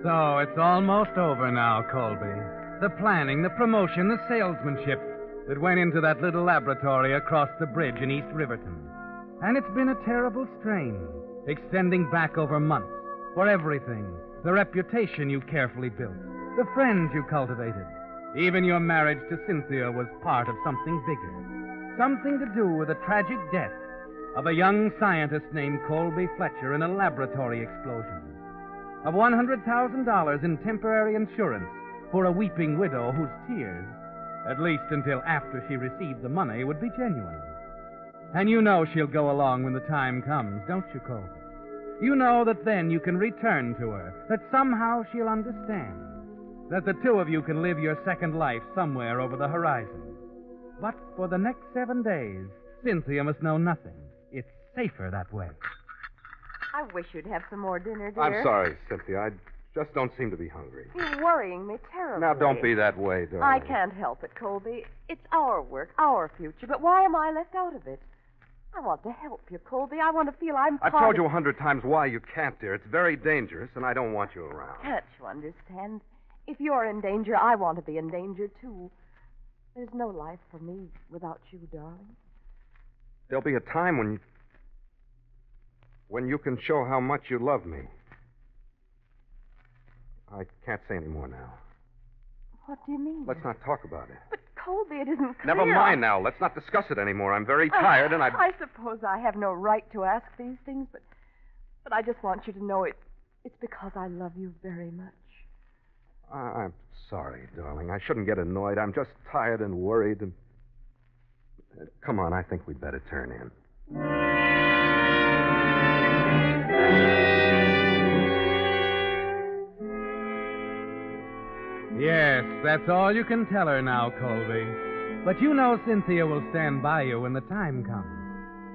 So it's almost over now, Colby. The planning, the promotion, the salesmanship that went into that little laboratory across the bridge in East Riverton. And it's been a terrible strain, extending back over months, for everything. The reputation you carefully built, the friends you cultivated. Even your marriage to Cynthia was part of something bigger. Something to do with the tragic death of a young scientist named Colby Fletcher in a laboratory explosion. Of $100,000 in temporary insurance for a weeping widow whose tears, at least until after she received the money, would be genuine. And you know she'll go along when the time comes, don't you, Colby? You know that then you can return to her, that somehow she'll understand, that the two of you can live your second life somewhere over the horizon. But for the next 7 days, Cynthia must know nothing. It's safer that way. I wish you'd have some more dinner, dear. I'm sorry, Cynthia. I just don't seem to be hungry. You're worrying me terribly. Now, don't be that way, darling. I can't help it, Colby. It's our work, our future, but why am I left out of it? I want to help you, Colby. I want to feel I'm part I've told you 100 times why you can't, dear. It's very dangerous, and I don't want you around. Can't you understand? If you're in danger, I want to be in danger, too. There's no life for me without you, darling. There'll be a time when you can show how much you love me. I can't say any more now. What do you mean? Let's not talk about it. But, Colby, it isn't clear. Never mind now. Let's not discuss it anymore. I'm very tired, and I suppose I have no right to ask these things, but I just want you to know it's because I love you very much. I'm sorry, darling. I shouldn't get annoyed. I'm just tired and worried. And come on, I think we'd better turn in. Yes, that's all you can tell her now, Colby. But you know Cynthia will stand by you when the time comes.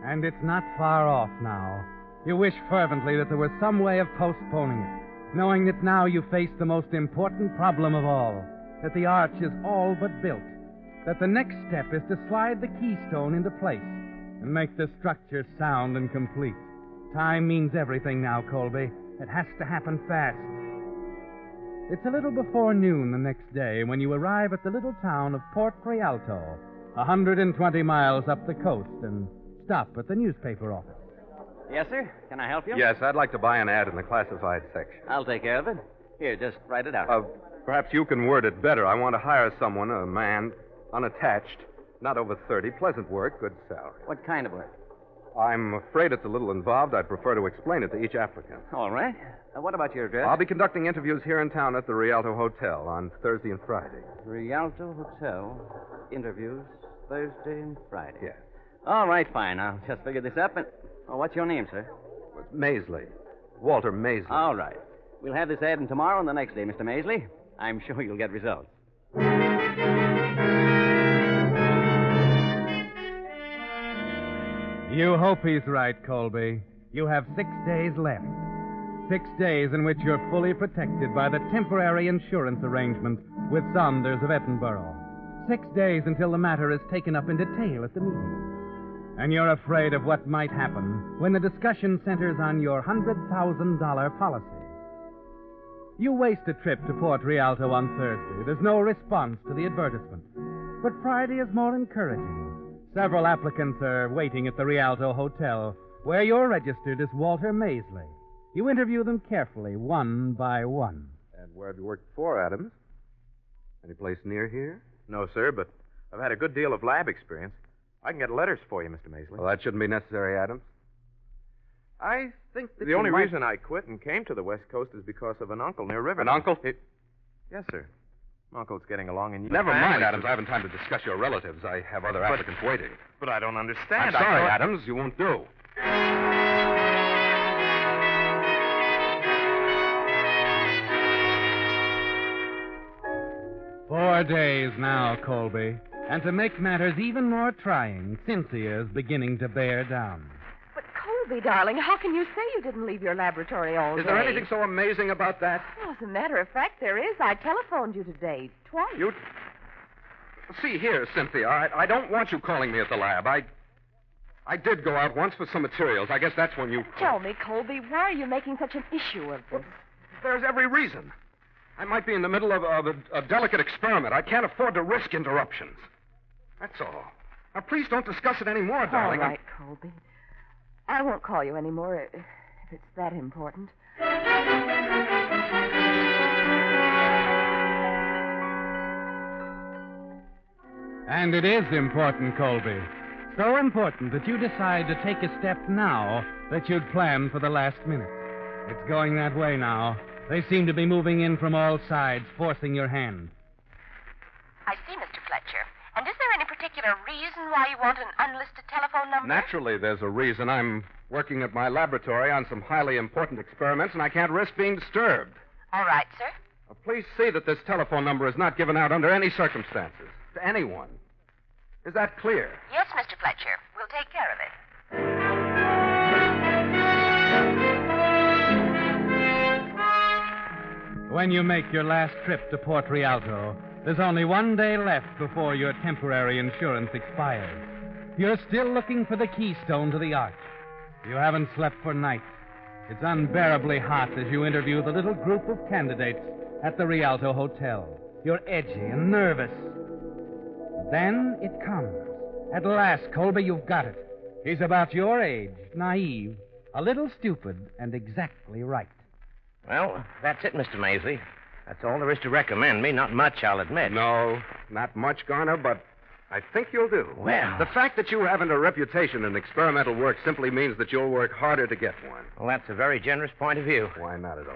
And it's not far off now. You wish fervently that there was some way of postponing it, knowing that now you face the most important problem of all, that the arch is all but built, that the next step is to slide the keystone into place and make the structure sound and complete. Time means everything now, Colby. It has to happen fast. It's a little before noon the next day when you arrive at the little town of Port Rialto, 120 miles up the coast, and stop at the newspaper office. Yes, sir. Can I help you? Yes, I'd like to buy an ad in the classified section. I'll take care of it. Here, just write it out. Perhaps you can word it better. I want to hire someone, a man, unattached, not over 30, pleasant work, good salary. What kind of work? I'm afraid it's a little involved. I'd prefer to explain it to each applicant. All right. What about your address? I'll be conducting interviews here in town at the Rialto Hotel on Thursday and Friday. Rialto Hotel. Interviews Thursday and Friday. Yes. All right, fine. I'll just figure this up. And what's your name, sir? Maisley. Walter Maisley. All right. We'll have this ad in tomorrow and the next day, Mr. Maisley. I'm sure you'll get results. You hope he's right, Colby. You have 6 days left. 6 days in which you're fully protected by the temporary insurance arrangement with Saunders of Edinburgh. 6 days until the matter is taken up in detail at the meeting. And you're afraid of what might happen when the discussion centers on your $100,000 policy. You waste a trip to Port Rialto on Thursday. There's no response to the advertisement. But Friday is more encouraging. Several applicants are waiting at the Rialto Hotel, where you're registered as Walter Maisley. You interview them carefully, one by one. And where have you worked before, Adams? Any place near here? No, sir, but I've had a good deal of lab experience. I can get letters for you, Mr. Maisley. Well, that shouldn't be necessary, Adams. I think that The only reason I quit and came to the West Coast is because of an uncle near Riverton. An uncle? Yes, sir. My uncle's getting along in Never family, mind, Adams. sir. I haven't time to discuss your relatives. I have other applicants waiting. But I don't understand. I'm sorry, Adams. You won't do. 4 days now, Colby. And to make matters even more trying, Cynthia's beginning to bear down. But, Colby, darling, how can you say you didn't leave your laboratory all day? Is there anything so amazing about that? Well, as a matter of fact, there is. I telephoned you today, twice. You... See here, Cynthia, I don't want you calling me at the lab. I did go out once for some materials. I guess that's when you... Tell me, Colby, why are you making such an issue of this? There's every reason. I might be in the middle of a delicate experiment. I can't afford to risk interruptions. That's all. Now, please don't discuss it anymore, darling. All right, Colby. I won't call you anymore if it's that important. And it is important, Colby. So important that you decide to take a step now that you'd planned for the last minute. It's going that way now. They seem to be moving in from all sides, forcing your hand. I see, Mr. Fletcher. And is there any particular reason why you want an unlisted telephone number? Naturally, there's a reason. I'm working at my laboratory on some highly important experiments, and I can't risk being disturbed. All right, sir. Please see that this telephone number is not given out under any circumstances to anyone. Is that clear? Yes, Mr. Fletcher. We'll take care of it. When you make your last trip to Port Rialto, there's only 1 day left before your temporary insurance expires. You're still looking for the keystone to the arch. You haven't slept for nights. It's unbearably hot as you interview the little group of candidates at the Rialto Hotel. You're edgy and nervous. Then it comes. At last, Colby, you've got it. He's about your age, naive, a little stupid, and exactly right. Well, that's it, Mr. Maisley. That's all there is to recommend me. Not much, I'll admit. No, not much, Garner, but I think you'll do. Well... The fact that you haven't a reputation in experimental work simply means that you'll work harder to get one. Well, that's a very generous point of view. Why not at all?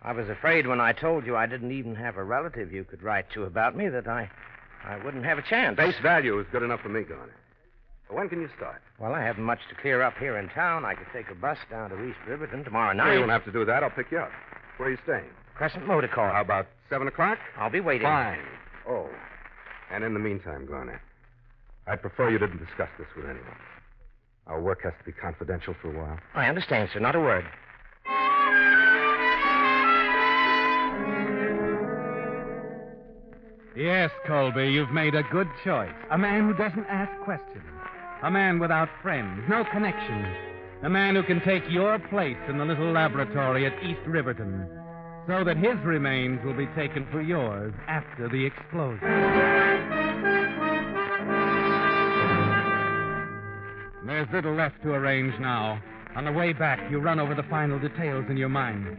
I was afraid when I told you I didn't even have a relative you could write to about me that I wouldn't have a chance. Base value is good enough for me, Garner. When can you start? Well, I haven't much to clear up here in town. I could take a bus down to East Riverton tomorrow night. No, you don't have to do that. I'll pick you up. Where are you staying? Crescent Motor Car. How about 7 o'clock? I'll be waiting. Fine. Oh. And in the meantime, Garner, I'd prefer you didn't discuss this with anyone. Our work has to be confidential for a while. I understand, sir. Not a word. Yes, Colby, you've made a good choice. A man who doesn't ask questions. A man without friends, no connections. A man who can take your place in the little laboratory at East Riverton, so that his remains will be taken for yours after the explosion. There's little left to arrange now. On the way back, you run over the final details in your mind.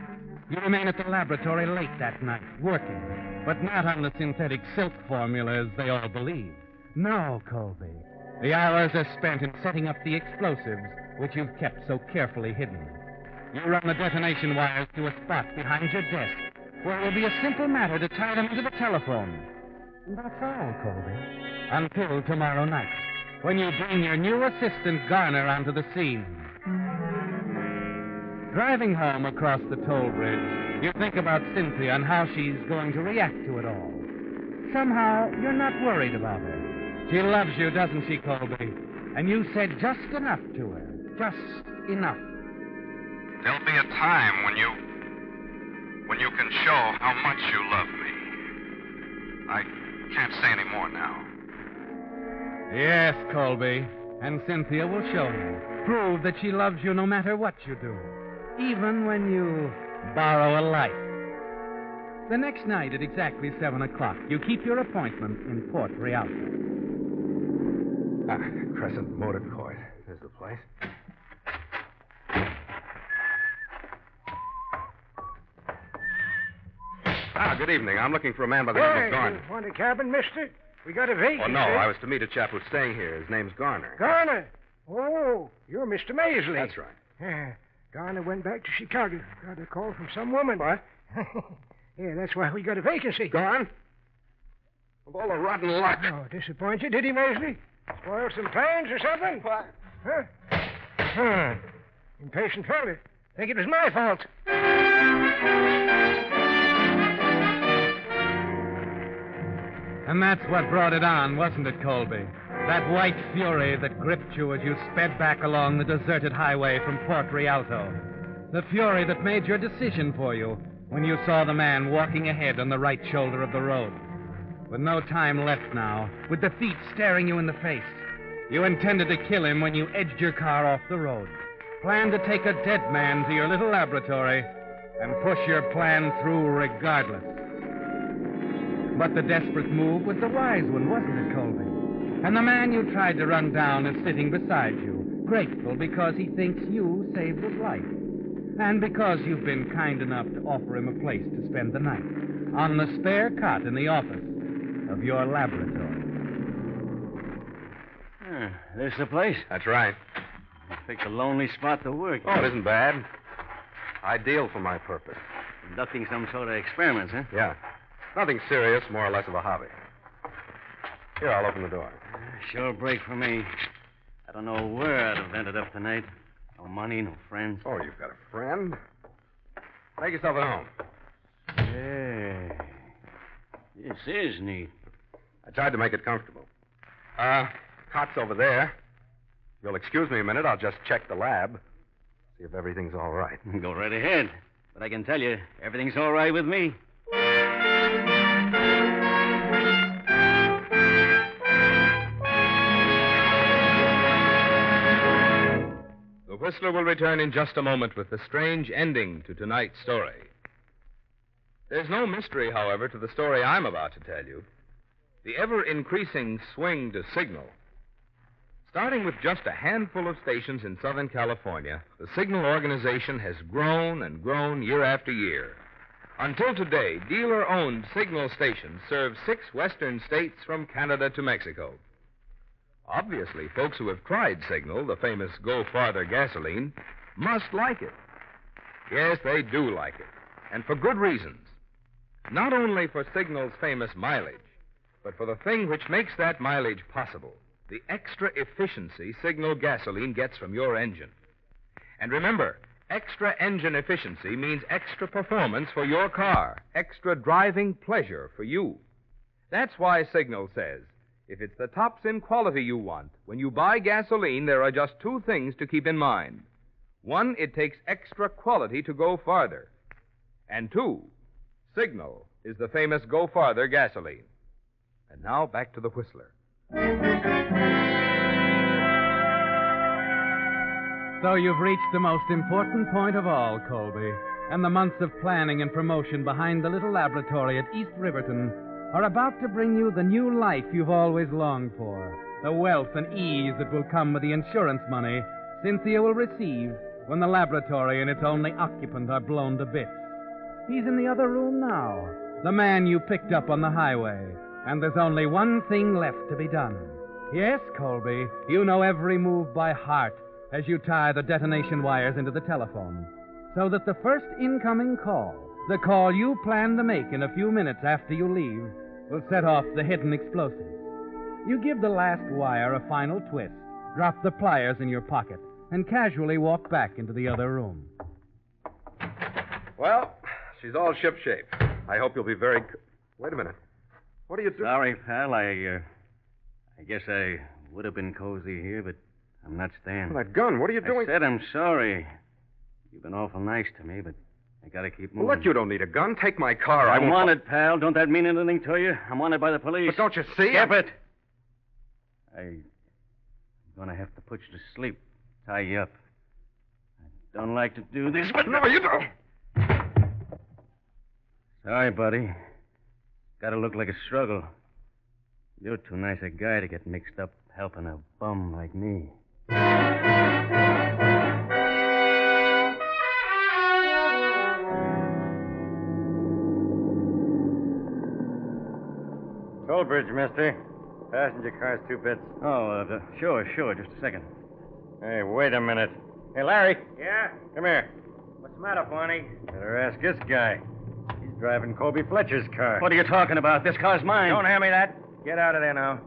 You remain at the laboratory late that night, working, but not on the synthetic silk formula as they all believe. No, Colby. The hours are spent in setting up the explosives, which you've kept so carefully hidden. You run the detonation wires to a spot behind your desk, where it will be a simple matter to tie them into the telephone. And that's all, Colby. Until tomorrow night, when you bring your new assistant, Garner, onto the scene. Driving home across the toll bridge, you think about Cynthia and how she's going to react to it all. Somehow, you're not worried about her. She loves you, doesn't she, Colby? And you said just enough to her. Just enough. There'll be a time when you can show how much you love me. I can't say any more now. Yes, Colby. And Cynthia will show you. Prove that she loves you no matter what you do. Even when you borrow a life. The next night at exactly 7 o'clock, you keep your appointment in Port Rialto. Crescent Motor Court. There's the place. Good evening. I'm looking for a man by the name of Garner. Want a cabin, mister? We got a vacancy. Oh, no. I was to meet a chap who's staying here. His name's Garner. Garner? Oh, you're Mr. Maisley. That's right. Yeah. Garner went back to Chicago. Got a call from some woman. What? Yeah, that's why we got a vacancy. Gone? Of all the rotten luck. Oh, disappoint you, did he, Maisley? Spoil some plans or something? What? Huh? Impatient fella. Think it was my fault. And that's what brought it on, wasn't it, Colby? That white fury that gripped you as you sped back along the deserted highway from Port Rialto. The fury that made your decision for you when you saw the man walking ahead on the right shoulder of the road. With no time left now, with defeat staring you in the face, you intended to kill him when you edged your car off the road. Planned to take a dead man to your little laboratory and push your plan through regardless. But the desperate move was the wise one, wasn't it, Colby? And the man you tried to run down is sitting beside you, grateful because he thinks you saved his life. And because you've been kind enough to offer him a place to spend the night on the spare cot in the office of your laboratory. This the place? That's right. I picked a lonely spot to work. Oh, it isn't bad. Ideal for my purpose. Conducting some sort of experiments, huh? Yeah. Nothing serious, more or less of a hobby. Here, I'll open the door. Sure break for me. I don't know where I'd have ended up tonight. No money, no friends. Oh, you've got a friend? Make yourself at home. Hey. This is neat. I tried to make it comfortable. Cot's over there. If you'll excuse me a minute, I'll just check the lab. See if everything's all right. Go right ahead. But I can tell you, everything's all right with me. The Whistler will return in just a moment with the strange ending to tonight's story. There's no mystery, however, to the story I'm about to tell you. The ever-increasing swing to signal. Starting with just a handful of stations in Southern California, the Signal organization has grown and grown year after year. Until today, dealer-owned Signal stations serve 6 western states from Canada to Mexico. Obviously, folks who have tried Signal, the famous Go Farther gasoline, must like it. Yes, they do like it, and for good reasons. Not only for Signal's famous mileage, but for the thing which makes that mileage possible, the extra efficiency Signal gasoline gets from your engine. And remember, extra engine efficiency means extra performance for your car, extra driving pleasure for you. That's why Signal says, if it's the tops in quality you want, when you buy gasoline, there are just 2 things to keep in mind. 1, it takes extra quality to go farther. And 2, Signal is the famous Go Farther gasoline. And now back to the Whistler. So you've reached the most important point of all, Colby. And the months of planning and promotion behind the little laboratory at East Riverton are about to bring you the new life you've always longed for. The wealth and ease that will come with the insurance money Cynthia will receive when the laboratory and its only occupant are blown to bits. He's in the other room now, the man you picked up on the highway. And there's only one thing left to be done. Yes, Colby, you know every move by heart as you tie the detonation wires into the telephone, so that the first incoming call, the call you plan to make in a few minutes after you leave, will set off the hidden explosives. You give the last wire a final twist, drop the pliers in your pocket, and casually walk back into the other room. Well, she's all shipshape. I hope you'll be very... Wait a minute. What are you doing? Sorry, pal. I guess I would have been cozy here, but I'm not staying. That gun, what are you doing? I said I'm sorry. You've been awful nice to me, but I gotta keep moving. Well, look, you don't need a gun. Take my car. I'm wanted, pal. Don't that mean anything to you? I'm wanted by the police. But don't you see? Skip it. I'm gonna have to put you to sleep. Tie you up. I don't like to do this, but... No, you don't. Sorry, buddy. Gotta look like a struggle. You're too nice a guy to get mixed up helping a bum like me. Toll bridge, mister. Passenger car's 2 bits. Oh, sure. Just a second. Hey, wait a minute. Hey, Larry. Yeah? Come here. What's the matter, Barney? Better ask this guy. He's driving Colby Fletcher's car. What are you talking about? This car's mine. Don't hand me that. Get out of there now.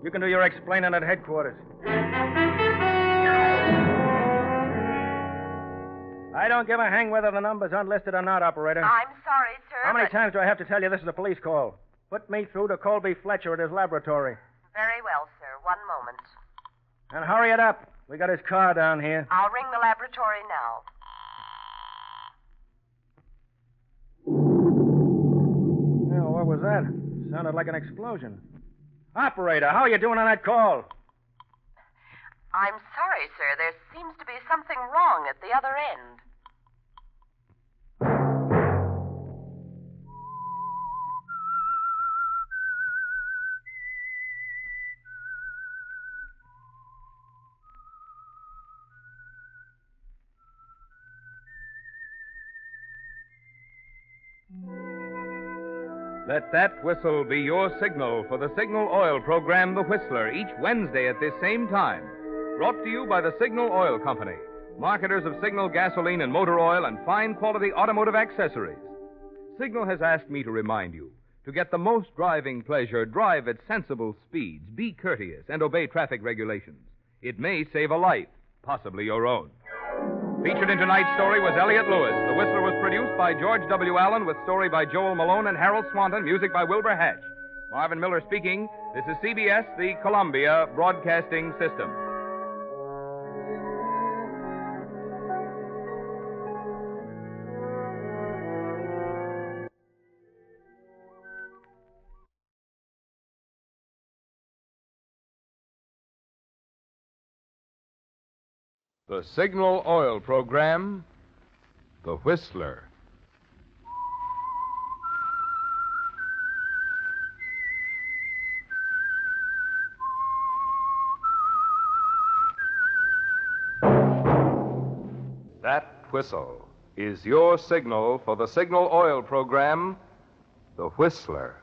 You can do your explaining at headquarters. I don't give a hang whether the number's unlisted or not, operator. I'm sorry, sir. How many times do I have to tell you this is a police call? Put me through to Colby Fletcher at his laboratory. Very well, sir. One moment. And hurry it up. We got his car down here. I'll ring the laboratory now. Yeah, what was that? Sounded like an explosion. Operator, how are you doing on that call? I'm sorry, sir. There seems to be something wrong at the other end. Let that whistle be your signal for the Signal Oil program, The Whistler, each Wednesday at this same time. Brought to you by the Signal Oil Company, marketers of Signal gasoline and motor oil and fine quality automotive accessories. Signal has asked me to remind you, to get the most driving pleasure, drive at sensible speeds, be courteous, and obey traffic regulations. It may save a life, possibly your own. Featured in tonight's story was Elliot Lewis. The Whistler was produced by George W. Allen with story by Joel Malone and Harold Swanton, music by Wilbur Hatch. Marvin Miller speaking. This is CBS, the Columbia Broadcasting System. The Signal Oil program, The Whistler. That whistle is your signal for the Signal Oil program, The Whistler.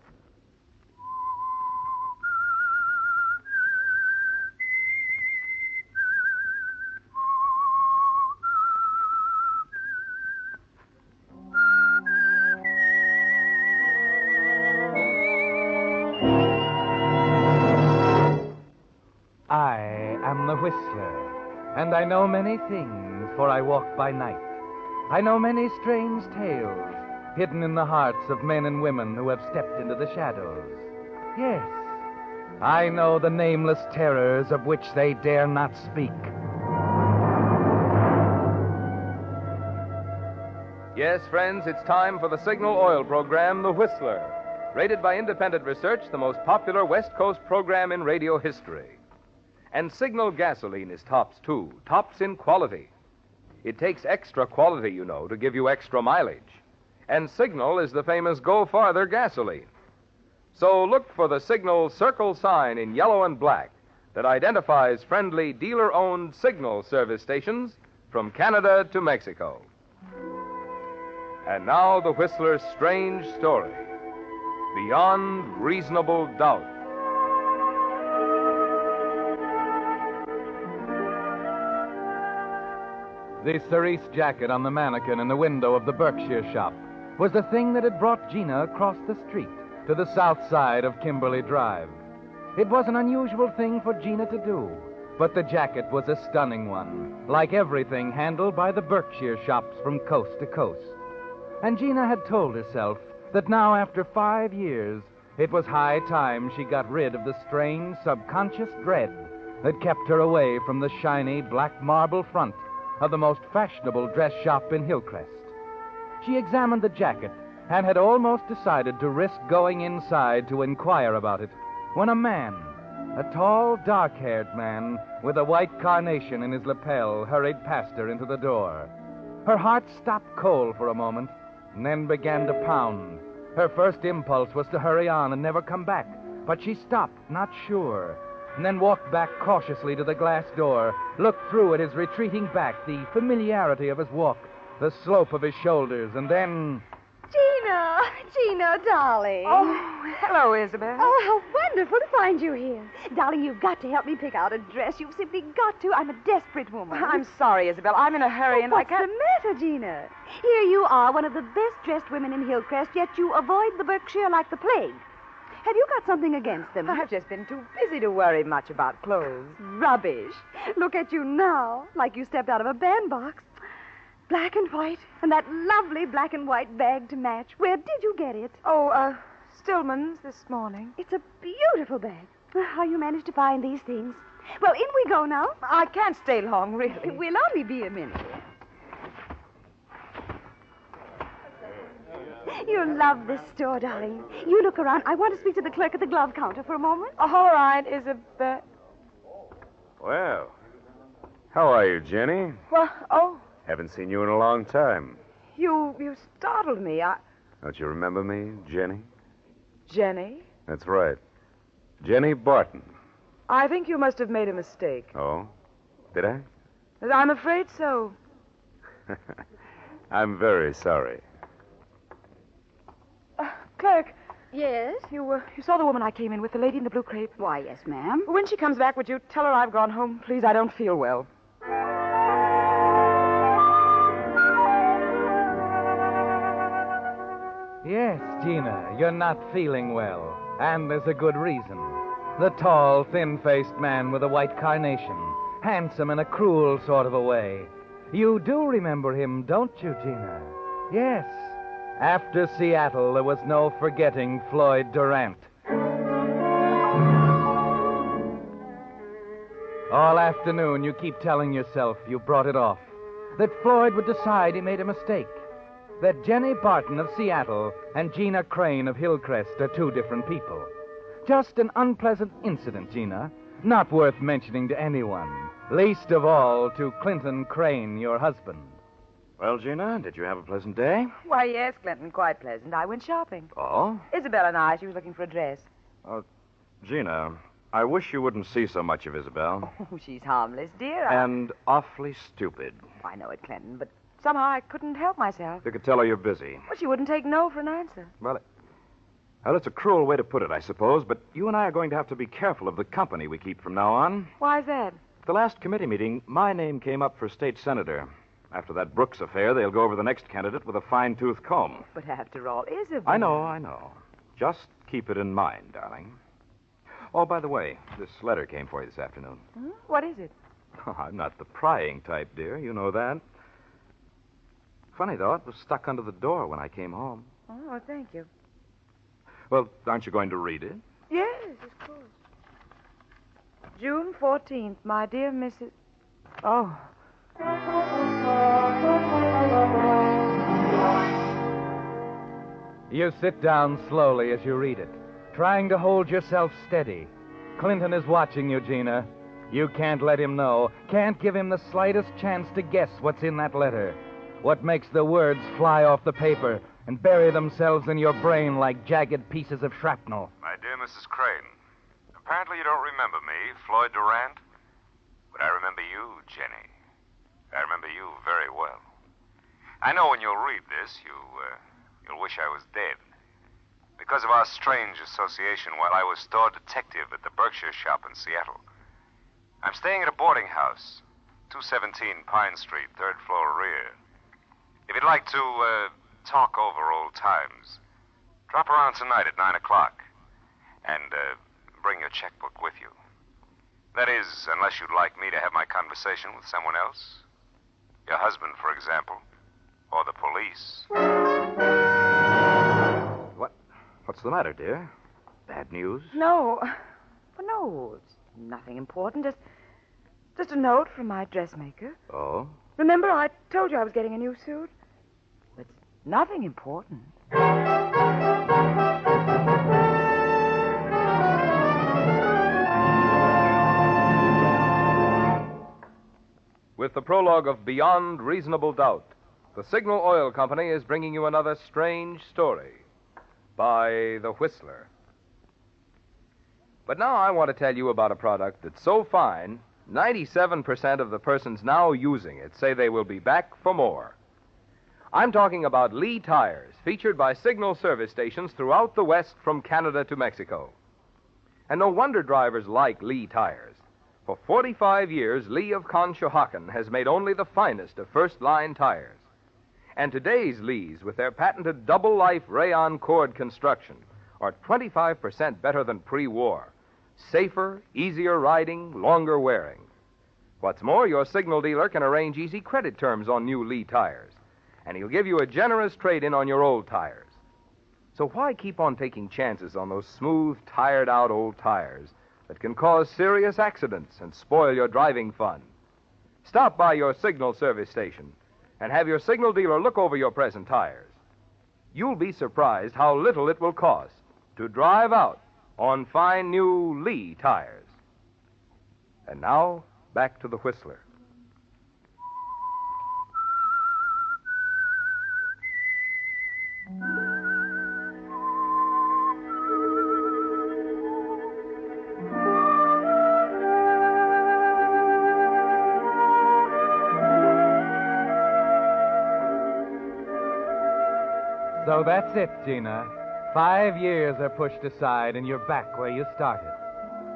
I am the Whistler, and I know many things, for I walk by night. I know many strange tales, hidden in the hearts of men and women who have stepped into the shadows. Yes, I know the nameless terrors of which they dare not speak. Yes, friends, it's time for the Signal Oil program, The Whistler. Rated by independent research, the most popular West Coast program in radio history. And Signal gasoline is tops, too. Tops in quality. It takes extra quality, you know, to give you extra mileage. And Signal is the famous Go Farther gasoline. So look for the Signal circle sign in yellow and black that identifies friendly dealer-owned Signal service stations from Canada to Mexico. And now the Whistler's strange story, Beyond Reasonable Doubt. The cerise jacket on the mannequin in the window of the Berkshire shop was the thing that had brought Gina across the street to the south side of Kimberly Drive. It was an unusual thing for Gina to do, but the jacket was a stunning one, like everything handled by the Berkshire shops from coast to coast. And Gina had told herself that now, after 5 years, it was high time she got rid of the strange subconscious dread that kept her away from the shiny black marble front of the most fashionable dress shop in Hillcrest. She examined the jacket and had almost decided to risk going inside to inquire about it when a man, a tall, dark-haired man with a white carnation in his lapel, hurried past her into the door. Her heart stopped cold for a moment and then began to pound. Her first impulse was to hurry on and never come back, but she stopped, not sure, and then walked back cautiously to the glass door, looked through at his retreating back, the familiarity of his walk, the slope of his shoulders, and then... Gina, darling. Oh, hello, Isabel. Oh, how wonderful to find you here. Darling, you've got to help me pick out a dress. You've simply got to. I'm a desperate woman. I'm sorry, Isabel. I'm in a hurry and I What's can't... the matter, Gina? Here you are, one of the best-dressed women in Hillcrest, yet you avoid the Berkshire like the plague. Have you got something against them? I've just been too busy to worry much about clothes. Rubbish. Look at you now, like you stepped out of a bandbox. Black and white, and that lovely black and white bag to match. Where did you get it? Oh, Stillman's this morning. It's a beautiful bag. How you managed to find these things. Well, in we go now. I can't stay long, really. It will only be a minute. You'll love this store, darling. You look around. I want to speak to the clerk at the glove counter for a moment. All right, Isabel. Well, how are you, Jenny? Well, oh, Haven't seen you in a long time. you startled me. Don't you remember me, Jenny? Jenny, That's right. Jenny Barton. I think you must have made a mistake. Oh? Did I? I'm afraid so. I'm very sorry. Clerk. Yes? You saw the woman I came in with, the lady in the blue crepe? Why, yes, ma'am. When she comes back, would you tell her I've gone home, please? I don't feel well. Yes, Gina, you're not feeling well. And there's a good reason. The tall, thin-faced man with a white carnation. Handsome in a cruel sort of a way. You do remember him, don't you, Gina? Yes. After Seattle, there was no forgetting Floyd Durant. All afternoon, you keep telling yourself you brought it off. That Floyd would decide he made a mistake. That Jenny Barton of Seattle and Gina Crane of Hillcrest are two different people. Just an unpleasant incident, Gina. Not worth mentioning to anyone. Least of all to Clinton Crane, your husband. Well, Gina, did you have a pleasant day? Why, yes, Clinton, quite pleasant. I went shopping. Oh? Isabel and I, she was looking for a dress. Oh, Gina, I wish you wouldn't see so much of Isabel. Oh, she's harmless, dear. And awfully stupid. I know it, Clinton, but somehow I couldn't help myself. You could tell her you're busy. Well, she wouldn't take no for an answer. Well, it's a cruel way to put it, I suppose, but you and I are going to have to be careful of the company we keep from now on. Why's that? At the last committee meeting, my name came up for state senator. After that Brooks affair, they'll go over the next candidate with a fine-tooth comb. But after all, Isabel... I know. Just keep it in mind, darling. Oh, by the way, this letter came for you this afternoon. What is it? Oh, I'm not the prying type, dear. You know that. Funny, though, it was stuck under the door when I came home. Oh, well, thank you. Well, aren't you going to read it? Yes, of course. June 14th, my dear Mrs... Oh. You sit down slowly as you read it, trying to hold yourself steady. Clinton is watching you, Gina. You can't let him know, can't give him the slightest chance to guess what's in that letter. What makes the words fly off the paper and bury themselves in your brain like jagged pieces of shrapnel. My dear Mrs. Crane, apparently you don't remember me, Floyd Durant, but I remember you, Jenny. I remember you very well. I know when you'll read this, you'll wish I was dead. Because of our strange association while I was store detective at the Berkshire shop in Seattle. I'm staying at a boarding house, 217 Pine Street, third floor rear. If you'd like to talk over old times, drop around tonight at 9 o'clock and bring your checkbook with you. That is, unless you'd like me to have my conversation with someone else. Your husband, for example. Or the police. What's the matter, dear? Bad news? No. No, it's nothing important. Just a note from my dressmaker. Oh? Remember, I told you I was getting a new suit? It's nothing important. With the prologue of Beyond Reasonable Doubt, the Signal Oil Company is bringing you another strange story by The Whistler. But now I want to tell you about a product that's so fine, 97% of the persons now using it say they will be back for more. I'm talking about Lee tires, featured by Signal service stations throughout the West from Canada to Mexico. And no wonder drivers like Lee tires. For 45 years, Lee of Conshohocken has made only the finest of first-line tires. And today's Lees, with their patented double-life rayon cord construction, are 25% better than pre-war. Safer, easier riding, longer wearing. What's more, your Signal dealer can arrange easy credit terms on new Lee tires, and he'll give you a generous trade-in on your old tires. So why keep on taking chances on those smooth, tired-out old tires that can cause serious accidents and spoil your driving fun? Stop by your Signal service station and have your Signal dealer look over your present tires. You'll be surprised how little it will cost to drive out on fine new Lee tires. And now, back to the Whistler. So that's it, Gina. 5 years are pushed aside and you're back where you started.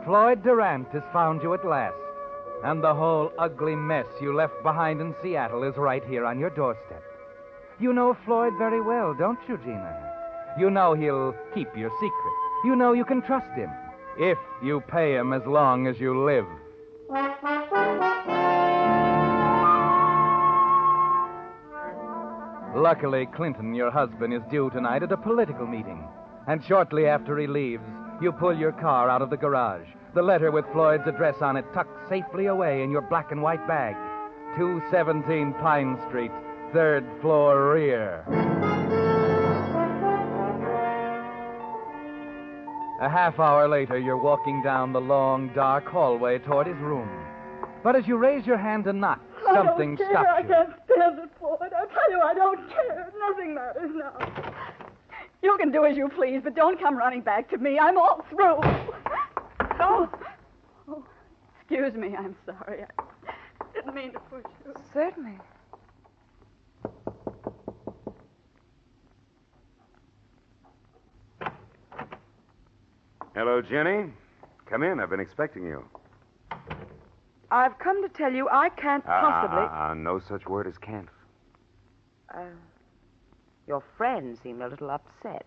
Floyd Durant has found you at last. And the whole ugly mess you left behind in Seattle is right here on your doorstep. You know Floyd very well, don't you, Gina? You know he'll keep your secret. You know you can trust him. If you pay him as long as you live. Luckily, Clinton, your husband, is due tonight at a political meeting. And shortly after he leaves, you pull your car out of the garage, the letter with Floyd's address on it tucked safely away in your black and white bag. 217 Pine Street, 3rd floor rear. A half hour later, you're walking down the long, dark hallway toward his room. But as you raise your hand to knock, something stops you. I can't stand it, Floyd. I tell you, I don't care. Nothing matters now. You can do as you please, but don't come running back to me. I'm all through. Oh, excuse me. I'm sorry. I didn't mean to push you. Certainly. Hello, Jenny. Come in. I've been expecting you. I've come to tell you I can't possibly... No such word as can't. Your friend seemed a little upset.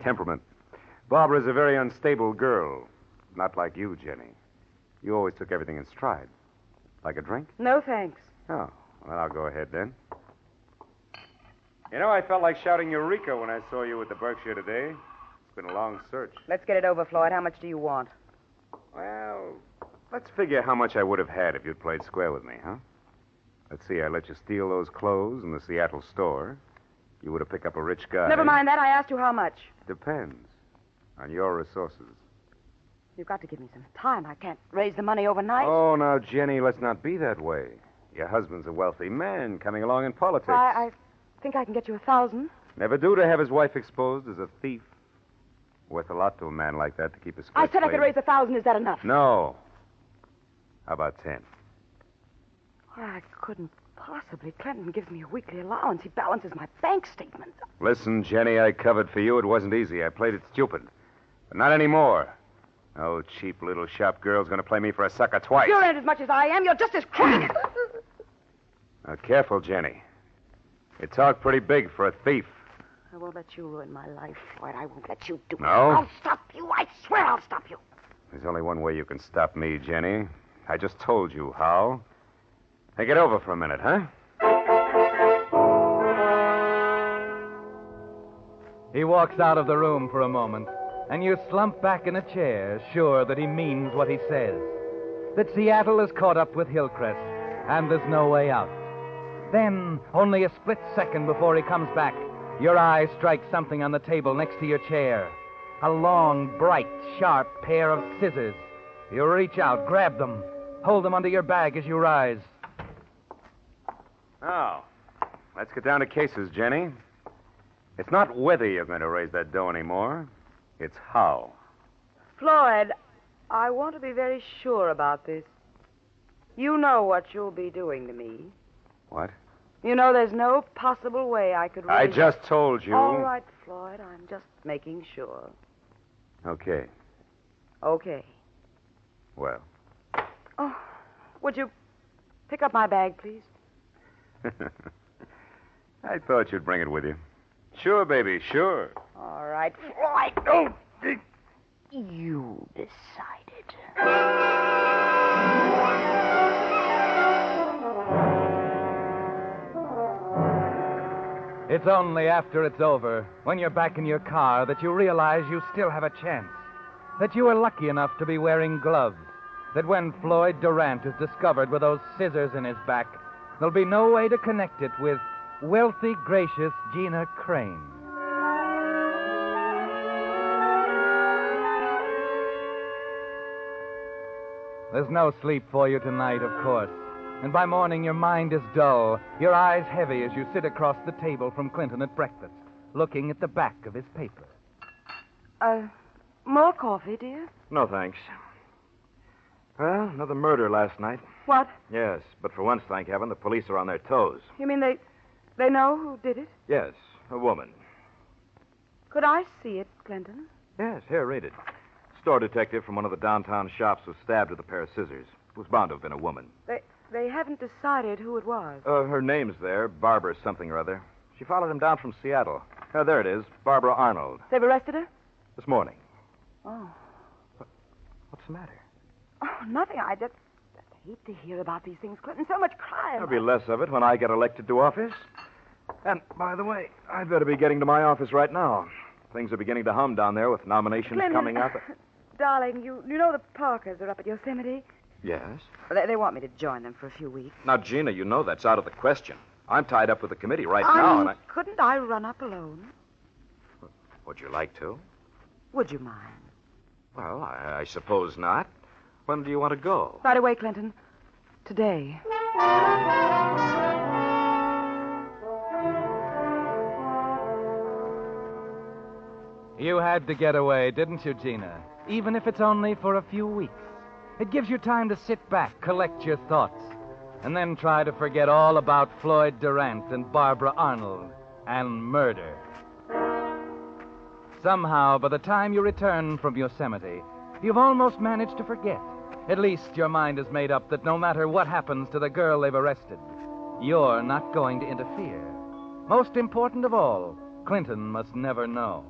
Temperament. Barbara's a very unstable girl. Not like you, Jenny. You always took everything in stride. Like a drink? No, thanks. Oh, well, I'll go ahead then. You know, I felt like shouting Eureka when I saw you at the Berkshire today. It's been a long search. Let's get it over, Floyd. How much do you want? Well, let's figure how much I would have had if you'd played square with me, huh? Let's see, I let you steal those clothes in the Seattle store. You would have picked up a rich guy. Never mind that. I asked you how much. Depends on your resources. You've got to give me some time. I can't raise the money overnight. Oh, now, Jenny, let's not be that way. Your husband's a wealthy man coming along in politics. I think I can get you 1,000. Never do to have his wife exposed as a thief. Worth a lot to a man like that to keep his... I said I could raise 1,000. Is that enough? No. How about 10? I couldn't possibly. Clinton gives me a weekly allowance. He balances my bank statement. Listen, Jenny, I covered for you. It wasn't easy. I played it stupid. But not anymore. No cheap little shop girl's going to play me for a sucker twice. You ain't as much as I am. You're just as crazy. Now, careful, Jenny. You talk pretty big for a thief. I won't let you ruin my life, Floyd. I won't let you do it. No? I'll stop you. I swear I'll stop you. There's only one way you can stop me, Jenny. I just told you how. Think it over for a minute, huh? He walks out of the room for a moment, and you slump back in a chair, sure that he means what he says. That Seattle is caught up with Hillcrest, and there's no way out. Then, only a split second before he comes back, your eye strikes something on the table next to your chair. A long, bright, sharp pair of scissors. You reach out, grab them, hold them under your bag as you rise. Now, let's get down to cases, Jenny. It's not whether you're going to raise that dough anymore. It's how. Floyd, I want to be very sure about this. You know what you'll be doing to me. What? You know there's no possible way I could raise... I just told you. All right, Floyd, I'm just making sure. Okay. Okay. Well. Oh, would you pick up my bag, please? I thought you'd bring it with you. Sure, baby, sure. All right, Floyd. Oh, you decided. It's only after it's over, when you're back in your car, that you realize you still have a chance. That you were lucky enough to be wearing gloves. That when Floyd Durant is discovered with those scissors in his back, there'll be no way to connect it with wealthy, gracious Gina Crane. There's no sleep for you tonight, of course. And by morning, your mind is dull, your eyes heavy as you sit across the table from Clinton at breakfast, looking at the back of his paper. More coffee, dear? No, thanks. Well, another murder last night. What? Yes, but for once, thank heaven, the police are on their toes. You mean they know who did it? Yes, a woman. Could I see it, Clinton? Yes, here, read it. Store detective from one of the downtown shops was stabbed with a pair of scissors. It was bound to have been a woman. They haven't decided who it was. Her name's there, Barbara something or other. She followed him down from Seattle. There it is, Barbara Arnold. They've arrested her? This morning. Oh. What's the matter? Oh, nothing. I just hate to hear about these things, Clinton. So much crime. There'll be less of it when I get elected to office. And, by the way, I'd better be getting to my office right now. Things are beginning to hum down there with nominations Clinton, coming up. Darling, you know the Parkers are up at Yosemite? Yes? They want me to join them for a few weeks. Now, Gina, you know that's out of the question. I'm tied up with the committee right now, and Couldn't I run up alone? Would you like to? Would you mind? Well, I suppose not. When do you want to go? Right away, Clinton. Today. You had to get away, didn't you, Gina? Even if it's only for a few weeks. It gives you time to sit back, collect your thoughts, and then try to forget all about Floyd Durant and Barbara Arnold and murder. Somehow, by the time you return from Yosemite, you've almost managed to forget. At least your mind is made up that no matter what happens to the girl they've arrested, you're not going to interfere. Most important of all, Clinton must never know.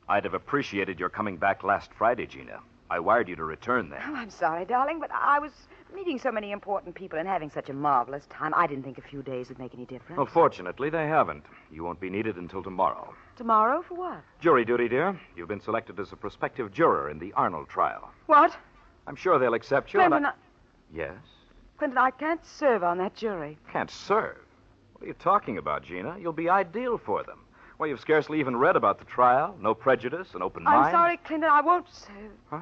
I'd have appreciated your coming back last Friday, Gina. I wired you to return then. Oh, I'm sorry, darling, but I was meeting so many important people and having such a marvelous time. I didn't think a few days would make any difference. Well, fortunately, they haven't. You won't be needed until tomorrow. Tomorrow for what? Jury duty, dear. You've been selected as a prospective juror in the Arnold trial. What? I'm sure they'll accept you. Clinton, Yes? Clinton, I can't serve on that jury. Can't serve? What are you talking about, Gina? You'll be ideal for them. Well, you've scarcely even read about the trial. No prejudice, an open mind. I'm sorry, Clinton, I won't serve. Huh?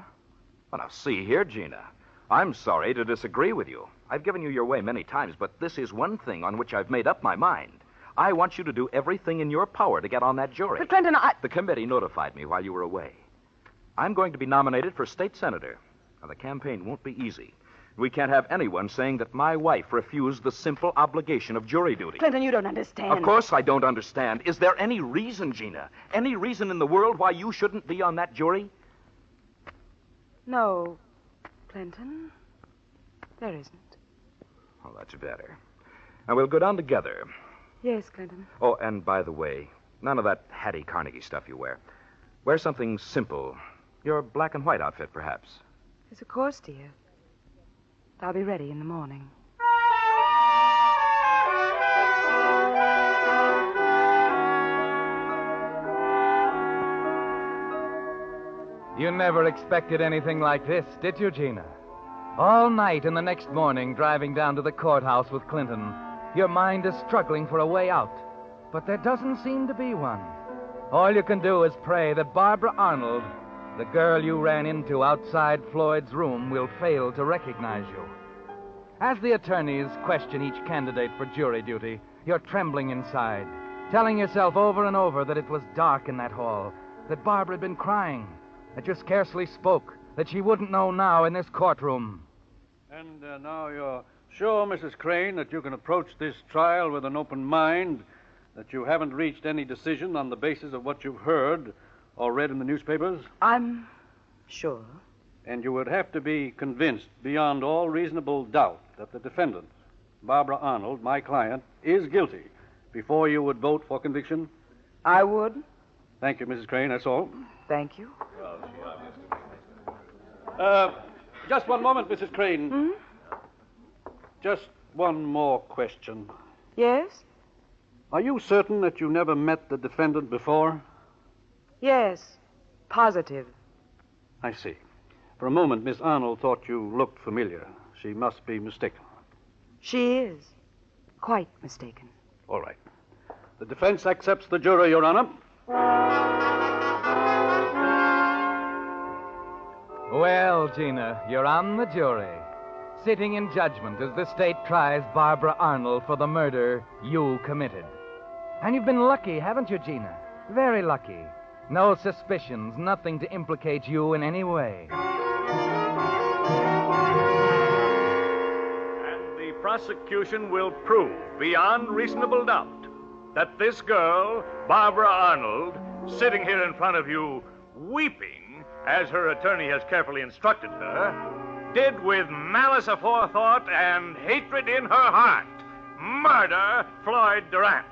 Well, now, see here, Gina. I'm sorry to disagree with you. I've given you your way many times, but this is one thing on which I've made up my mind. I want you to do everything in your power to get on that jury. But, Clinton, The committee notified me while you were away. I'm going to be nominated for state senator. Now, the campaign won't be easy. We can't have anyone saying that my wife refused the simple obligation of jury duty. Clinton, you don't understand. Of course I don't understand. Is there any reason, Gina, any reason in the world why you shouldn't be on that jury? No, Clinton. There isn't. Oh, that's better. Now, we'll go down together. Yes, Clinton. Oh, and by the way, none of that Hattie Carnegie stuff you wear. Wear something simple. Your black and white outfit, perhaps. Yes, of course, dear. I'll be ready in the morning. You never expected anything like this, did you, Gina? All night and the next morning, driving down to the courthouse with Clinton, your mind is struggling for a way out. But there doesn't seem to be one. All you can do is pray that Barbara Arnold, the girl you ran into outside Floyd's room, will fail to recognize you. As the attorneys question each candidate for jury duty, you're trembling inside, telling yourself over and over that it was dark in that hall, that Barbara had been crying, that you scarcely spoke, that she wouldn't know now in this courtroom. And now you're sure, Mrs. Crane, that you can approach this trial with an open mind, that you haven't reached any decision on the basis of what you've heard or read in the newspapers? I'm sure. And you would have to be convinced beyond all reasonable doubt that the defendant, Barbara Arnold, my client, is guilty before you would vote for conviction? I would. Thank you, Mrs. Crane, that's all. Thank you. Just one moment, Mrs. Crane. Hmm? Just one more question. Yes? Are you certain that you never met the defendant before? Yes, positive. I see. For a moment, Miss Arnold thought you looked familiar. She must be mistaken. She is. Quite mistaken. All right. The defense accepts the jury, Your Honor. Well, Gina, you're on the jury, sitting in judgment as the state tries Barbara Arnold for the murder you committed. And you've been lucky, haven't you, Gina? Very lucky. No suspicions, nothing to implicate you in any way. And the prosecution will prove beyond reasonable doubt that this girl, Barbara Arnold, sitting here in front of you, weeping, as her attorney has carefully instructed her, did with malice aforethought and hatred in her heart murder Floyd Durant.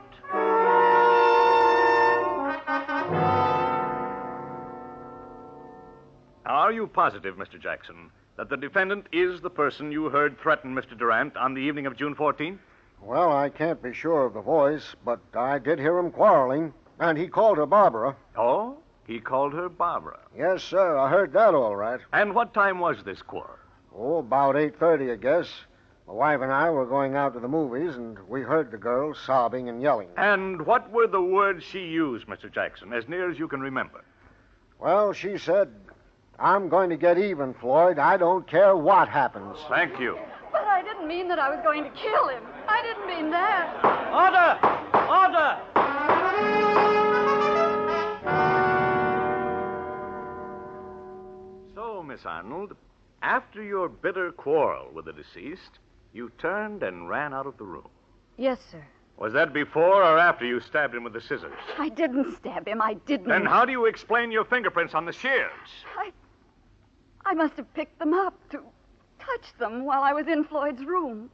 Are you positive, Mr. Jackson, that the defendant is the person you heard threaten Mr. Durant on the evening of June 14th? Well, I can't be sure of the voice, but I did hear him quarreling, and he called her Barbara. Oh? He called her Barbara? Yes, sir, I heard that all right. And what time was this quarrel? Oh, about 8:30, I guess. My wife and I were going out to the movies, and we heard the girl sobbing and yelling. And what were the words she used, Mr. Jackson, as near as you can remember? Well, she said, "I'm going to get even, Floyd. I don't care what happens." Thank you. But I didn't mean that I was going to kill him. I didn't mean that. Order! Order! So, Miss Arnold, after your bitter quarrel with the deceased, you turned and ran out of the room. Yes, sir. Was that before or after you stabbed him with the scissors? I didn't stab him. I didn't. Then how do you explain your fingerprints on the shears? I must have picked them up to touch them while I was in Floyd's room.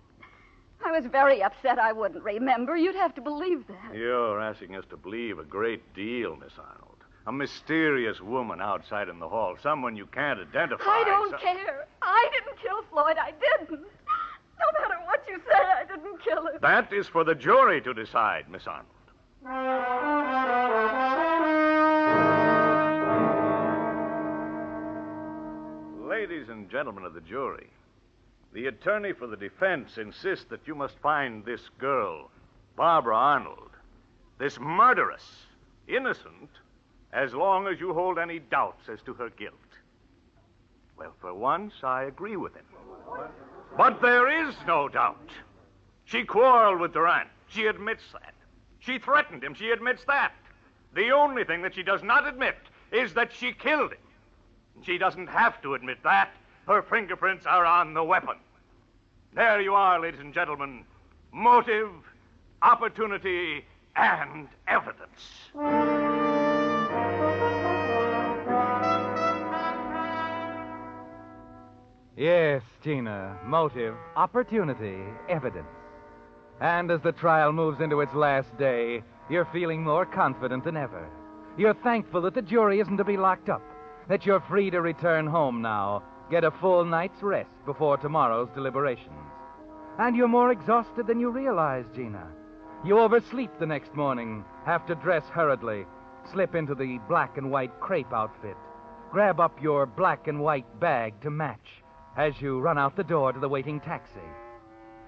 I was very upset I wouldn't remember. You'd have to believe that. You're asking us to believe a great deal, Miss Arnold. A mysterious woman outside in the hall, someone you can't identify. I don't care. I didn't kill Floyd. I didn't. No matter what you say, I didn't kill him. That is for the jury to decide, Miss Arnold. Ladies and gentlemen of the jury, the attorney for the defense insists that you must find this girl, Barbara Arnold, this murderess, innocent, as long as you hold any doubts as to her guilt. Well, for once, I agree with him. But there is no doubt. She quarreled with Durant. She admits that. She threatened him. She admits that. The only thing that she does not admit is that she killed him. She doesn't have to admit that. Her fingerprints are on the weapon. There you are, ladies and gentlemen. Motive, opportunity, and evidence. Yes, Gina. Motive, opportunity, evidence. And as the trial moves into its last day, you're feeling more confident than ever. You're thankful that the jury isn't to be locked up, that you're free to return home now, get a full night's rest before tomorrow's deliberations. And you're more exhausted than you realize, Gina. You oversleep the next morning, have to dress hurriedly, slip into the black and white crepe outfit, grab up your black and white bag to match as you run out the door to the waiting taxi.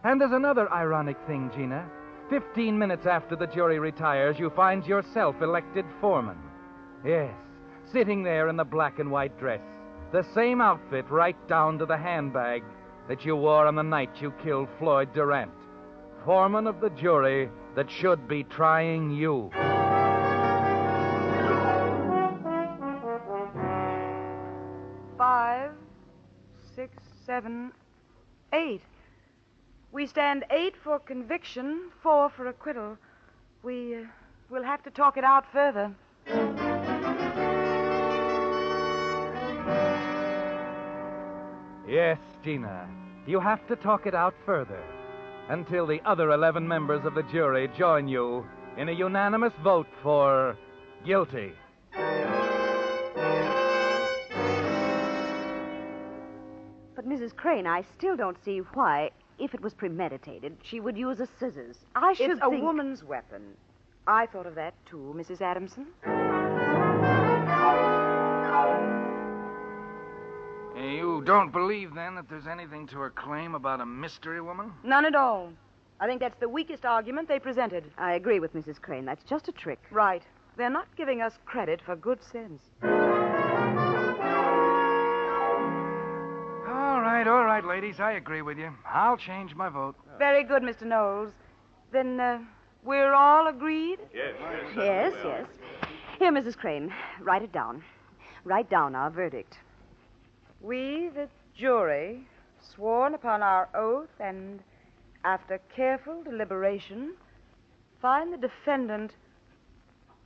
And there's another ironic thing, Gina. 15 minutes after the jury retires, you find yourself elected foreman. Yes, sitting there in the black and white dress, the same outfit right down to the handbag that you wore on the night you killed Floyd Durant. Foreman of the jury that should be trying you. Five, 6, 7, 8. We stand 8 for conviction, 4 for acquittal. We'll have to talk it out further. Yes, Gina, you have to talk it out further until the other 11 members of the jury join you in a unanimous vote for guilty. But, Mrs. Crane, I still don't see why, if it was premeditated, she would use a scissors. I should It's a woman's weapon. I thought of that, too, Mrs. Adamson. You don't believe, then, that there's anything to her claim about a mystery woman? None at all. I think that's the weakest argument they presented. I agree with Mrs. Crane. That's just a trick. Right. They're not giving us credit for good sense. All right, ladies. I agree with you. I'll change my vote. Very good, Mr. Knowles. Then, we're all agreed? Yes. Here, Mrs. Crane, write it down. Write down our verdict. We, the jury, sworn upon our oath and, after careful deliberation, find the defendant,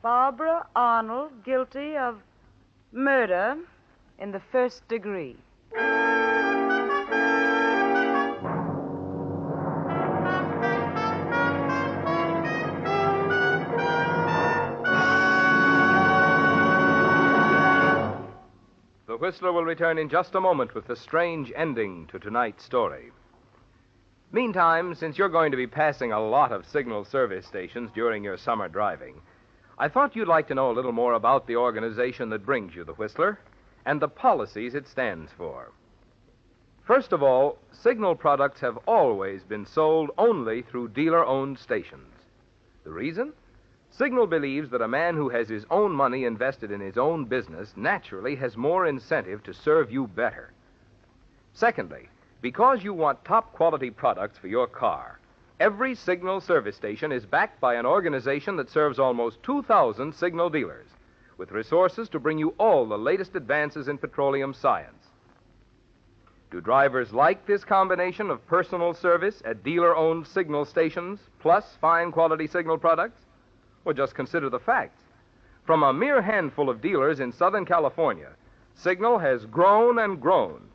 Barbara Arnold, guilty of murder in the first degree. The Whistler will return in just a moment with the strange ending to tonight's story. Meantime, since you're going to be passing a lot of signal service stations during your summer driving, I thought you'd like to know a little more about the organization that brings you the Whistler and the policies it stands for. First of all, signal products have always been sold only through dealer-owned stations. The reason? Signal believes that a man who has his own money invested in his own business naturally has more incentive to serve you better. Secondly, because you want top-quality products for your car, every Signal service station is backed by an organization that serves almost 2,000 Signal dealers, with resources to bring you all the latest advances in petroleum science. Do drivers like this combination of personal service at dealer-owned Signal stations plus fine-quality Signal products? Well, just consider the facts. From a mere handful of dealers in Southern California, Signal has grown and grown.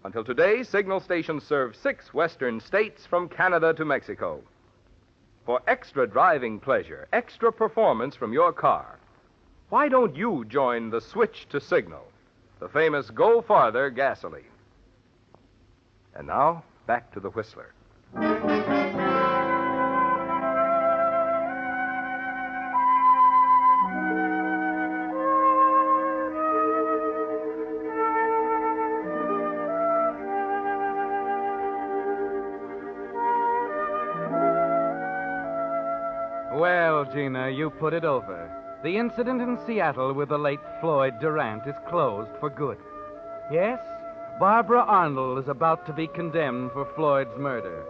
Until today, Signal stations serve 6 western states from Canada to Mexico. For extra driving pleasure, extra performance from your car, why don't you join the switch to Signal, the famous Go Farther gasoline? And now, back to the Whistler. Well, Gina, you put it over. The incident in Seattle with the late Floyd Durant is closed for good. Yes, Barbara Arnold is about to be condemned for Floyd's murder.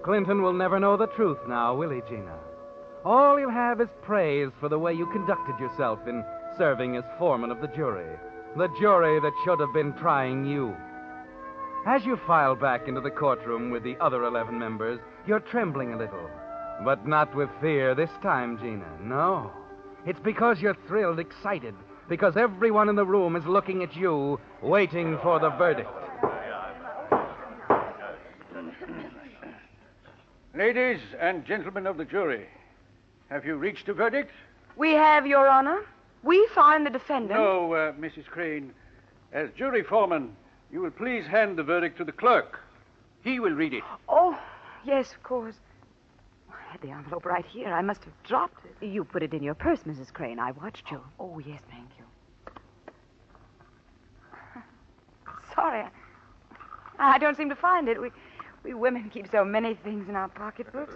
Clinton will never know the truth now, will he, Gina? All he'll have is praise for the way you conducted yourself in serving as foreman of the jury that should have been trying you. As you file back into the courtroom with the other 11 members, you're trembling a little. But not with fear this time, Gina. No. It's because you're thrilled, excited, because everyone in the room is looking at you, waiting for the verdict. Ladies and gentlemen of the jury, have you reached a verdict? We have, Your Honor. We find the defendant. No, Mrs. Crane. As jury foreman, you will please hand the verdict to the clerk. He will read it. Oh, yes, of course. I had the envelope right here. I must have dropped it. You put it in your purse, Mrs. Crane. I watched you. Oh, yes, thank you. Sorry. I don't seem to find it. We women keep so many things in our pocketbooks.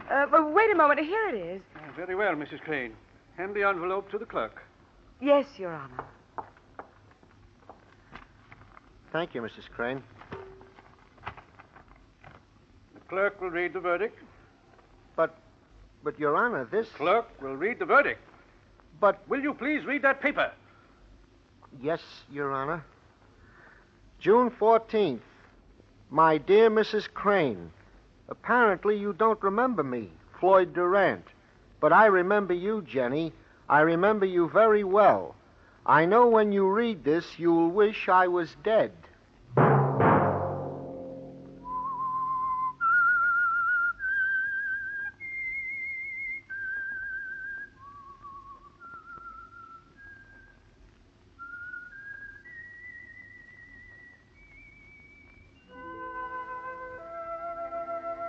But wait a moment. Here it is. Very well, Mrs. Crane. Hand the envelope to the clerk. Yes, Your Honor. Thank you, Mrs. Crane. The clerk will read the verdict. But, Your Honor, this... Clerk will read the verdict. But... Will you please read that paper? Yes, Your Honor. June 14th. My dear Mrs. Crane, apparently you don't remember me, Floyd Durant. But I remember you, Jenny. I remember you very well. I know when you read this, you'll wish I was dead.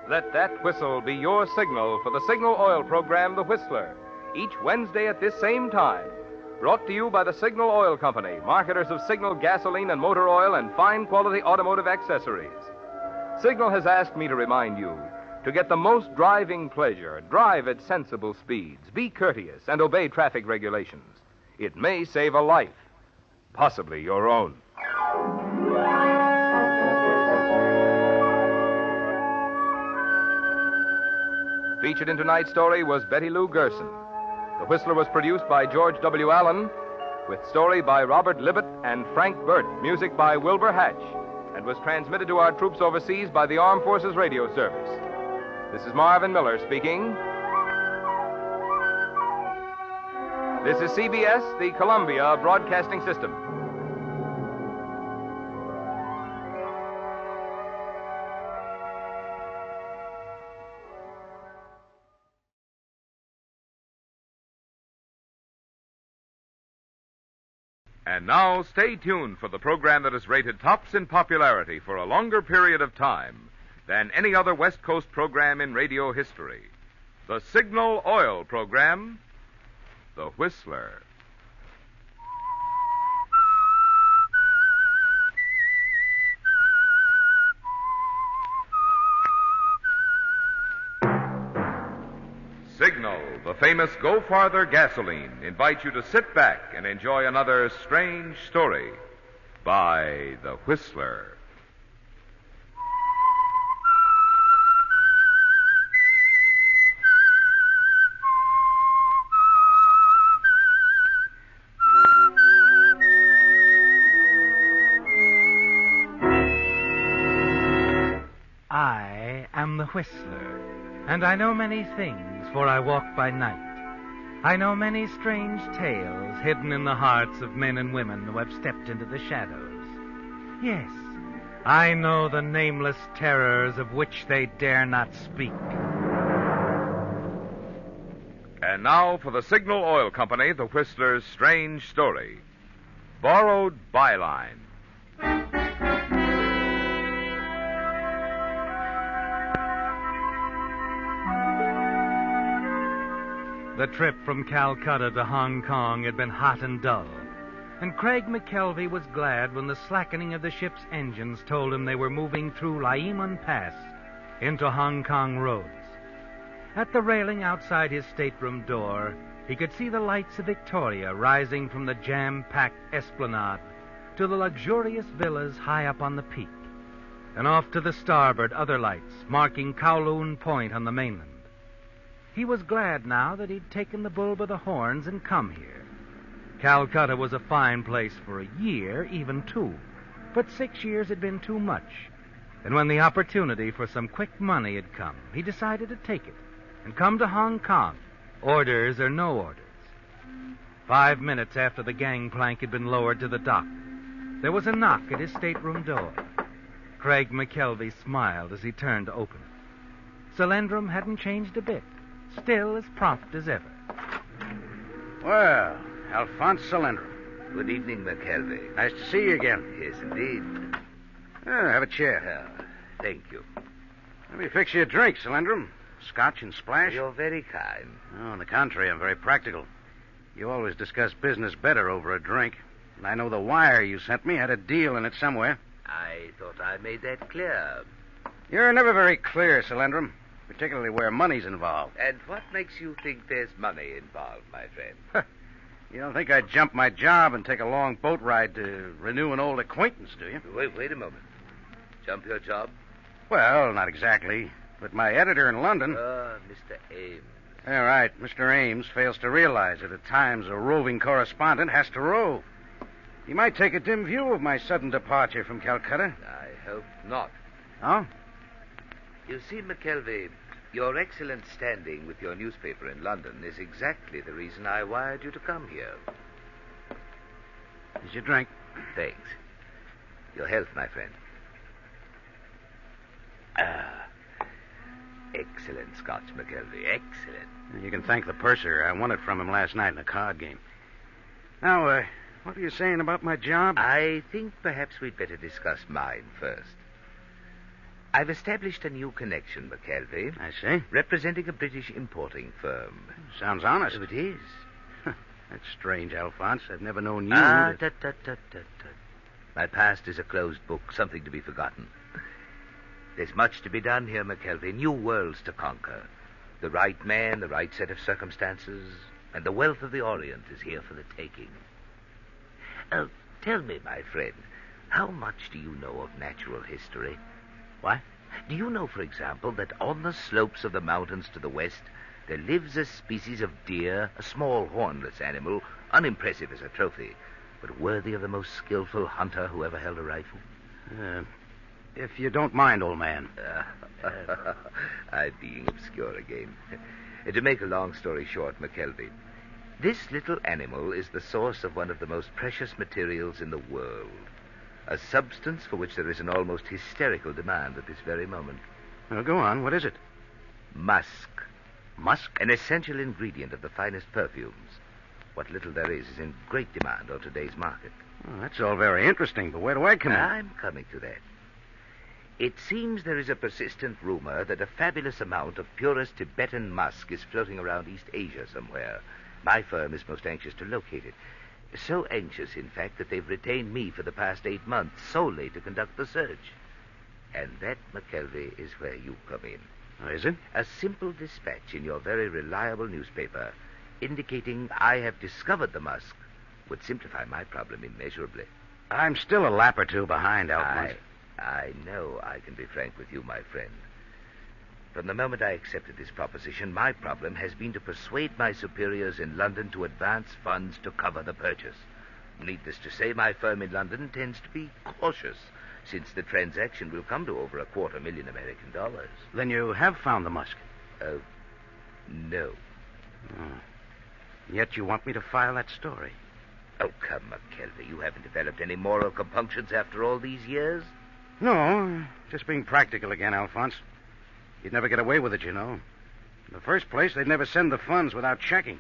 Let that whistle be your signal for the Signal Oil program, The Whistler, each Wednesday at this same time. Brought to you by the Signal Oil Company, marketers of Signal gasoline and motor oil and fine quality automotive accessories. Signal has asked me to remind you to get the most driving pleasure, drive at sensible speeds, be courteous, and obey traffic regulations. It may save a life, possibly your own. Featured in tonight's story was Betty Lou Gerson. The Whistler was produced by George W. Allen, with story by Robert Libet and Frank Burt, music by Wilbur Hatch, and was transmitted to our troops overseas by the Armed Forces Radio Service. This is Marvin Miller speaking. This is CBS, the Columbia Broadcasting System. And now, stay tuned for the program that is rated tops in popularity for a longer period of time than any other West Coast program in radio history. The Signal Oil program, The Whistler. Signal, the famous Go Farther gasoline, invites you to sit back and enjoy another strange story by The Whistler. I am the Whistler, and I know many things, for I walk by night. I know many strange tales hidden in the hearts of men and women who have stepped into the shadows. Yes, I know the nameless terrors of which they dare not speak. And now for the Signal Oil Company, The Whistler's strange story. Borrowed Byline. The trip from Calcutta to Hong Kong had been hot and dull, and Craig McKelvey was glad when the slackening of the ship's engines told him they were moving through Laiman Pass into Hong Kong roads. At the railing outside his stateroom door, he could see the lights of Victoria rising from the jam-packed esplanade to the luxurious villas high up on the peak, and off to the starboard other lights marking Kowloon Point on the mainland. He was glad now that he'd taken the bull by the horns and come here. Calcutta was a fine place for a year, even 2, but 6 years had been too much. And when the opportunity for some quick money had come, he decided to take it and come to Hong Kong, orders or no orders. 5 minutes after the gangplank had been lowered to the dock, there was a knock at his stateroom door. Craig McKelvey smiled as he turned to open it. Solandrum hadn't changed a bit, still as prompt as ever. Well, Alphonse Solandrum. Good evening, McKelvey. Nice to see you again. Yes, indeed. Have a chair. Thank you. Let me fix you a drink, Solandrum. Scotch and splash? You're very kind. Oh, on the contrary, I'm very practical. You always discuss business better over a drink. And I know the wire you sent me had a deal in it somewhere. I thought I made that clear. You're never very clear, Solandrum, particularly where money's involved. And what makes you think there's money involved, my friend? You don't think I'd jump my job and take a long boat ride to renew an old acquaintance, do you? Wait a moment. Jump your job? Well, not exactly. But my editor in London... Mr. Ames. All right, Mr. Ames fails to realize that at times a roving correspondent has to rove. He might take a dim view of my sudden departure from Calcutta. I hope not. Oh? You see, McKelvey, your excellent standing with your newspaper in London is exactly the reason I wired you to come here. Here's your drink. Thanks. Your health, my friend. Excellent Scotch, McKelvey. Excellent. You can thank the purser. I won it from him last night in a card game. Now, what were you saying about my job? I think perhaps we'd better discuss mine first. I've established a new connection, McKelvey. I see. Representing a British importing firm. Sounds honest. Oh, it is. That's strange, Alphonse. I've never known you My past is a closed book, something to be forgotten. There's much to be done here, McKelvey. New worlds to conquer. The right man, the right set of circumstances, and the wealth of the Orient is here for the taking. Tell me, my friend, how much do you know of natural history? What? Do you know, for example, that on the slopes of the mountains to the west, there lives a species of deer, a small hornless animal, unimpressive as a trophy, but worthy of the most skillful hunter who ever held a rifle? If you don't mind, old man. I'm being obscure again. To make a long story short, McKelvey, this little animal is the source of one of the most precious materials in the world. A substance for which there is an almost hysterical demand at this very moment. Well, go on. What is it? Musk. Musk? An essential ingredient of the finest perfumes. What little there is in great demand on today's market. Well, that's all very interesting, but where do I come in? I'm coming to that. It seems there is a persistent rumor that a fabulous amount of purest Tibetan musk is floating around East Asia somewhere. My firm is most anxious to locate it. So anxious, in fact, that they've retained me for the past 8 months solely to conduct the search. And that, McKelvey, is where you come in. Oh, is it? A simple dispatch in your very reliable newspaper indicating I have discovered the musk would simplify my problem immeasurably. I'm still a lap or two behind, Alphonse. I know I can be frank with you, my friend. From the moment I accepted this proposition, my problem has been to persuade my superiors in London to advance funds to cover the purchase. Needless to say, my firm in London tends to be cautious, since the transaction will come to over $250,000 American. Then you have found the musk? No. Oh. Yet you want me to file that story? Oh, come, McKelvey, you haven't developed any moral compunctions after all these years? No, just being practical again, Alphonse. You'd never get away with it, you know. In the first place, they'd never send the funds without checking.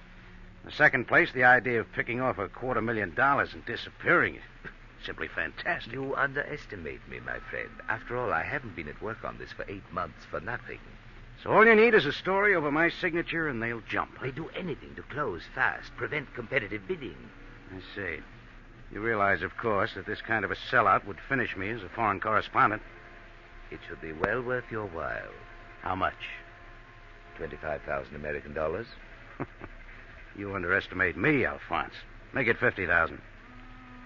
In the second place, the idea of picking off $250,000 and disappearing it. Simply fantastic. You underestimate me, my friend. After all, I haven't been at work on this for 8 months for nothing. So all you need is a story over my signature, and they'll jump. They do anything to close fast, prevent competitive bidding. I see. You realize, of course, that this kind of a sellout would finish me as a foreign correspondent. It should be well worth your while. How much? $25,000 American. You underestimate me, Alphonse. Make it $50,000.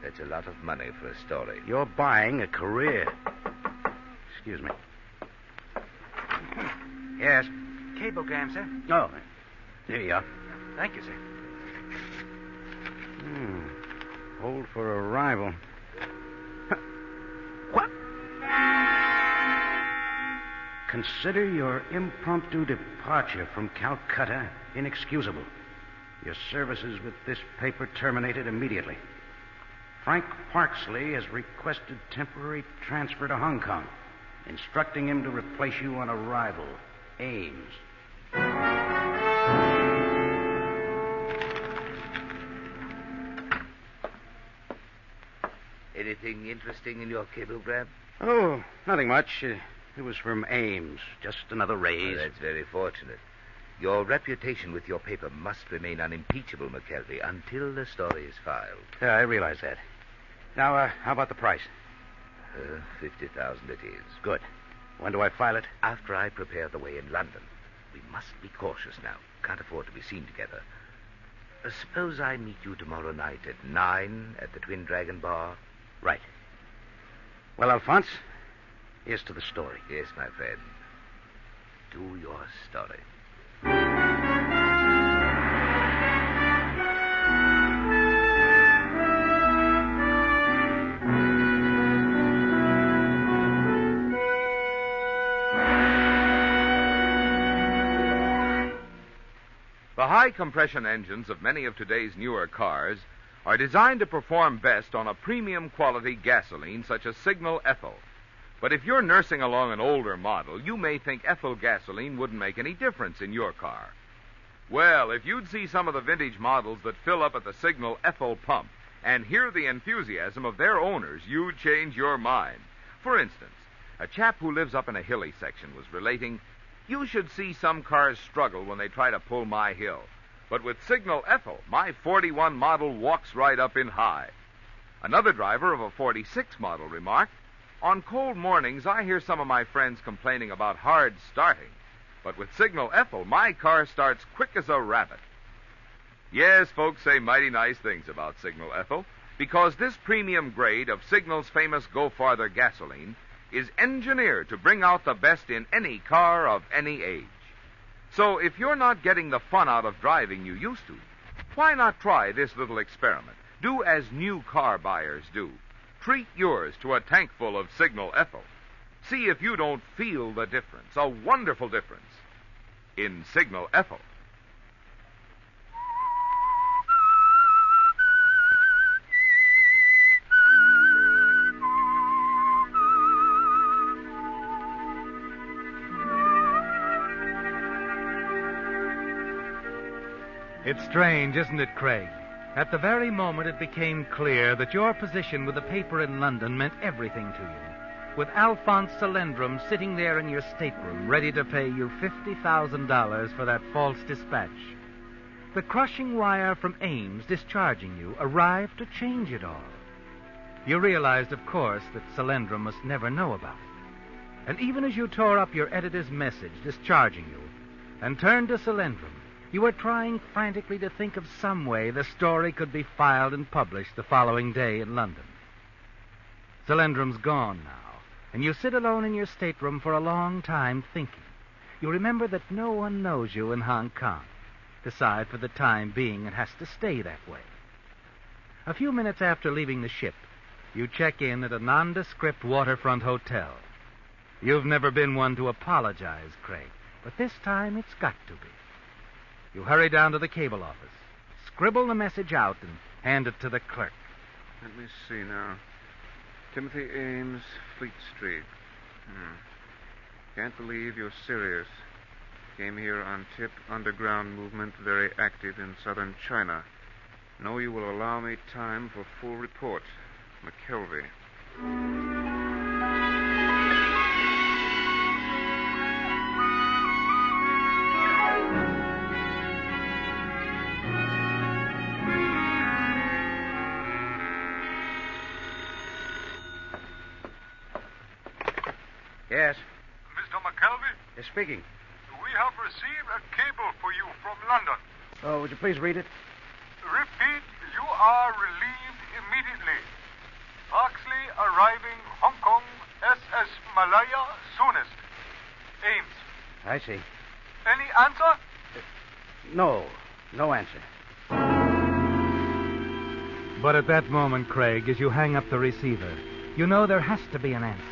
That's a lot of money for a story. You're buying a career. Excuse me. Yes? Cablegram, sir. Oh, there you are. Thank you, sir. Hold for arrival. What? Consider your impromptu departure from Calcutta inexcusable. Your services with this paper terminated immediately. Frank Parksley has requested temporary transfer to Hong Kong, instructing him to replace you on arrival. Ames. Anything interesting in your cablegram? Oh, nothing much. It was from Ames. Just another raise. Oh, that's very fortunate. Your reputation with your paper must remain unimpeachable, McKelvey, until the story is filed. Yeah, I realize that. Now, how about the price? $50,000 it is. Good. When do I file it? After I prepare the way in London. We must be cautious now. Can't afford to be seen together. Suppose I meet you tomorrow night at 9 at the Twin Dragon Bar? Right. Well, Alphonse, here's to the story. Yes, my friend. To your story. The high-compression engines of many of today's newer cars are designed to perform best on a premium-quality gasoline such as Signal Ethyl. But if you're nursing along an older model, you may think ethyl gasoline wouldn't make any difference in your car. Well, if you'd see some of the vintage models that fill up at the Signal Ethyl pump and hear the enthusiasm of their owners, you'd change your mind. For instance, A chap who lives up in a hilly section was relating, "You should see some cars struggle when they try to pull my hill. But with Signal Ethel, my 41 model walks right up in high." Another driver of a 46 model remarked, "On cold mornings, I hear some of my friends complaining about hard starting. But with Signal Ethel, my car starts quick as a rabbit." Yes, folks say mighty nice things about Signal Ethel, because this premium grade of Signal's famous Go Farther gasoline is engineered to bring out the best in any car of any age. So if you're not getting the fun out of driving you used to, why not try this little experiment? Do as new car buyers do. Treat yours to a tankful of Signal Ethel. See if you don't feel the difference, a wonderful difference, in Signal Ethel. It's strange, isn't it, Craig? At the very moment it became clear that your position with the paper in London meant everything to you, with Alphonse Salendrum sitting there in your stateroom ready to pay you $50,000 for that false dispatch. The crushing wire from Ames discharging you arrived to change it all. You realized, of course, that Salendrum must never know about it. And even as you tore up your editor's message discharging you and turned to Salendrum, you were trying frantically to think of some way the story could be filed and published the following day in London. Salendrum's gone now, and you sit alone in your stateroom for a long time thinking. You remember that no one knows you in Hong Kong. Decide for the time being it has to stay that way. A few minutes after leaving the ship, you check in at a nondescript waterfront hotel. You've never been one to apologize, Craig, but this time it's got to be. You hurry down to the cable office, scribble the message out, and hand it to the clerk. Let me see now. Timothy Ames, Fleet Street. Can't believe you're serious. Came here on tip. Underground movement very active in southern China. Know you will allow me time for full report. McKelvey. Yes? Mr. McKelvey? Yes, speaking. We have received a cable for you from London. Oh, would you please read it? Repeat, you are relieved immediately. Parksley arriving Hong Kong, SS Malaya soonest. Ames. I see. Any answer? No answer. But at that moment, Craig, as you hang up the receiver, you know there has to be an answer.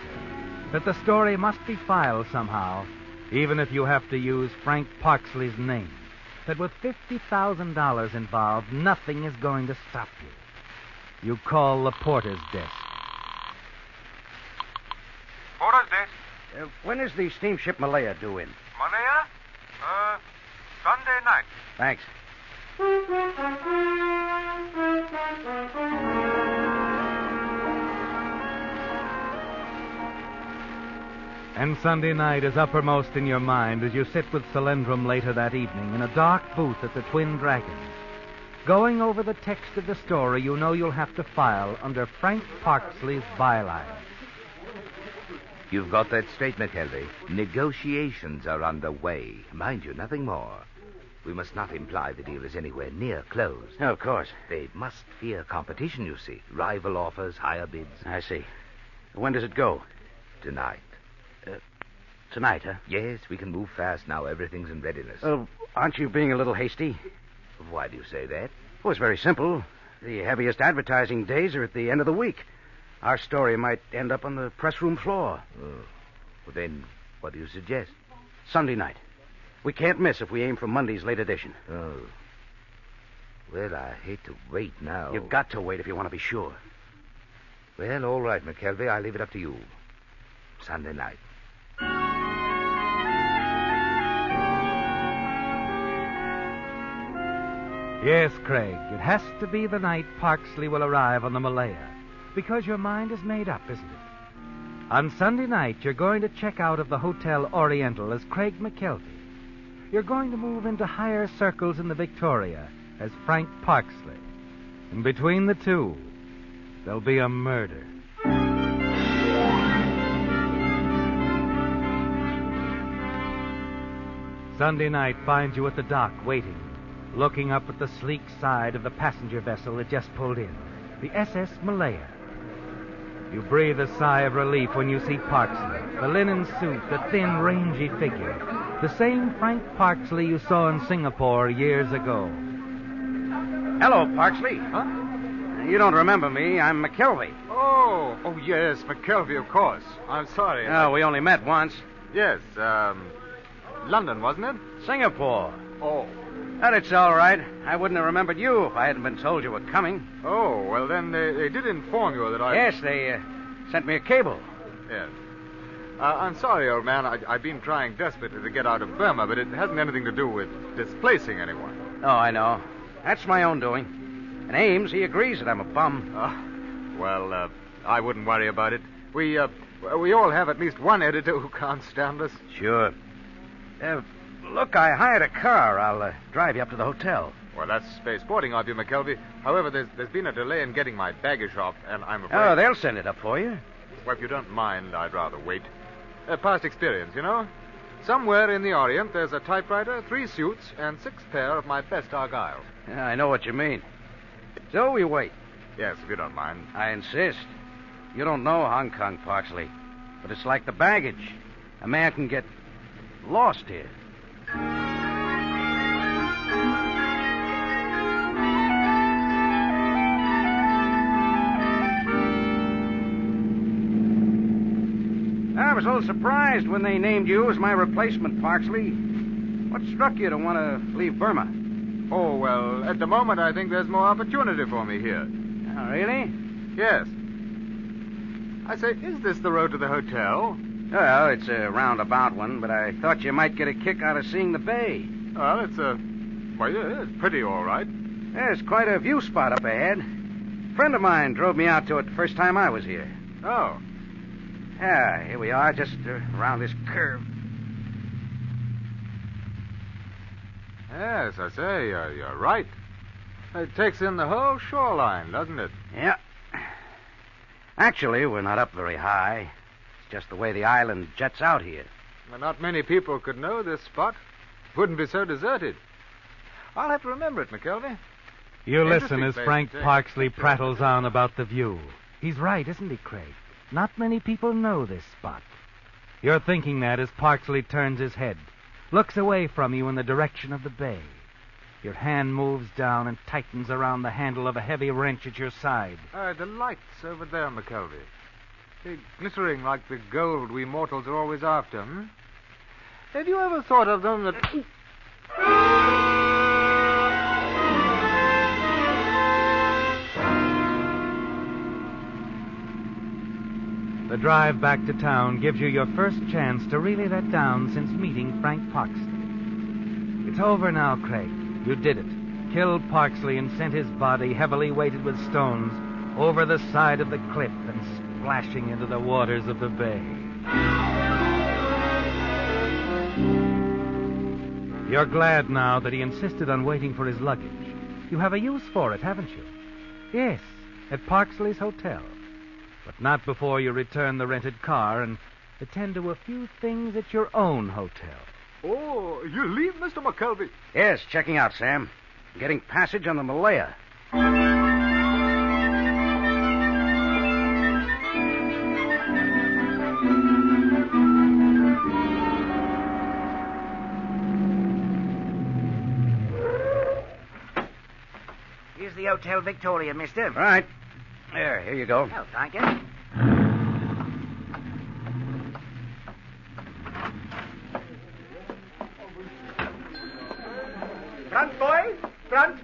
That the story must be filed somehow, even if you have to use Frank Parksley's name. That with $50,000 involved, nothing is going to stop you. You call the porter's desk. Porter's desk? When is the steamship Malaya due in? Malaya? Sunday night. Thanks. And Sunday night is uppermost in your mind as you sit with Salendrum later that evening in a dark booth at the Twin Dragons. Going over the text of the story you know you'll have to file under Frank Parksley's Byline. You've got that straight, McKelvey. Negotiations are underway. Mind you, nothing more. We must not imply the deal is anywhere near closed. Oh, of course. They must fear competition, you see. Rival offers, higher bids. I see. When does it go? Tonight. Tonight, huh? Yes, we can move fast now. Everything's in readiness. Aren't you being a little hasty? Why do you say that? Well, it's very simple. The heaviest advertising days are at the end of the week. Our story might end up on the press room floor. Oh. Well, then, what do you suggest? Sunday night. We can't miss if we aim for Monday's late edition. Oh. Well, I hate to wait now. You've got to wait if you want to be sure. Well, all right, McKelvey. I'll leave it up to you. Sunday night. Yes, Craig, it has to be the night Parksley will arrive on the Malaya, because your mind is made up, isn't it? On Sunday night, you're going to check out of the Hotel Oriental as Craig McKelvey. You're going to move into higher circles in the Victoria as Frank Parksley. And between the two, there'll be a murder. Sunday night finds you at the dock, waiting, looking up at the sleek side of the passenger vessel that just pulled in, the SS Malaya. You breathe a sigh of relief when you see Parksley, the linen suit, the thin, rangy figure, the same Frank Parksley you saw in Singapore years ago. Hello, Parksley. Huh? You don't remember me. I'm McKelvey. Oh, yes, McKelvey, of course. I'm sorry. Oh, we only met once. Yes, London, wasn't it? Singapore. Oh. But it's all right. I wouldn't have remembered you if I hadn't been told you were coming. Oh, well, then they did inform you that I... Yes, they sent me a cable. Yes. I'm sorry, old man. I've been trying desperately to get out of Burma, but it hasn't anything to do with displacing anyone. Oh, I know. That's my own doing. And Ames, he agrees that I'm a bum. Well, I wouldn't worry about it. We all have at least one editor who can't stand us. Sure. Look, I hired a car. I'll drive you up to the hotel. Well, that's space sporting of you, McKelvey. However, there's been a delay in getting my baggage off, and I'm afraid... Oh, they'll send it up for you. Well, if you don't mind, I'd rather wait. Past experience, you know. Somewhere in the Orient, there's a typewriter, 3 suits, and 6 pair of my best Argyle. Yeah, I know what you mean. So we wait. Yes, if you don't mind. I insist. You don't know Hong Kong, Parksley, but it's like the baggage. A man can get lost here. I was a little surprised when they named you as my replacement, Parksley. What struck you to want to leave Burma? Oh, well, at the moment, I think there's more opportunity for me here. Oh, really? Yes. I say, is this the road to the hotel? Well, it's a roundabout one, but I thought you might get a kick out of seeing the bay. Well, it's pretty all right. There's quite a view spot up ahead. A friend of mine drove me out to it the first time I was here. Oh. Yeah, here we are, just around this curve. Yes, I say, you're right. It takes in the whole shoreline, doesn't it? Yeah. Actually, we're not up very high. It's just the way the island jets out here. Well, not many people could know this spot. Wouldn't be so deserted. I'll have to remember it, McKelvey. You listen as Frank Parksley prattles on about the view. He's right, isn't he, Craig? Not many people know this spot. You're thinking that as Parksley turns his head, looks away from you in the direction of the bay. Your hand moves down and tightens around the handle of a heavy wrench at your side. The lights over there, McKelvey. They're glittering like the gold we mortals are always after, hmm? Have you ever thought of them that... The drive back to town gives you your first chance to really let down since meeting Frank Parksley. It's over now, Craig. You did it. Killed Parksley and sent his body, heavily weighted with stones, over the side of the cliff and splashing into the waters of the bay. You're glad now that he insisted on waiting for his luggage. You have a use for it, haven't you? Yes, at Parksley's hotel. But not before you return the rented car and attend to a few things at your own hotel. Oh, you leave, Mr. McKelvey? Yes, checking out, Sam. Getting passage on the Malaya. Here's the Hotel Victoria, mister. Right. There, here you go. Oh, thank you. Front, boy. Front.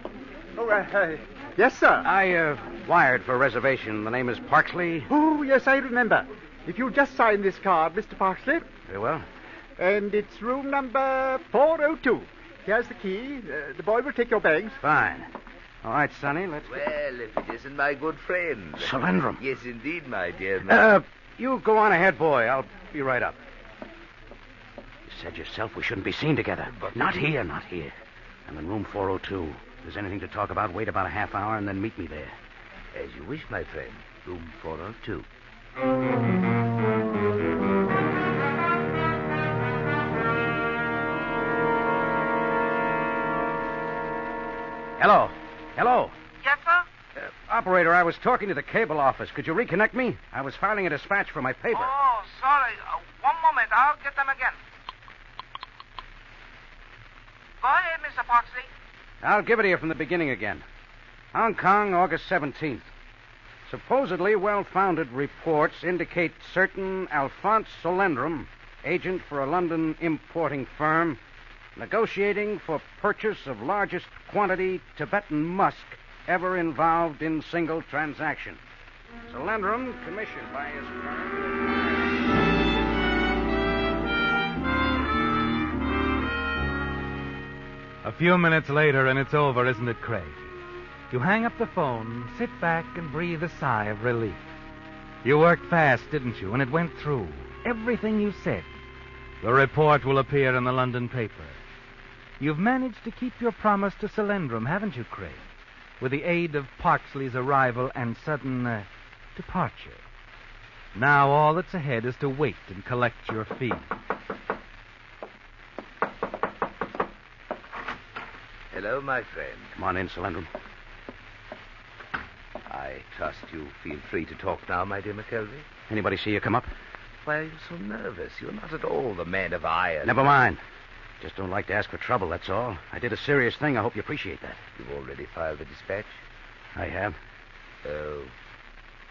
Oh, yes, sir. I wired for a reservation. The name is Parksley. Oh, yes, I remember. If you'll just sign this card, Mr. Parksley. Very well. And it's room number 402. Here's the key. The boy will take your bags. Fine. All right, Sonny, let's... Well, if it isn't my good friend. Solandrum. Yes, indeed, my dear man. You go on ahead, boy. I'll be right up. You said yourself we shouldn't be seen together. But not here, not here. I'm in room 402. If there's anything to talk about, wait about a half hour and then meet me there. As you wish, my friend. Room 402. Hello. Hello. Yes, sir? Operator, I was talking to the cable office. Could you reconnect me? I was filing a dispatch for my paper. Oh, sorry. One moment. I'll get them again. Go ahead, Mr. Parksley. I'll give it to you from the beginning again. Hong Kong, August 17th. Supposedly well-founded reports indicate certain Alphonse Solendrum, agent for a London importing firm, negotiating for purchase of largest quantity Tibetan musk ever involved in single transaction. Solendrum, commissioned by his firm. A few minutes later, and it's over, isn't it, Craig? You hang up the phone, sit back, and breathe a sigh of relief. You worked fast, didn't you? And it went through. Everything you said. The report will appear in the London paper. You've managed to keep your promise to Solendrum, haven't you, Craig? With the aid of Parksley's arrival and sudden departure. Now all that's ahead is to wait and collect your fee. Hello, my friend. Come on in, Solendrum. I trust you feel free to talk now, my dear McKelvey. Anybody see you come up? Why are you so nervous? You're not at all the man of iron. Never mind. Just don't like to ask for trouble, that's all. I did a serious thing. I hope you appreciate that. You've already filed the dispatch? I have. Oh.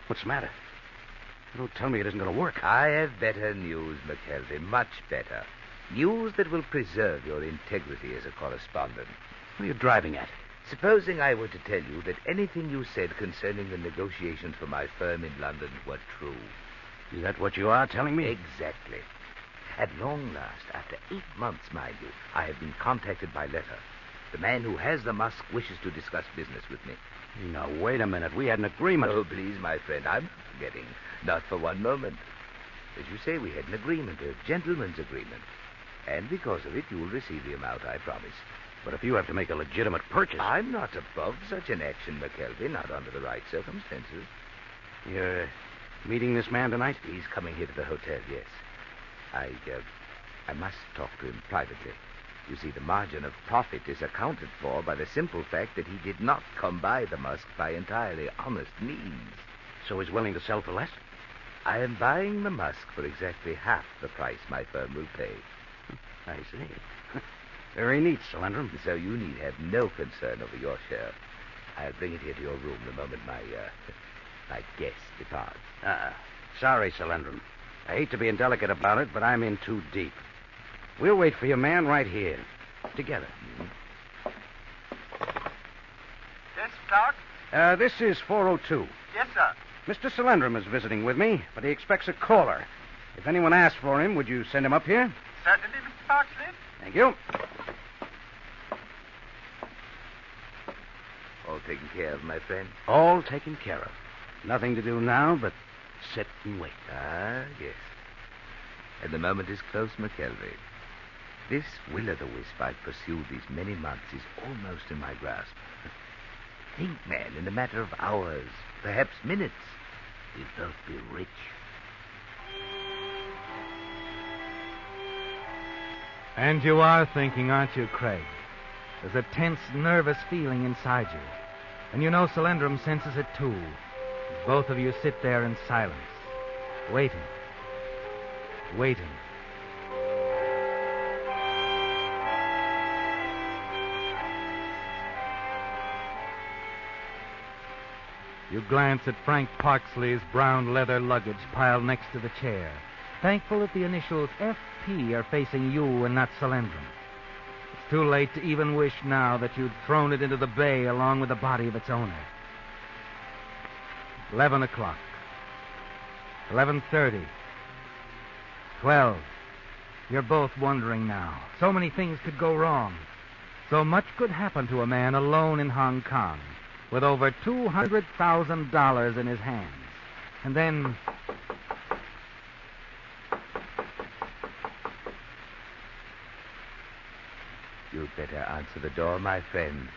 What's the matter? Don't tell me it isn't going to work. I have better news, McKelvey. Much better. News that will preserve your integrity as a correspondent. What are you driving at? Supposing I were to tell you that anything you said concerning the negotiations for my firm in London were true. Is that what you are telling me? Exactly. At long last, after 8 months, mind you, I have been contacted by letter. The man who has the musk wishes to discuss business with me. Now, wait a minute. We had an agreement. Oh, please, my friend, I'm not forgetting. Not for one moment. As you say, we had an agreement, a gentleman's agreement. And because of it, you will receive the amount I promised. But if you have to make a legitimate purchase... I'm not above such an action, McKelvey, not under the right circumstances. You're meeting this man tonight? He's coming here to the hotel, yes. I must talk to him privately. You see, the margin of profit is accounted for by the simple fact that he did not come by the musk by entirely honest means. So he's willing to sell for less? I am buying the musk for exactly half the price my firm will pay. I see. Very neat, Solendrum. So you need have no concern over your share. I'll bring it here to your room the moment my guest departs. Sorry, Solendrum. I hate to be indelicate about it, but I'm in too deep. We'll wait for your man right here. Together. Yes, Clark? This is 402. Yes, sir. Mr. Solendrum is visiting with me, but he expects a caller. If anyone asks for him, would you send him up here? Certainly, Mr. Parksley. Thank you. All taken care of, my friend? All taken care of. Nothing to do now but sit and wait. Ah, yes. And the moment is close, McKelvey. This will-o'-the-wisp I've pursued these many months is almost in my grasp. Think, man, in a matter of hours, perhaps minutes, we'll both be rich. And you are thinking, aren't you, Craig? There's a tense, nervous feeling inside you. And you know Solendrum senses it, too. As both of you sit there in silence, waiting. Waiting. You glance at Frank Parksley's brown leather luggage piled next to the chair, thankful that the initials FP are facing you and not Solendrum. It's too late to even wish now that you'd thrown it into the bay along with the body of its owner. 11 o'clock. 11:30. 12. You're both wondering now. So many things could go wrong. So much could happen to a man alone in Hong Kong, with over $200,000 in his hands. And then better answer the door, my friend.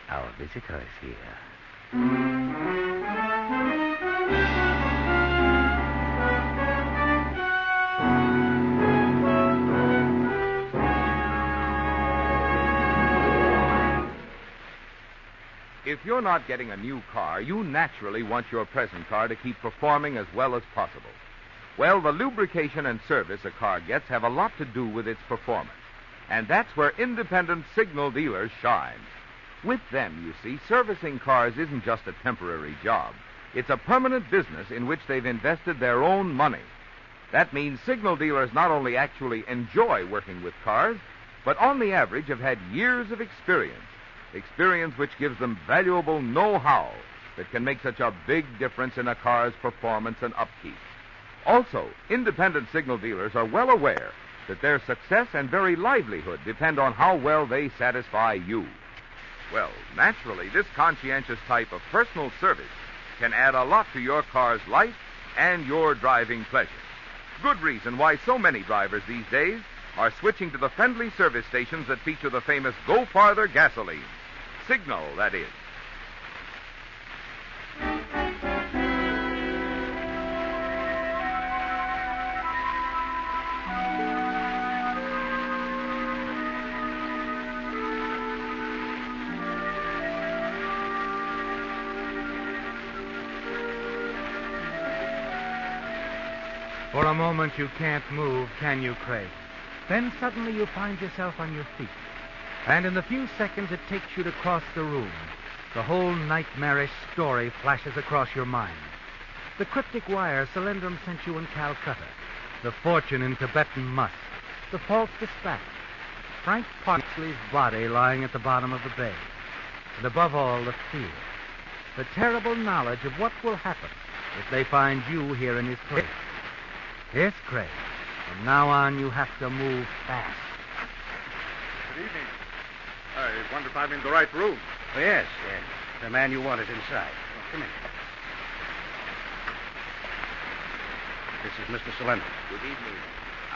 Our visitor is here. If you're not getting a new car, you naturally want your present car to keep performing as well as possible. Well, the lubrication and service a car gets have a lot to do with its performance. And that's where independent signal dealers shine. With them, you see, servicing cars isn't just a temporary job. It's a permanent business in which they've invested their own money. That means signal dealers not only actually enjoy working with cars, but on the average have had years of experience. Experience which gives them valuable know-how that can make such a big difference in a car's performance and upkeep. Also, independent signal dealers are well aware that their success and very livelihood depend on how well they satisfy you. Well, naturally, this conscientious type of personal service can add a lot to your car's life and your driving pleasure. Good reason why so many drivers these days are switching to the friendly service stations that feature the famous Go Farther gasoline. Signal, that is. For a moment you can't move, can you, Craig? Then suddenly you find yourself on your feet. And in the few seconds it takes you to cross the room, the whole nightmarish story flashes across your mind. The cryptic wire Solyndram sent you in Calcutta, the fortune in Tibetan musk, the false dispatch, Frank Parksley's body lying at the bottom of the bay, and above all, the fear, the terrible knowledge of what will happen if they find you here in his place. Yes, Craig. From now on, you have to move fast. Good evening. I wonder if I'm in the right room. Oh, yes. The man you want is inside. Oh, come in. This is Mr. Solyndram. Good evening.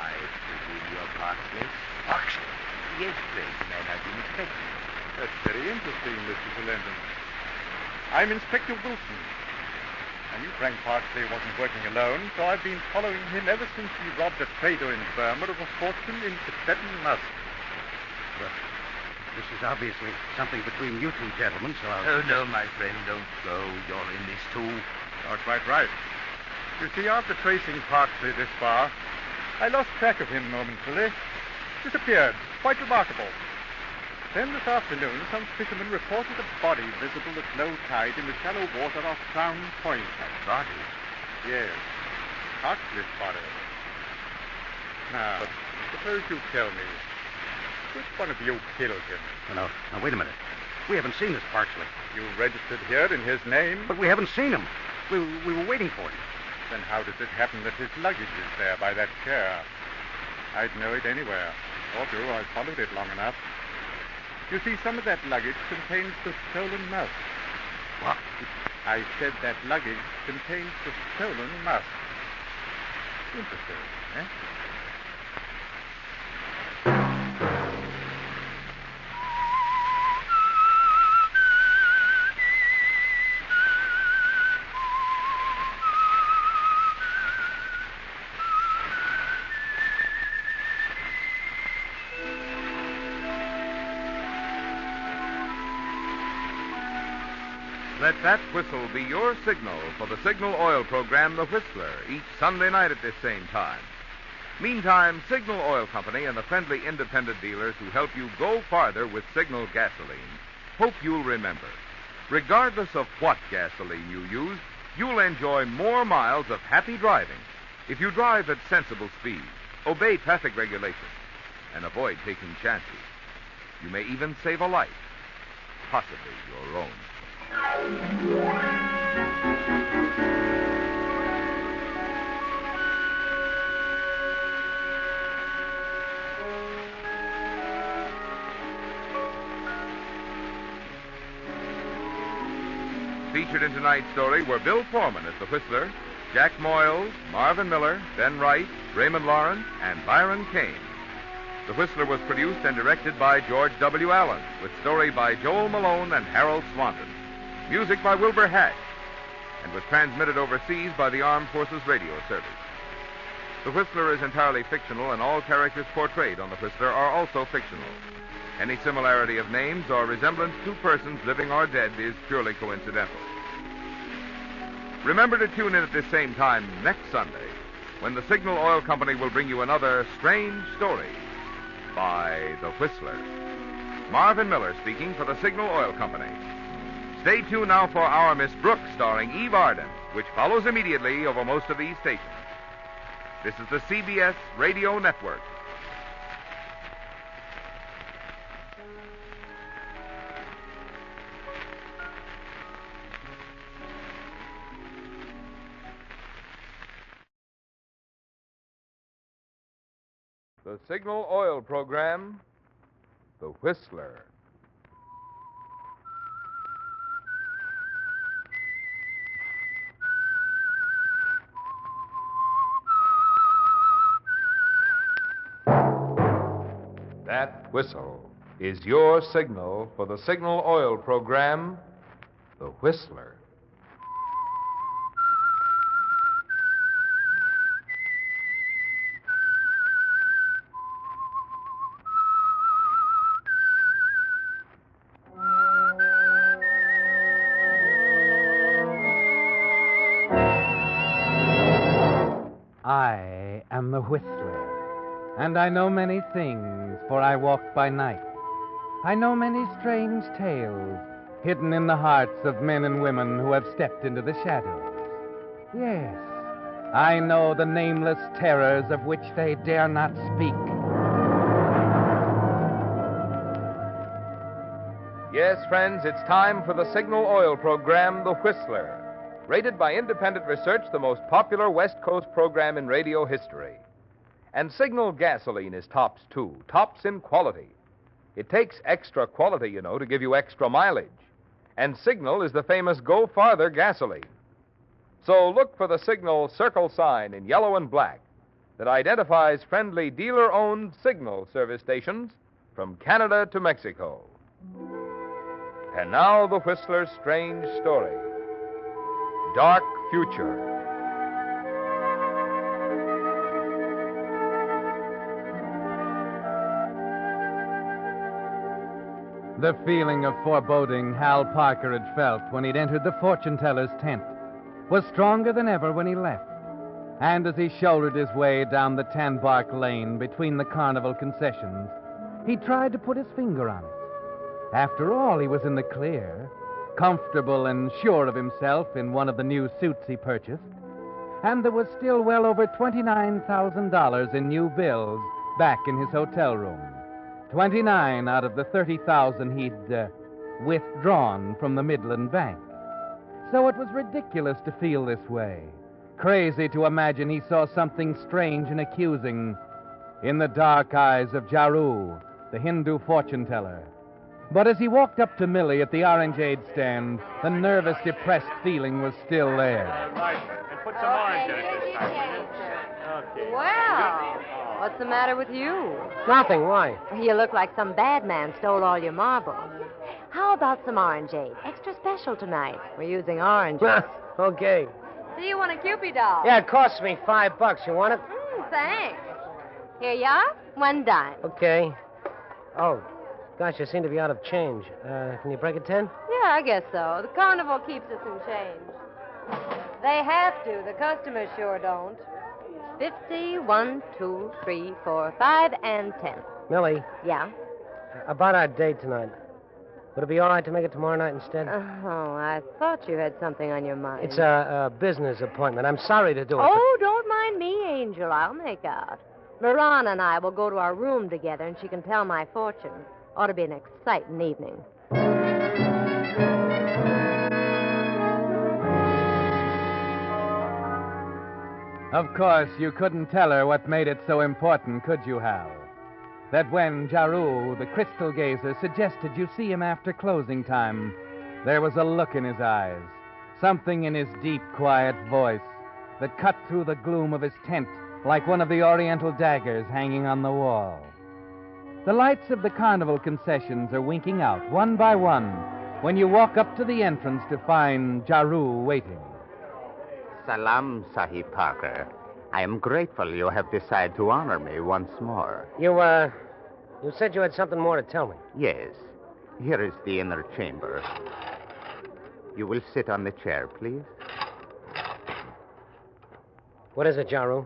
I presume you're Parksley? Parksley? Yes, Craig. The man I've been expecting. That's very interesting, Mr. Solyndram. I'm Inspector Wilson. I knew Frank Parksley wasn't working alone, so I've been following him ever since he robbed a trader in Burma of a fortune in Tibetan musk. Well, this is obviously something between you two gentlemen, so I'll... Oh, no, my friend, don't go. You're in this, too. You're quite right. You see, after tracing Parksley this far, I lost track of him momentarily. Disappeared. Quite remarkable. Then this afternoon, some fishermen reported a body visible at low tide in the shallow water off Crown Point. A body? Yes. Parksley's body. Now, suppose you tell me, which one of you killed him? Now, wait a minute. We haven't seen this Parksley. You registered here in his name? But we haven't seen him. We were waiting for him. Then how does it happen that his luggage is there by that chair? I'd know it anywhere. Or do. I've followed it long enough. You see, some of that luggage contains the stolen musk. What? I said that luggage contains the stolen musk. Interesting, eh? Let that whistle be your signal for the Signal Oil program, The Whistler, each Sunday night at this same time. Meantime, Signal Oil Company and the friendly independent dealers who help you go farther with Signal gasoline hope you'll remember. Regardless of what gasoline you use, you'll enjoy more miles of happy driving if you drive at sensible speeds, obey traffic regulations, and avoid taking chances. You may even save a life, possibly your own. Featured in tonight's story were Bill Foreman as the Whistler, Jack Moyles, Marvin Miller, Ben Wright, Raymond Lawrence, and Byron Kane. The Whistler was produced and directed by George W. Allen, with story by Joel Malone and Harold Swanton. Music by Wilbur Hatch, and was transmitted overseas by the Armed Forces Radio Service. The Whistler is entirely fictional, and all characters portrayed on The Whistler are also fictional. Any similarity of names or resemblance to persons living or dead is purely coincidental. Remember to tune in at this same time next Sunday, when the Signal Oil Company will bring you another strange story by The Whistler. Marvin Miller speaking for the Signal Oil Company. Stay tuned now for Our Miss Brooks, starring Eve Arden, which follows immediately over most of these stations. This is the CBS Radio Network. The Signal Oil Program, The Whistler. That whistle is your signal for the Signal Oil Program, The Whistler. I am the Whistler, and I know many things, for I walk by night. I know many strange tales hidden in the hearts of men and women who have stepped into the shadows. Yes, I know the nameless terrors of which they dare not speak. Yes, friends, it's time for the Signal Oil Program, The Whistler. Rated by independent research, the most popular West Coast program in radio history. And Signal gasoline is tops, too. Tops in quality. It takes extra quality, you know, to give you extra mileage. And Signal is the famous Go Farther gasoline. So look for the Signal circle sign in yellow and black that identifies friendly dealer-owned Signal service stations from Canada to Mexico. And now the Whistler's strange story. Dark Future. The feeling of foreboding Hal Parker had felt when he'd entered the fortune teller's tent was stronger than ever when he left. And as he shouldered his way down the tan bark lane between the carnival concessions, he tried to put his finger on it. After all, he was in the clear, comfortable and sure of himself in one of the new suits he purchased. And there was still well over $29,000 in new bills back in his hotel room. 29 out of the 30,000 he'd withdrawn from the Midland Bank. So it was ridiculous to feel this way. Crazy to imagine he saw something strange and accusing in the dark eyes of Jaru, the Hindu fortune teller. But as he walked up to Millie at the orangeade stand, the nervous, depressed feeling was still there. Right. And put some orange in it this time, will you? Okay. Well, what's the matter with you? Nothing. Why? You look like some bad man stole all your marbles. How about some orangeade? Extra special tonight. We're using orange. Okay. Do you want a Cupid doll? Yeah, it costs me $5. You want it? Thanks. Here you are. $1 dime. Okay. Oh, gosh, you seem to be out of change. Can you break a 10? Yeah, I guess so. The carnival keeps us in change. They have to. The customers sure don't. 50, 1, 2, 3, 4, 5, and 10. Millie. Yeah? About our date tonight. Would it be all right to make it tomorrow night instead? Oh, I thought you had something on your mind. It's a business appointment. I'm sorry to do it. Oh, don't mind me, Angel. I'll make out. Lorana and I will go to our room together, and she can tell my fortune. Ought to be an exciting evening. Of course, you couldn't tell her what made it so important, could you, Hal? That when Jaru, the crystal gazer, suggested you see him after closing time, there was a look in his eyes, something in his deep, quiet voice that cut through the gloom of his tent like one of the oriental daggers hanging on the wall. The lights of the carnival concessions are winking out, one by one, when you walk up to the entrance to find Jaru waiting. Salam, Sahib Parker. I am grateful you have decided to honor me once more. You said you had something more to tell me. Yes. Here is the inner chamber. You will sit on the chair, please. What is it, Jaru?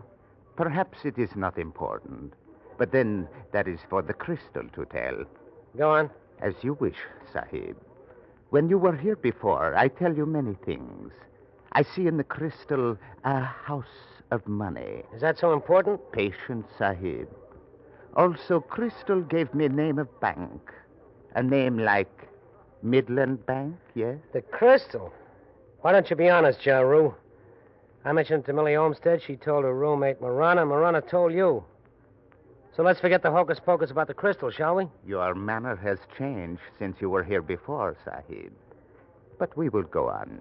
Perhaps it is not important, but then that is for the crystal to tell. Go on. As you wish, Sahib. When you were here before, I tell you many things. I see in the crystal a house of money. Is that so important? Patient, Sahib. Also, crystal gave me name of bank. A name like Midland Bank, yes? The crystal? Why don't you be honest, Jaru? I mentioned it to Millie Olmsted. She told her roommate, Marana. Marana told you. So let's forget the hocus-pocus about the crystal, shall we? Your manner has changed since you were here before, Sahib. But we will go on.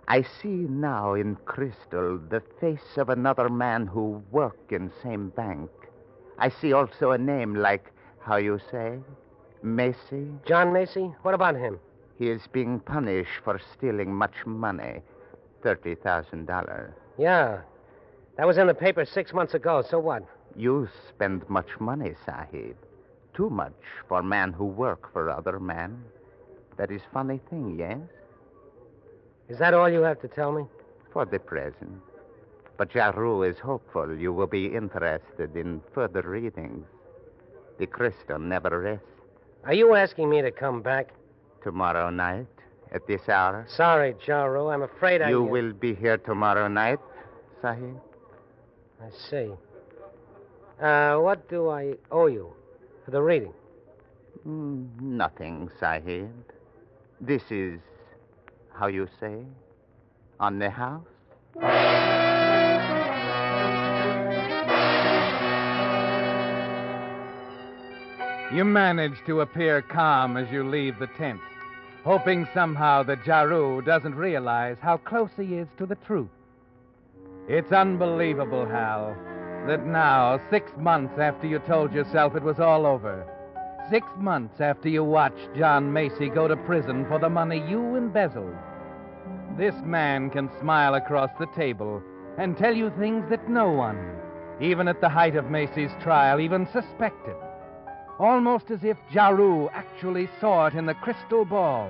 I see now in crystal the face of another man who worked in same bank. I see also a name like, how you say, Macy? John Macy? What about him? He is being punished for stealing much money. $30,000. Yeah. That was in the paper 6 months ago. So what? You spend much money, Sahib. Too much for man who work for other man. That is funny thing, yes? Is that all you have to tell me? For the present. But Jaru is hopeful you will be interested in further readings. The crystal never rests. Are you asking me to come back? Tomorrow night, at this hour? Sorry, Jaru. I'm afraid You will be here tomorrow night, Sahib? I see. What do I owe you for the reading? Nothing, Sahib. This is, how you say, on the house? You manage to appear calm as you leave the tent, hoping somehow that Jaru doesn't realize how close he is to the truth. It's unbelievable, Hal, that now, 6 months after you told yourself it was all over, 6 months after you watched John Macy go to prison for the money you embezzled, this man can smile across the table and tell you things that no one, even at the height of Macy's trial, even suspected. Almost as if Jaru actually saw it in the crystal ball.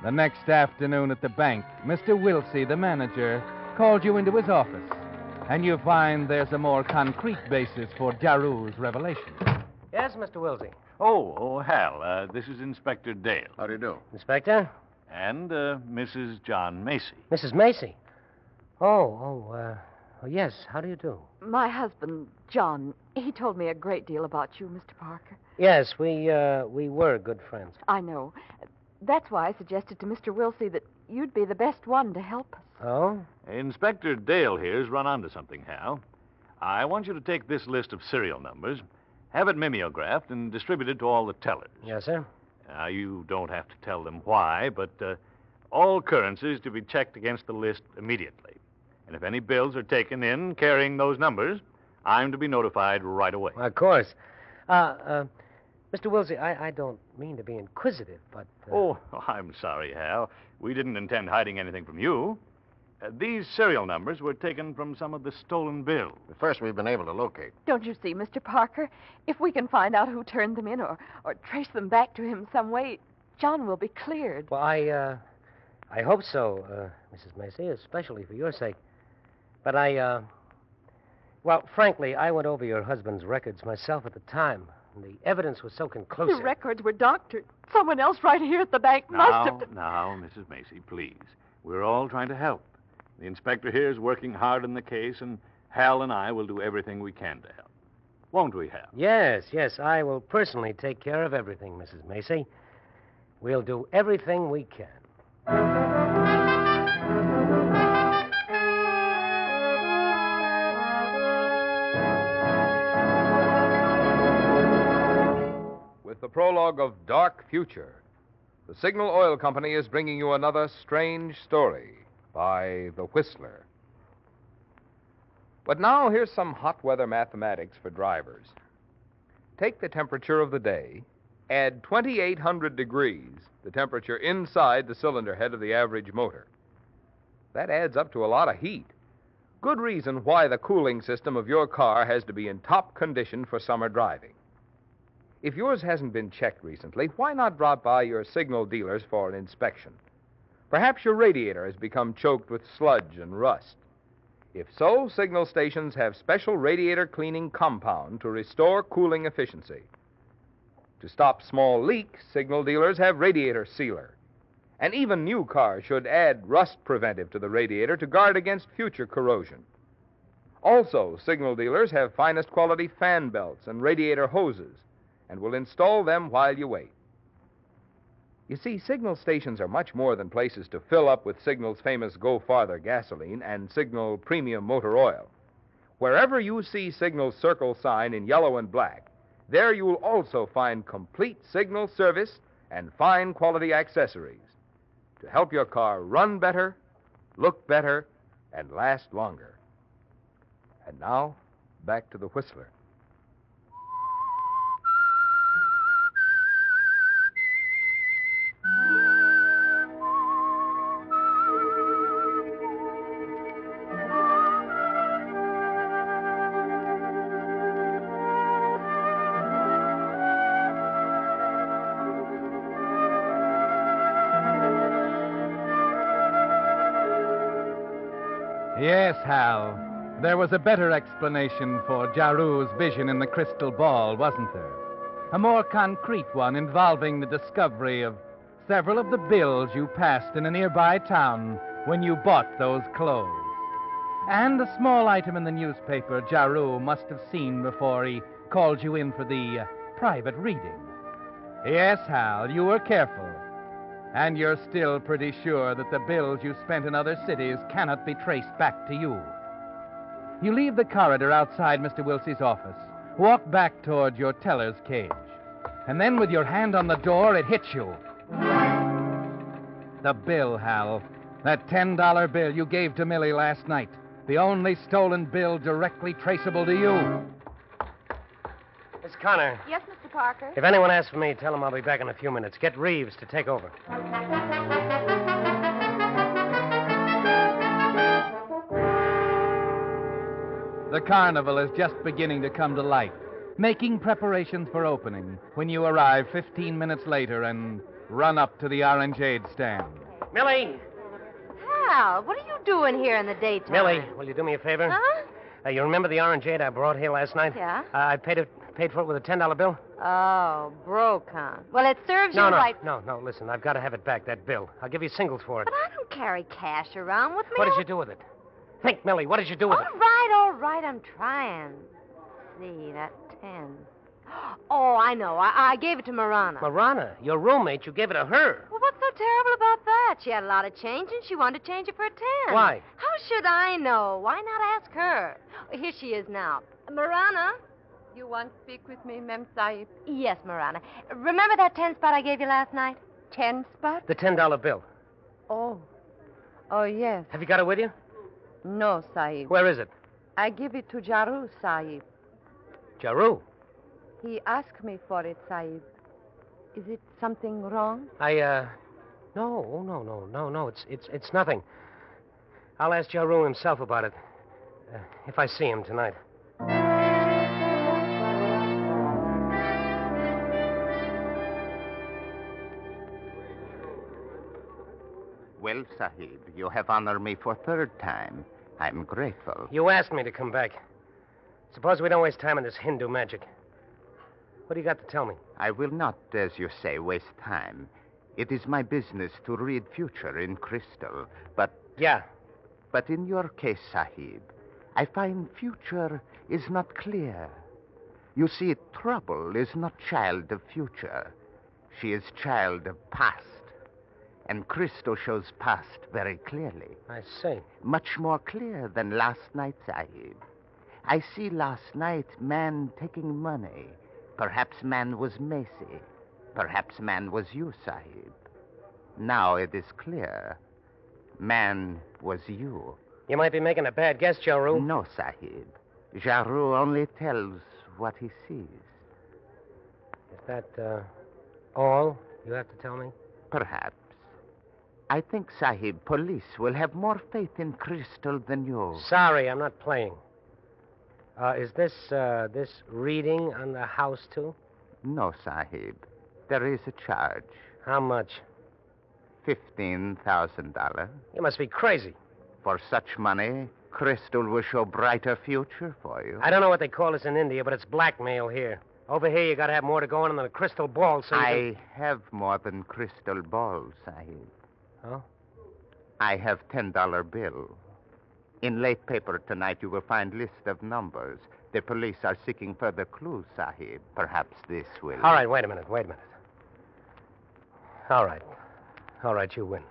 The next afternoon at the bank, Mr. Wilsey, the manager, called you into his office, and you find there's a more concrete basis for Jaru's revelation. Yes, Mr. Wilsey. Hal, this is Inspector Dale. How do you do? Inspector? And Mrs. John Macy. Mrs. Macy? Oh, yes. How do you do? My husband, John, he told me a great deal about you, Mr. Parker. Yes, we were good friends. I know. That's why I suggested to Mr. Wilsey that you'd be the best one to help us. Oh? Inspector Dale here's run onto something, Hal. I want you to take this list of serial numbers, have it mimeographed, and distributed to all the tellers. Yes, sir. Now, you don't have to tell them why, but all currencies to be checked against the list immediately. And if any bills are taken in carrying those numbers, I'm to be notified right away. Of course. Mr. Wilsey, I don't mean to be inquisitive, but... I'm sorry, Hal. We didn't intend hiding anything from you. These serial numbers were taken from some of the stolen bills. The first we've been able to locate. Don't you see, Mr. Parker? If we can find out who turned them in or trace them back to him some way, John will be cleared. Well, I hope so, Mrs. Macy, especially for your sake. But well, frankly, I went over your husband's records myself at the time. And the evidence was so conclusive. The records were doctored. Someone else right here at the bank must have... Now, Mrs. Macy, please. We're all trying to help. The inspector here is working hard on the case, and Hal and I will do everything we can to help. Won't we, Hal? Yes. I will personally take care of everything, Mrs. Macy. We'll do everything we can. With the prologue of Dark Future, the Signal Oil Company is bringing you another strange story by The Whistler. But now here's some hot weather mathematics for drivers. take the temperature of the day, add 2,800 degrees, the temperature inside the cylinder head of the average motor. That adds up to a lot of heat. Good reason why the cooling system of your car has to be in top condition for summer driving. If yours hasn't been checked recently, why not drop by your signal dealers for an inspection? Perhaps your radiator has become choked with sludge and rust. If so, signal stations have special radiator cleaning compound to restore cooling efficiency. To stop small leaks, signal dealers have radiator sealer. And even new cars should add rust preventive to the radiator to guard against future corrosion. Also, signal dealers have finest quality fan belts and radiator hoses and will install them while you wait. You see, signal stations are much more than places to fill up with Signal's famous Go Farther gasoline and Signal Premium Motor Oil. Wherever you see Signal's circle sign in yellow and black, there you'll also find complete Signal service and fine quality accessories to help your car run better, look better, and last longer. And now, back to the Whistler. Yes, Hal. There was a better explanation for Jaru's vision in the crystal ball, wasn't there? A more concrete one involving the discovery of several of the bills you passed in a nearby town when you bought those clothes. And a small item in the newspaper Jaru must have seen before he called you in for the private reading. Yes, Hal, you were careful. And you're still pretty sure that the bills you spent in other cities cannot be traced back to you. You leave the corridor outside Mr. Wilsey's office, walk back toward your teller's cage, and then with your hand on the door, it hits you. The bill, Hal. That $10 bill you gave to Millie last night. The only stolen bill directly traceable to you. Miss Connor. Yes, Mr. Parker? If anyone asks for me, tell them I'll be back in a few minutes. Get Reeves to take over. The carnival is just beginning to come to life, making preparations for opening when you arrive 15 minutes later and run up to the orangeade stand. Millie! Hal, what are you doing here in the daytime? Millie, will you do me a favor? Huh? You remember the orangeade I brought here last night? Yeah. I paid for it with a $10 bill. Oh, Brocon. Well, it serves you right. No, listen, I've got to have it back, that bill. I'll give you singles for it. But I don't carry cash around with me. What did you do with it? Think, Millie, what did you do with it? All right, I'm trying. See, that 10. Oh, I know. I gave it to Marana. Marana? Your roommate, you gave it to her. Well, what's so terrible about that? She had a lot of change, and she wanted to change it for a 10. Why? How should I know? Why not ask her? Here she is now. Marana? You want to speak with me, Mem Sahib? Yes, Marana. Remember that 10 spot I gave you last night? 10 spot? The $10 bill. Oh, yes. Have you got it with you? No, Sahib. Where is it? I give it to Jaru, Sahib. Jaru? He asked me for it, Sahib. Is it something wrong? No. It's nothing. I'll ask Jaru himself about it. If I see him tonight. Well, Sahib, you have honored me for third time. I'm grateful. You asked me to come back. Suppose we don't waste time on this Hindu magic. What do you got to tell me? I will not, as you say, waste time. It is my business to read future in crystal, but... Yeah. But in your case, Sahib, I find future is not clear. You see, trouble is not child of future. She is child of past. And crystal shows past very clearly. I see. Much more clear than last night, Sahib. I see last night man taking money. Perhaps man was Macy. Perhaps man was you, Sahib. Now it is clear. Man was you. You might be making a bad guess, Jaru. No, Sahib. Jaru only tells what he sees. that all you have to tell me? Perhaps. I think, Sahib, police will have more faith in Crystal than you. Sorry, I'm not playing. Is this reading on the house, too? No, Sahib. There is a charge. How much? $15,000. You must be crazy. For such money, Crystal will show brighter future for you. I don't know what they call this in India, but it's blackmail here. Over here, you gotta have more to go on than a crystal ball, so I have more than crystal balls, Sahib. Oh? I have $10 bill. In late paper tonight, you will find list of numbers. The police are seeking further clues, Sahib. Perhaps this will... All right, wait a minute. All right, you win.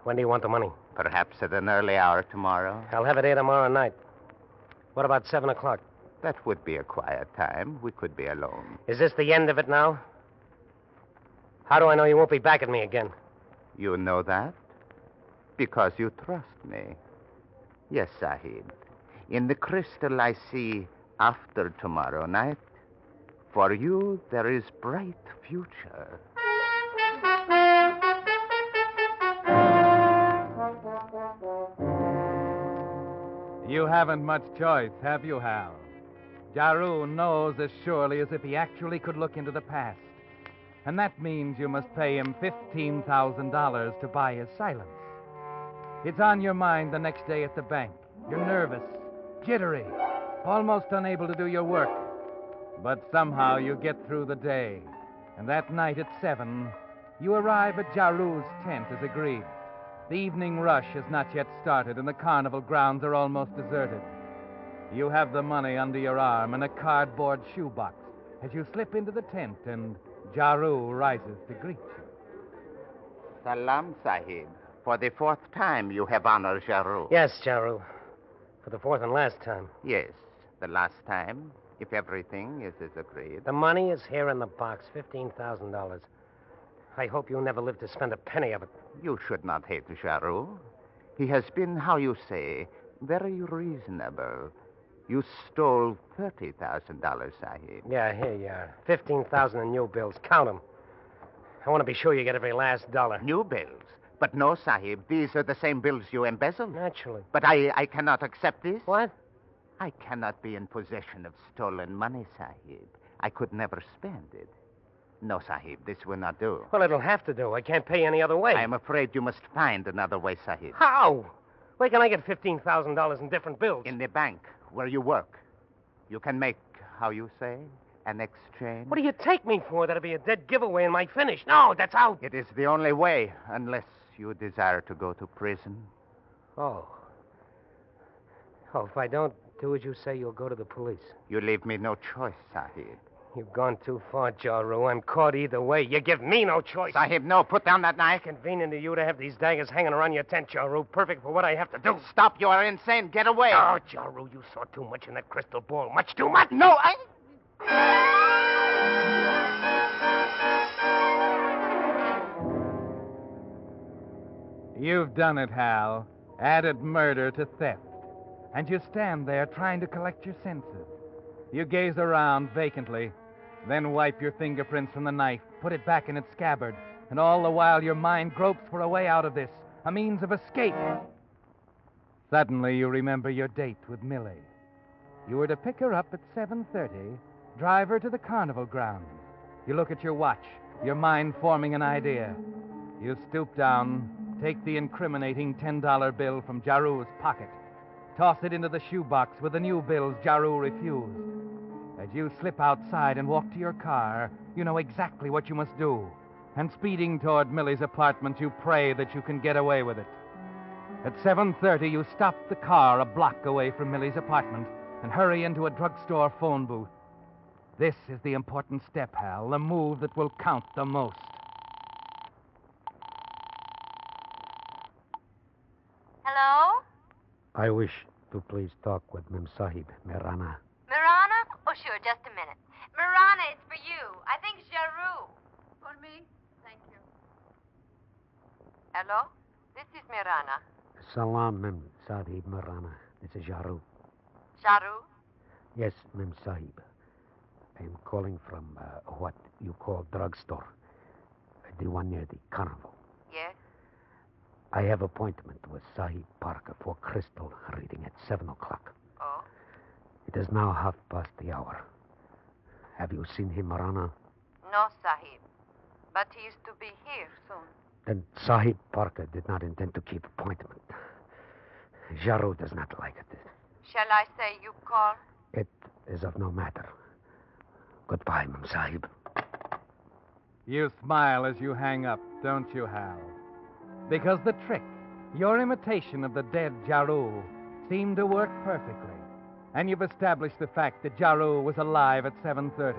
When do you want the money? Perhaps at an early hour tomorrow. I'll have it here tomorrow night. What about 7 o'clock? That would be a quiet time. We could be alone. Is this the end of it now? How do I know you won't be back at me again? You know that? Because you trust me. Yes, Sahib. In the crystal I see after tomorrow night, for you there is bright future. You haven't much choice, have you, Hal? Jaru knows as surely as if he actually could look into the past. And that means you must pay him $15,000 to buy his silence. It's on your mind the next day at the bank. You're nervous, jittery, almost unable to do your work. But somehow you get through the day. And that night at 7, you arrive at Jaru's tent as agreed. The evening rush has not yet started, and the carnival grounds are almost deserted. You have the money under your arm and a cardboard shoebox as you slip into the tent, and Jaru rises to greet you. Salam, Sahib. For the 4th time you have honored Jaru. Yes, Jaru. For the 4th and last time. Yes, the last time, if everything is as agreed. The money is here in the box, $15,000. I hope you never live to spend a penny of it. You should not hate Jaru. He has been, how you say, very reasonable. You stole $30,000, Sahib. Yeah, here you are. 15,000 in new bills. Count them. I want to be sure you get every last dollar. New bills? But no, Sahib. These are the same bills you embezzled. Naturally. But I cannot accept this. What? I cannot be in possession of stolen money, Sahib. I could never spend it. No, Sahib, this will not do. Well, it'll have to do. I can't pay any other way. I am afraid you must find another way, Sahib. How? Where can I get $15,000 in different bills? In the bank where you work. You can make, how you say, an exchange. What do you take me for? That'll be a dead giveaway in my finish. No, that's out. It is the only way, unless you desire to go to prison. Oh, if I don't do as you say, you'll go to the police. You leave me no choice, Sahib. You've gone too far, Jaru. I'm caught either way. You give me no choice. Sahib, no. Put down that knife. Convenient to you to have these daggers hanging around your tent, Jaru. Perfect for what I have to do. Stop. You are insane. Get away. Oh, Jaru, you saw too much in that crystal ball. Much too much. No, You've done it, Hal. Added murder to theft. And you stand there trying to collect your senses. You gaze around vacantly, then wipe your fingerprints from the knife, put it back in its scabbard, and all the while your mind gropes for a way out of this, a means of escape. Suddenly you remember your date with Millie. You were to pick her up at 7:30, drive her to the carnival grounds. You look at your watch, your mind forming an idea. You stoop down, take the incriminating $10 bill from Jaru's pocket, toss it into the shoebox with the new bills Jaru refused. As you slip outside and walk to your car, you know exactly what you must do. And speeding toward Millie's apartment, you pray that you can get away with it. At 7:30, you stop the car a block away from Millie's apartment and hurry into a drugstore phone booth. This is the important step, Hal, the move that will count the most. Hello? I wish to please talk with Mem Sahib, Mirana. Mirana? Oh, sure, just a minute. Mirana, it's for you. I think it's Jaru. For me? Thank you. Hello? This is Mirana. Salam, Mem Sahib, Mirana. This is Jaru. Jaru? Yes, Mem Sahib. I'm calling from what you call drugstore. The one near the carnival. Yes? I have appointment with Sahib Parker for crystal reading at 7 o'clock. Oh? It is now 1:30. Have you seen him, Marana? No, Sahib. But he is to be here soon. Then Sahib Parker did not intend to keep appointment. Jaru does not like it. Shall I say you call? It is of no matter. Goodbye, Mem Sahib. You smile as you hang up, don't you, Hal? Because the trick, your imitation of the dead Jaru, seemed to work perfectly. And you've established the fact that Jaru was alive at 7:30.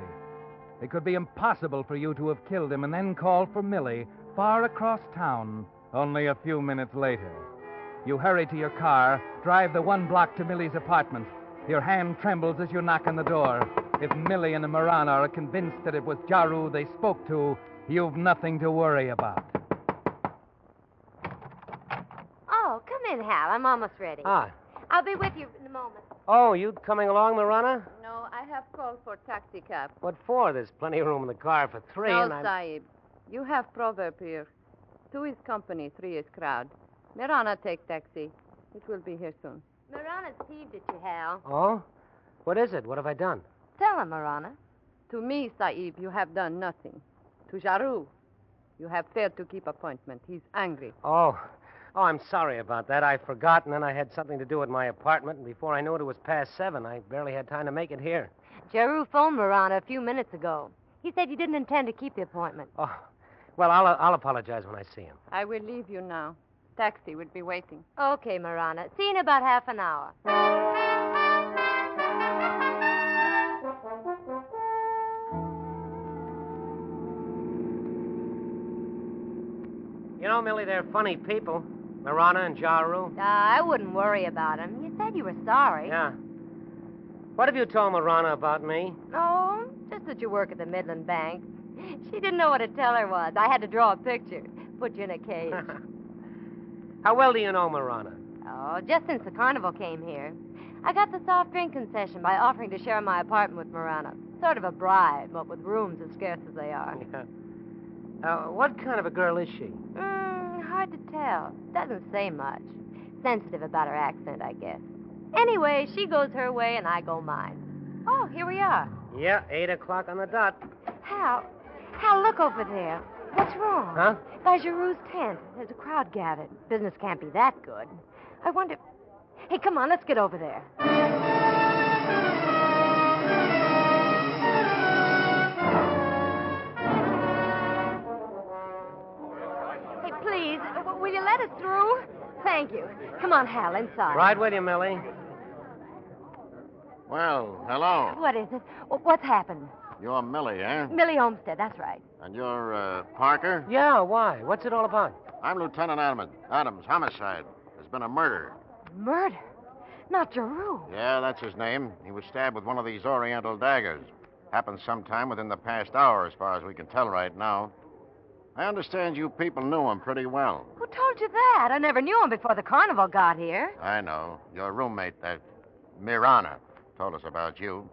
It could be impossible for you to have killed him and then called for Millie far across town only a few minutes later. You hurry to your car, drive the 1 block to Millie's apartment. Your hand trembles as you knock on the door. If Millie and Marana are convinced that it was Jaru they spoke to, you've nothing to worry about. Oh, come in, Hal. I'm almost ready. Ah. I'll be with you in a moment. Oh, you coming along, Marana? No, I have called for taxi cab. What for? There's plenty of room in the car for 3. No, and I'm... Sahib. You have proverb here. 2 is company, 3 is crowd. Mirana take taxi. It will be here soon. Mirana's peeved at you, Hal. Oh? What is it? What have I done? Tell him, Mirana. To me, Sahib, you have done nothing. To Jaru, you have failed to keep appointment. He's angry. Oh, I'm sorry about that. I forgot, and then I had something to do with my apartment, and before I knew it, it was past 7. I barely had time to make it here. Jaru phoned Mirana a few minutes ago. He said you didn't intend to keep the appointment. Oh, well, I'll apologize when I see him. I will leave you now. Taxi would be waiting. Okay, Mirana. See you in about half an hour. You know, Millie, they're funny people. Marana and Jaru. I wouldn't worry about him. You said you were sorry. Yeah. What have you told Marana about me? Oh, just that you work at the Midland Bank. She didn't know what a teller was. I had to draw a picture. Put you in a cage. How well do you know Marana? Oh, just since the carnival came here. I got the soft drink concession by offering to share my apartment with Marana. Sort of a bribe, but with rooms as scarce as they are. Yeah. What kind of a girl is she? Hard to tell. Doesn't say much. Sensitive about her accent, I guess. Anyway, she goes her way and I go mine. Oh, here we are. Yeah, 8 o'clock on the dot. Hal, look over there. What's wrong? Huh? By Giroux's tent. There's a crowd gathered. Business can't be that good. I wonder... Hey, come on, let's get over there. Hey, please, will you let us through? Thank you. Come on, Hal, inside. Right with you, Millie. Well, hello. What is it? What's happened? You're Millie, eh? Millie Olmsted, that's right. And you're, Parker? Yeah, why? What's it all about? I'm Lieutenant Adams, homicide. There's been a murder. Murder? Not Giroux. Yeah, that's his name. He was stabbed with one of these Oriental daggers. Happened sometime within the past hour, as far as we can tell right now. I understand you people knew him pretty well. Who told you that? I never knew him before the carnival got here. I know. Your roommate, that Mirana, told us about you.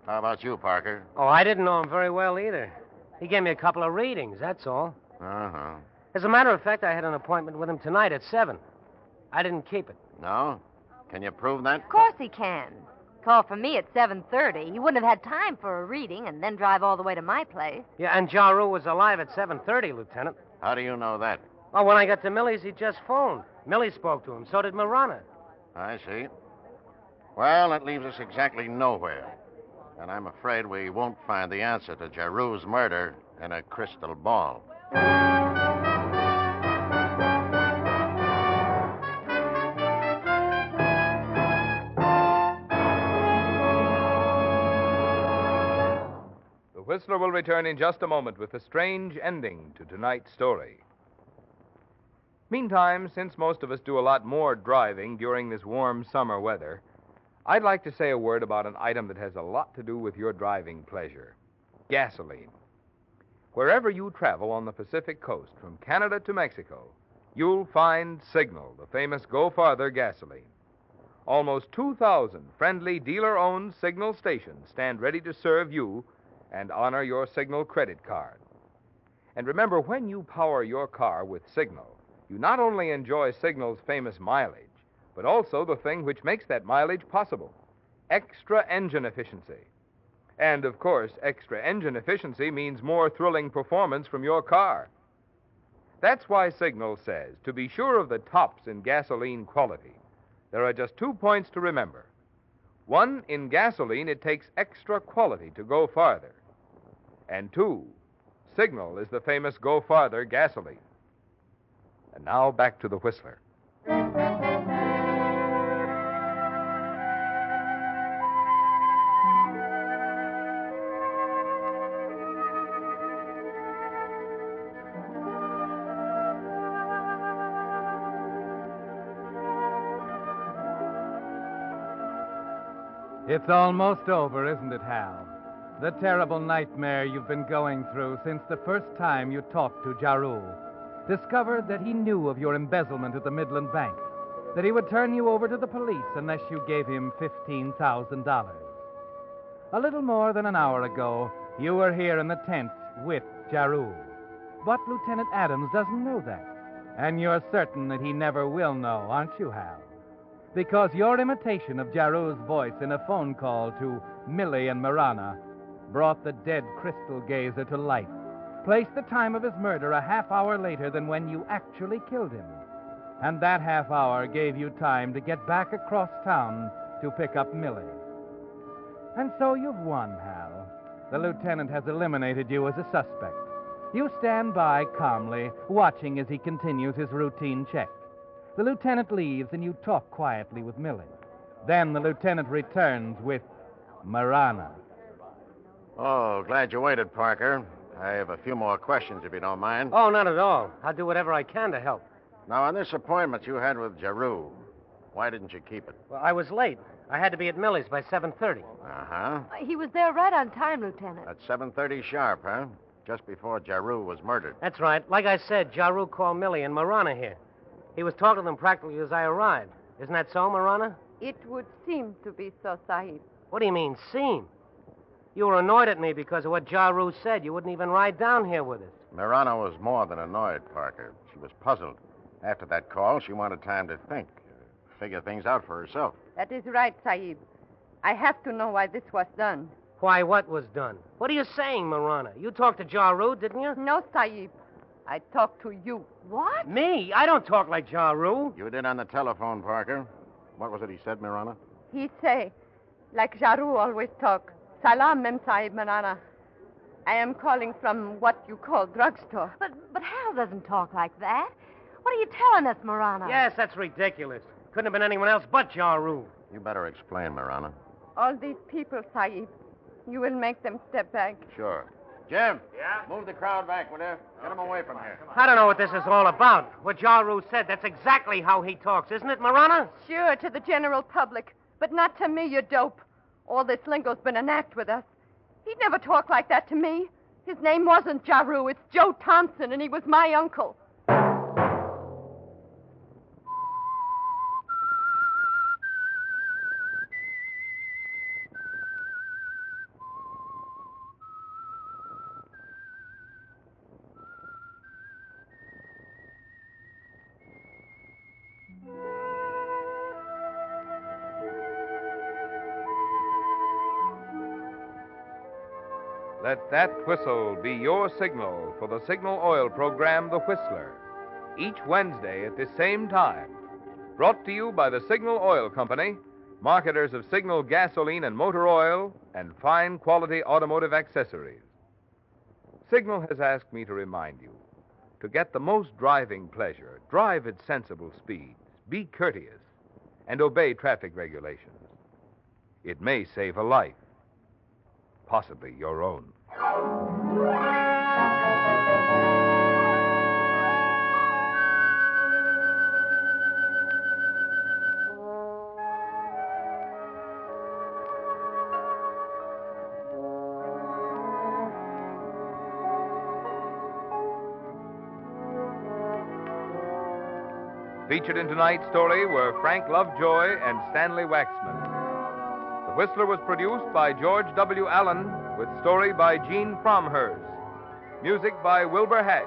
How about you, Parker? Oh, I didn't know him very well either. He gave me a couple of readings, that's all. Uh-huh. As a matter of fact, I had an appointment with him tonight at 7. I didn't keep it. No? Can you prove that? Of course he can. Call for me at 7:30. He wouldn't have had time for a reading and then drive all the way to my place. Yeah, and Jaru was alive at 7:30, Lieutenant. How do you know that? Well, when I got to Millie's, he just phoned. Millie spoke to him. So did Marana. I see. Well, that leaves us exactly nowhere. And I'm afraid we won't find the answer to Jaru's murder in a crystal ball. The Whistler will return in just a moment with a strange ending to tonight's story. Meantime, since most of us do a lot more driving during this warm summer weather, I'd like to say a word about an item that has a lot to do with your driving pleasure: gasoline. Wherever you travel on the Pacific coast, from Canada to Mexico, you'll find Signal, the famous Go Farther gasoline. Almost 2,000 friendly dealer-owned Signal stations stand ready to serve you and honor your Signal credit card. And remember, when you power your car with Signal, you not only enjoy Signal's famous mileage, but also the thing which makes that mileage possible, extra engine efficiency. And, of course, extra engine efficiency means more thrilling performance from your car. That's why Signal says, to be sure of the tops in gasoline quality, there are just 2 points to remember. One, in gasoline, it takes extra quality to go farther. And two, Signal is the famous Go Farther gasoline. And now back to the Whistler. It's almost over, isn't it, Hal? The terrible nightmare you've been going through since the first time you talked to Jaru. Discovered that he knew of your embezzlement at the Midland Bank, that he would turn you over to the police unless you gave him $15,000. A little more than an hour ago, you were here in the tent with Jaru. But Lieutenant Adams doesn't know that. And you're certain that he never will know, aren't you, Hal? Because your imitation of Jaru's voice in a phone call to Millie and Marana brought the dead crystal gazer to life, placed the time of his murder a half hour later than when you actually killed him. And that half hour gave you time to get back across town to pick up Millie. And so you've won, Hal. The lieutenant has eliminated you as a suspect. You stand by calmly, watching as he continues his routine check. The lieutenant leaves, and you talk quietly with Millie. Then the lieutenant returns with Marana. Oh, glad you waited, Parker. I have a few more questions, if you don't mind. Oh, not at all. I'll do whatever I can to help. Now, on this appointment you had with Jaru, why didn't you keep it? Well, I was late. I had to be at Millie's by 7:30. Uh-huh. He was there right on time, Lieutenant. At 7:30 sharp, huh? Just before Jaru was murdered. That's right. Like I said, Jaru called Millie and Marana here. He was talking to them practically as I arrived. Isn't that so, Marana? It would seem to be so, Sahib. What do you mean, seem? You were annoyed at me because of what Jaru said. You wouldn't even ride down here with us. Marana was more than annoyed, Parker. She was puzzled. After that call, she wanted time to think, figure things out for herself. That is right, Sahib. I have to know why this was done. Why what was done? What are you saying, Marana? You talked to Jaru, didn't you? No, Sahib. I talked to you. What? Me? I don't talk like Jaru. You did on the telephone, Parker. What was it he said, Marana? He say, like Jaru always talk, Salam, Mem Sahib Marana. I am calling from what you call drugstore. But Hal doesn't talk like that. What are you telling us, Marana? Yes, that's ridiculous. Couldn't have been anyone else but Jaru. You better explain, Marana. All these people, Sahib, you will make them step back. Sure. Jim. Yeah? Move the crowd back, will you? Get them away from here. I don't know what this is all about. What Jaru said, that's exactly how he talks, isn't it, Marana? Sure, to the general public, but not to me, you dope. All this lingo's been an act with us. He'd never talk like that to me. His name wasn't Jaru, it's Joe Thompson, and he was my uncle. Let that whistle be your signal for the Signal Oil program, The Whistler, each Wednesday at this same time. Brought to you by the Signal Oil Company, marketers of Signal gasoline and motor oil and fine quality automotive accessories. Signal has asked me to remind you to get the most driving pleasure, drive at sensible speeds, be courteous, and obey traffic regulations. It may save a life, possibly your own. Featured in tonight's story were Frank Lovejoy and Stanley Waxman. The Whistler was produced by George W. Allen with story by Gene Fromhurst, music by Wilbur Hatch,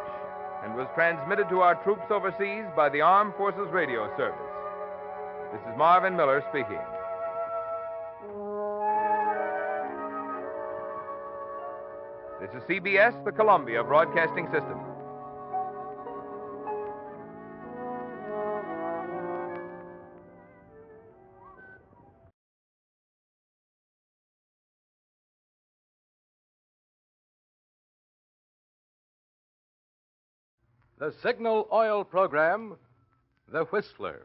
and was transmitted to our troops overseas by the Armed Forces Radio Service. This is Marvin Miller speaking. This is CBS, the Columbia Broadcasting System. The Signal Oil Program, The Whistler.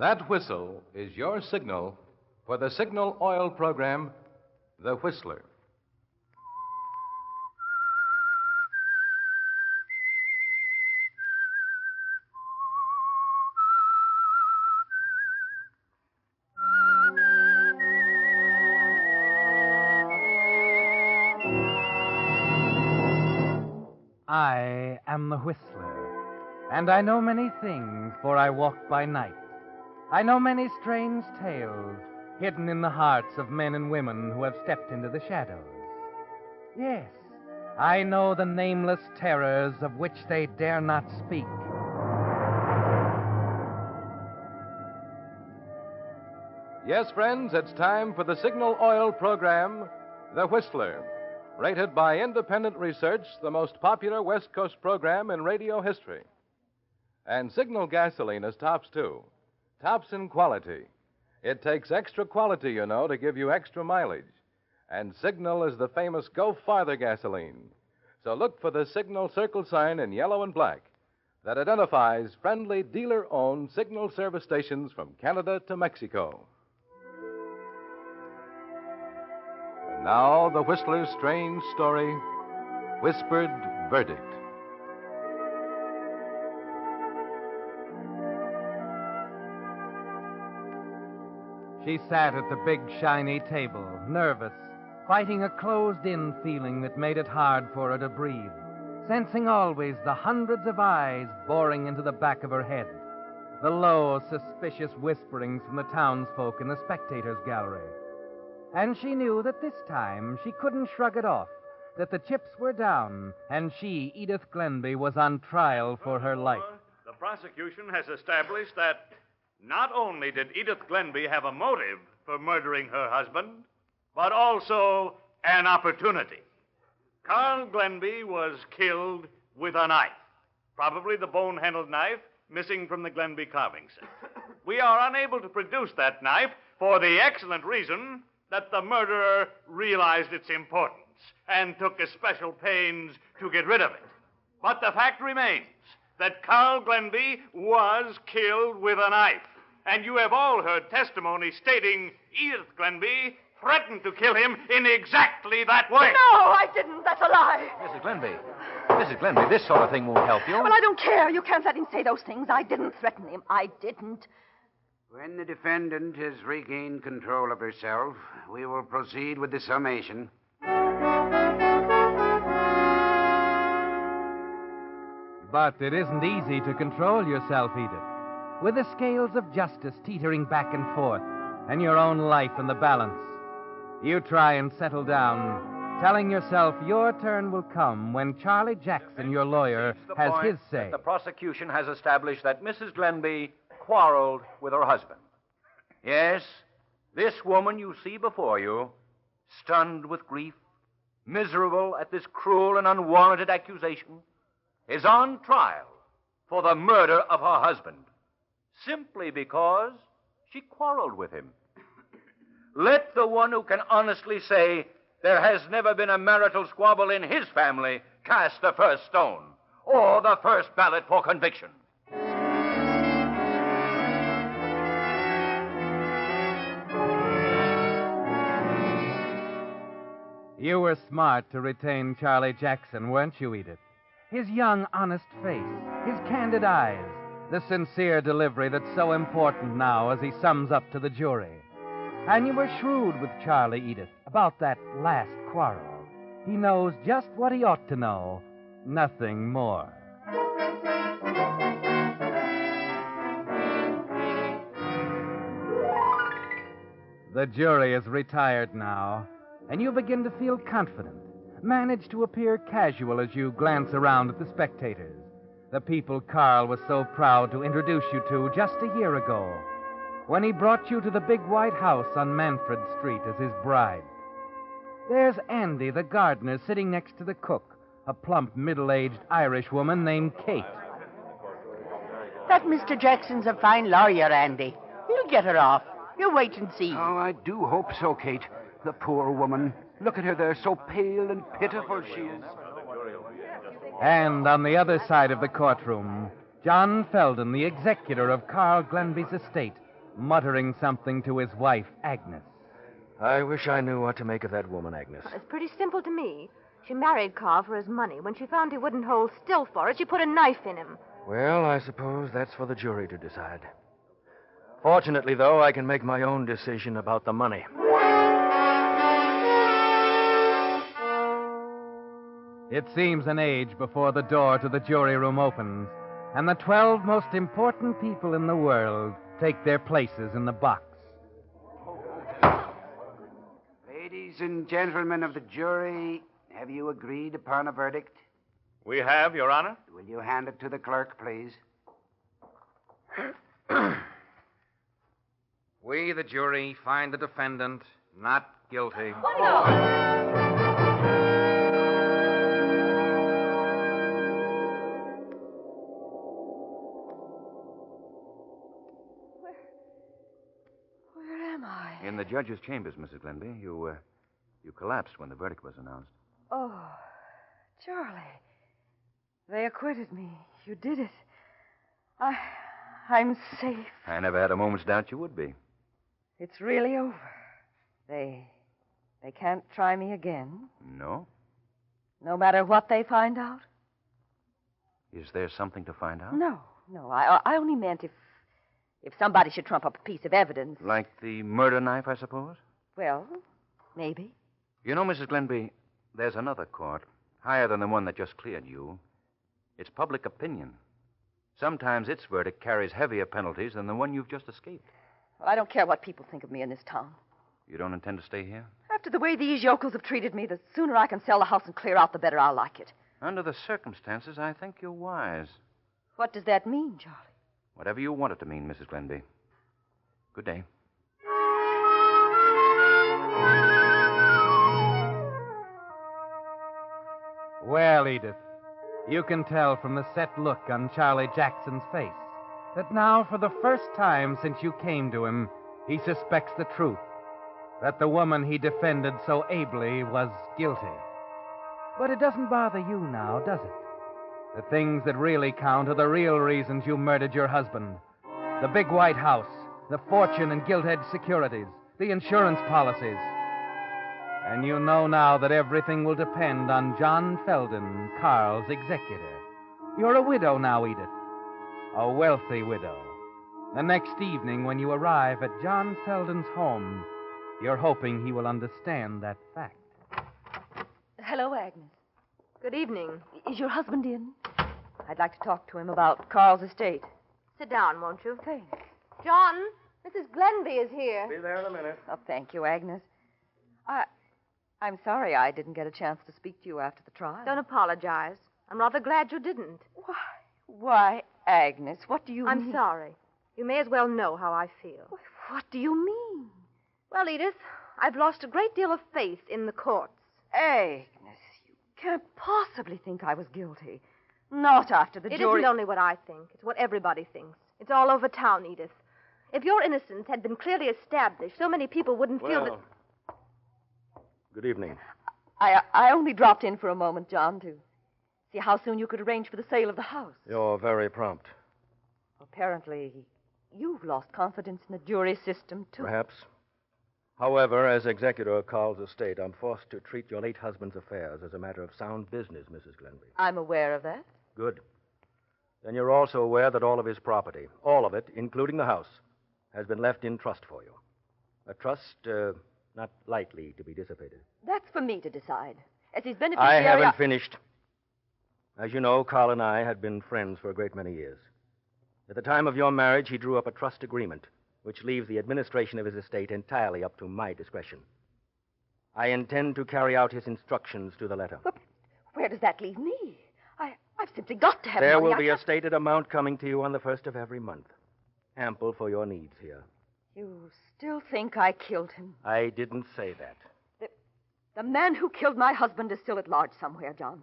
That whistle is your signal for the Signal Oil Program, The Whistler. I am the Whistler, and I know many things, for I walk by night. I know many strange tales hidden in the hearts of men and women who have stepped into the shadows. Yes, I know the nameless terrors of which they dare not speak. Yes, friends, it's time for the Signal Oil Program, The Whistler. Rated by independent research, the most popular West Coast program in radio history. And Signal gasoline is tops, too. Tops in quality. It takes extra quality, you know, to give you extra mileage. And Signal is the famous Go Farther gasoline. So look for the Signal circle sign in yellow and black that identifies friendly dealer-owned Signal service stations from Canada to Mexico. And now, the Whistler's strange story, Whispered Verdict. She sat at the big, shiny table, nervous, fighting a closed-in feeling that made it hard for her to breathe, sensing always the hundreds of eyes boring into the back of her head, the low, suspicious whisperings from the townsfolk in the spectators' gallery. And she knew that this time she couldn't shrug it off, that the chips were down, and she, Edith Glenby, was on trial for her life. The prosecution has established that not only did Edith Glenby have a motive for murdering her husband, but also an opportunity. Carl Glenby was killed with a knife, probably the bone-handled knife missing from the Glenby carving set. We are unable to produce that knife for the excellent reason that the murderer realized its importance and took especial pains to get rid of it. But the fact remains that Carl Glenby was killed with a knife. And you have all heard testimony stating Edith Glenby threatened to kill him in exactly that way. No, I didn't. That's a lie. Mrs. Glenby, this sort of thing won't help you. Well, I don't care. You can't let him say those things. I didn't threaten him. I didn't. When the defendant has regained control of herself, we will proceed with the summation. But it isn't easy to control yourself, Edith. With the scales of justice teetering back and forth, and your own life in the balance, you try and settle down, telling yourself your turn will come when Charlie Jackson, your lawyer, has his say. The prosecution has established that Mrs. Glenby quarreled with her husband. Yes, this woman you see before you, stunned with grief, miserable at this cruel and unwarranted accusation, is on trial for the murder of her husband, simply because she quarreled with him. Let the one who can honestly say there has never been a marital squabble in his family cast the first stone, or the first ballot for conviction. You were smart to retain Charlie Jackson, weren't you, Edith? His young, honest face, his candid eyes, the sincere delivery that's so important now as he sums up to the jury. And you were shrewd with Charlie, Edith, about that last quarrel. He knows just what he ought to know, nothing more. The jury is retired now, and you begin to feel confident. Manage to appear casual as you glance around at the spectators, the people Carl was so proud to introduce you to just a year ago, when he brought you to the big white house on Manfred Street as his bride. There's Andy, the gardener, sitting next to the cook, a plump, middle-aged Irish woman named Kate. That Mr. Jackson's a fine lawyer, Andy. He'll get her off. You wait and see. Oh, I do hope so, Kate. The poor woman. Look at her there, so pale and pitiful she is. And on the other side of the courtroom, John Felden, the executor of Carl Glenby's estate, muttering something to his wife, Agnes. I wish I knew what to make of that woman, Agnes. It's pretty simple to me. She married Carl for his money. When she found he wouldn't hold still for it, she put a knife in him. Well, I suppose that's for the jury to decide. Fortunately, though, I can make my own decision about the money. It seems an age before the door to the jury room opens, and the 12 most important people in the world take their places in the box. Ladies and gentlemen of the jury, have you agreed upon a verdict? We have, Your Honor. Will you hand it to the clerk, please? We, the jury, find the defendant not guilty. Where am I? In the judge's chambers, Mrs. Glenby. You collapsed when the verdict was announced. Oh, Charlie. They acquitted me. You did it. I'm safe. I never had a moment's doubt you would be. It's really over. They can't try me again. No? No matter what they find out? Is there something to find out? No. I only meant if somebody should trump up a piece of evidence. Like the murder knife, I suppose? Well, maybe. You know, Mrs. Glenby, there's another court, higher than the one that just cleared you. It's public opinion. Sometimes its verdict carries heavier penalties than the one you've just escaped. Well, I don't care what people think of me in this town. You don't intend to stay here? After the way these yokels have treated me, the sooner I can sell the house and clear out, the better I'll like it. Under the circumstances, I think you're wise. What does that mean, Charlie? Whatever you want it to mean, Mrs. Glenby. Good day. Well, Edith, you can tell from the set look on Charlie Jackson's face that now, for the first time since you came to him, he suspects the truth, that the woman he defended so ably was guilty. But it doesn't bother you now, does it? The things that really count are the real reasons you murdered your husband. The big white house, the fortune and gilt-edged securities, the insurance policies. And you know now that everything will depend on John Felden, Carl's executor. You're a widow now, Edith. A wealthy widow. The next evening when you arrive at John Felden's home, you're hoping he will understand that fact. Hello, Agnes. Good evening. Is your husband in? I'd like to talk to him about Carl's estate. Sit down, won't you? Thanks. John, Mrs. Glenby is here. Be there in a minute. Oh, thank you, Agnes. I'm sorry I didn't get a chance to speak to you after the trial. Don't apologize. I'm rather glad you didn't. Why, Agnes, what do you mean? I'm sorry. You may as well know how I feel. What do you mean? Well, Edith, I've lost a great deal of faith in the courts. Agnes, you can't possibly think I was guilty. Not after the It jury... isn't only what I think. It's what everybody thinks. It's all over town, Edith. If your innocence had been clearly established, so many people wouldn't feel that... Good evening. I only dropped in for a moment, John, to see how soon you could arrange for the sale of the house. You're very prompt. Apparently, you've lost confidence in the jury system, too. Perhaps. However, as executor of Carl's estate, I'm forced to treat your late husband's affairs as a matter of sound business, Mrs. Glenby. I'm aware of that. Good. Then you're also aware that all of his property, all of it, including the house, has been left in trust for you. A trust not lightly to be dissipated. That's for me to decide. as his beneficiary... I haven't finished. As you know, Carl and I had been friends for a great many years. At the time of your marriage, he drew up a trust agreement, which leaves the administration of his estate entirely up to my discretion. I intend to carry out his instructions to the letter. But where does that leave me? I've simply got to have There money. will be a stated amount coming to you on the first of every month. Ample for your needs here. You still think I killed him? I didn't say that. The man who killed my husband is still at large somewhere, John.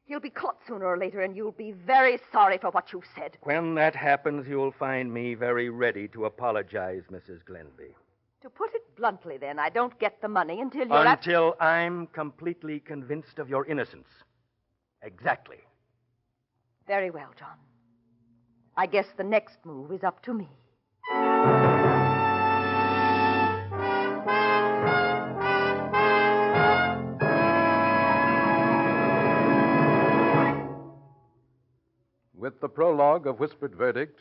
He'll be caught sooner or later, and you'll be very sorry for what you've said. When that happens, you'll find me very ready to apologize, Mrs. Glenby. To put it bluntly, then, I don't get the money until you're... Until I'm completely convinced of your innocence. Exactly. Very well, John. I guess the next move is up to me. With the prologue of Whispered Verdict,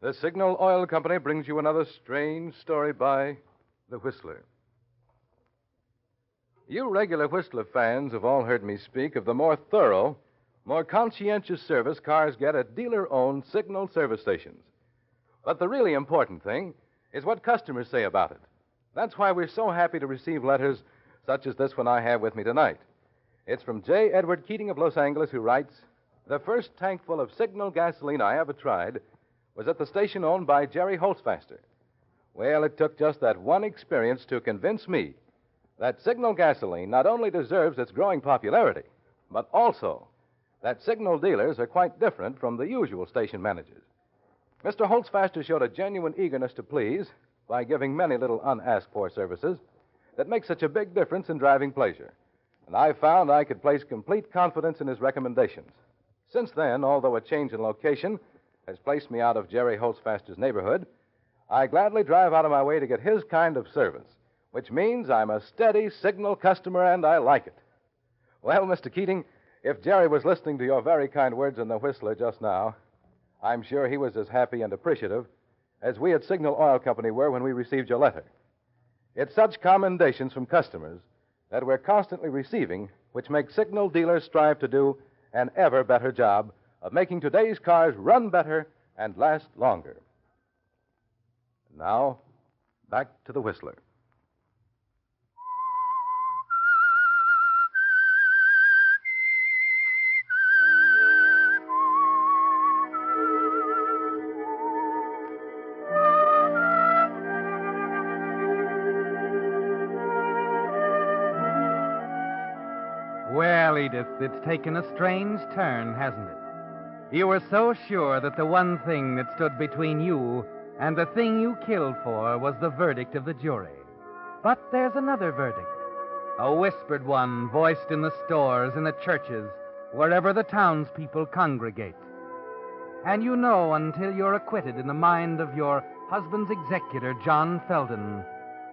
the Signal Oil Company brings you another strange story by The Whistler. You regular Whistler fans have all heard me speak of the more thorough, more conscientious service cars get at dealer-owned Signal service stations. But the really important thing is what customers say about it. That's why we're so happy to receive letters such as this one I have with me tonight. It's from J. Edward Keating of Los Angeles, who writes, "The first tankful of Signal gasoline I ever tried was at the station owned by Jerry Holzfaster. Well, it took just that one experience to convince me that Signal gasoline not only deserves its growing popularity, but also that Signal dealers are quite different from the usual station managers. Mr. Holzfaster showed a genuine eagerness to please by giving many little unasked-for services that make such a big difference in driving pleasure. And I found I could place complete confidence in his recommendations. Since then, although a change in location has placed me out of Jerry Holzfaster's neighborhood, I gladly drive out of my way to get his kind of service, which means I'm a steady Signal customer, and I like it. Well, Mr. Keating, if Jerry was listening to your very kind words in The Whistler just now, I'm sure he was as happy and appreciative as we at Signal Oil Company were when we received your letter. It's such commendations from customers that we're constantly receiving, which makes Signal dealers strive to do an ever better job of making today's cars run better and last longer. Now, back to The Whistler. Well, Edith, it's taken a strange turn, hasn't it? You were so sure that the one thing that stood between you and the thing you killed for was the verdict of the jury. But there's another verdict. A whispered one voiced in the stores, in the churches, wherever the townspeople congregate. And you know until you're acquitted in the mind of your husband's executor, John Felden,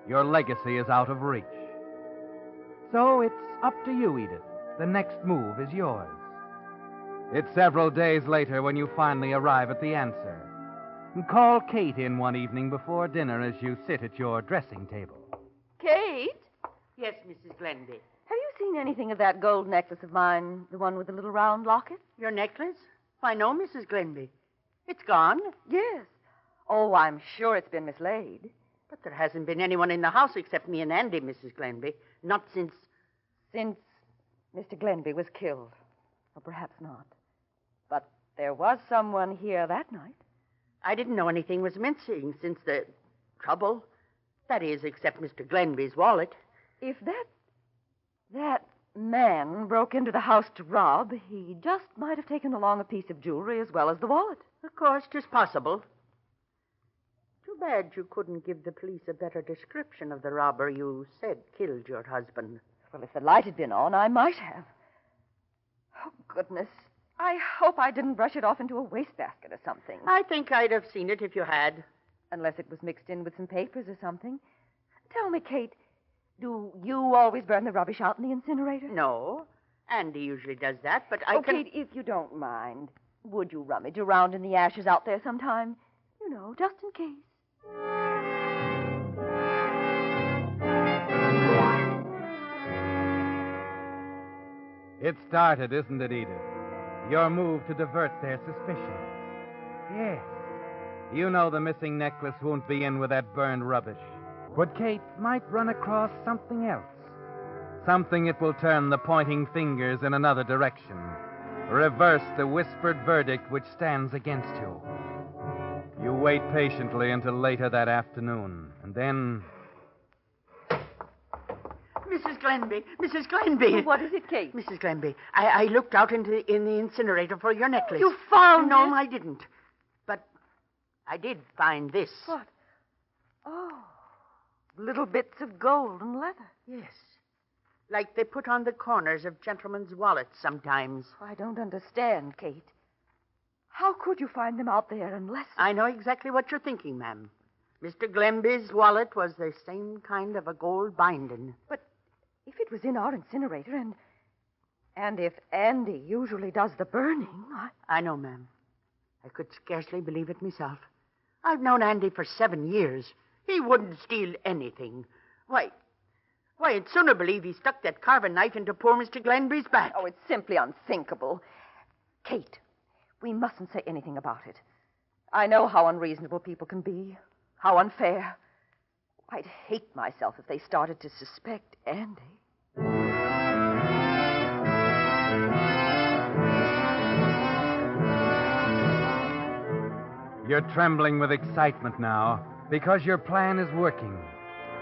your legacy is out of reach. So it's up to you, Edith. The next move is yours. It's several days later when you finally arrive at the answer. And call Kate in one evening before dinner as you sit at your dressing table. Kate? Yes, Mrs. Glenby. Have you seen anything of that gold necklace of mine, the one with the little round locket? Your necklace? Why, no, Mrs. Glenby. It's gone. Yes. Oh, I'm sure it's been mislaid. But there hasn't been anyone in the house except me and Andy, Mrs. Glenby. Not since... Since Mr. Glenby was killed. Or perhaps not. But there was someone here that night. I didn't know anything was missing since the trouble. That is, except Mr. Glenby's wallet. If that man broke into the house to rob, he just might have taken along a piece of jewelry as well as the wallet. Of course, 'tis possible. Too bad you couldn't give the police a better description of the robber you said killed your husband. Well, if the light had been on, I might have. Oh, goodness. I hope I didn't brush it off into a wastebasket or something. I think I'd have seen it if you had. Unless it was mixed in with some papers or something. Tell me, Kate, do you always burn the rubbish out in the incinerator? No. Andy usually does that, but Kate, if you don't mind, would you rummage around in the ashes out there sometime? You know, just in case. It started, isn't it, Edith? Your move to divert their suspicions. Yes. You know the missing necklace won't be in with that burned rubbish. But Kate might run across something else. Something it will turn the pointing fingers in another direction. Reverse the whispered verdict which stands against you. You wait patiently until later that afternoon, and then... Mrs. Glenby, Mrs. Glenby. What is it, Kate? Mrs. Glenby, I looked out in the incinerator for your necklace. You found No, it? I didn't. But I did find this. What? Oh, little bits of gold and leather. Yes. Like they put on the corners of gentlemen's wallets sometimes. I don't understand, Kate. How could you find them out there unless... I know exactly what you're thinking, ma'am. Mr. Glenby's wallet was the same kind of a gold binding. But if it was in our incinerator and if Andy usually does the burning, I know, ma'am. I could scarcely believe it myself. I've known Andy for 7 years. He wouldn't steal anything. Why, I'd sooner believe he stuck that carving knife into poor Mr. Glenby's back. Oh, it's simply unthinkable. Kate, we mustn't say anything about it. I know how unreasonable people can be, how unfair. I'd hate myself if they started to suspect Andy. You're trembling with excitement now because your plan is working.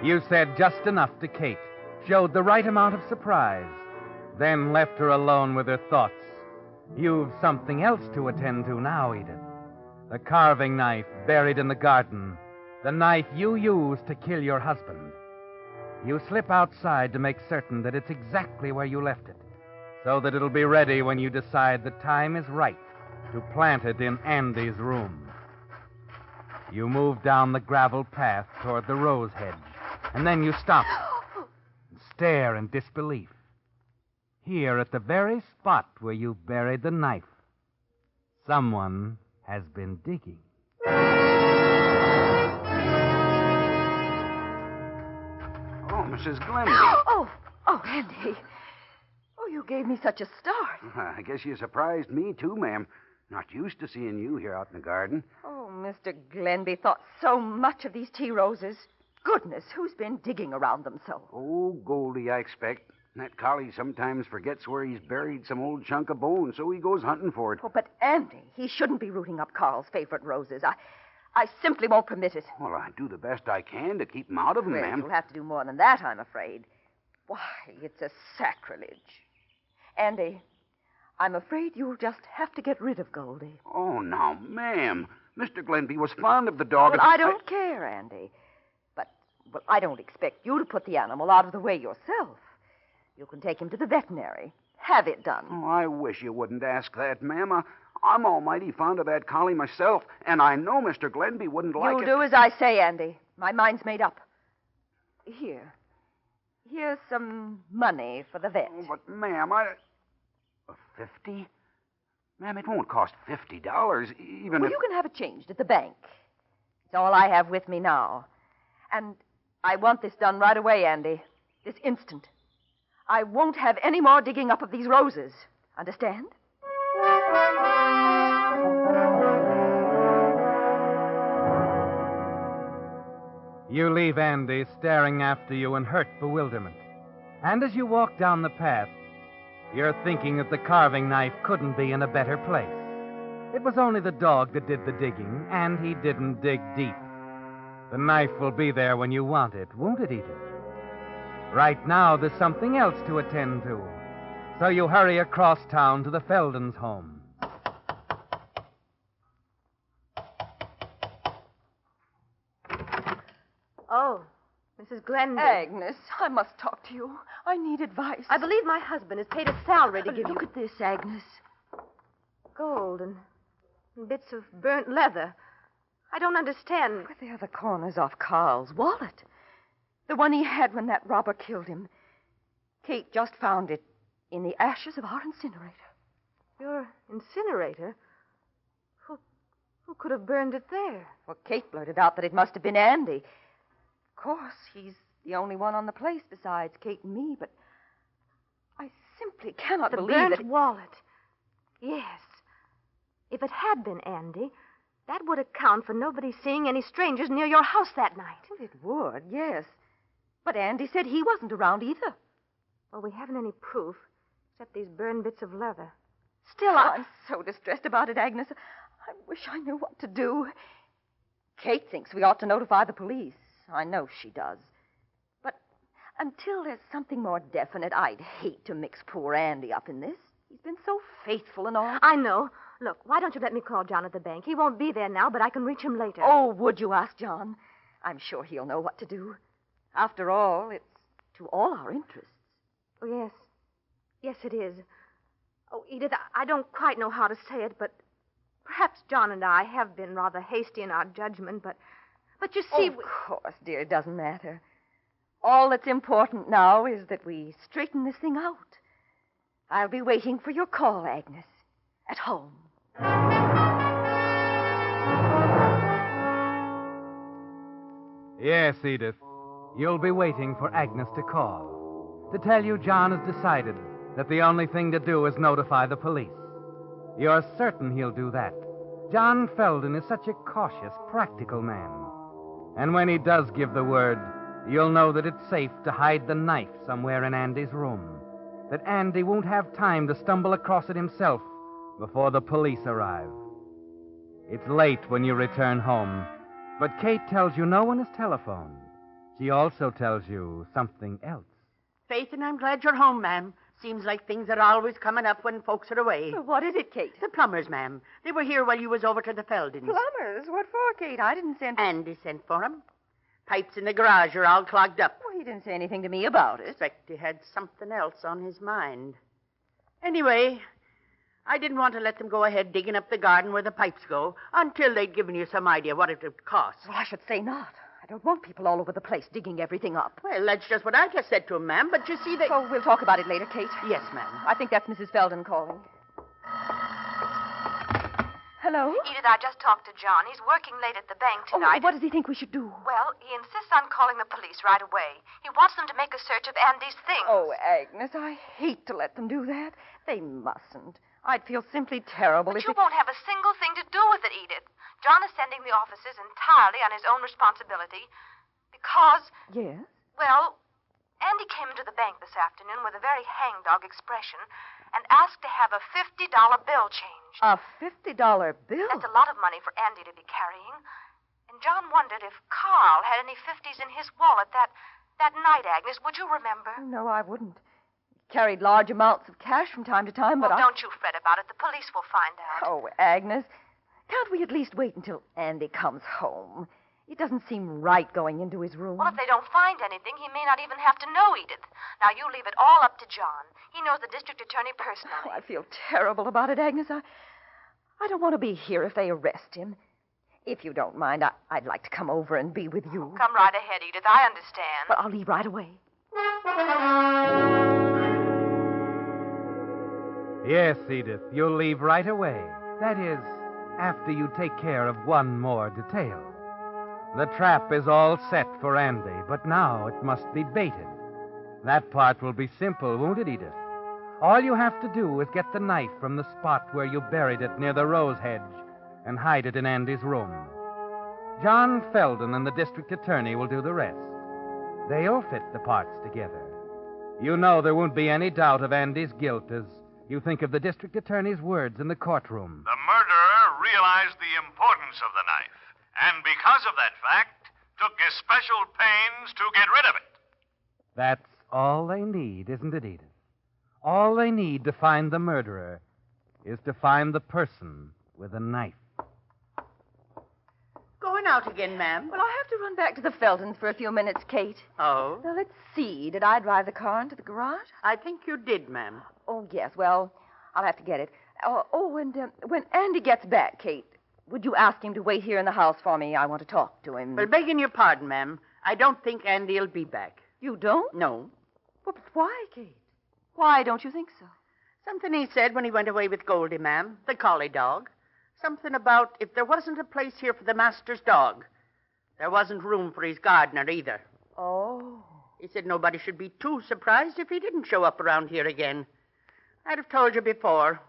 You said just enough to Kate, showed the right amount of surprise, then left her alone with her thoughts. You've something else to attend to now, Edith. The carving knife buried in the garden, the knife you used to kill your husband. You slip outside to make certain that it's exactly where you left it, so that it'll be ready when you decide the time is right to plant it in Andy's room. You move down the gravel path toward the rose hedge, and then you stop and stare in disbelief. Here, at the very spot where you buried the knife, someone has been digging. Oh, Mrs. Glenby. Oh, Andy. Oh, you gave me such a start. I guess you surprised me, too, ma'am. Not used to seeing you here out in the garden. Oh, Mr. Glenby thought so much of these tea roses. Goodness, who's been digging around them so? Oh, Goldie, I expect. That collie sometimes forgets where he's buried some old chunk of bone, so he goes hunting for it. Oh, but Andy, he shouldn't be rooting up Carl's favorite roses. I simply won't permit it. Well, I do the best I can to keep him out of them, Well, ma'am. you'll have to do more than that, I'm afraid. Why, it's a sacrilege. Andy, I'm afraid you'll just have to get rid of Goldie. Oh, now, ma'am. Mr. Glenby was fond of the dog. Well, I don't care, Andy. But, I don't expect you to put the animal out of the way yourself. You can take him to the veterinary. Have it done. Oh, I wish you wouldn't ask that, ma'am. I'm almighty fond of that collie myself, and I know Mr. Glenby wouldn't like it. You'll do as I say, Andy. My mind's made up. Here's some money for the vet. Oh, but, ma'am, 50? Ma'am, it won't cost $50, even Well, if... you can have it changed at the bank. It's all I have with me now. And I want this done right away, Andy. This instant. I won't have any more digging up of these roses. Understand? You leave Andy staring after you in hurt bewilderment. And as you walk down the path, you're thinking that the carving knife couldn't be in a better place. It was only the dog that did the digging, and he didn't dig deep. The knife will be there when you want it, won't it, Edith? Right now, there's something else to attend to. So you hurry across town to the Feldons' home. Oh, Mrs. Glenby. Agnes, I must talk to you. I need advice. I believe my husband has paid a salary to give you... Look at this, Agnes. Gold and bits of burnt leather. I don't understand. But they're the corners off Carl's wallet. The one he had when that robber killed him. Kate just found it in the ashes of our incinerator. Your incinerator? Who could have burned it there? Well, Kate blurted out that it must have been Andy. Of course, he's the only one on the place besides Kate and me, but I simply simply cannot The believe burnt it. wallet. Yes. If it had been Andy, that would account for nobody seeing any strangers near your house that night. Well, it would, yes. But Andy said he wasn't around either. Well, we haven't any proof, except these burned bits of leather. Still, I'm so distressed about it, Agnes. I wish I knew what to do. Kate thinks we ought to notify the police. I know she does. But until there's something more definite, I'd hate to mix poor Andy up in this. He's been so faithful and all. I know. Look, why don't you let me call John at the bank? He won't be there now, but I can reach him later. Oh, would you ask John? I'm sure he'll know what to do. After all, it's to all our interests. Oh, yes. Yes, it is. Oh, Edith, I don't quite know how to say it, but perhaps John and I have been rather hasty in our judgment, but you see... Of course, dear, it doesn't matter. All that's important now is that we straighten this thing out. I'll be waiting for your call, Agnes, at home. Yes, Edith. You'll be waiting for Agnes to call, to tell you John has decided that the only thing to do is notify the police. You're certain he'll do that. John Felden is such a cautious, practical man. And when he does give the word, you'll know that it's safe to hide the knife somewhere in Andy's room, that Andy won't have time to stumble across it himself before the police arrive. It's late when you return home, but Kate tells you no one has telephoned. She also tells you something else. Faith, and I'm glad you're home, ma'am. Seems like things are always coming up when folks are away. Well, what is it, Kate? The plumbers, ma'am. They were here while you was over to the Feldens. Plumbers? What for, Kate? I didn't send... Andy sent for 'em. Pipes in the garage are all clogged up. Well, he didn't say anything to me about it. Expect he had something else on his mind. Anyway, I didn't want to let them go ahead digging up the garden where the pipes go until they'd given you some idea what it would cost. Well, I should say not. I don't want people all over the place digging everything up. Well, that's just what I just said to him, ma'am. But you see, Oh, we'll talk about it later, Kate. Yes, ma'am. I think that's Mrs. Felden calling. Hello? Edith, I just talked to John. He's working late at the bank tonight. Oh, what does he think we should do? Well, he insists on calling the police right away. He wants them to make a search of Andy's things. Oh, Agnes, I hate to let them do that. They mustn't. I'd feel simply terrible But if you won't have a single thing to do with it, Edith. John is sending the officers entirely on his own responsibility because... Yes? Well, Andy came into the bank this afternoon with a very hangdog expression and asked to have a $50 bill changed. A $50 bill? That's a lot of money for Andy to be carrying. And John wondered if Carl had any 50s in his wallet that night, Agnes. Would you remember? No, I wouldn't. He carried large amounts of cash from time to time, but don't you fret about it. The police will find out. Oh, Agnes, can't we at least wait until Andy comes home? It doesn't seem right going into his room. Well, if they don't find anything, he may not even have to know, Edith. Now, you leave it all up to John. He knows the district attorney personally. Oh, I feel terrible about it, Agnes. I don't want to be here if they arrest him. If you don't mind, I'd like to come over and be with you. Come right ahead, Edith. I understand. But I'll leave right away. Yes, Edith, you'll leave right away. That is, after you take care of one more detail. The trap is all set for Andy, but now it must be baited. That part will be simple, won't it, Edith? All you have to do is get the knife from the spot where you buried it near the rose hedge and hide it in Andy's room. John Felden and the district attorney will do the rest. They'll fit the parts together. You know there won't be any doubt of Andy's guilt as you think of the district attorney's words in the courtroom. The murderer realized the importance of the knife, and because of that fact, took especial pains to get rid of it. That's all they need, isn't it, Edith? All they need to find the murderer is to find the person with a knife. Going out again, ma'am? Well, I have to run back to the Feltons for a few minutes, Kate. Oh? Now, let's see. Did I drive the car into the garage? I think you did, ma'am. Oh, yes. Well, I'll have to get it. And when Andy gets back, Kate, would you ask him to wait here in the house for me? I want to talk to him. Well, begging your pardon, ma'am, I don't think Andy'll be back. You don't? No. Well, but why, Kate? Why don't you think so? Something he said when he went away with Goldie, ma'am, the collie dog. Something about if there wasn't a place here for the master's dog, there wasn't room for his gardener either. Oh. He said nobody should be too surprised if he didn't show up around here again. I'd have told you before.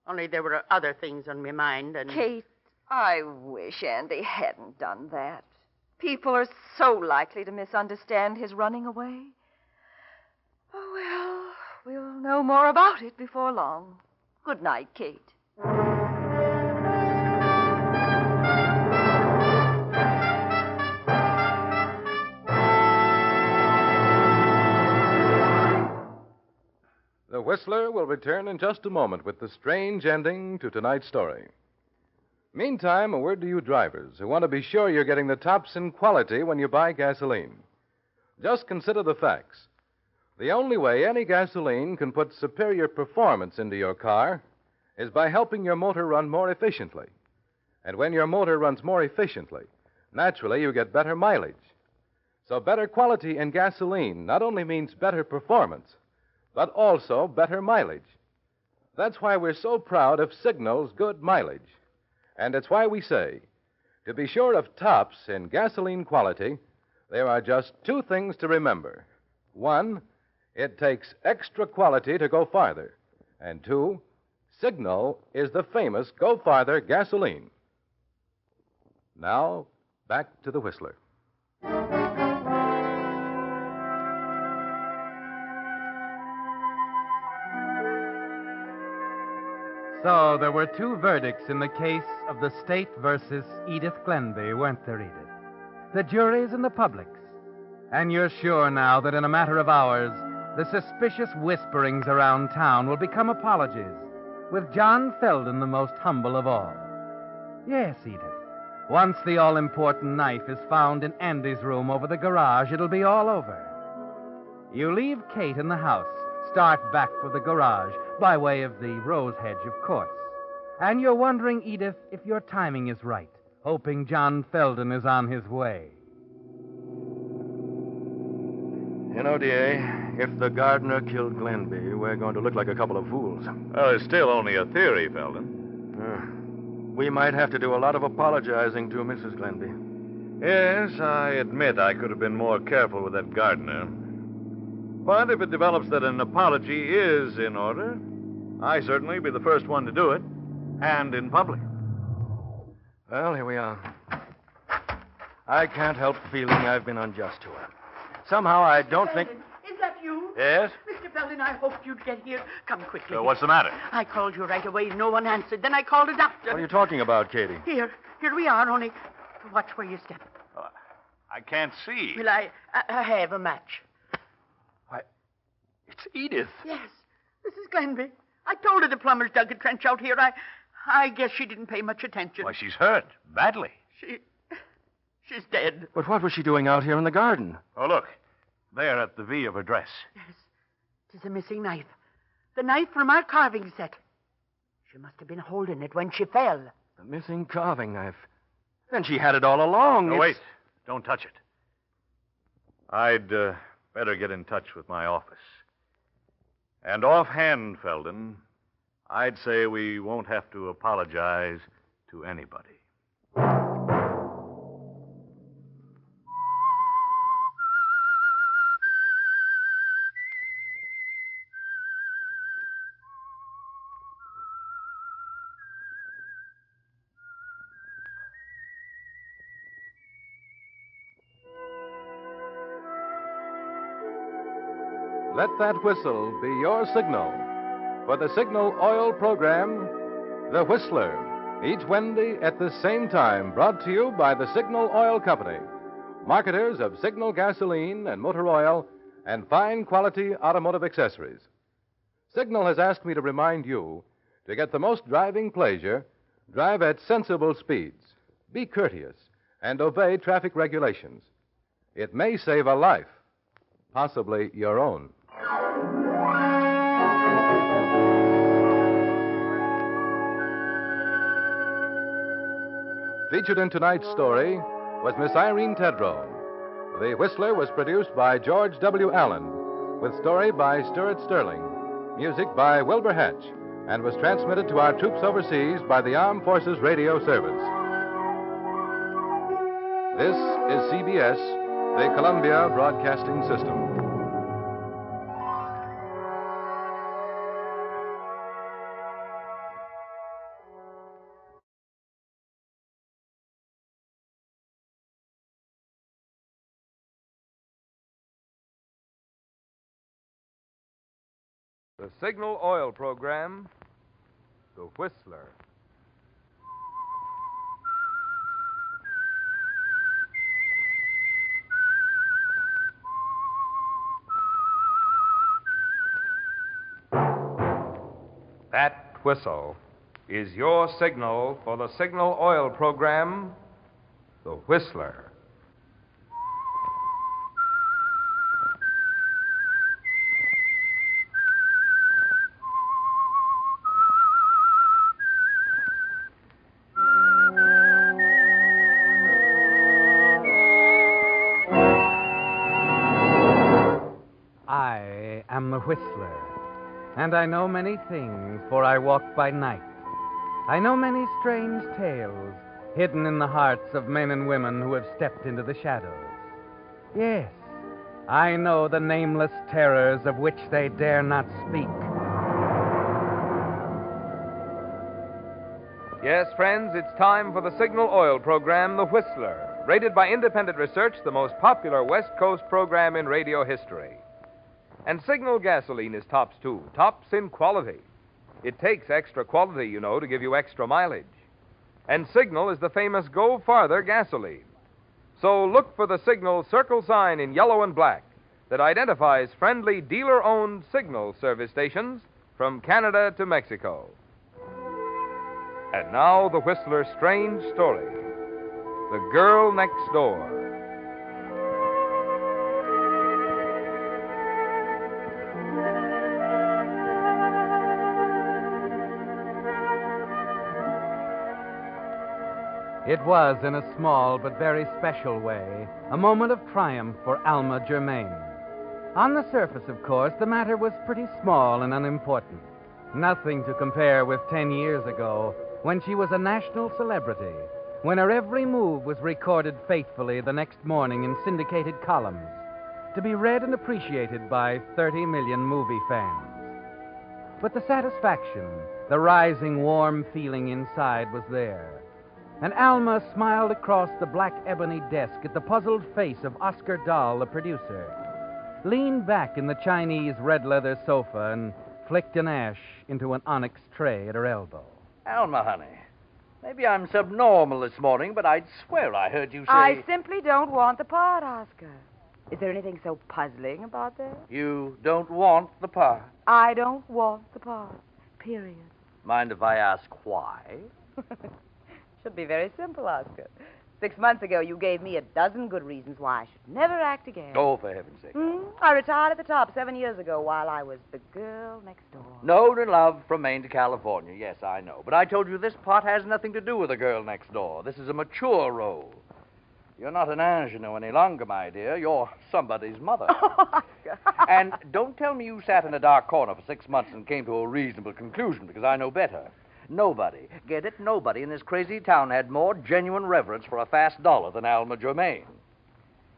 Only there were other things on my mind, and... Kate, I wish Andy hadn't done that. People are so likely to misunderstand his running away. Oh, well, we'll know more about it before long. Good night, Kate. The Whistler will return in just a moment with the strange ending to tonight's story. Meantime, a word to you drivers who want to be sure you're getting the tops in quality when you buy gasoline. Just consider the facts. The only way any gasoline can put superior performance into your car is by helping your motor run more efficiently. And when your motor runs more efficiently, naturally you get better mileage. So better quality in gasoline not only means better performance, but also better mileage. That's why we're so proud of Signal's good mileage. And it's why we say, to be sure of tops in gasoline quality, there are just two things to remember. One, it takes extra quality to go farther. And two, Signal is the famous Go Farther gasoline. Now, back to the Whistler. So there were two verdicts in the case of the state versus Edith Glenby, weren't there, Edith? The jury's and the public's. And you're sure now that in a matter of hours, the suspicious whisperings around town will become apologies, with John Felden the most humble of all. Yes, Edith. Once the all-important knife is found in Andy's room over the garage, it'll be all over. You leave Kate in the house, start back for the garage, by way of the rose hedge, of course. And you're wondering, Edith, if your timing is right, hoping John Felden is on his way. You know, D.A., if the gardener killed Glenby, we're going to look like a couple of fools. Well, it's still only a theory, Felden. We might have to do a lot of apologizing to Mrs. Glenby. Yes, I admit I could have been more careful with that gardener. But if it develops that an apology is in order, I certainly be the first one to do it, and in public. Well, here we are. I can't help feeling I've been unjust to her. Somehow I don't think... Is that you? Yes? Mr. Belden, I hoped you'd get here. Come quickly. What's the matter? I called you right away. No one answered. Then I called a doctor. What are you talking about, Katie? Here we are, only watch where you step. I can't see. Well, I have a match. It's Edith. Yes, Mrs. Glenby. I told her the plumbers dug a trench out here. I guess she didn't pay much attention. Why, she's hurt. Badly. She's dead. But what was she doing out here in the garden? Oh, look. There at the V of her dress. Yes. It is a missing knife. The knife from our carving set. She must have been holding it when she fell. The missing carving knife. Then she had it all along. No, wait. Don't touch it. I'd better get in touch with my office. And offhand, Felden, I'd say we won't have to apologize to anybody. Let that whistle be your signal for the Signal Oil program, The Whistler, each Wednesday at the same time, brought to you by the Signal Oil Company, marketers of Signal gasoline and motor oil and fine quality automotive accessories. Signal has asked me to remind you to get the most driving pleasure, drive at sensible speeds, be courteous, and obey traffic regulations. It may save a life, possibly your own. Featured in tonight's story was Miss Irene Tedrow. The Whistler was produced by George W. Allen, with story by Stuart Sterling, music by Wilbur Hatch, and was transmitted to our troops overseas by the Armed Forces Radio Service. This is CBS, the Columbia Broadcasting System. The Signal Oil Program, The Whistler. That whistle is your signal for the Signal Oil Program, The Whistler. I am the Whistler, and I know many things, for I walk by night. I know many strange tales hidden in the hearts of men and women who have stepped into the shadows. Yes, I know the nameless terrors of which they dare not speak. Yes, friends, it's time for the Signal Oil Program, The Whistler. Rated by independent research, the most popular West Coast program in radio history. And Signal gasoline is tops, too. Tops in quality. It takes extra quality, you know, to give you extra mileage. And Signal is the famous Go Farther gasoline. So look for the Signal circle sign in yellow and black that identifies friendly dealer-owned Signal service stations from Canada to Mexico. And now, the Whistler's strange story. The Girl Next Door. It was, in a small but very special way, a moment of triumph for Alma Germain. On the surface, of course, the matter was pretty small and unimportant. Nothing to compare with 10 years ago, when she was a national celebrity, when her every move was recorded faithfully the next morning in syndicated columns, to be read and appreciated by 30 million movie fans. But the satisfaction, the rising warm feeling inside was there. And Alma smiled across the black ebony desk at the puzzled face of Oscar Dahl, the producer, leaned back in the Chinese red leather sofa and flicked an ash into an onyx tray at her elbow. Alma, honey, maybe I'm subnormal this morning, but I'd swear I heard you say... I simply don't want the part, Oscar. Is there anything so puzzling about that? You don't want the part. I don't want the part. Period. Mind if I ask why? Should be very simple, Oscar. 6 months ago, you gave me a dozen good reasons why I should never act again. Oh, for heaven's sake. I retired at the top 7 years ago while I was the girl next door. Known and loved from Maine to California. Yes, I know. But I told you this part has nothing to do with the girl next door. This is a mature role. You're not an ingenue any longer, my dear. You're somebody's mother. And don't tell me you sat in a dark corner for 6 months and came to a reasonable conclusion, because I know better. Nobody, get it, nobody in this crazy town had more genuine reverence for a fast dollar than Alma Germain.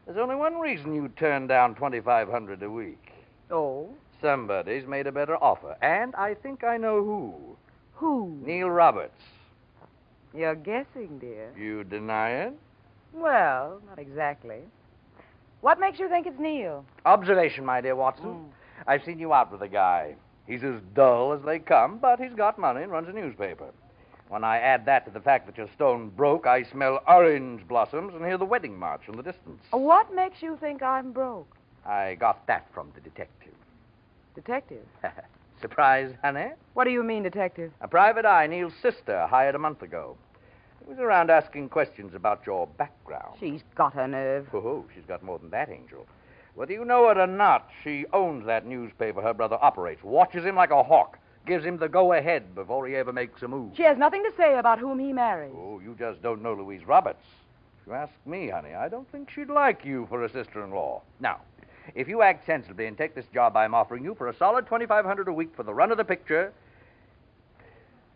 There's only one reason you turned down $2,500 a week. Oh? Somebody's made a better offer, and I think I know who. Who? Neil Roberts. You're guessing, dear. You deny it? Well, not exactly. What makes you think it's Neil? Observation, my dear Watson. I've seen you out with a guy. He's as dull as they come, but he's got money and runs a newspaper. When I add that to the fact that you're stone broke, I smell orange blossoms and hear the wedding march in the distance. What makes you think I'm broke? I got that from the detective. Detective? Surprise, honey? What do you mean, detective? A private eye Neil's sister hired a month ago. He was around asking questions about your background. She's got her nerve. Oh, she's got more than that, Angel. Whether you know it or not, she owns that newspaper her brother operates, watches him like a hawk, gives him the go-ahead before he ever makes a move. She has nothing to say about whom he marries. Oh, you just don't know Louise Roberts. If you ask me, honey, I don't think she'd like you for a sister-in-law. Now, if you act sensibly and take this job I'm offering you for a solid $2,500 a week for the run of the picture,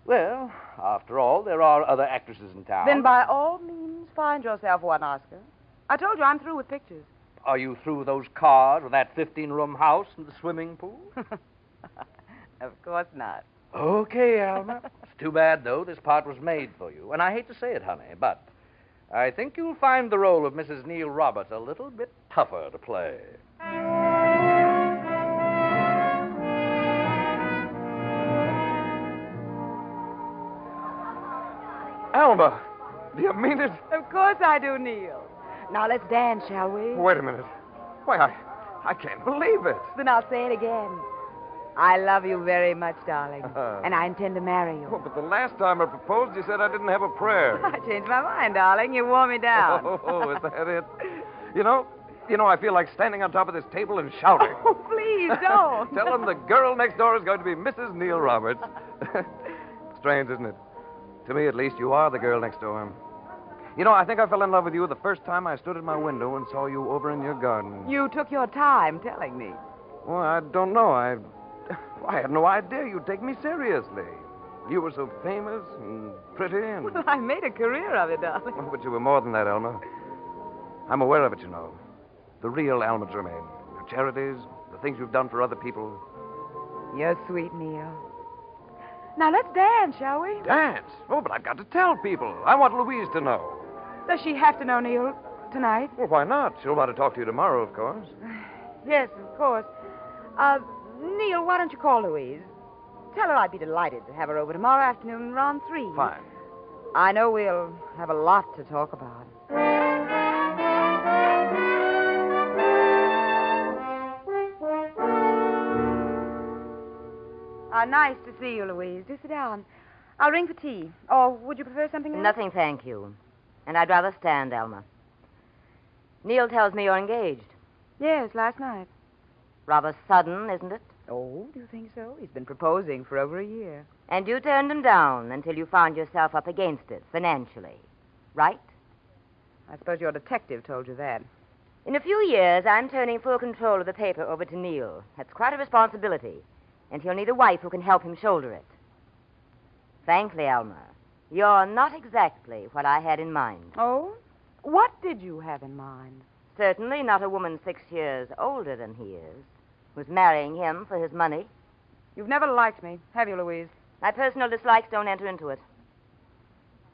well, after all, there are other actresses in town. Then by all means, find yourself one, Oscar. I told you I'm through with pictures. Are you through those cars with that 15-room house and the swimming pool? Of course not. Okay, Alma. It's too bad, though. This part was made for you. And I hate to say it, honey, but I think you'll find the role of Mrs. Neil Roberts a little bit tougher to play. Alma, do you mean it? Of course I do, Neil. Now let's dance, shall we? Wait a minute. Why, I can't believe it. Then I'll say it again. I love you very much, darling. And I intend to marry you. Oh, but the last time I proposed, you said I didn't have a prayer. I changed my mind, darling. You wore me down. Oh, is that it? You know, I feel like standing on top of this table and shouting. Oh, please don't. Tell them the girl next door is going to be Mrs. Neil Roberts. Strange, isn't it? To me, at least, you are the girl next door. I think I fell in love with you the first time I stood at my window and saw you over in your garden. You took your time telling me. Well, I don't know. I had no idea you'd take me seriously. You were so famous and pretty and... Well, I made a career of it, darling. Oh, but you were more than that, Alma. I'm aware of it, The real Alma Germain. Your charities, the things you've done for other people. You're sweet, Neil. Now let's dance, shall we? Dance? Oh, but I've got to tell people. I want Louise to know. Does she have to know, Neil, tonight? Well, why not? She'll want to talk to you tomorrow, of course. Yes, of course. Neil, why don't you call Louise? Tell her I'd be delighted to have her over tomorrow afternoon around 3. Fine. I know we'll have a lot to talk about. Nice to see you, Louise. Do sit down. I'll ring for tea. Or would you prefer something else? Nothing, thank you. And I'd rather stand, Alma. Neil tells me you're engaged. Yes, last night. Rather sudden, isn't it? Oh, do you think so? He's been proposing for over a year. And you turned him down until you found yourself up against it, financially. Right? I suppose your detective told you that. In a few years, I'm turning full control of the paper over to Neil. That's quite a responsibility. And he'll need a wife who can help him shoulder it. Frankly, Alma, you're not exactly what I had in mind. Oh? What did you have in mind? Certainly not a woman 6 years older than he is, who's marrying him for his money. You've never liked me, have you, Louise? My personal dislikes don't enter into it.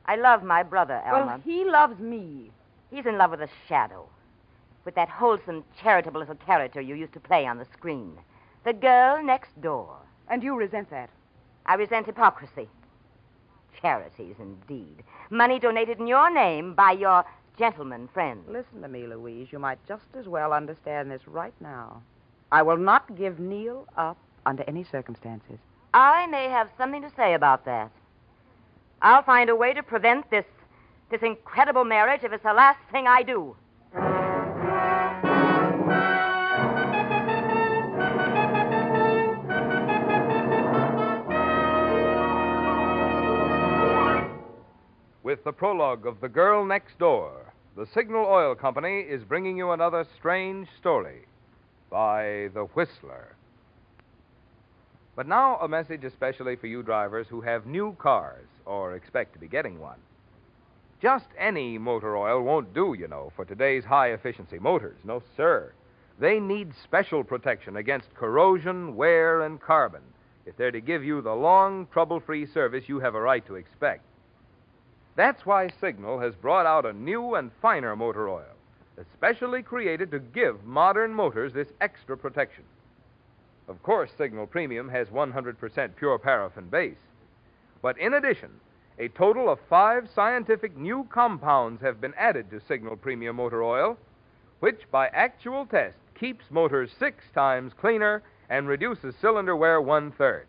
I love my brother, Alma. Well, he loves me. He's in love with a shadow, with that wholesome, charitable little character you used to play on the screen. The girl next door. And you resent that? I resent hypocrisy. Charities, indeed. Money donated in your name by your gentleman friends. Listen to me, Louise. You might just as well understand this right now. I will not give Neil up under any circumstances. I may have something to say about that. I'll find a way to prevent this incredible marriage if it's the last thing I do. With the prologue of The Girl Next Door, the Signal Oil Company is bringing you another strange story by The Whistler. But now a message especially for you drivers who have new cars or expect to be getting one. Just any motor oil won't do, for today's high-efficiency motors. No, sir. They need special protection against corrosion, wear, and carbon if they're to give you the long, trouble-free service you have a right to expect. That's why Signal has brought out a new and finer motor oil, especially created to give modern motors this extra protection. Of course, Signal Premium has 100% pure paraffin base. But in addition, a total of 5 scientific new compounds have been added to Signal Premium motor oil, which by actual test keeps motors 6 times cleaner and reduces cylinder wear 1/3.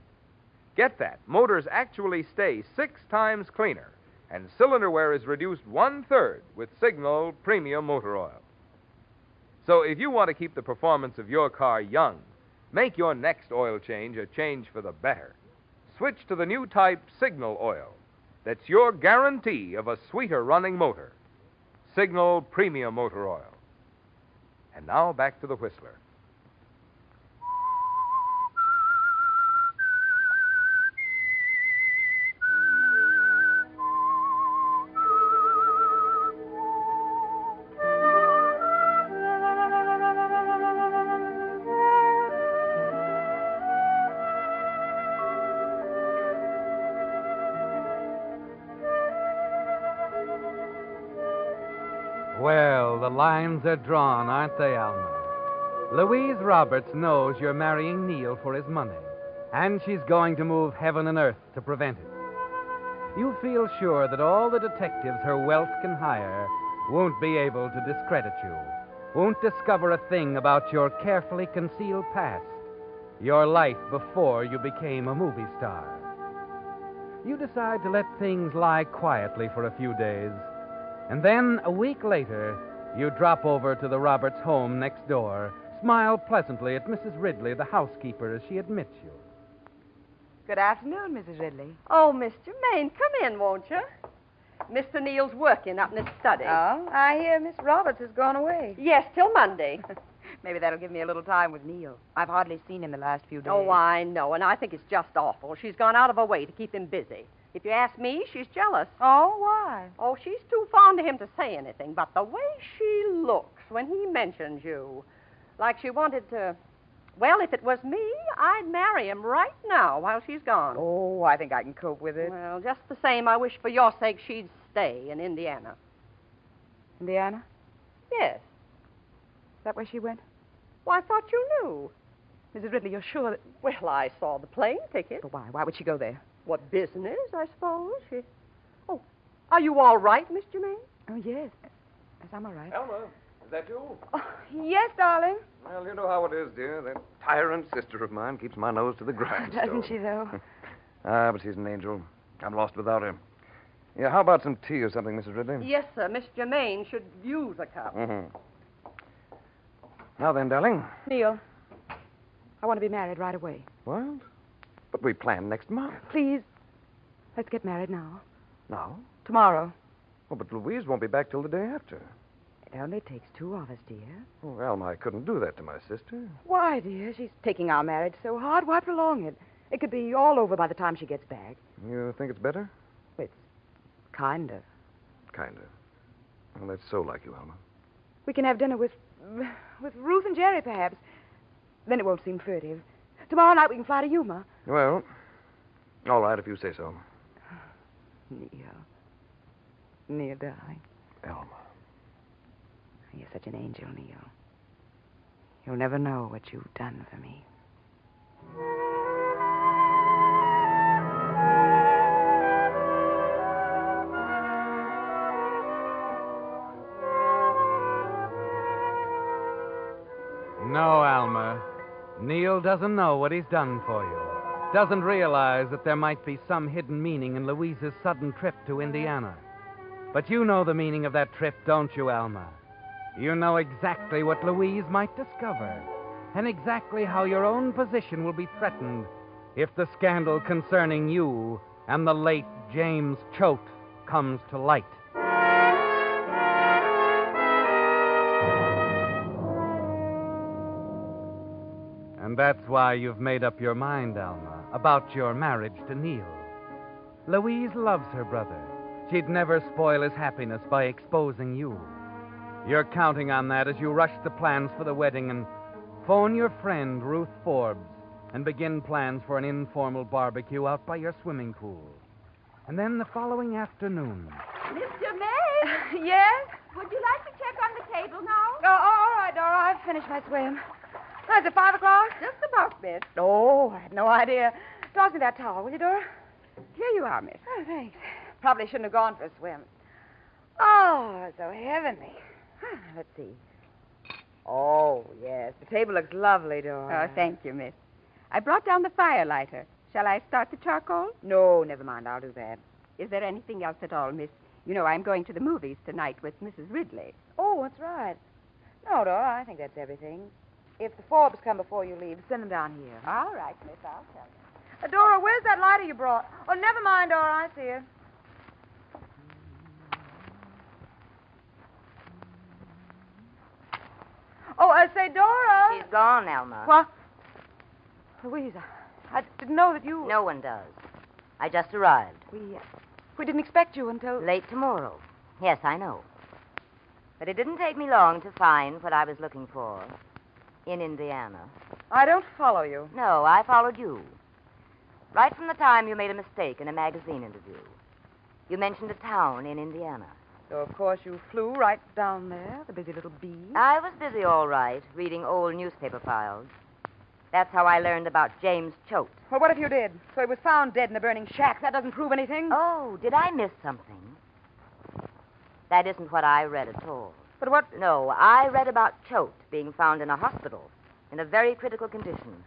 Get that. Motors actually stay 6 times cleaner, and cylinder wear is reduced 1/3 with Signal Premium motor oil. So if you want to keep the performance of your car young, make your next oil change a change for the better. Switch to the new type Signal oil. That's your guarantee of a sweeter running motor. Signal Premium motor oil. And now back to the Whistler. Well, the lines are drawn, aren't they, Alma? Louise Roberts knows you're marrying Neil for his money, and she's going to move heaven and earth to prevent it. you feel sure that all the detectives her wealth can hire won't be able to discredit you, won't discover a thing about your carefully concealed past, your life before you became a movie star. You decide to let things lie quietly for a few days, and then a week later, you drop over to the Roberts home next door, smile pleasantly at Mrs. Ridley, the housekeeper, as she admits you. Good afternoon, Mrs. Ridley. Oh, Mr. Maine, come in, won't you? Mr. Neal's working up in his study. Oh, I hear Miss Roberts has gone away. Yes, till Monday. Maybe that'll give me a little time with Neil. I've hardly seen him the last few days. Oh, I know, and I think it's just awful. She's gone out of her way to keep him busy. If you ask me, she's jealous. Oh, why? Oh, she's too fond of him to say anything, but the way she looks when he mentions you, like she wanted to... Well, if it was me, I'd marry him right now while she's gone. Oh, I think I can cope with it. Well, just the same, I wish for your sake she'd stay in Indiana. Indiana? Yes. Is that where she went? Well, I thought you knew. Mrs. Ridley, you're sure that... Well, I saw the plane ticket. But why? Why would she go there? What business, I suppose? Oh, are you all right, Miss Germain? Oh, yes. Yes, I'm all right. Elma, is that you? Oh, yes, darling. Well, you know how it is, dear. That tyrant sister of mine keeps my nose to the grindstone. Doesn't she, though? But she's an angel. I'm lost without her. Yeah, how about some tea or something, Mrs. Ridley? Yes, sir. Miss Germain should use a cup. Mm-hmm. Now then, darling. Neil, I want to be married right away. What? But we plan next month. Please, let's get married now. Now? Tomorrow. Oh, but Louise won't be back till the day after. It only takes two of us, dear. Oh, Alma, I couldn't do that to my sister. Why, dear? She's taking our marriage so hard. Why prolong it? It could be all over by the time she gets back. You think it's better? It's kind of. Kind of. Well, that's so like you, Alma. We can have dinner with Ruth and Jerry, perhaps. Then it won't seem furtive. Tomorrow night we can fly to Yuma. Well, all right, if you say so. Neil, darling. Elma. You're such an angel, Neil. You'll never know what you've done for me. No, Alma. Neil doesn't know what he's done for you. Doesn't realize that there might be some hidden meaning in Louise's sudden trip to Indiana. But you know the meaning of that trip, don't you, Alma? You know exactly what Louise might discover, and exactly how your own position will be threatened if the scandal concerning you and the late James Choate comes to light. And that's why you've made up your mind, Alma, about your marriage to Neil. Louise loves her brother. She'd never spoil his happiness by exposing you. You're counting on that as you rush the plans for the wedding and phone your friend, Ruth Forbes, and begin plans for an informal barbecue out by your swimming pool. And then the following afternoon... Mr. May? Yes? Would you like to check on the table now? Oh, all right, Dora. I've finished my swim. Is it 5 o'clock? Just about, miss. Oh, I had no idea. Toss me that towel, will you, Dora? Here you are, miss. Oh, thanks. Probably shouldn't have gone for a swim. Oh, so heavenly. Let's see. Oh, yes. The table looks lovely, Dora. Oh, thank you, miss. I brought down the firelighter. Shall I start the charcoal? No, never mind. I'll do that. Is there anything else at all, miss? You know, I'm going to the movies tonight with Mrs. Ridley. Oh, that's right. No, Dora, I think that's everything. If the Forbes come before you leave, send them down here. All right, miss. I'll tell you. Dora, where's that lighter you brought? Oh, never mind, Dora. I see it. Oh, say, Dora. She's gone, Alma. What? Louise, I didn't know that you... No one does. I just arrived. We didn't expect you until... Late tomorrow. Yes, I know. But it didn't take me long to find what I was looking for in Indiana. I don't follow you. No, I followed you. Right from the time you made a mistake in a magazine interview. You mentioned a town in Indiana. So, of course, you flew right down there, the busy little bee. I was busy, all right, reading old newspaper files. That's how I learned about James Choate. Well, what if you did? So he was found dead in a burning shack. That doesn't prove anything. Oh, did I miss something? That isn't what I read at all. But what? No, I read about Choate being found in a hospital in a very critical condition.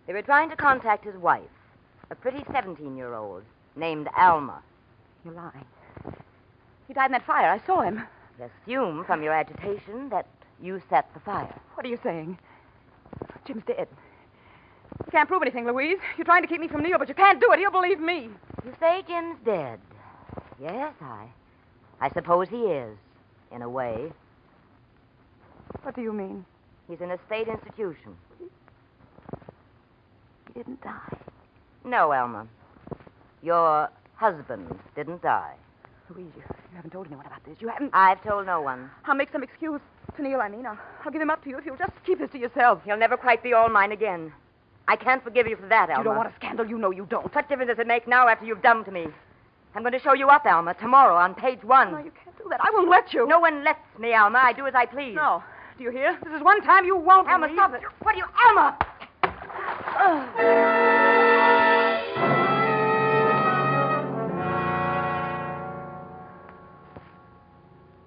They were trying to contact his wife, a pretty 17-year-old named Alma. You're lying. He died in that fire. I saw him. I assume from your agitation that you set the fire. What are you saying? Jim's dead. You can't prove anything, Louise. You're trying to keep me from Neil, but you can't do it. He'll believe me. You say Jim's dead. Yes, I suppose he is, in a way. What do you mean? He's in a state institution. He didn't die. No, Alma. Your husband didn't die. Louise, you haven't told anyone about this. You haven't... I've told no one. I'll make some excuse to Neil, I mean. I'll give him up to you if you'll just keep this to yourself. He'll never quite be all mine again. I can't forgive you for that, Alma. You don't want a scandal. You know you don't. What difference does it make now after you've done to me? I'm going to show you up, Alma, tomorrow on page 1. No, you can't do that. I won't let you. No one lets me, Alma. I do as I please. No. Do you hear? This is one time you won't. Alma, stop it. What do you... Alma!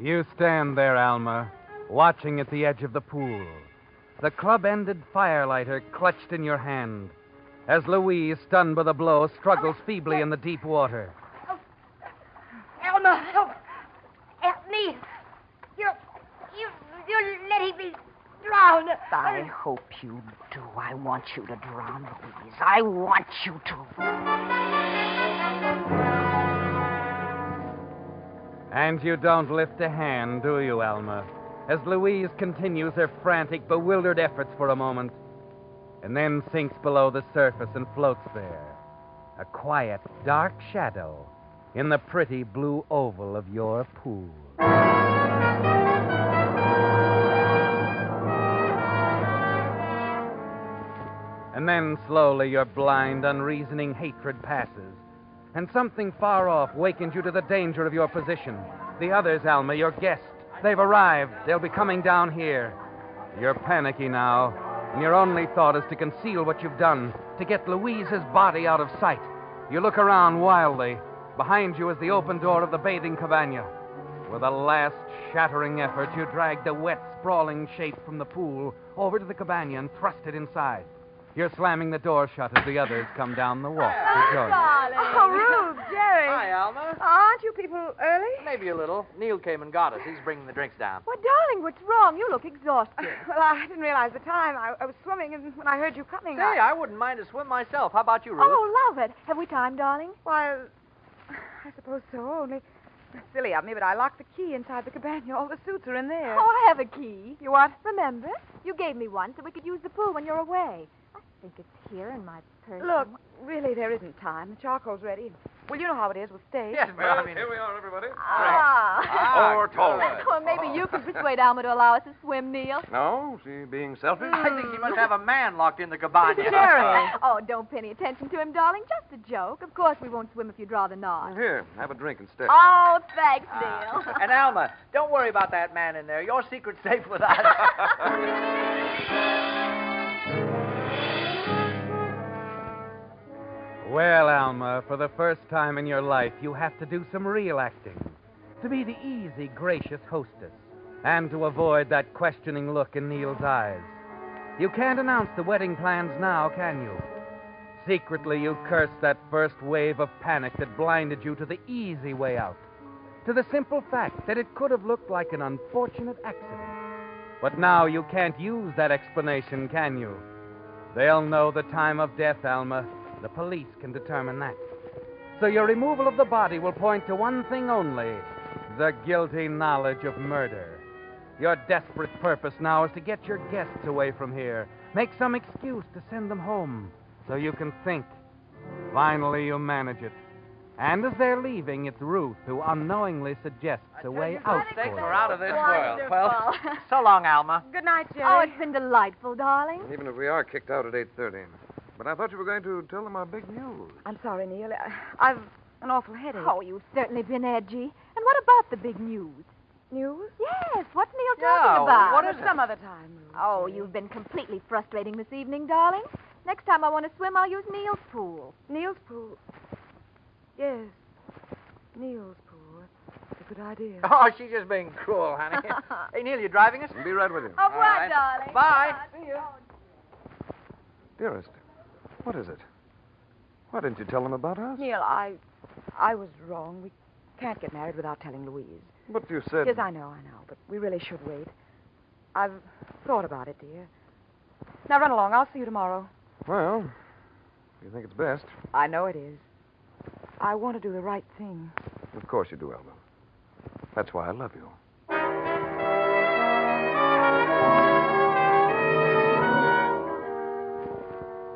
You stand there, Alma, watching at the edge of the pool. The club-ended firelighter clutched in your hand, as Louise, stunned by the blow, struggles feebly in the deep water. Alma, help me. You're letting me drown. I hope you do. I want you to drown, Louise. I want you to. And you don't lift a hand, do you, Alma? As Louise continues her frantic, bewildered efforts for a moment, and then sinks below the surface and floats there, a quiet, dark shadow in the pretty blue oval of your pool. And then slowly your blind, unreasoning hatred passes, and something far off wakens you to the danger of your position. The others, Alma, your guests, they've arrived. They'll be coming down here. You're panicky now, and your only thought is to conceal what you've done, to get Louise's body out of sight. You look around wildly. Behind you is the open door of the bathing cabana. With a last shattering effort, you drag the wet, sprawling shape from the pool over to the cabana and thrust it inside. You're slamming the door shut as the others come down the walk to join you. Oh, Rube, Jerry. Hi, Alma. Aren't you people early? Maybe a little. Neil came and got us. He's bringing the drinks down. Well, darling, what's wrong? You look exhausted. Well, I didn't realize the time. I was swimming, and when I heard you coming... Say, I wouldn't mind a swim myself. How about you, Ruth? Oh, love it. Have we time, darling? Why, I suppose so, only... Silly of me, but I locked the key inside the cabana. All the suits are in there. Oh, I have a key. You what? Remember? You gave me one so we could use the pool when you're away. I think it's here in my purse. Look, really, there isn't time. The charcoal's ready. Well, you know how it is. We'll stay. Yes, well, I mean, here we are, everybody. Ah. Tall. Well, maybe you could persuade Alma to allow us to swim, Neil. No, she being selfish. I think he must have a man locked in the cabana. Jerry. Oh, don't pay any attention to him, darling. Just a joke. Of course we won't swim if you'd rather not. Here, have a drink instead. Oh, thanks, Neil. And Alma, don't worry about that man in there. Your secret's safe with us. Well, Alma, for the first time in your life, you have to do some real acting. To be the easy, gracious hostess, and to avoid that questioning look in Neil's eyes. You can't announce the wedding plans now, can you? Secretly, you curse that first wave of panic that blinded you to the easy way out, to the simple fact that it could have looked like an unfortunate accident. But now you can't use that explanation, can you? They'll know the time of death, Alma. The police can determine that. So your removal of the body will point to one thing only, the guilty knowledge of murder. Your desperate purpose now is to get your guests away from here, make some excuse to send them home, so you can think. Finally, you manage it. And as they're leaving, it's Ruth who unknowingly suggests a way out for you. We're out of this world. Well, so long, Alma. Good night, Jerry. Oh, it's been delightful, darling. Even if we are kicked out at 8:30. But I thought you were going to tell them our big news. I'm sorry, Neil. I've an awful headache. Oh, you've certainly been edgy. And what about the big news? News? Yes, what's Neil Yeah, talking about? what is it? Some other time, Ruth. Oh, you've been completely frustrating this evening, darling. Next time I want to swim, I'll use Neil's pool. Neil's pool? Yes, Neil's pool. That's a good idea. Oh, she's just being cruel, honey. Hey, Neil, you driving us? I'll be right with you. Au revoir, darling. Bye. Dearest, what is it? Why didn't you tell them about us? Neil, I was wrong. We can't get married without telling Louise. But you said... Yes, I know, but we really should wait. I've thought about it, dear. Now run along. I'll see you tomorrow. Well, you think it's best. I know it is. I want to do the right thing. Of course you do, Elma. That's why I love you.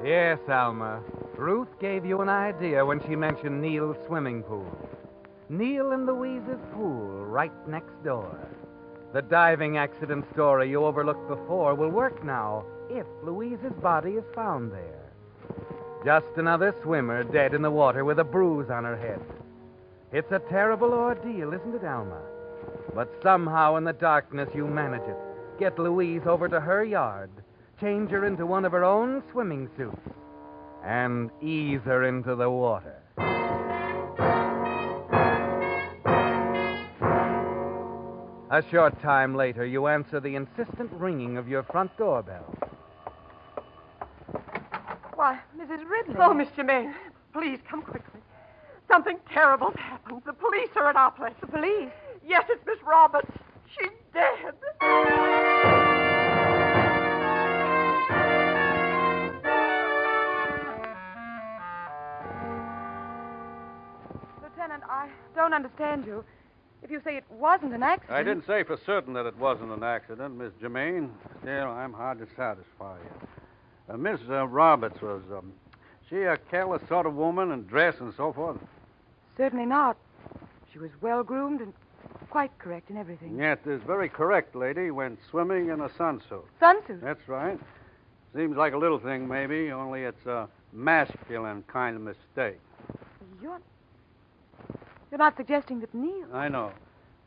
Yes, Alma. Ruth gave you an idea when she mentioned Neil's swimming pool. Neil and Louise's pool right next door. The diving accident story you overlooked before will work now if Louise's body is found there. Just another swimmer dead in the water with a bruise on her head. It's a terrible ordeal, isn't it, Alma? But somehow in the darkness you manage it. Get Louise over to her yard, change her into one of her own swimming suits, and ease her into the water. A short time later, you answer the insistent ringing of your front doorbell. Why, Mrs. Ridley. Oh, Miss Germain, please come quickly. Something terrible's happened. The police are at our place. The police? Yes, it's Miss Roberts. She's dead. Lieutenant, I don't understand you. If you say it wasn't an accident... I didn't say for certain that it wasn't an accident, Miss Germain. Still, I'm hard to satisfy you. Miss Roberts was, she a careless sort of woman in dress and so forth? Certainly not. She was well-groomed and quite correct in everything. Yet is very correct, lady, went swimming in a sunsuit. Sunsuit? That's right. Seems like a little thing, maybe, only it's a masculine kind of mistake. You're not suggesting that Neil... I know.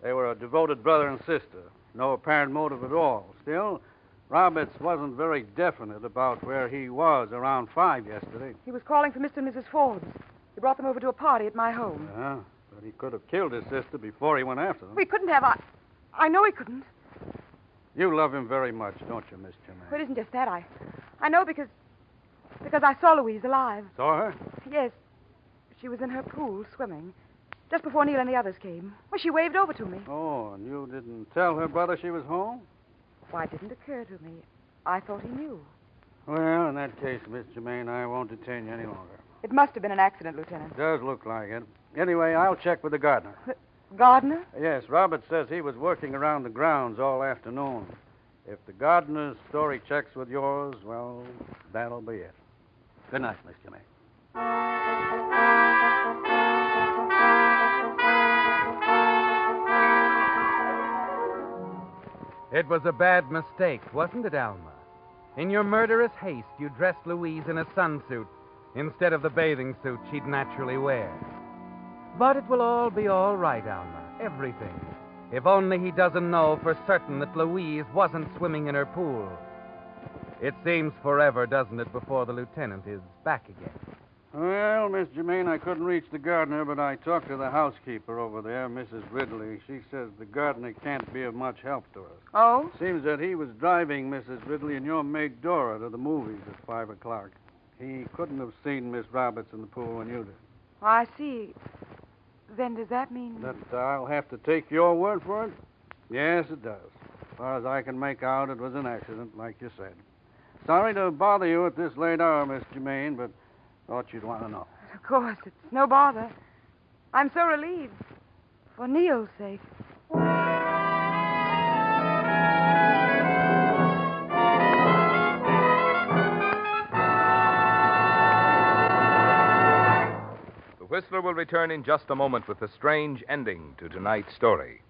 They were a devoted brother and sister. No apparent motive at all. Still, Roberts wasn't very definite about where he was around 5 yesterday. He was calling for Mr. and Mrs. Forbes. He brought them over to a party at my home. Yeah, but he could have killed his sister before he went after them. We couldn't have... I know he couldn't. You love him very much, don't you, Miss Germain? Well, it isn't just that. I know because I saw Louise alive. Saw her? Yes. She was in her pool swimming. Just before Neil and the others came. Well, she waved over to me. Oh, and you didn't tell her brother she was home? Why, it didn't occur to me. I thought he knew. Well, in that case, Miss Germain, I won't detain you any longer. It must have been an accident, Lieutenant. Does look like it. Anyway, I'll check with the gardener. Gardener? Yes, Robert says he was working around the grounds all afternoon. If the gardener's story checks with yours, well, that'll be it. Good night, Miss Germain. It was a bad mistake, wasn't it, Alma? In your murderous haste, you dressed Louise in a sunsuit instead of the bathing suit she'd naturally wear. But it will all be all right, Alma. Everything. If only he doesn't know for certain that Louise wasn't swimming in her pool. It seems forever, doesn't it, before the lieutenant is back again? Well, Miss Germain, I couldn't reach the gardener, but I talked to the housekeeper over there, Mrs. Ridley. She says the gardener can't be of much help to us. Oh? Seems that he was driving Mrs. Ridley and your maid Dora to the movies at 5 o'clock. He couldn't have seen Miss Roberts in the pool when you did. I see. Then does that mean... That I'll have to take your word for it? Yes, it does. As far as I can make out, it was an accident, like you said. Sorry to bother you at this late hour, Miss Germain, but thought you'd want to know. Of course, it's no bother. I'm so relieved. For Neil's sake. The Whistler will return in just a moment with the strange ending to tonight's story.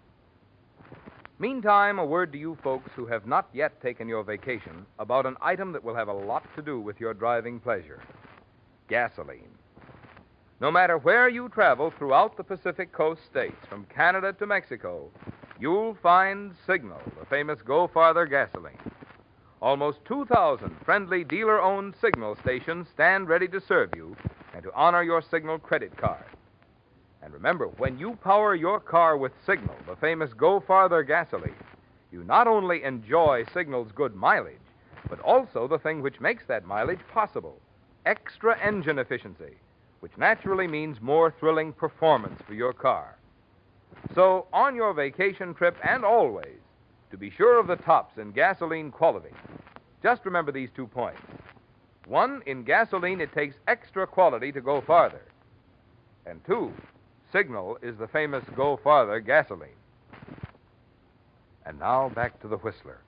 Meantime, a word to you folks who have not yet taken your vacation about an item that will have a lot to do with your driving pleasure. Gasoline. No matter where you travel throughout the Pacific Coast states, from Canada to Mexico, you'll find Signal, the famous Go Farther gasoline. Almost 2,000 friendly dealer-owned Signal stations stand ready to serve you and to honor your Signal credit card. And remember, when you power your car with Signal, the famous Go Farther gasoline, you not only enjoy Signal's good mileage, but also the thing which makes that mileage possible, extra engine efficiency, which naturally means more thrilling performance for your car. So, on your vacation trip and always, to be sure of the tops in gasoline quality, just remember these 2 points. 1, in gasoline, it takes extra quality to go farther. And 2, Signal is the famous Go Farther gasoline. And now back to the Whistler.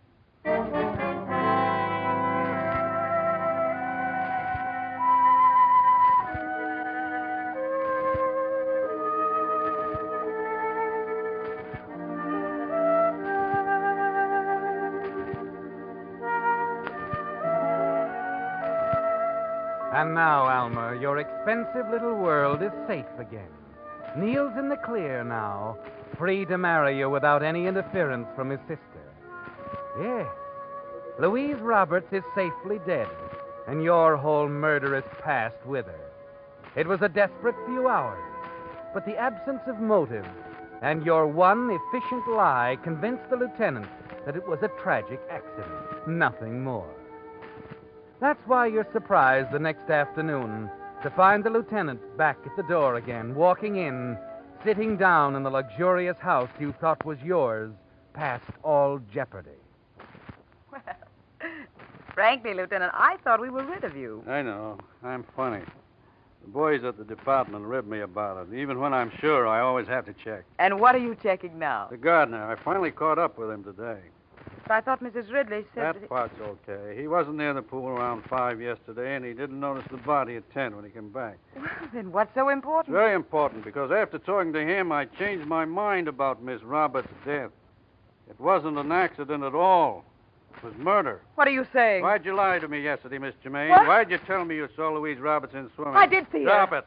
And now, Alma, your expensive little world is safe again. Neil's in the clear now, free to marry you without any interference from his sister. Yes, Louise Roberts is safely dead, and your whole murderous past with her. It was a desperate few hours, but the absence of motive and your one efficient lie convinced the lieutenant that it was a tragic accident, nothing more. That's why you're surprised the next afternoon to find the lieutenant back at the door again, walking in, sitting down in the luxurious house you thought was yours, past all jeopardy. Well, frankly, Lieutenant, I thought we were rid of you. I know. I'm funny. The boys at the department rib me about it. Even when I'm sure, I always have to check. And what are you checking now? The gardener. I finally caught up with him today. But I thought Mrs. Ridley said... That part's okay. He wasn't near the pool around 5 yesterday, and he didn't notice the body at 10 when he came back. Well, then what's so important? Very important, because after talking to him, I changed my mind about Miss Roberts' death. It wasn't an accident at all. It was murder. What are you saying? Why'd you lie to me yesterday, Miss Germain? What? Why'd you tell me you saw Louise Robertson swimming? I did see her. Stop it.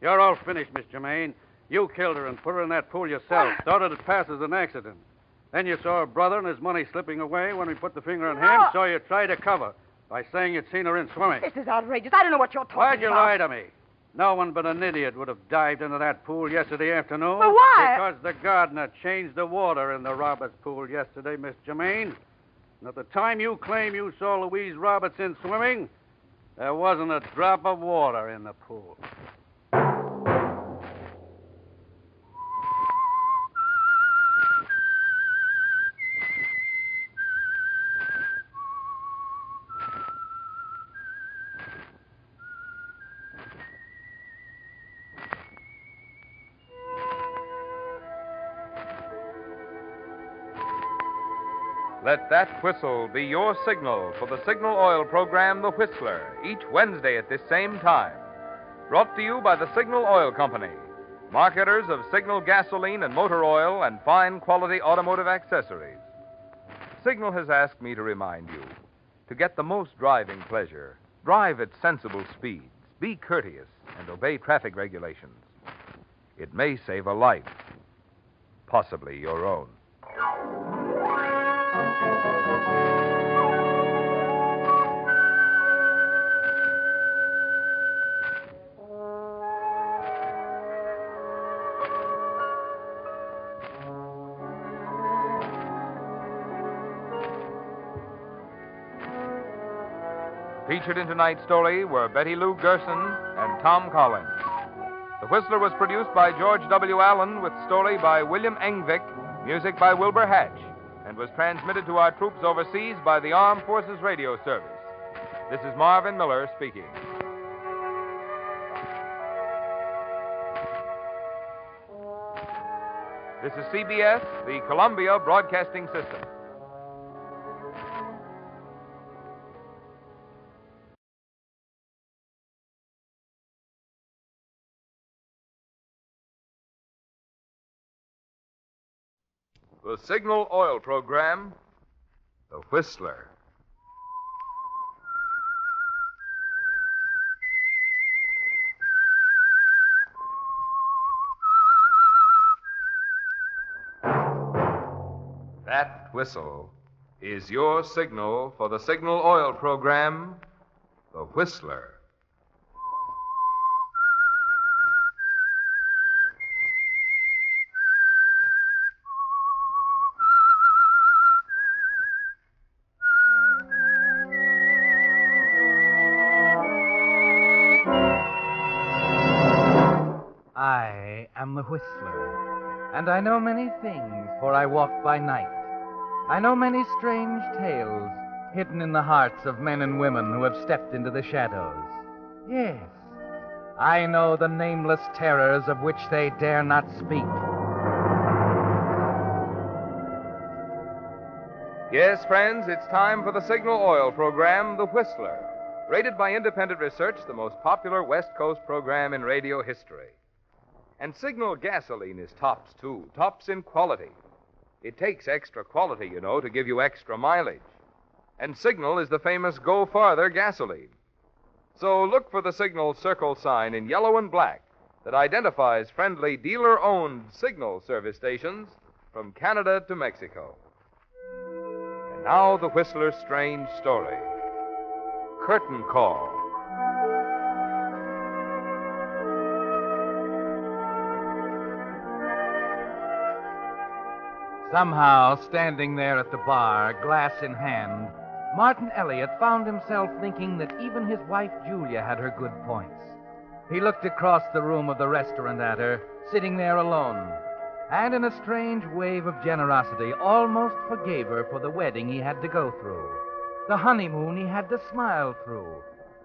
You're all finished, Miss Germain. You killed her and put her in that pool yourself. Thought it'd pass as an accident. Then you saw her brother and his money slipping away when we put the finger on him, so you tried to cover by saying you'd seen her in swimming. This is outrageous. I don't know what you're talking Why'd you about. lie to me? No one but an idiot would have dived into that pool yesterday afternoon. But why? Because the gardener changed the water in the Roberts pool yesterday, Miss Germain. And at the time you claim you saw Louise Robertson swimming, there wasn't a drop of water in the pool. Let that whistle be your signal for the Signal Oil program, The Whistler, each Wednesday at this same time. Brought to you by the Signal Oil Company, marketers of Signal gasoline and motor oil and fine quality automotive accessories. Signal has asked me to remind you, to get the most driving pleasure, drive at sensible speeds, be courteous, and obey traffic regulations. It may save a life, possibly your own. Featured in tonight's story were Betty Lou Gerson and Tom Collins. The Whistler was produced by George W. Allen with story by William Engvik, music by Wilbur Hatch, and was transmitted to our troops overseas by the Armed Forces Radio Service. This is Marvin Miller speaking. This is CBS, the Columbia Broadcasting System. The Signal Oil program, The Whistler. That whistle is your signal for the Signal Oil program, The Whistler. I am the Whistler, and I know many things, for I walk by night. I know many strange tales hidden in the hearts of men and women who have stepped into the shadows. Yes, I know the nameless terrors of which they dare not speak. Yes, friends, it's time for the Signal Oil program, The Whistler. Rated by independent research, the most popular West Coast program in radio history. And Signal gasoline is tops, too. Tops in quality. It takes extra quality, you know, to give you extra mileage. And Signal is the famous Go Farther gasoline. So look for the Signal circle sign in yellow and black that identifies friendly dealer-owned Signal service stations from Canada to Mexico. And now the Whistler's strange story. Curtain Call. Somehow, standing there at the bar, glass in hand, Martin Elliott found himself thinking that even his wife Julia had her good points. He looked across the room of the restaurant at her, sitting there alone, and in a strange wave of generosity almost forgave her for the wedding he had to go through, the honeymoon he had to smile through,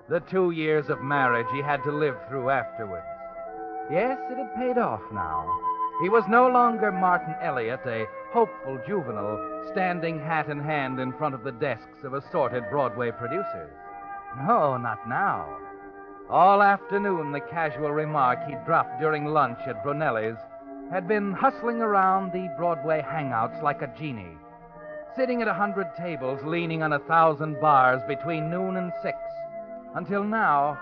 the 2 years of marriage he had to live through afterwards. Yes, it had paid off now. He was no longer Martin Elliott, a hopeful juvenile, standing hat in hand in front of the desks of assorted Broadway producers. No, not now. All afternoon, the casual remark he dropped during lunch at Brunelli's had been hustling around the Broadway hangouts like a genie, sitting at 100 tables, leaning on 1,000 bars between noon and 6, until now,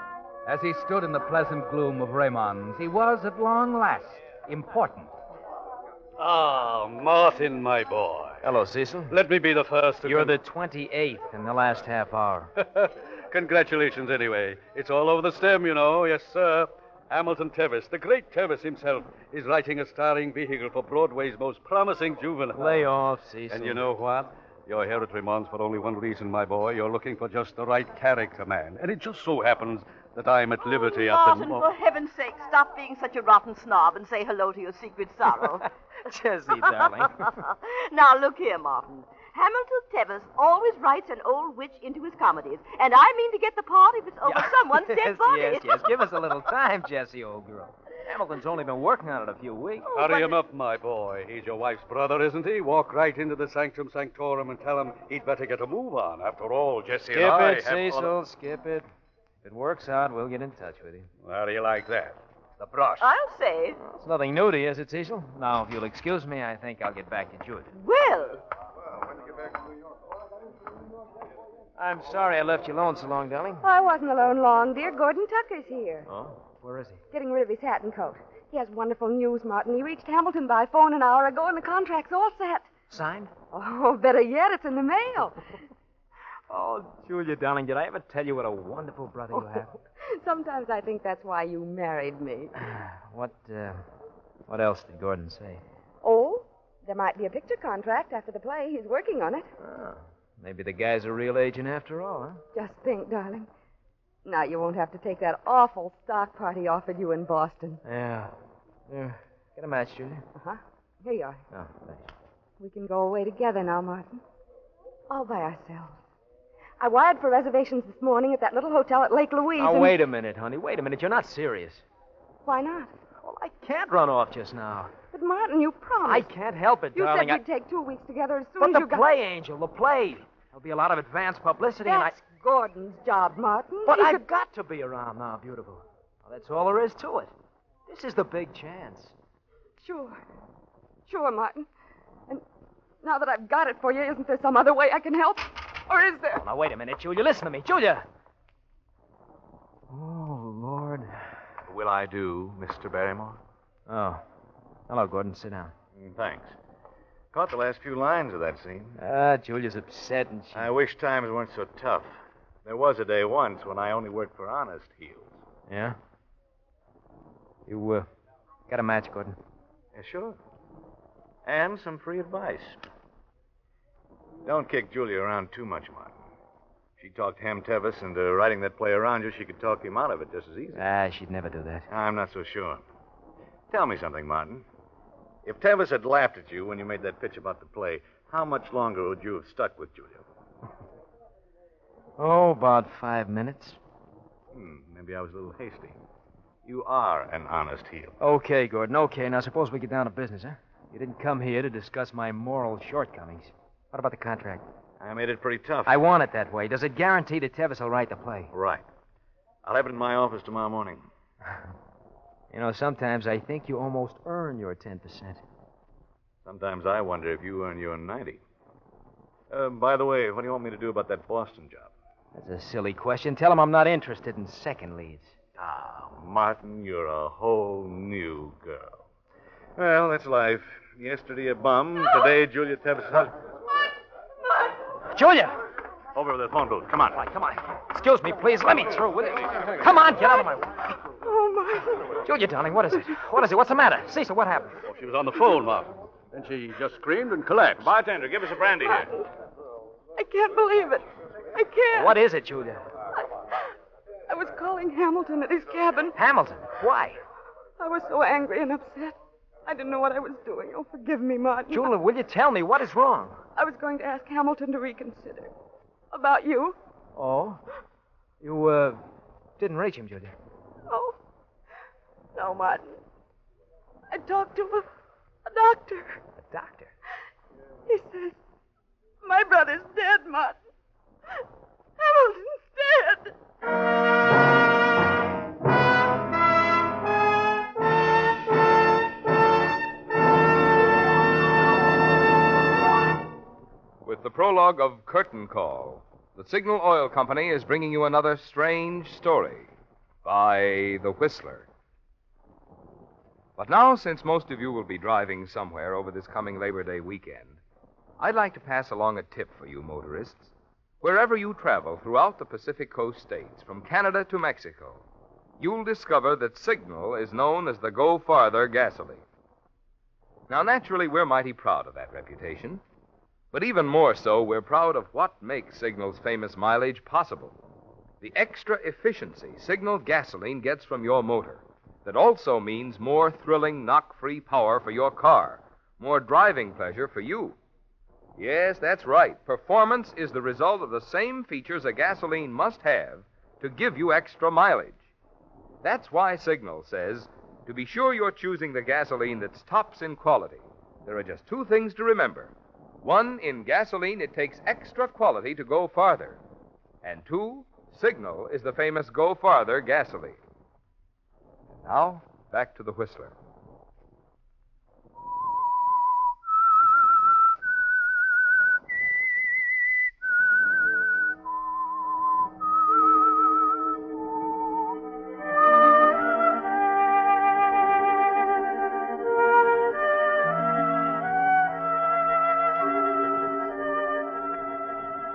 as he stood in the pleasant gloom of Raymond's, he was, at long last, important. Ah, Martin, my boy. Hello, Cecil. Let me be the first to... You're the 28th in the last half hour. Congratulations, anyway. It's all over the stem, you know. Yes, sir. Hamilton Tevis, the great Tevis himself, is writing a starring vehicle for Broadway's most promising juvenile. Lay off, Cecil. And you know what? You're here at Raymond's for only one reason, my boy. You're looking for just the right character man. And it just so happens that I'm at liberty at the Martin, for heaven's sake, stop being such a rotten snob and say hello to your secret sorrow. Jessie, darling. Now, look here, Martin. Hamilton Tevis always writes an old witch into his comedies, and I mean to get the part if it's over someone's dead body. Yes. Give us a little time, Jessie, old girl. Hamilton's only been working on it a few weeks. Hurry him up, my boy. He's your wife's brother, isn't he? Walk right into the sanctum sanctorum and tell him he'd better get a move on. After all, Jessie and I Skip it, Cecil, skip it. If it works out, we'll get in touch with you. How do you like that? The brush. I'll say. Well, it's nothing new to you, is it, Cecil? Now, if you'll excuse me, I think I'll get back to Julia. Well. I'm sorry I left you alone so long, darling. I wasn't alone long, dear. Gordon Tucker's here. Oh? Where is he? Getting rid of his hat and coat. He has wonderful news, Martin. He reached Hamilton by phone an hour ago, and the contract's all set. Signed? Oh, better yet, it's in the mail. Oh, Julia, darling, did I ever tell you what a wonderful brother you have? Sometimes I think that's why you married me. What else did Gordon say? Oh, there might be a picture contract after the play. He's working on it. Oh, maybe the guy's a real agent after all, huh? Just think, darling. Now you won't have to take that awful stock party offered you in Boston. Yeah. Here, get a match, Julia. Uh-huh. Here you are. Oh, thanks. We can go away together now, Martin. All by ourselves. I wired for reservations this morning at that little hotel at Lake Louise. Now, wait a minute, honey. Wait a minute. You're not serious. Why not? Well, I can't run off just now. But, Martin, you promised. I can't help it, you darling. You said you'd take 2 weeks together as soon but as the you got... play, Angel, the play. There'll be a lot of advance publicity, That's Gordon's job, Martin. But I've got to be around now, beautiful. Well, that's all there is to it. This is the big chance. Sure. Sure, Martin. And now that I've got it for you, isn't there some other way I can help? Or is there? Oh, now, wait a minute, Julia. Listen to me. Julia! Oh, Lord. Will I do, Mr. Barrymore? Oh. Hello, Gordon. Sit down. Thanks. Caught the last few lines of that scene. Julia's upset and she... I wish times weren't so tough. There was a day once when I only worked for honest heels. Yeah? You, got a match, Gordon? Yeah, sure. And some free advice. Don't kick Julia around too much, Martin. She talked Ham Tevis into writing that play around you. She could talk him out of it just as easy. She'd never do that. I'm not so sure. Tell me something, Martin. If Tevis had laughed at you when you made that pitch about the play, how much longer would you have stuck with Julia? Oh, about 5 minutes. Maybe I was a little hasty. You are an honest heel. Okay, Gordon, okay. Now, suppose we get down to business, huh? You didn't come here to discuss my moral shortcomings. What about the contract? I made it pretty tough. I want it that way. Does it guarantee that Tevis will write the play? Right. I'll have it in my office tomorrow morning. You know, sometimes I think you almost earn your 10%. Sometimes I wonder if you earn your 90. By the way, what do you want me to do about that Boston job? That's a silly question. Tell him I'm not interested in second leads. Martin, you're a whole new girl. Well, that's life. Yesterday a bum, today Julia Tevis' husband. Julia! Over to the phone booth. Come on. Come on. Excuse me, please. Let me through with it. Come on, get out of my way. Oh, Martin. Julia, darling, what is it? What is it? What's the matter? Cecil, what happened? Oh, she was on the phone, Martin. Then she just screamed and collapsed. Bartender, give us a brandy here. I can't believe it. I can't. What is it, Julia? I was calling Hamilton at his cabin. Hamilton? Why? I was so angry and upset. I didn't know what I was doing. Oh, forgive me, Martin. Julia, will you tell me what is wrong? I was going to ask Hamilton to reconsider. About you. Oh? You, didn't reach him, Julia? Oh. No, Martin. I talked to a doctor. A doctor? He says, my brother's dead, Martin. Hamilton's dead. With the prologue of Curtain Call, the Signal Oil Company is bringing you another strange story by The Whistler. But now, since most of you will be driving somewhere over this coming Labor Day weekend, I'd like to pass along a tip for you motorists. Wherever you travel throughout the Pacific Coast states, from Canada to Mexico, you'll discover that Signal is known as the Go Farther gasoline. Now, naturally, we're mighty proud of that reputation. But even more so, we're proud of what makes Signal's famous mileage possible. The extra efficiency Signal gasoline gets from your motor. That also means more thrilling, knock-free power for your car. More driving pleasure for you. Yes, that's right. Performance is the result of the same features a gasoline must have to give you extra mileage. That's why Signal says, to be sure you're choosing the gasoline that's tops in quality, there are just two things to remember. One, in gasoline, it takes extra quality to go farther. And two, Signal is the famous Go Farther gasoline. And now, back to the Whistler.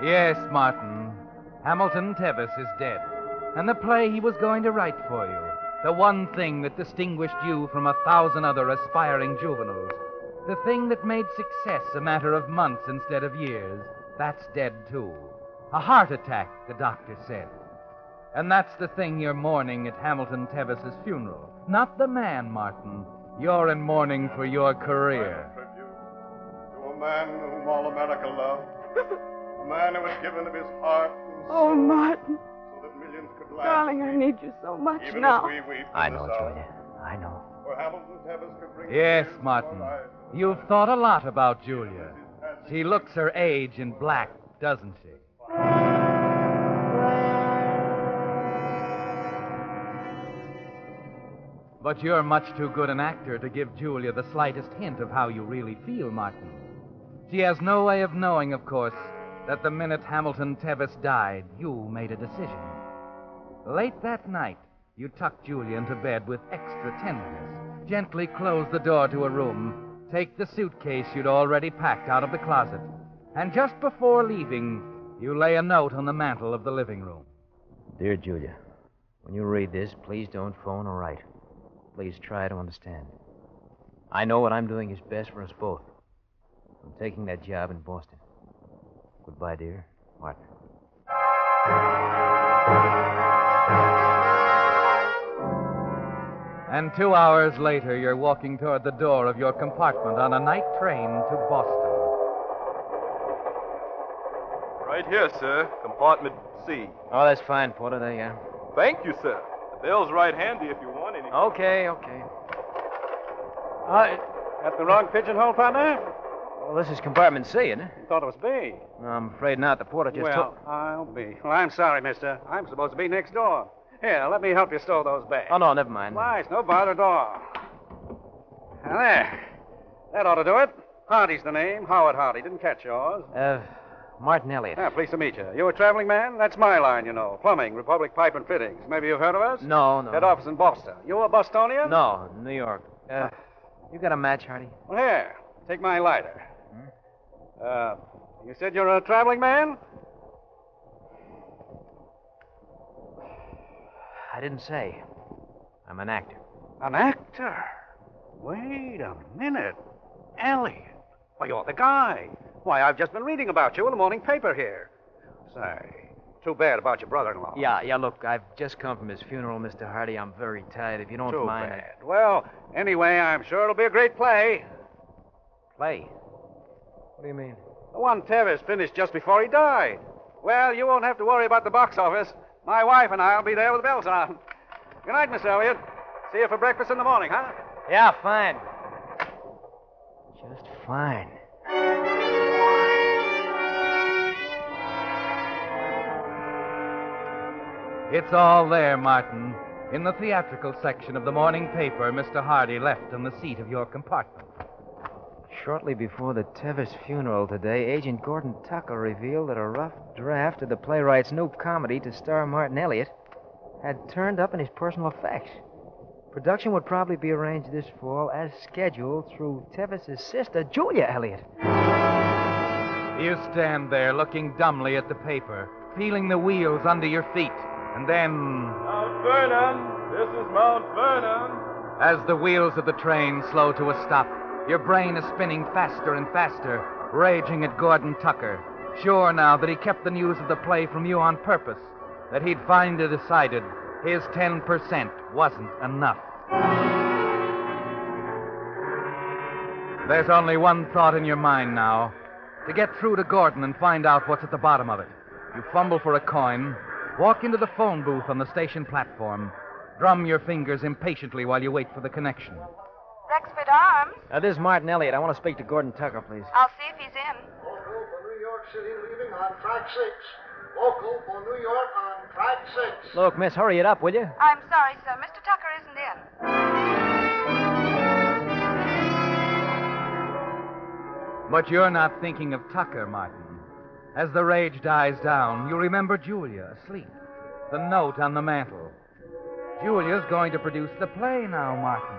Yes, Martin. Hamilton Tevis is dead. And the play he was going to write for you, the one thing that distinguished you from 1,000 other aspiring juveniles, the thing that made success a matter of months instead of years, that's dead too. A heart attack, the doctor said. And that's the thing you're mourning at Hamilton Tevis's funeral. Not the man, Martin. You're in mourning for your career. To a man whom all America loved. A man who was given of his heart and Oh, Martin. so that millions could laugh. Darling, I need you so much Even now. as we weep I in know, this hour. Julia. I know. For Hamilton Tevis could bring Yes, tears to Martin. our eyes. You've thought a lot about Julia. She looks her age in black, doesn't she? But you're much too good an actor to give Julia the slightest hint of how you really feel, Martin. She has no way of knowing, of course, that the minute Hamilton Tevis died, you made a decision. Late that night, you tucked Julia into bed with extra tenderness, gently closed the door to her room, take the suitcase you'd already packed out of the closet, and just before leaving, you lay a note on the mantel of the living room. Dear Julia, when you read this, please don't phone or write. Please try to understand. I know what I'm doing is best for us both. I'm taking that job in Boston. Goodbye, dear. Martin. And 2 hours later, you're walking toward the door of your compartment on a night train to Boston. Right here, sir. Compartment C. Oh, that's fine, Porter. There you are. Thank you, sir. The bell's right handy if you want anything. Okay. Got the wrong pigeonhole, partner? Well, this is compartment C, isn't it? You thought it was B. No, I'm afraid not. The porter just told... Well, I'll be. Well, I'm sorry, mister. I'm supposed to be next door. Here, let me help you stow those bags. Oh, no, never mind. Why, it's no bother at all. Now, there. That ought to do it. Hardy's the name. Howard Hardy. Didn't catch yours. Martin Elliott. Pleased to meet you. You a traveling man? That's my line, you know. Plumbing, Republic Pipe and Fittings. Maybe you've heard of us? No. Head office in Boston. You a Bostonian? No, New York. You got a match, Hardy? Well, here. Take my lighter. You said you're a traveling man? I didn't say. I'm an actor. An actor? Wait a minute. Elliot. Why, you're the guy. Why, I've just been reading about you in the morning paper here. Say, too bad about your brother-in-law. Yeah, look, I've just come from his funeral, Mr. Hardy. I'm very tired. If you don't mind... Too bad. Well, anyway, I'm sure it'll be a great play. Play? What do you mean? The one Tevis finished just before he died. Well, you won't have to worry about the box office. My wife and I'll be there with the bells on. Good night, Miss Elliott. See you for breakfast in the morning, huh? Yeah, fine. Just fine. It's all there, Martin. In the theatrical section of the morning paper Mr. Hardy left on the seat of your compartment. Shortly before the Tevis funeral today, Agent Gordon Tucker revealed that a rough draft of the playwright's new comedy to star Martin Elliott had turned up in his personal effects. Production would probably be arranged this fall as scheduled through Tevis's sister, Julia Elliott. You stand there looking dumbly at the paper, feeling the wheels under your feet, and then... Mount Vernon! This is Mount Vernon! As the wheels of the train slow to a stop, your brain is spinning faster and faster, raging at Gordon Tucker, sure now that he kept the news of the play from you on purpose, that he'd finally decided his 10% wasn't enough. There's only one thought in your mind now, to get through to Gordon and find out what's at the bottom of it. You fumble for a coin, walk into the phone booth on the station platform, drum your fingers impatiently while you wait for the connection. Rexford Arms. This is Martin Elliott. I want to speak to Gordon Tucker, please. I'll see if he's in. Local for New York City leaving on track 6. Local for New York on track 6. Look, miss, hurry it up, will you? I'm sorry, sir. Mr. Tucker isn't in. But you're not thinking of Tucker, Martin. As the rage dies down, you remember Julia asleep, the note on the mantel. Julia's going to produce the play now, Martin.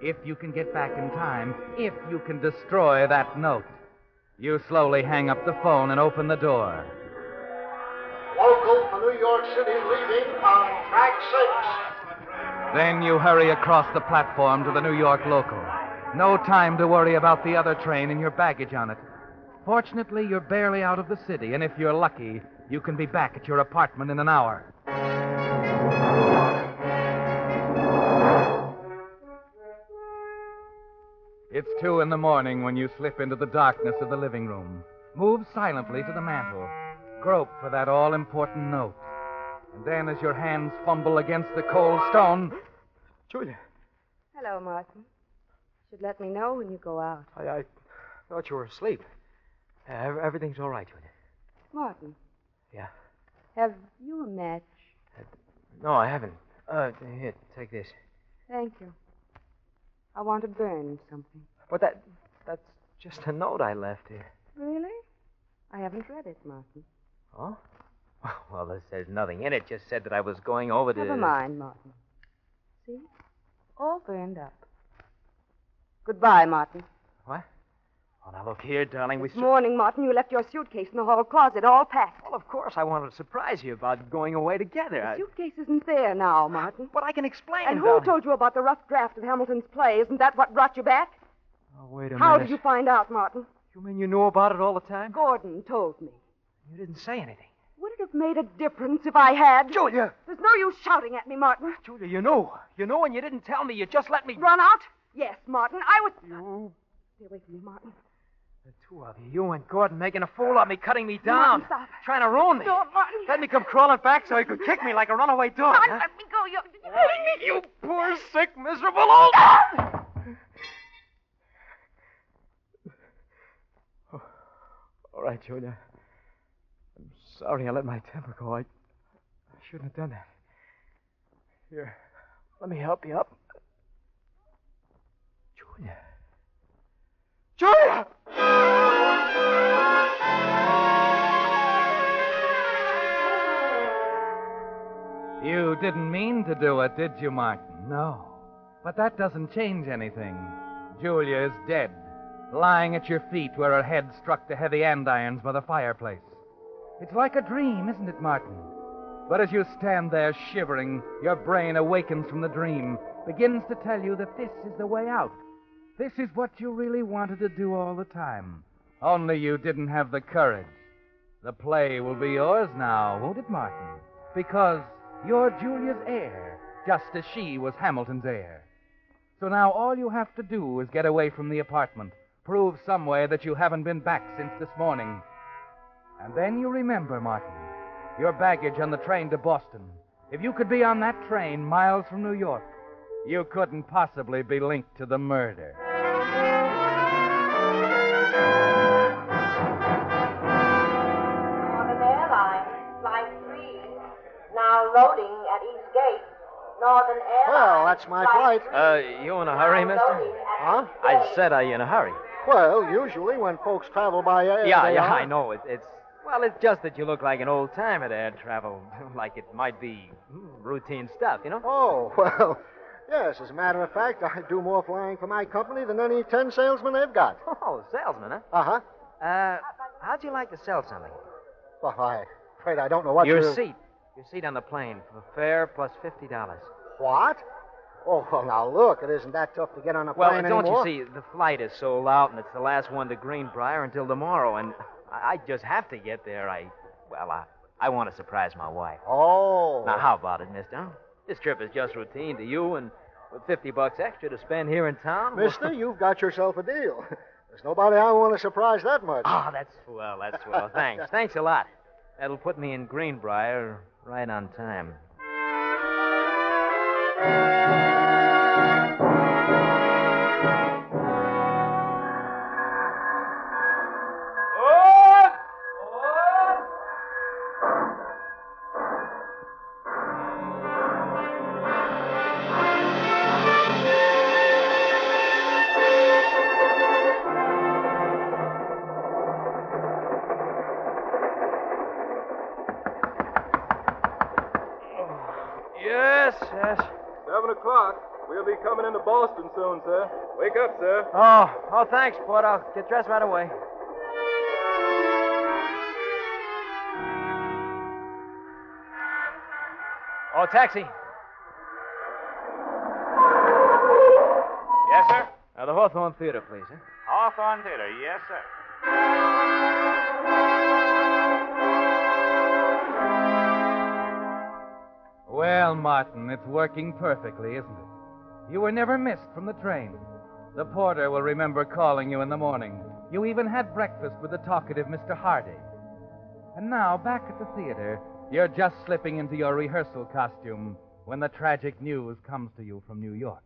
If you can get back in time, if you can destroy that note. You slowly hang up the phone and open the door. Local for New York City leaving on track 6. Then you hurry across the platform to the New York local. No time to worry about the other train and your baggage on it. Fortunately, you're barely out of the city, and if you're lucky, you can be back at your apartment in an hour. It's 2 a.m. when you slip into the darkness of the living room. Move silently to the mantel. Grope for that all-important note. And then as your hands fumble against the cold stone... Julia. Hello, Martin. Should let me know when you go out. I thought you were asleep. Everything's all right, Julia. Martin. Yeah? Have you a match? No, I haven't. Here, take this. Thank you. I want to burn something. But that's just a note I left here. Really? I haven't read it, Martin. Oh? Well, it says nothing in it. Just said that I was going over to... Never mind, Martin. See? All burned up. Goodbye, Martin. What? Oh, now look here, darling. This morning, Martin, you left your suitcase in the hall closet, all packed. Well, of course, I wanted to surprise you about going away together. The suitcase isn't there now, Martin. But I can explain. And who darling. told you about the rough draft of Hamilton's play? Isn't that what brought you back? Oh, wait a How minute. did you find out, Martin? You mean you knew about it all the time? Gordon told me. You didn't say anything. Would it have made a difference if I had? Julia! There's no use shouting at me, Martin. Julia, you knew. You knew, and you didn't tell me. You just let me... Run out? Yes, Martin. I was... You... Stay away from me, Martin. The two of you and Gordon making a fool of me, cutting me down. Martin, stop. Trying to ruin me. No, Martin. Let me come crawling back so he could kick me like a runaway dog. Martin, huh? let me go. You poor, sick, miserable old... Oh, all right, Julia. I'm sorry I let my temper go. I shouldn't have done that. Here, let me help you up. Julia. Julia! You didn't mean to do it, did you, Martin? No. But that doesn't change anything. Julia is dead, lying at your feet where her head struck the heavy andirons by the fireplace. It's like a dream, isn't it, Martin? But as you stand there shivering, your brain awakens from the dream, begins to tell you that this is the way out. This is what you really wanted to do all the time. Only you didn't have the courage. The play will be yours now, won't it, Martin? Because you're Julia's heir, just as she was Hamilton's heir. So now all you have to do is get away from the apartment, prove some way that you haven't been back since this morning. And then you remember, Martin, your baggage on the train to Boston. If you could be on that train miles from New York, you couldn't possibly be linked to the murder. Northern Airlines, Flight 3, now loading at East Gate. Northern Airlines. Well, that's my flight. You in a hurry, mister? Huh? I said, are you in a hurry? Well, usually when folks travel by air. Yeah, they are. I know. Well, it's just that you look like an old timer to air travel. Like it might be routine stuff, you know? Oh, well, yes. As a matter of fact, I do more flying for my company than any 10 salesmen they've got. Oh, salesman, huh? Uh-huh. How'd you like to sell something? Well, I'm afraid I don't know what Your you... seat on the plane for fare plus $50. What? Oh, well, now, look, it isn't that tough to get on a Well, plane don't anymore. you see, the flight is sold out, and it's the last one to Greenbrier until tomorrow, and I just have to get there. I want to surprise my wife. Oh. Now, how about it, mister? This trip is just routine to you, and with $50 extra to spend here in town... Mister, you've got yourself a deal. There's nobody I want to surprise that much. Oh, that's swell. Thanks. Thanks a lot. That'll put me in Greenbrier right on time. Yes. 7 o'clock. We'll be coming into Boston soon, sir. Wake up, sir. Oh, thanks, Bud. I'll get dressed right away. Oh, taxi. Yes, sir? The Hawthorne Theater, please, huh? Hawthorne Theater, yes, sir. Well, Martin, it's working perfectly, isn't it? You were never missed from the train. The porter will remember calling you in the morning. You even had breakfast with the talkative Mr. Hardy. And now, back at the theater, you're just slipping into your rehearsal costume when the tragic news comes to you from New York.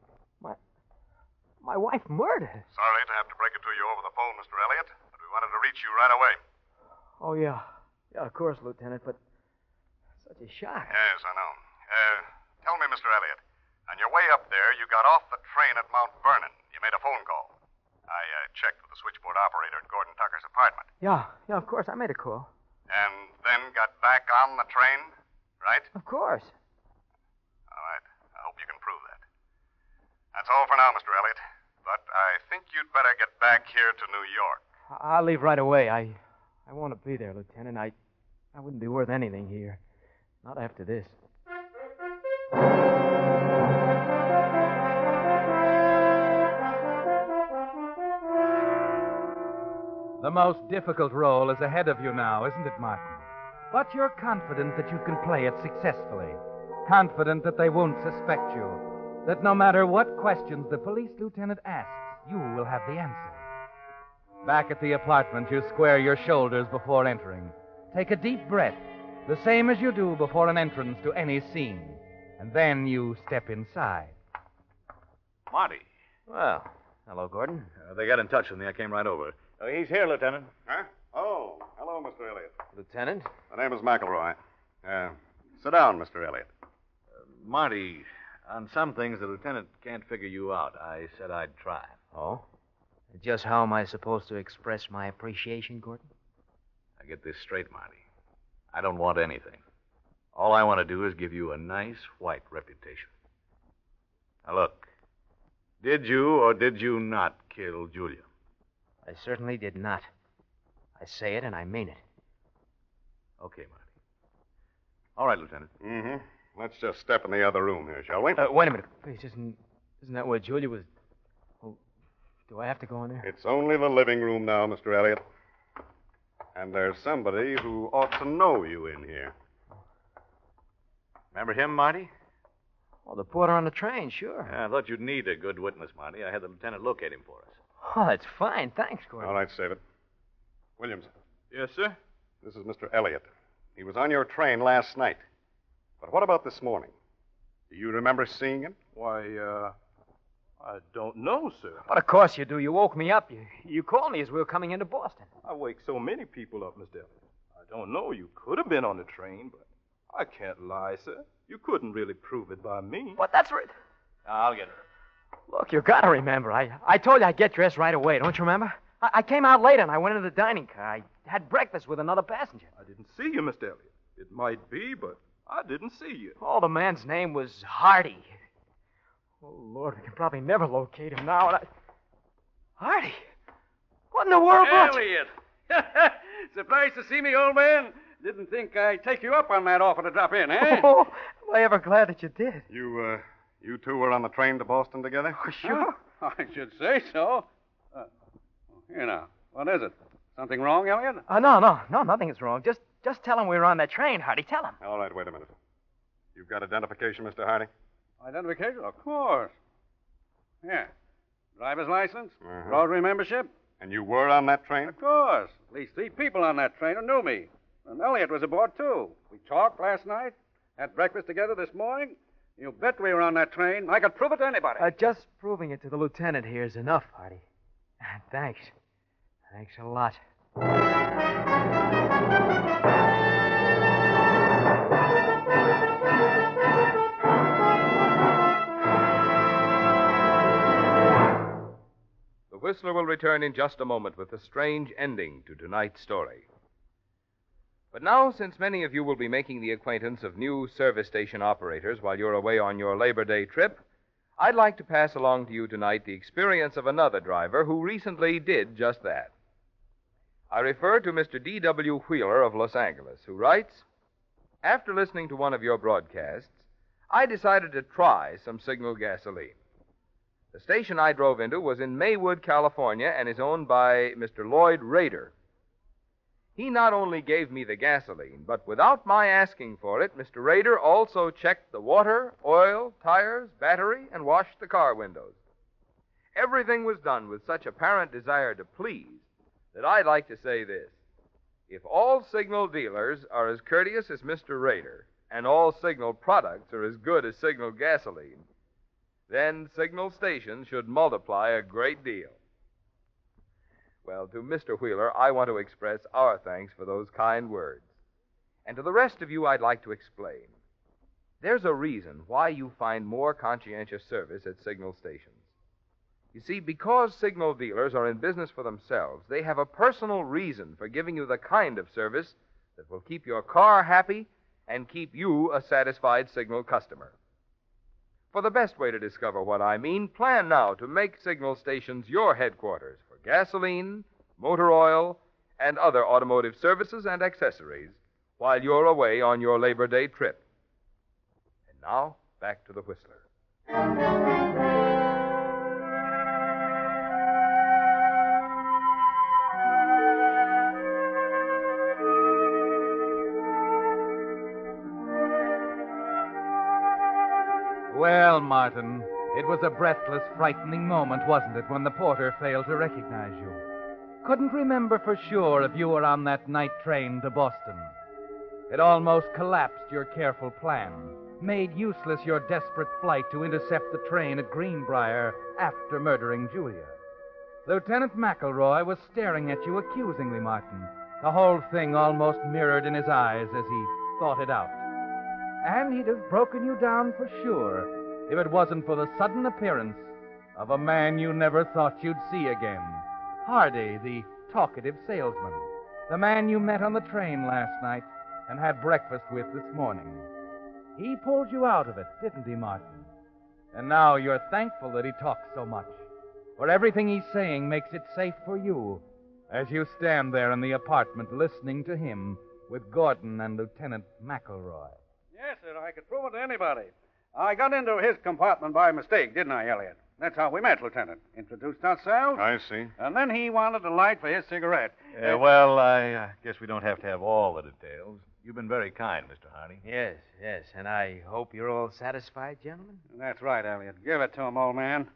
My wife murdered. Sorry to have to break it to you over the phone, Mr. Elliott, but we wanted to reach you right away. Oh, yeah. Yeah, of course, Lieutenant, but such a shock. Yes, I know. Tell me, Mr. Elliott, on your way up there, you got off the train at Mount Vernon. You made a phone call. I checked with the switchboard operator at Gordon Tucker's apartment. Yeah, of course. I made a call. And then got back on the train, right? Of course. All right. I hope you can prove that. That's all for now, Mr. Elliott. But I think you'd better get back here to New York. I'll leave right away. I want to be there, Lieutenant. I wouldn't be worth anything here. Not after this. The most difficult role is ahead of you now, isn't it, Martin? But you're confident that you can play it successfully. Confident that they won't suspect you. That no matter what questions the police lieutenant asks, you will have the answer. Back at the apartment, you square your shoulders before entering. Take a deep breath, the same as you do before an entrance to any scene. And then you step inside. Marty. Well, hello, Gordon. They got in touch with me. I came right over. He's here, Lieutenant. Huh? Oh, hello, Mr. Elliott. Lieutenant? My name is McElroy. Sit down, Mr. Elliott. Marty, on some things the lieutenant can't figure you out. I said I'd try. Oh? Just how am I supposed to express my appreciation, Gordon? I get this straight, Marty. I don't want anything. All I want to do is give you a nice white reputation. Now, look. Did you or did you not kill Julia? I certainly did not. I say it and I mean it. Okay, Marty. All right, Lieutenant. Mm-hmm. Let's just step in the other room here, shall we? Wait a minute. Please, isn't that where Julia was... Oh, do I have to go in there? It's only the living room now, Mr. Elliott. And there's somebody who ought to know you in here. Remember him, Marty? Oh, the porter on the train, sure. Yeah, I thought you'd need a good witness, Marty. I had the lieutenant locate him for us. Oh, that's fine. Thanks, Gordon. All right, save it. Williams. Yes, sir? This is Mr. Elliott. He was on your train last night. But what about this morning? Do you remember seeing him? Why, I don't know, sir. But of course you do. You woke me up. You called me as we were coming into Boston. I wake so many people up, Mr. Elliott. I don't know. You could have been on the train, but I can't lie, sir. You couldn't really prove it by me. But that's right. I'll get her. Look, you gotta remember. I told you I'd get dressed right away. Don't you remember? I came out later and I went into the dining car. I had breakfast with another passenger. I didn't see you, Mr. Elliott. It might be, but I didn't see you. Oh, the man's name was Hardy. Oh, Lord, we can probably never locate him now. Hardy? What in the world brought you? Elliot! Surprised to see me, old man? Didn't think I'd take you up on that offer to drop in, eh? Oh, am I ever glad that you did? You two were on the train to Boston together? Oh, sure. I should say so. Here now, what is it? Something wrong, Elliot? No, nothing is wrong. Just tell him we were on that train, Hardy. Tell him. All right, wait a minute. You've got identification, Mr. Hardy? Identification? Of course. Yeah. Driver's license, Uh-huh. Rotary membership. And you were on that train? Of course. At least 3 people on that train who knew me. And Elliot was aboard, too. We talked last night, had breakfast together this morning. You bet we were on that train. I could prove it to anybody. Just proving it to the lieutenant here is enough, Hardy. Thanks. Thanks a lot. The Whistler will return in just a moment with a strange ending to tonight's story. But now, since many of you will be making the acquaintance of new service station operators while you're away on your Labor Day trip, I'd like to pass along to you tonight the experience of another driver who recently did just that. I refer to Mr. D.W. Wheeler of Los Angeles, who writes, "After listening to one of your broadcasts, I decided to try some Signal gasoline. The station I drove into was in Maywood, California, and is owned by Mr. Lloyd Rader. He not only gave me the gasoline, but without my asking for it, Mr. Rader also checked the water, oil, tires, battery, and washed the car windows. Everything was done with such apparent desire to please that I'd like to say this. If all Signal dealers are as courteous as Mr. Rader, and all Signal products are as good as Signal gasoline, then Signal stations should multiply a great deal." Well, to Mr. Wheeler, I want to express our thanks for those kind words. And to the rest of you, I'd like to explain. There's a reason why you find more conscientious service at Signal stations. You see, because Signal dealers are in business for themselves, they have a personal reason for giving you the kind of service that will keep your car happy and keep you a satisfied Signal customer. For the best way to discover what I mean, plan now to make signal stations your headquarters for gasoline, motor oil, and other automotive services and accessories while you're away on your Labor Day trip. And now, back to the Whistler. Well, Martin, it was a breathless, frightening moment, wasn't it, when the porter failed to recognize you? Couldn't remember for sure if you were on that night train to Boston. It almost collapsed your careful plan, made useless your desperate flight to intercept the train at Greenbrier after murdering Julia. Lieutenant McElroy was staring at you accusingly, Martin, the whole thing almost mirrored in his eyes as he thought it out. And he'd have broken you down for sure if it wasn't for the sudden appearance of a man you never thought you'd see again. Hardy, the talkative salesman. The man you met on the train last night and had breakfast with this morning. He pulled you out of it, didn't he, Martin? And now you're thankful that he talks so much, for everything he's saying makes it safe for you as you stand there in the apartment listening to him with Gordon and Lieutenant McElroy. Yes, sir, I could prove it to anybody. I got into his compartment by mistake, didn't I, Elliot? That's how we met, Lieutenant. Introduced ourselves. I see. And then he wanted a light for his cigarette. Well, I guess we don't have to have all the details. You've been very kind, Mr. Hardy. Yes, yes. And I hope you're all satisfied, gentlemen? That's right, Elliot. Give it to him, old man.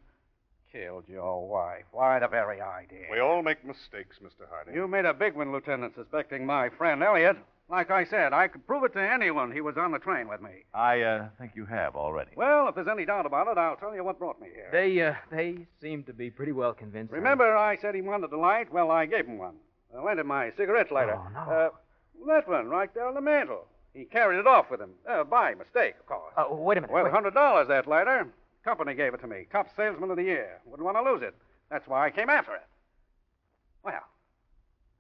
Killed your wife. Why, the very idea. We all make mistakes, Mr. Hardy. You made a big one, Lieutenant, suspecting my friend Elliot. Like I said, I could prove it to anyone he was on the train with me. I think you have already. Well, if there's any doubt about it, I'll tell you what brought me here. They seem to be pretty well convinced. Remember I said he wanted a light? Well, I gave him one. I went to my cigarette lighter. Oh, no. That one right there on the mantel. He carried it off with him. By mistake, of course. Wait a minute. Well, $100, that lighter. Company gave it to me. Top salesman of the year. Wouldn't want to lose it. That's why I came after it. Well,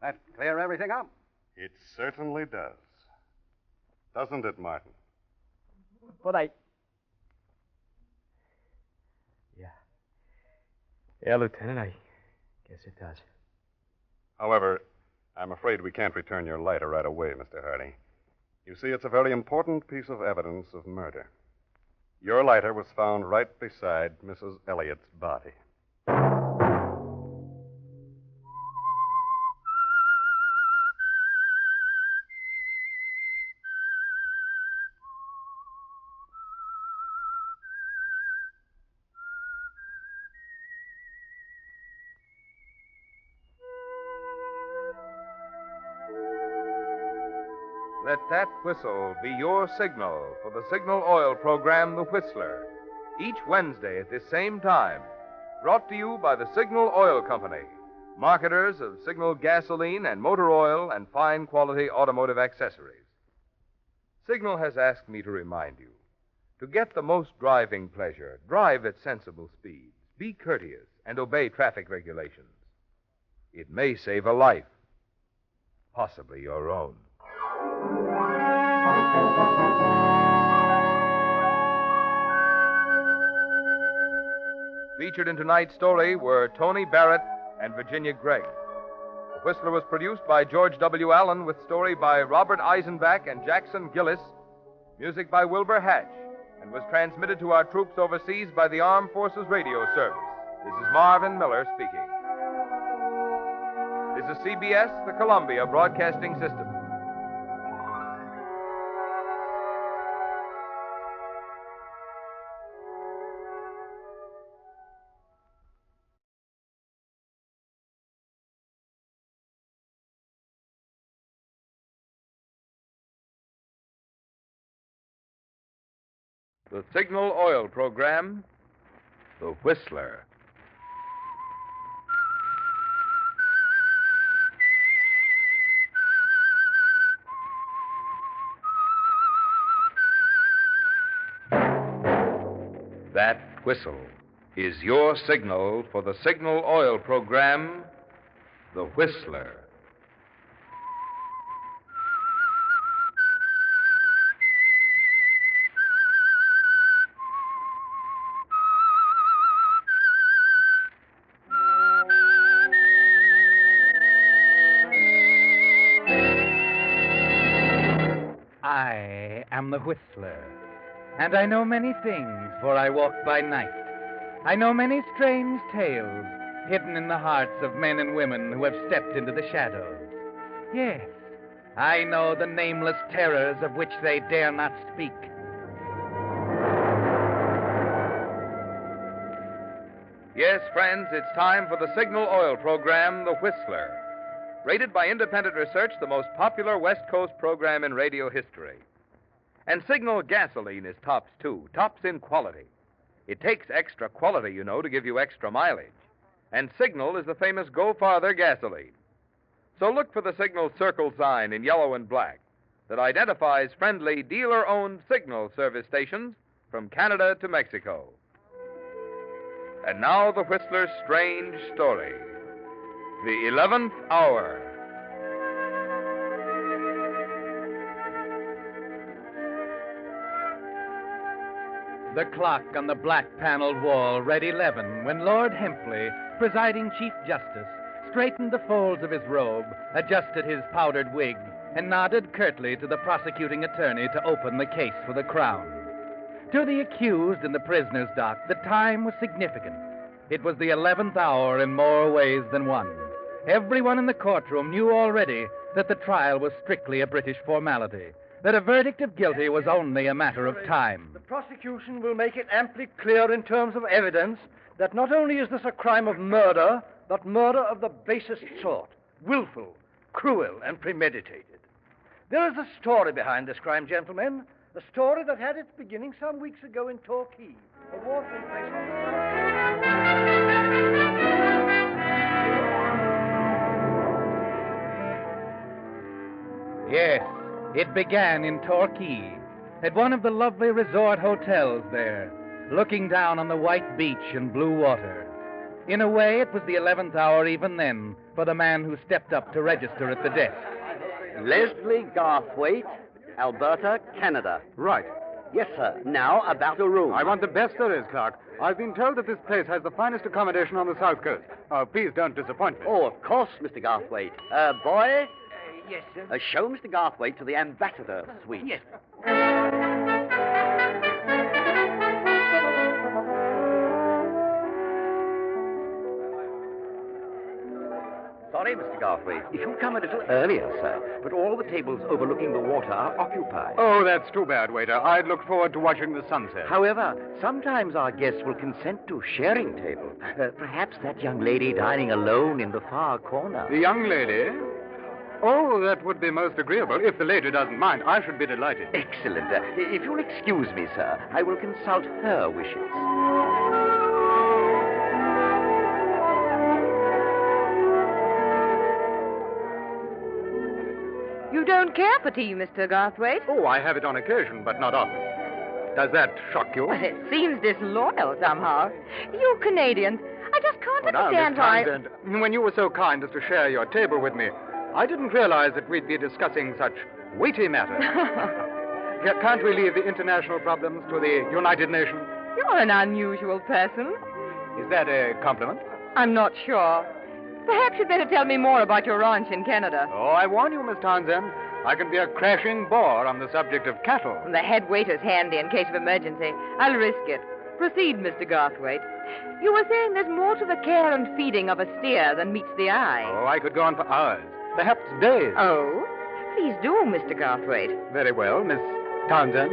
that clear everything up? It certainly does. Doesn't it, Martin? But Yeah, Lieutenant, I guess it does. However, I'm afraid we can't return your lighter right away, Mr. Hardy. You see, it's a very important piece of evidence of murder. Your lighter was found right beside Mrs. Elliott's body. Let that whistle be your signal for the Signal Oil program, The Whistler, each Wednesday at this same time. Brought to you by the Signal Oil Company, marketers of Signal gasoline and motor oil and fine quality automotive accessories. Signal has asked me to remind you to get the most driving pleasure, drive at sensible speeds, be courteous, and obey traffic regulations. It may save a life, possibly your own. Featured in tonight's story were Tony Barrett and Virginia Gregg. The Whistler was produced by George W. Allen with story by Robert Eisenbach and Jackson Gillis, music by Wilbur Hatch, and was transmitted to our troops overseas by the Armed Forces Radio Service. This is Marvin Miller speaking. This is CBS, the Columbia Broadcasting System. The Signal Oil program, The Whistler. That whistle is your signal for the Signal Oil program, The Whistler. am the Whistler, and I know many things, for I walk by night. I know many strange tales hidden in the hearts of men and women who have stepped into the shadows. Yes, I know the nameless terrors of which they dare not speak. Yes, friends, it's time for the Signal Oil program, The Whistler. Rated by independent research, the most popular West Coast program in radio history. And Signal gasoline is tops, too. Tops in quality. It takes extra quality, you know, to give you extra mileage. And Signal is the famous Go Farther gasoline. So look for the Signal circle sign in yellow and black that identifies friendly dealer-owned Signal service stations from Canada to Mexico. And now the Whistler's strange story. The 11th Hour. The clock on the black-paneled wall read 11 when Lord Hempley, presiding Chief Justice, straightened the folds of his robe, adjusted his powdered wig, and nodded curtly to the prosecuting attorney to open the case for the Crown. To the accused in the prisoner's dock, the time was significant. It was the 11th hour in more ways than one. Everyone in the courtroom knew already that the trial was strictly a British formality, that a verdict of guilty was only a matter of time. The prosecution will make it amply clear in terms of evidence that not only is this a crime of murder, but murder of the basest sort, willful, cruel, and premeditated. There is a story behind this crime, gentlemen, a story that had its beginning some weeks ago in Torquay, a watering place on the... Yes, it began in Torquay, at one of the lovely resort hotels there, looking down on the white beach and blue water. In a way, it was the 11th hour even then for the man who stepped up to register at the desk. Leslie Garthwaite, Alberta, Canada. Right. Yes, sir. Now, about a room. I want the best there is, Clark. I've been told that this place has the finest accommodation on the South Coast. Please don't disappoint me. Oh, of course, Mr. Garthwaite. Boy? Yes, sir. Show Mr. Garthwaite to the ambassador suite. Yes. Sorry, Mr. Garthwaite. If you come a little earlier, sir, but all the tables overlooking the water are occupied. Oh, that's too bad, waiter. I'd looked forward to watching the sunset. However, sometimes our guests will consent to sharing tables. Perhaps that young lady dining alone in the far corner. The young lady? Oh, that would be most agreeable. If the lady doesn't mind, I should be delighted. Excellent. If you'll excuse me, sir, I will consult her wishes. You don't care for tea, Mr. Garthwaite? Oh, I have it on occasion, but not often. Does that shock you? Well, it seems disloyal somehow. You Canadians, I just can't understand why... Townsend, when you were so kind as to share your table with me, I didn't realize that we'd be discussing such weighty matters. Can't we leave the international problems to the United Nations? You're an unusual person. Is that a compliment? I'm not sure. Perhaps you'd better tell me more about your ranch in Canada. Oh, I warn you, Miss Townsend. I can be a crashing bore on the subject of cattle. The head waiter's handy in case of emergency. I'll risk it. Proceed, Mr. Garthwaite. You were saying there's more to the care and feeding of a steer than meets the eye. Oh, I could go on for hours, perhaps days. Oh? Please do, Mr. Garthwaite. Very well, Miss Townsend.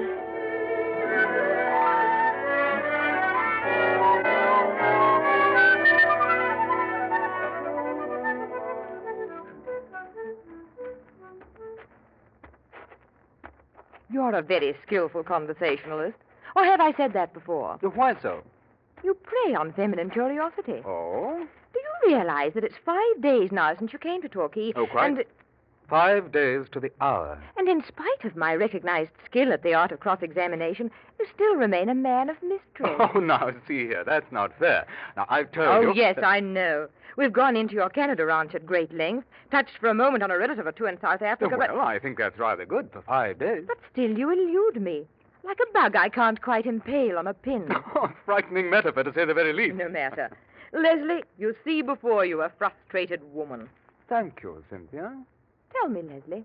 You're a very skillful conversationalist. Or have I said that before? Why so? You prey on feminine curiosity. Oh? Do you realize that it's 5 days now since you came to Torquay? Oh, quite. And 5 days to the hour. And in spite of my recognized skill at the art of cross-examination, you still remain a man of mystery. Oh, now, see here, that's not fair. Now, I've told you... Oh, yes, I know. We've gone into your Canada ranch at great length, touched for a moment on a relative or two in South Africa, Well, I think that's rather good for 5 days. But still you elude me. Like a bug I can't quite impale on a pin. Oh, frightening metaphor, to say the very least. No matter. Leslie, you see before you a frustrated woman. Thank you, Cynthia. Tell me, Leslie,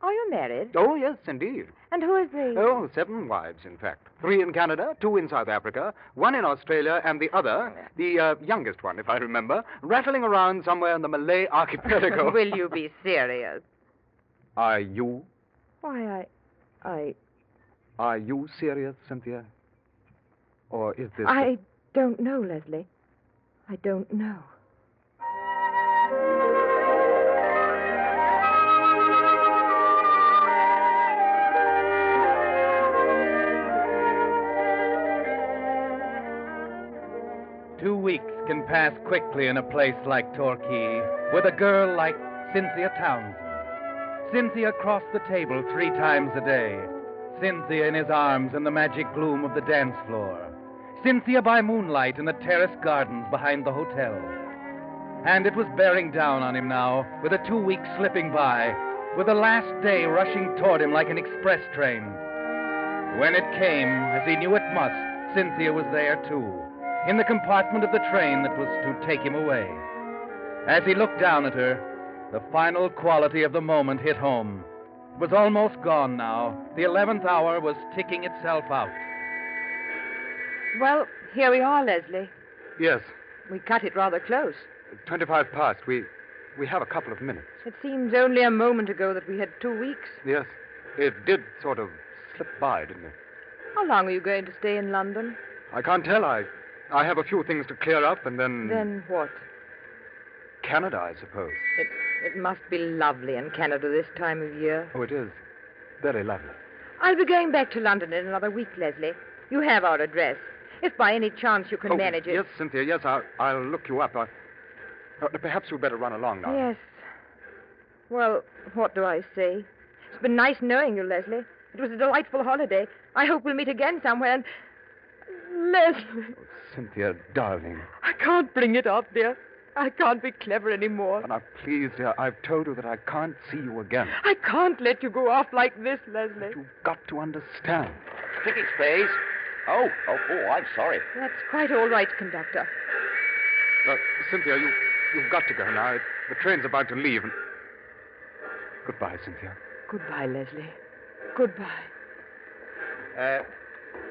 Are you married? Oh, yes, indeed. And who is the... Oh, 7 wives, in fact. 3 in Canada, 2 in South Africa, 1 in Australia, and the other, the youngest one, if I remember, rattling around somewhere in the Malay archipelago. Will you be serious? Are you? Why, I... Are you serious, Cynthia? Or is this... I don't know, Leslie. I don't know. Two weeks can pass quickly in a place like Torquay with a girl like Cynthia Townsend. Cynthia crossed the table 3 times a day. Cynthia in his arms in the magic gloom of the dance floor. Cynthia by moonlight in the terrace gardens behind the hotel. And it was bearing down on him now, with the 2 weeks slipping by, with the last day rushing toward him like an express train. When it came, as he knew it must, Cynthia was there too, in the compartment of the train that was to take him away. As he looked down at her, the final quality of the moment hit home. It was almost gone now. The 11th hour was ticking itself out. Well, here we are, Leslie. Yes, We cut it rather close. 25 past. We have a couple of minutes. It seems only a moment ago that we had 2 weeks. Yes, it did sort of slip by, didn't it? How long are you going to stay in London? I can't tell. I have a few things to clear up, and then... Then what? Canada, I suppose. It must be lovely in Canada this time of year. Oh, it is. Very lovely. I'll be going back to London in another week, Leslie. You have our address. If by any chance you can manage it. Yes, Cynthia, yes, I'll look you up. Perhaps you'd better run along now. Yes. Well, what do I say? It's been nice knowing you, Leslie. It was a delightful holiday. I hope we'll meet again somewhere and... Leslie. Oh, Cynthia, darling. I can't bring it up, dear. I can't be clever anymore. Now, please, dear, I've told you that I can't see you again. I can't let you go off like this, Leslie. You've got to understand. Tickets, please. Oh, I'm sorry. That's quite all right, conductor. Cynthia, you've got to go now. The train's about to leave. Goodbye, Cynthia. Goodbye, Leslie. Goodbye.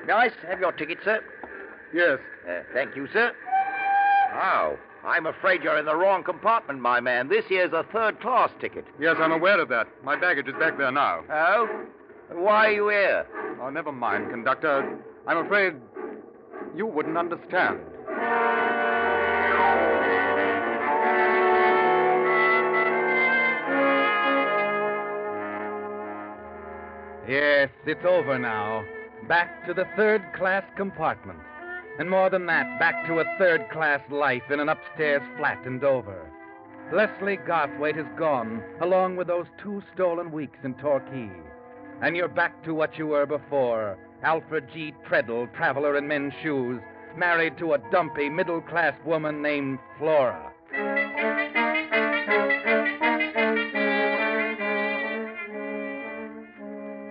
May I have your ticket, sir? Yes. Thank you, sir. Oh, I'm afraid you're in the wrong compartment, my man. This here's a third-class ticket. Yes, I'm aware of that. My baggage is back there now. Oh? Why are you here? Oh, never mind, conductor. I'm afraid you wouldn't understand. Yes, it's over now. Back to the third-class compartment. And more than that, back to a third-class life in an upstairs flat in Dover. Leslie Garthwaite is gone, along with those 2 stolen weeks in Torquay. And you're back to what you were before, Alfred G. Treadle, traveler in men's shoes, married to a dumpy middle-class woman named Flora.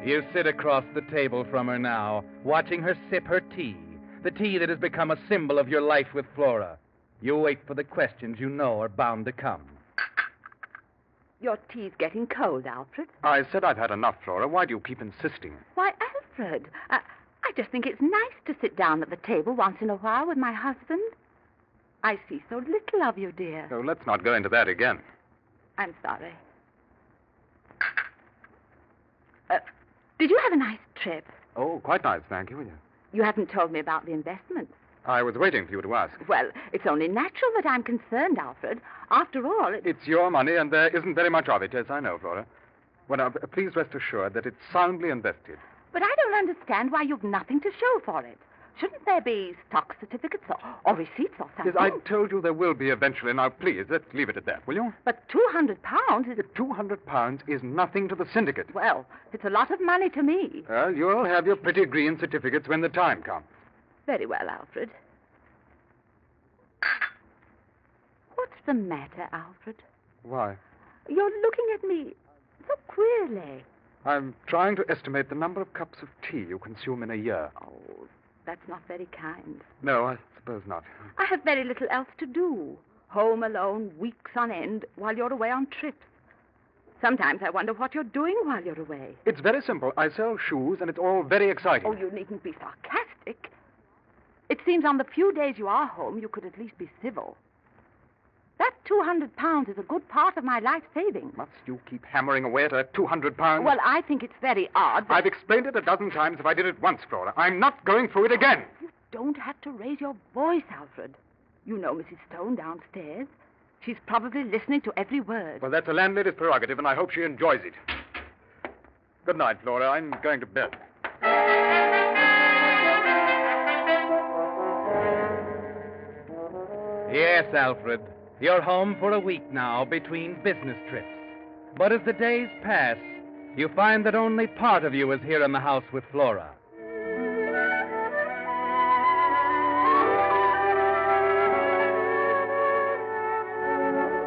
You sit across the table from her now, watching her sip her tea, the tea that has become a symbol of your life with Flora. You wait for the questions you know are bound to come. Your tea's getting cold, Alfred. I said I've had enough, Flora. Why do you keep insisting? Why, Alfred, I just think it's nice to sit down at the table once in a while with my husband. I see so little of you, dear. Oh, let's not go into that again. I'm sorry. Did you have a nice trip? Oh, quite nice, thank you. You haven't told me about the investments. I was waiting for you to ask. Well, it's only natural that I'm concerned, Alfred. After all, It's your money, and there isn't very much of it. Yes, I know, Flora. Well, now, please rest assured that it's soundly invested. But I don't understand why you've nothing to show for it. Shouldn't there be stock certificates or receipts or something? Yes, I told you there will be eventually. Now, please, let's leave it at that, will you? But £200 is... £200 is nothing to the syndicate. Well, it's a lot of money to me. Well, you'll have your pretty green certificates when the time comes. Very well, Alfred. What's the matter, Alfred? Why? You're looking at me so queerly. I'm trying to estimate the number of cups of tea you consume in a year. Oh, that's not very kind. No, I suppose not. I have very little else to do. Home alone, weeks on end, while you're away on trips. Sometimes I wonder what you're doing while you're away. It's very simple. I sell shoes, and it's all very exciting. Oh, you needn't be sarcastic. It seems on the few days you are home, you could at least be civil. That £200 is a good part of my life savings. Must you keep hammering away at a £200? Well, I think it's very odd that... I've explained it a dozen times if I did it once, Flora. I'm not going through it again. You don't have to raise your voice, Alfred. You know Mrs. Stone downstairs. She's probably listening to every word. Well, that's a landlady's prerogative, and I hope she enjoys it. Good night, Flora. I'm going to bed. Yes, Alfred. You're home for a week now between business trips. But as the days pass, you find that only part of you is here in the house with Flora.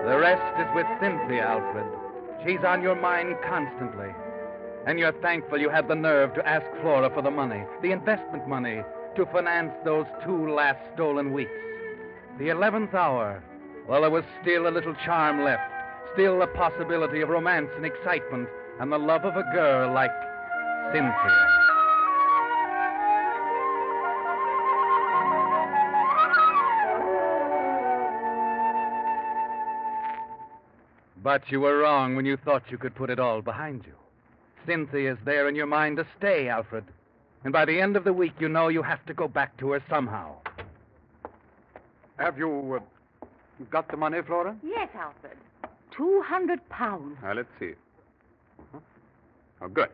The rest is with Cynthia, Alfred. She's on your mind constantly. And you're thankful you had the nerve to ask Flora for the money, the investment money, to finance those 2 last stolen weeks. The 11th hour. Well, there was still a little charm left, still a possibility of romance and excitement, and the love of a girl like Cynthia. But you were wrong when you thought you could put it all behind you. Cynthia's there in your mind to stay, Alfred. And by the end of the week, you know you have to go back to her somehow. Have you got the money, Flora? Yes, Alfred. £200. Now, let's see. Oh, good.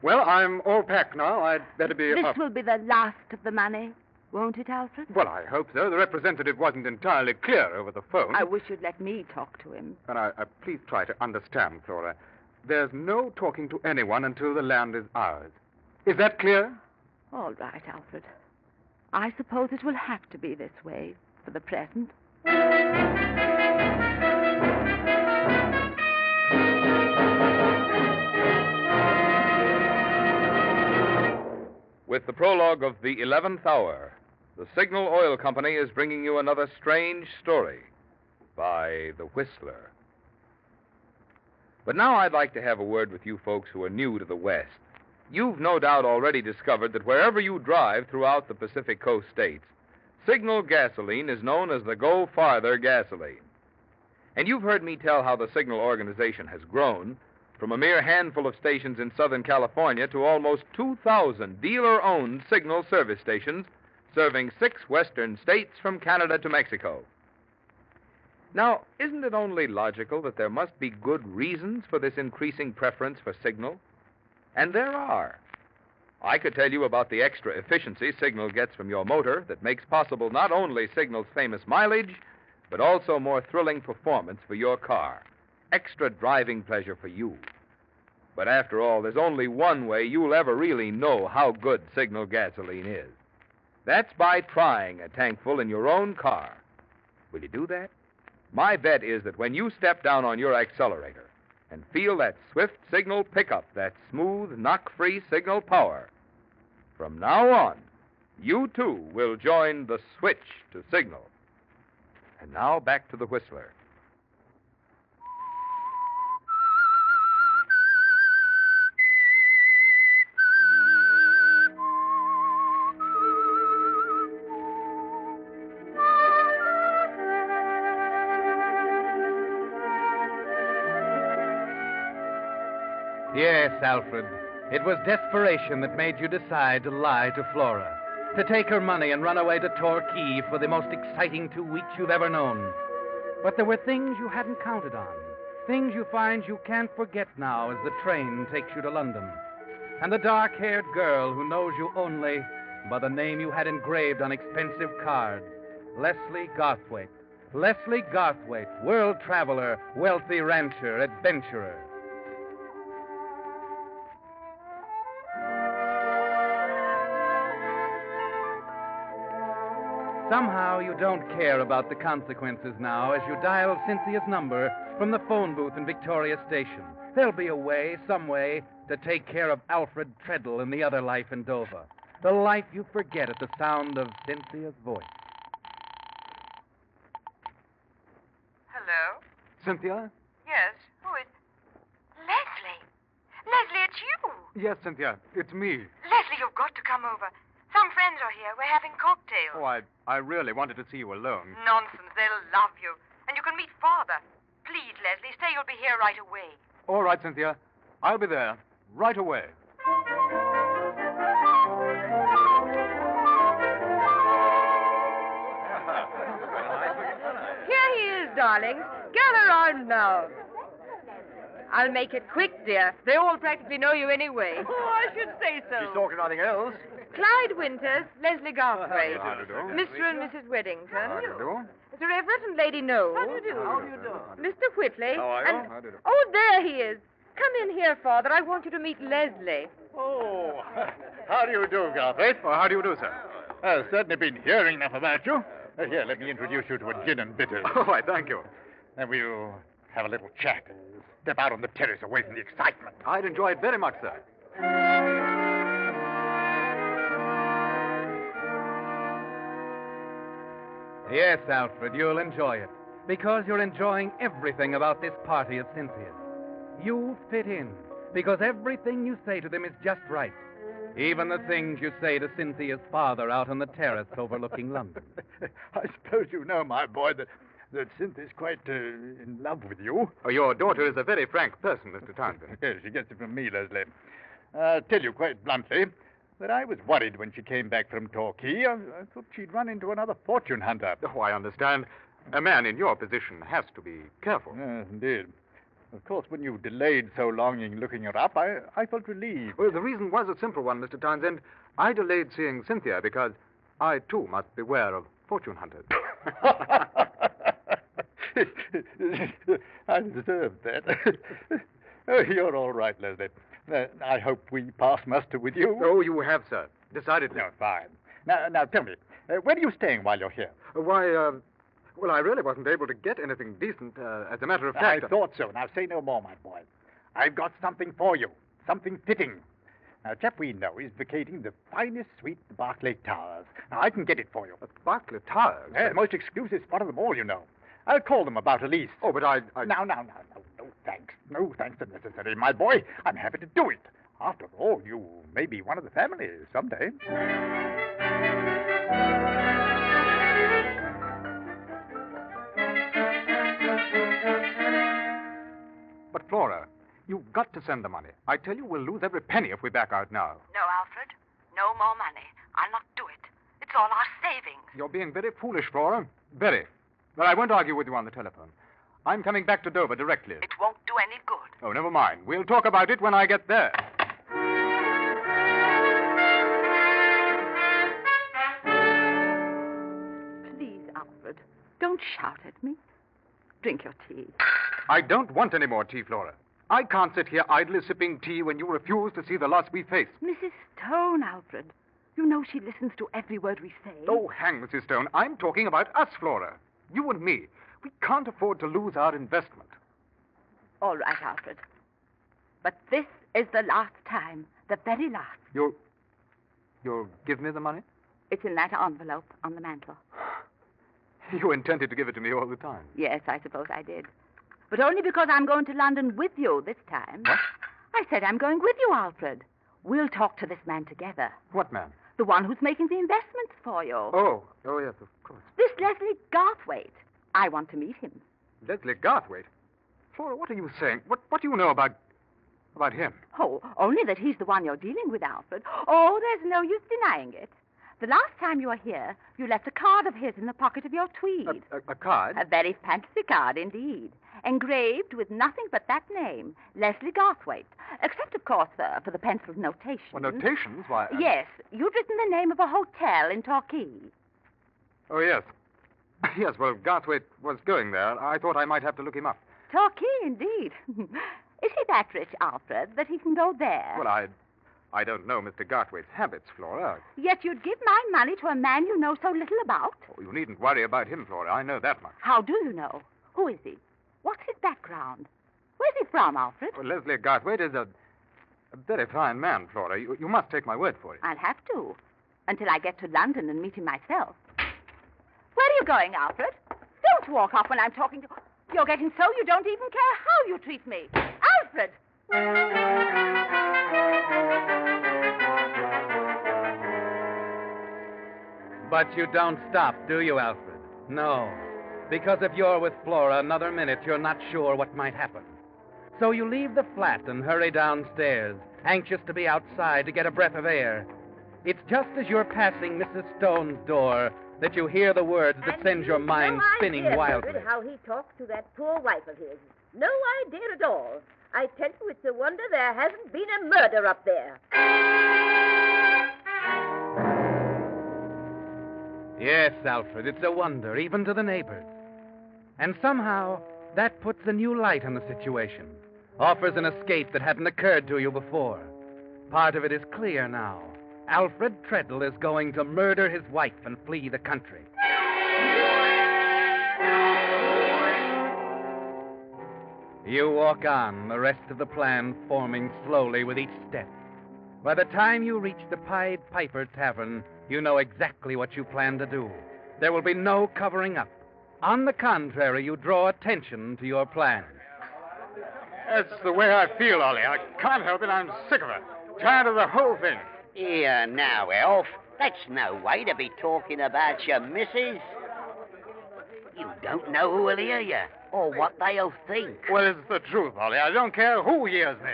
Well, I'm all packed now. I'd better be... This will be the last of the money, won't it, Alfred? Well, I hope so. The representative wasn't entirely clear over the phone. I wish you'd let me talk to him. And please try to understand, Flora. There's no talking to anyone until the land is ours. Is that clear? All right, Alfred. I suppose it will have to be this way for the present. With the prologue of the 11th Hour, the Signal Oil Company is bringing you another strange story by The Whistler. But now I'd like to have a word with you folks who are new to the West. You've no doubt already discovered that wherever you drive throughout the Pacific Coast states, Signal gasoline is known as the Go Farther gasoline. And you've heard me tell how the Signal organization has grown from a mere handful of stations in Southern California to almost 2,000 dealer-owned Signal service stations serving 6 western states from Canada to Mexico. Now, isn't it only logical that there must be good reasons for this increasing preference for Signal? And there are. I could tell you about the extra efficiency Signal gets from your motor that makes possible not only Signal's famous mileage, but also more thrilling performance for your car. Extra driving pleasure for you. But after all, there's only one way you'll ever really know how good Signal gasoline is. That's by trying a tankful in your own car. Will you do that? My bet is that when you step down on your accelerator and feel that swift Signal pickup, that smooth, knock-free Signal power, from now on, you too will join the switch to Signal. And now back to the Whistler. Yes, Alfred. It was desperation that made you decide to lie to Flora, to take her money and run away to Torquay for the most exciting 2 weeks you've ever known. But there were things you hadn't counted on, things you find you can't forget now as the train takes you to London. And the dark-haired girl who knows you only by the name you had engraved on expensive cards, Leslie Garthwaite. Leslie Garthwaite, world traveler, wealthy rancher, adventurer. Somehow you don't care about the consequences now as you dial Cynthia's number from the phone booth in Victoria Station. There'll be a way, some way, to take care of Alfred Treadle and the other life in Dover. The life you forget at the sound of Cynthia's voice. Hello? Cynthia? Yes, who is... Yes, Cynthia, it's me. Leslie, you've got to come over. Some friends are here. We're having cocktails. Oh, I really wanted to see you alone. Nonsense. They'll love you. And you can meet Father. Please, Leslie, say you'll be here right away. All right, Cynthia. I'll be there right away. Here he is, darlings. Gather round now. I'll make it quick, dear. They all practically know you anyway. Oh, I should say so. She's talking nothing else. Clyde Winters, Leslie Garthwaite. How do you do? Mr. and Mrs. Weddington. How do you do? Sir Everett and Lady Knowles. How do you do? How do you do? Mr. Whitley. How are you? And... How do you do? Oh, there he is. Come in here, Father. I want you to meet Leslie. Oh, how do you do, Garthwaite? Oh, how do you do, sir? I've certainly been hearing enough about you. Here, let me introduce you to a gin and bitters. Oh, I thank you. And we'll have a little chat and step out on the terrace away from the excitement. I'd enjoy it very much, sir. Yes, Alfred, you'll enjoy it. Because you're enjoying everything about this party of Cynthia's. You fit in. Because everything you say to them is just right. Even the things you say to Cynthia's father out on the terrace overlooking London. I suppose you know, my boy, that Cynthia's quite in love with you. Oh, your daughter is a very frank person, Mr. Townsend. Yes, she gets it from me, Leslie. I'll tell you quite bluntly that I was worried when she came back from Torquay. I thought she'd run into another fortune hunter. Oh, I understand. A man in your position has to be careful. Yes, indeed. Of course, when you delayed so long in looking her up, I felt relieved. Well, the reason was a simple one, Mr. Townsend. I delayed seeing Cynthia because I, too, must beware of fortune hunters. I deserved that. Oh, you're all right, Leslie. I hope we pass muster with you. Oh, you have, sir. Decidedly. No, fine. Now tell me, where are you staying while you're here? Why, well, I really wasn't able to get anything decent. As a matter of fact... I thought so. Now, say no more, my boy. I've got something for you. Something fitting. Now, a chap we know is vacating the finest suite at the Barclay Towers. Now, I can get it for you. At Barclay Towers? Yeah, the most exclusive spot of them all, you know. I'll call them about a lease. Oh, but I... No, thanks. No thanks are necessary, my boy. I'm happy to do it. After all, you may be one of the family someday. But, Flora, you've got to send the money. I tell you, we'll lose every penny if we back out now. No, Alfred. No more money. I'll not do it. It's all our savings. You're being very foolish, Flora. Very. But I won't argue with you on the telephone. I'm coming back to Dover directly. It won't do any good. Oh, never mind. We'll talk about it when I get there. Please, Alfred, don't shout at me. Drink your tea. I don't want any more tea, Flora. I can't sit here idly sipping tea when you refuse to see the loss we face. Mrs. Stone, Alfred. You know she listens to every word we say. Oh, hang Mrs. Stone. I'm talking about us, Flora. You and me. We can't afford to lose our investment. All right, Alfred. But this is the last time. The very last. You'll give me the money? It's in that envelope on the mantel. You intended to give it to me all the time. Yes, I suppose I did. But only because I'm going to London with you this time. What? I said I'm going with you, Alfred. We'll talk to this man together. What man? The one who's making the investments for you. Oh, yes, of course. This Leslie Garthwaite. I want to meet him. Leslie Garthwaite? Flora, what are you saying? What do you know about him? Oh, only that he's the one you're dealing with, Alfred. Oh, there's no use denying it. The last time you were here, you left a card of his in the pocket of your tweed. A card? A very fancy card indeed. Engraved with nothing but that name, Leslie Garthwaite. Except, of course, for the penciled notations. Well, notations? Why? Yes. You'd written the name of a hotel in Torquay. Oh, yes. Yes, well, Garthwaite was going there. I thought I might have to look him up. Torquay, indeed. Is he that rich, Alfred, that he can go there? Well, I don't know Mr. Garthwaite's habits, Flora. Yet you'd give my money to a man you know so little about? Oh, you needn't worry about him, Flora. I know that much. How do you know? Who is he? What's his background? Where's he from, Alfred? Well, Leslie Garthwaite is a very fine man, Flora. You must take my word for it. I'll have to. Until I get to London and meet him myself. Where are you going, Alfred? Don't walk off when I'm talking to... You're getting so you don't even care how you treat me. Alfred! But you don't stop, do you, Alfred? No. Because if you're with Flora another minute, you're not sure what might happen. So you leave the flat and hurry downstairs, anxious to be outside to get a breath of air. It's just as you're passing Mrs. Stone's door that you hear the words that send your mind spinning wildly. How he talks to that poor wife of his. No idea at all. I tell you, it's a wonder there hasn't been a murder up there. Yes, Alfred, it's a wonder, even to the neighbors. And somehow, that puts a new light on the situation, offers an escape that hadn't occurred to you before. Part of it is clear now. Alfred Treadle is going to murder his wife and flee the country. You walk on, the rest of the plan forming slowly with each step. By the time you reach the Pied Piper Tavern, you know exactly what you plan to do. There will be no covering up. On the contrary, you draw attention to your plan. That's the way I feel, Ollie. I can't help it. I'm sick of it. Tired of the whole thing. Here now, Elf. That's no way to be talking about your missus. You don't know who'll hear you or what they'll think. Well, it's the truth, Ollie. I don't care who hears me.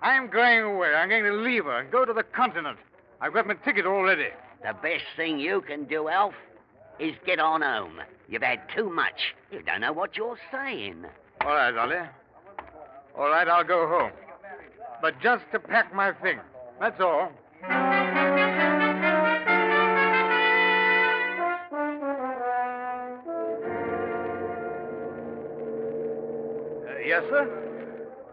I'm going away. I'm going to leave her and go to the continent. I've got my ticket already. The best thing you can do, Elf, is get on home. You've had too much. You don't know what you're saying. All right, Ollie. All right, I'll go home. But just to pack my things. That's all. Yes, sir?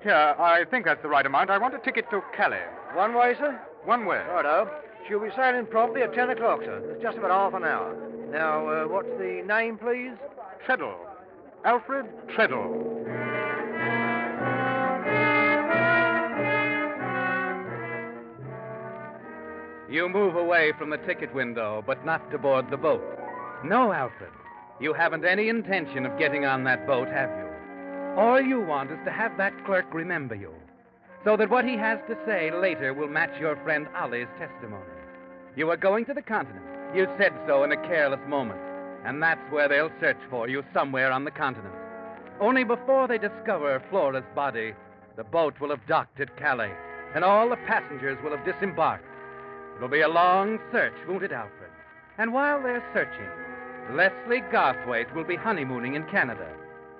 Here, I think that's the right amount. I want a ticket to Calais. One way, sir? One way. Righto. She'll be sailing promptly at 10 o'clock, sir. It's just about half an hour. Now, what's the name, please? Treadle. Alfred Treadle. You move away from the ticket window, but not to board the boat. No, Alfred. You haven't any intention of getting on that boat, have you? All you want is to have that clerk remember you, so that what he has to say later will match your friend Ollie's testimony. You are going to the continent. You said so in a careless moment, and that's where they'll search for you, somewhere on the continent. Only before they discover Flora's body, the boat will have docked at Calais, and all the passengers will have disembarked. It'll be a long search, won't it, Alfred? And while they're searching, Leslie Garthwaite will be honeymooning in Canada.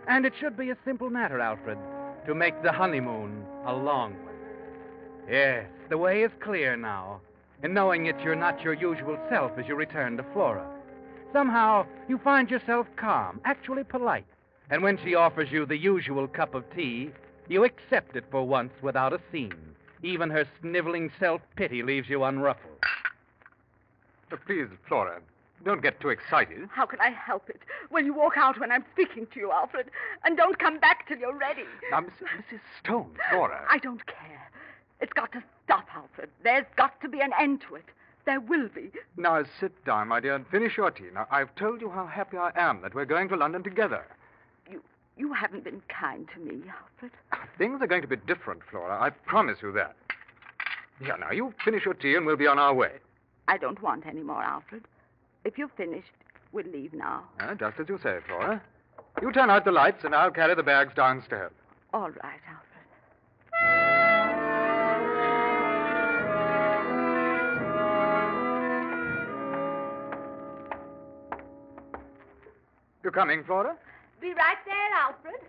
And it should be a simple matter, Alfred, to make the honeymoon a long one. Yes, the way is clear now, in knowing that you're not your usual self as you return to Flora. Somehow, you find yourself calm, actually polite. And when she offers you the usual cup of tea, you accept it for once without a scene. Even her sniveling self-pity leaves you unruffled. But please, Flora, don't get too excited. How can I help it when you walk out when I'm speaking to you, Alfred, and don't come back till you're ready? Now, Mrs. Stone, Flora. I don't care. It's got to stop, Alfred. There's got to be an end to it. There will be. Now, sit down, my dear, and finish your tea. Now, I've told you how happy I am that we're going to London together. You haven't been kind to me, Alfred. Things are going to be different, Flora. I promise you that. Here, now, you finish your tea and we'll be on our way. I don't want any more, Alfred. If you've finished, we'll leave now. Just as you say, Flora. You turn out the lights and I'll carry the bags downstairs. All right, Alfred. You coming, Flora? Be right there, Alfred.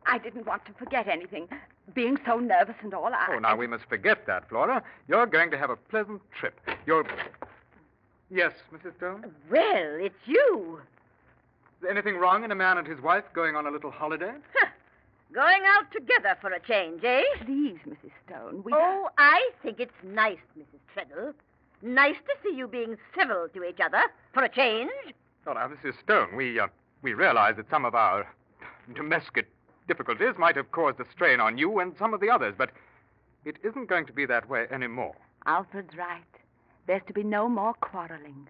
I didn't want to forget anything. Being so nervous and all, Oh, now, we must forget that, Flora. You're going to have a pleasant trip. Yes, Mrs. Stone? Well, it's you. Is there anything wrong in a man and his wife going on a little holiday? Going out together for a change, eh? Please, Mrs. Stone, Oh, I think it's nice, Mrs. Treadle. Nice to see you being civil to each other for a change. Oh, now, Mrs. Stone, we realize that some of our domestic difficulties might have caused a strain on you and some of the others, but it isn't going to be that way anymore. Alfred's right. There's to be no more quarreling.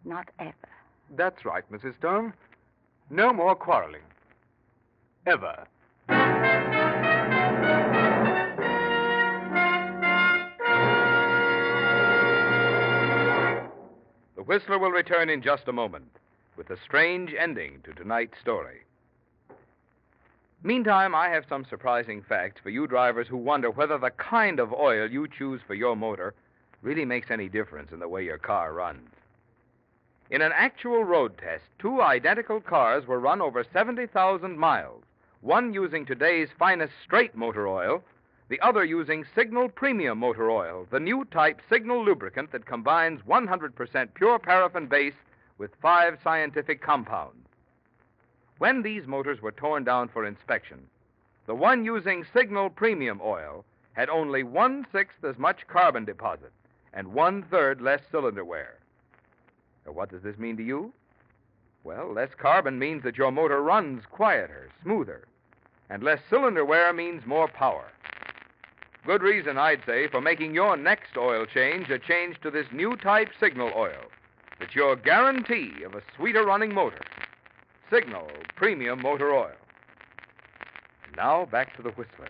Not ever. That's right, Mrs. Stone. No more quarreling. Ever. Whistler will return in just a moment with a strange ending to tonight's story. Meantime, I have some surprising facts for you drivers who wonder whether the kind of oil you choose for your motor really makes any difference in the way your car runs. In an actual road test, 2 identical cars were run over 70,000 miles, one using today's finest straight motor oil, the other using Signal Premium Motor Oil, the new type Signal lubricant that combines 100% pure paraffin base with 5 scientific compounds. When these motors were torn down for inspection, the one using Signal Premium Oil had only 1/6 as much carbon deposit and 1/3 less cylinder wear. Now, what does this mean to you? Well, less carbon means that your motor runs quieter, smoother, and less cylinder wear means more power. Good reason, I'd say, for making your next oil change a change to this new type Signal oil. It's your guarantee of a sweeter running motor. Signal Premium Motor Oil. And now, back to the Whistler.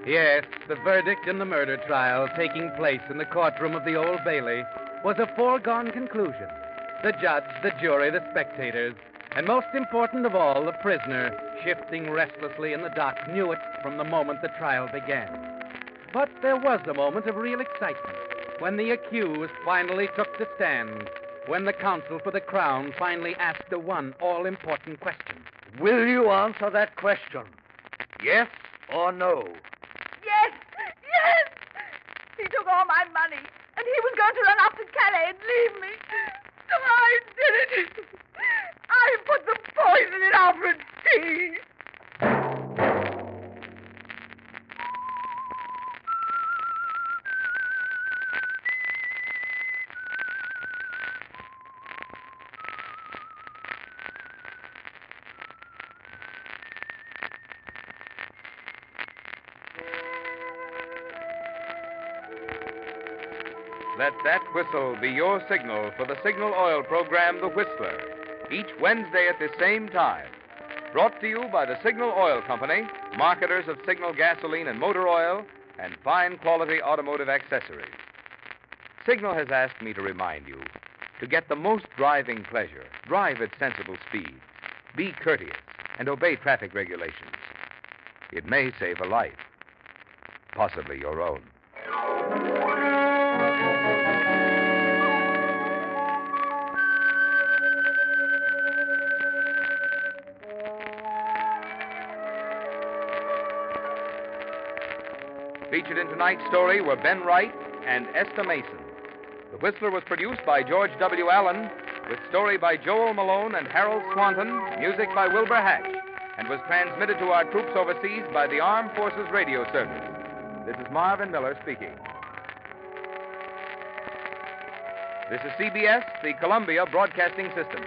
Yes, the verdict in the murder trial taking place in the courtroom of the Old Bailey was a foregone conclusion. The judge, the jury, the spectators, and most important of all, the prisoner, shifting restlessly in the dock, knew it from the moment the trial began. But there was a moment of real excitement when the accused finally took the stand, when the counsel for the Crown finally asked the one all-important question. Will you answer that question? Yes or no? Yes! Yes! He took all my money, and he was going to run off to Calais and leave me. So I did it. I put the poison in Alfred's tea. Let that whistle be your signal for the Signal Oil program, The Whistler, each Wednesday at the same time. Brought to you by the Signal Oil Company, marketers of Signal gasoline and motor oil, and fine quality automotive accessories. Signal has asked me to remind you to get the most driving pleasure, drive at sensible speed, be courteous, and obey traffic regulations. It may save a life, possibly your own. Featured in tonight's story were Ben Wright and Esther Mason. The Whistler was produced by George W. Allen, with story by Joel Malone and Harold Swanton, music by Wilbur Hatch, and was transmitted to our troops overseas by the Armed Forces Radio Service. This is Marvin Miller speaking. This is CBS, the Columbia Broadcasting System.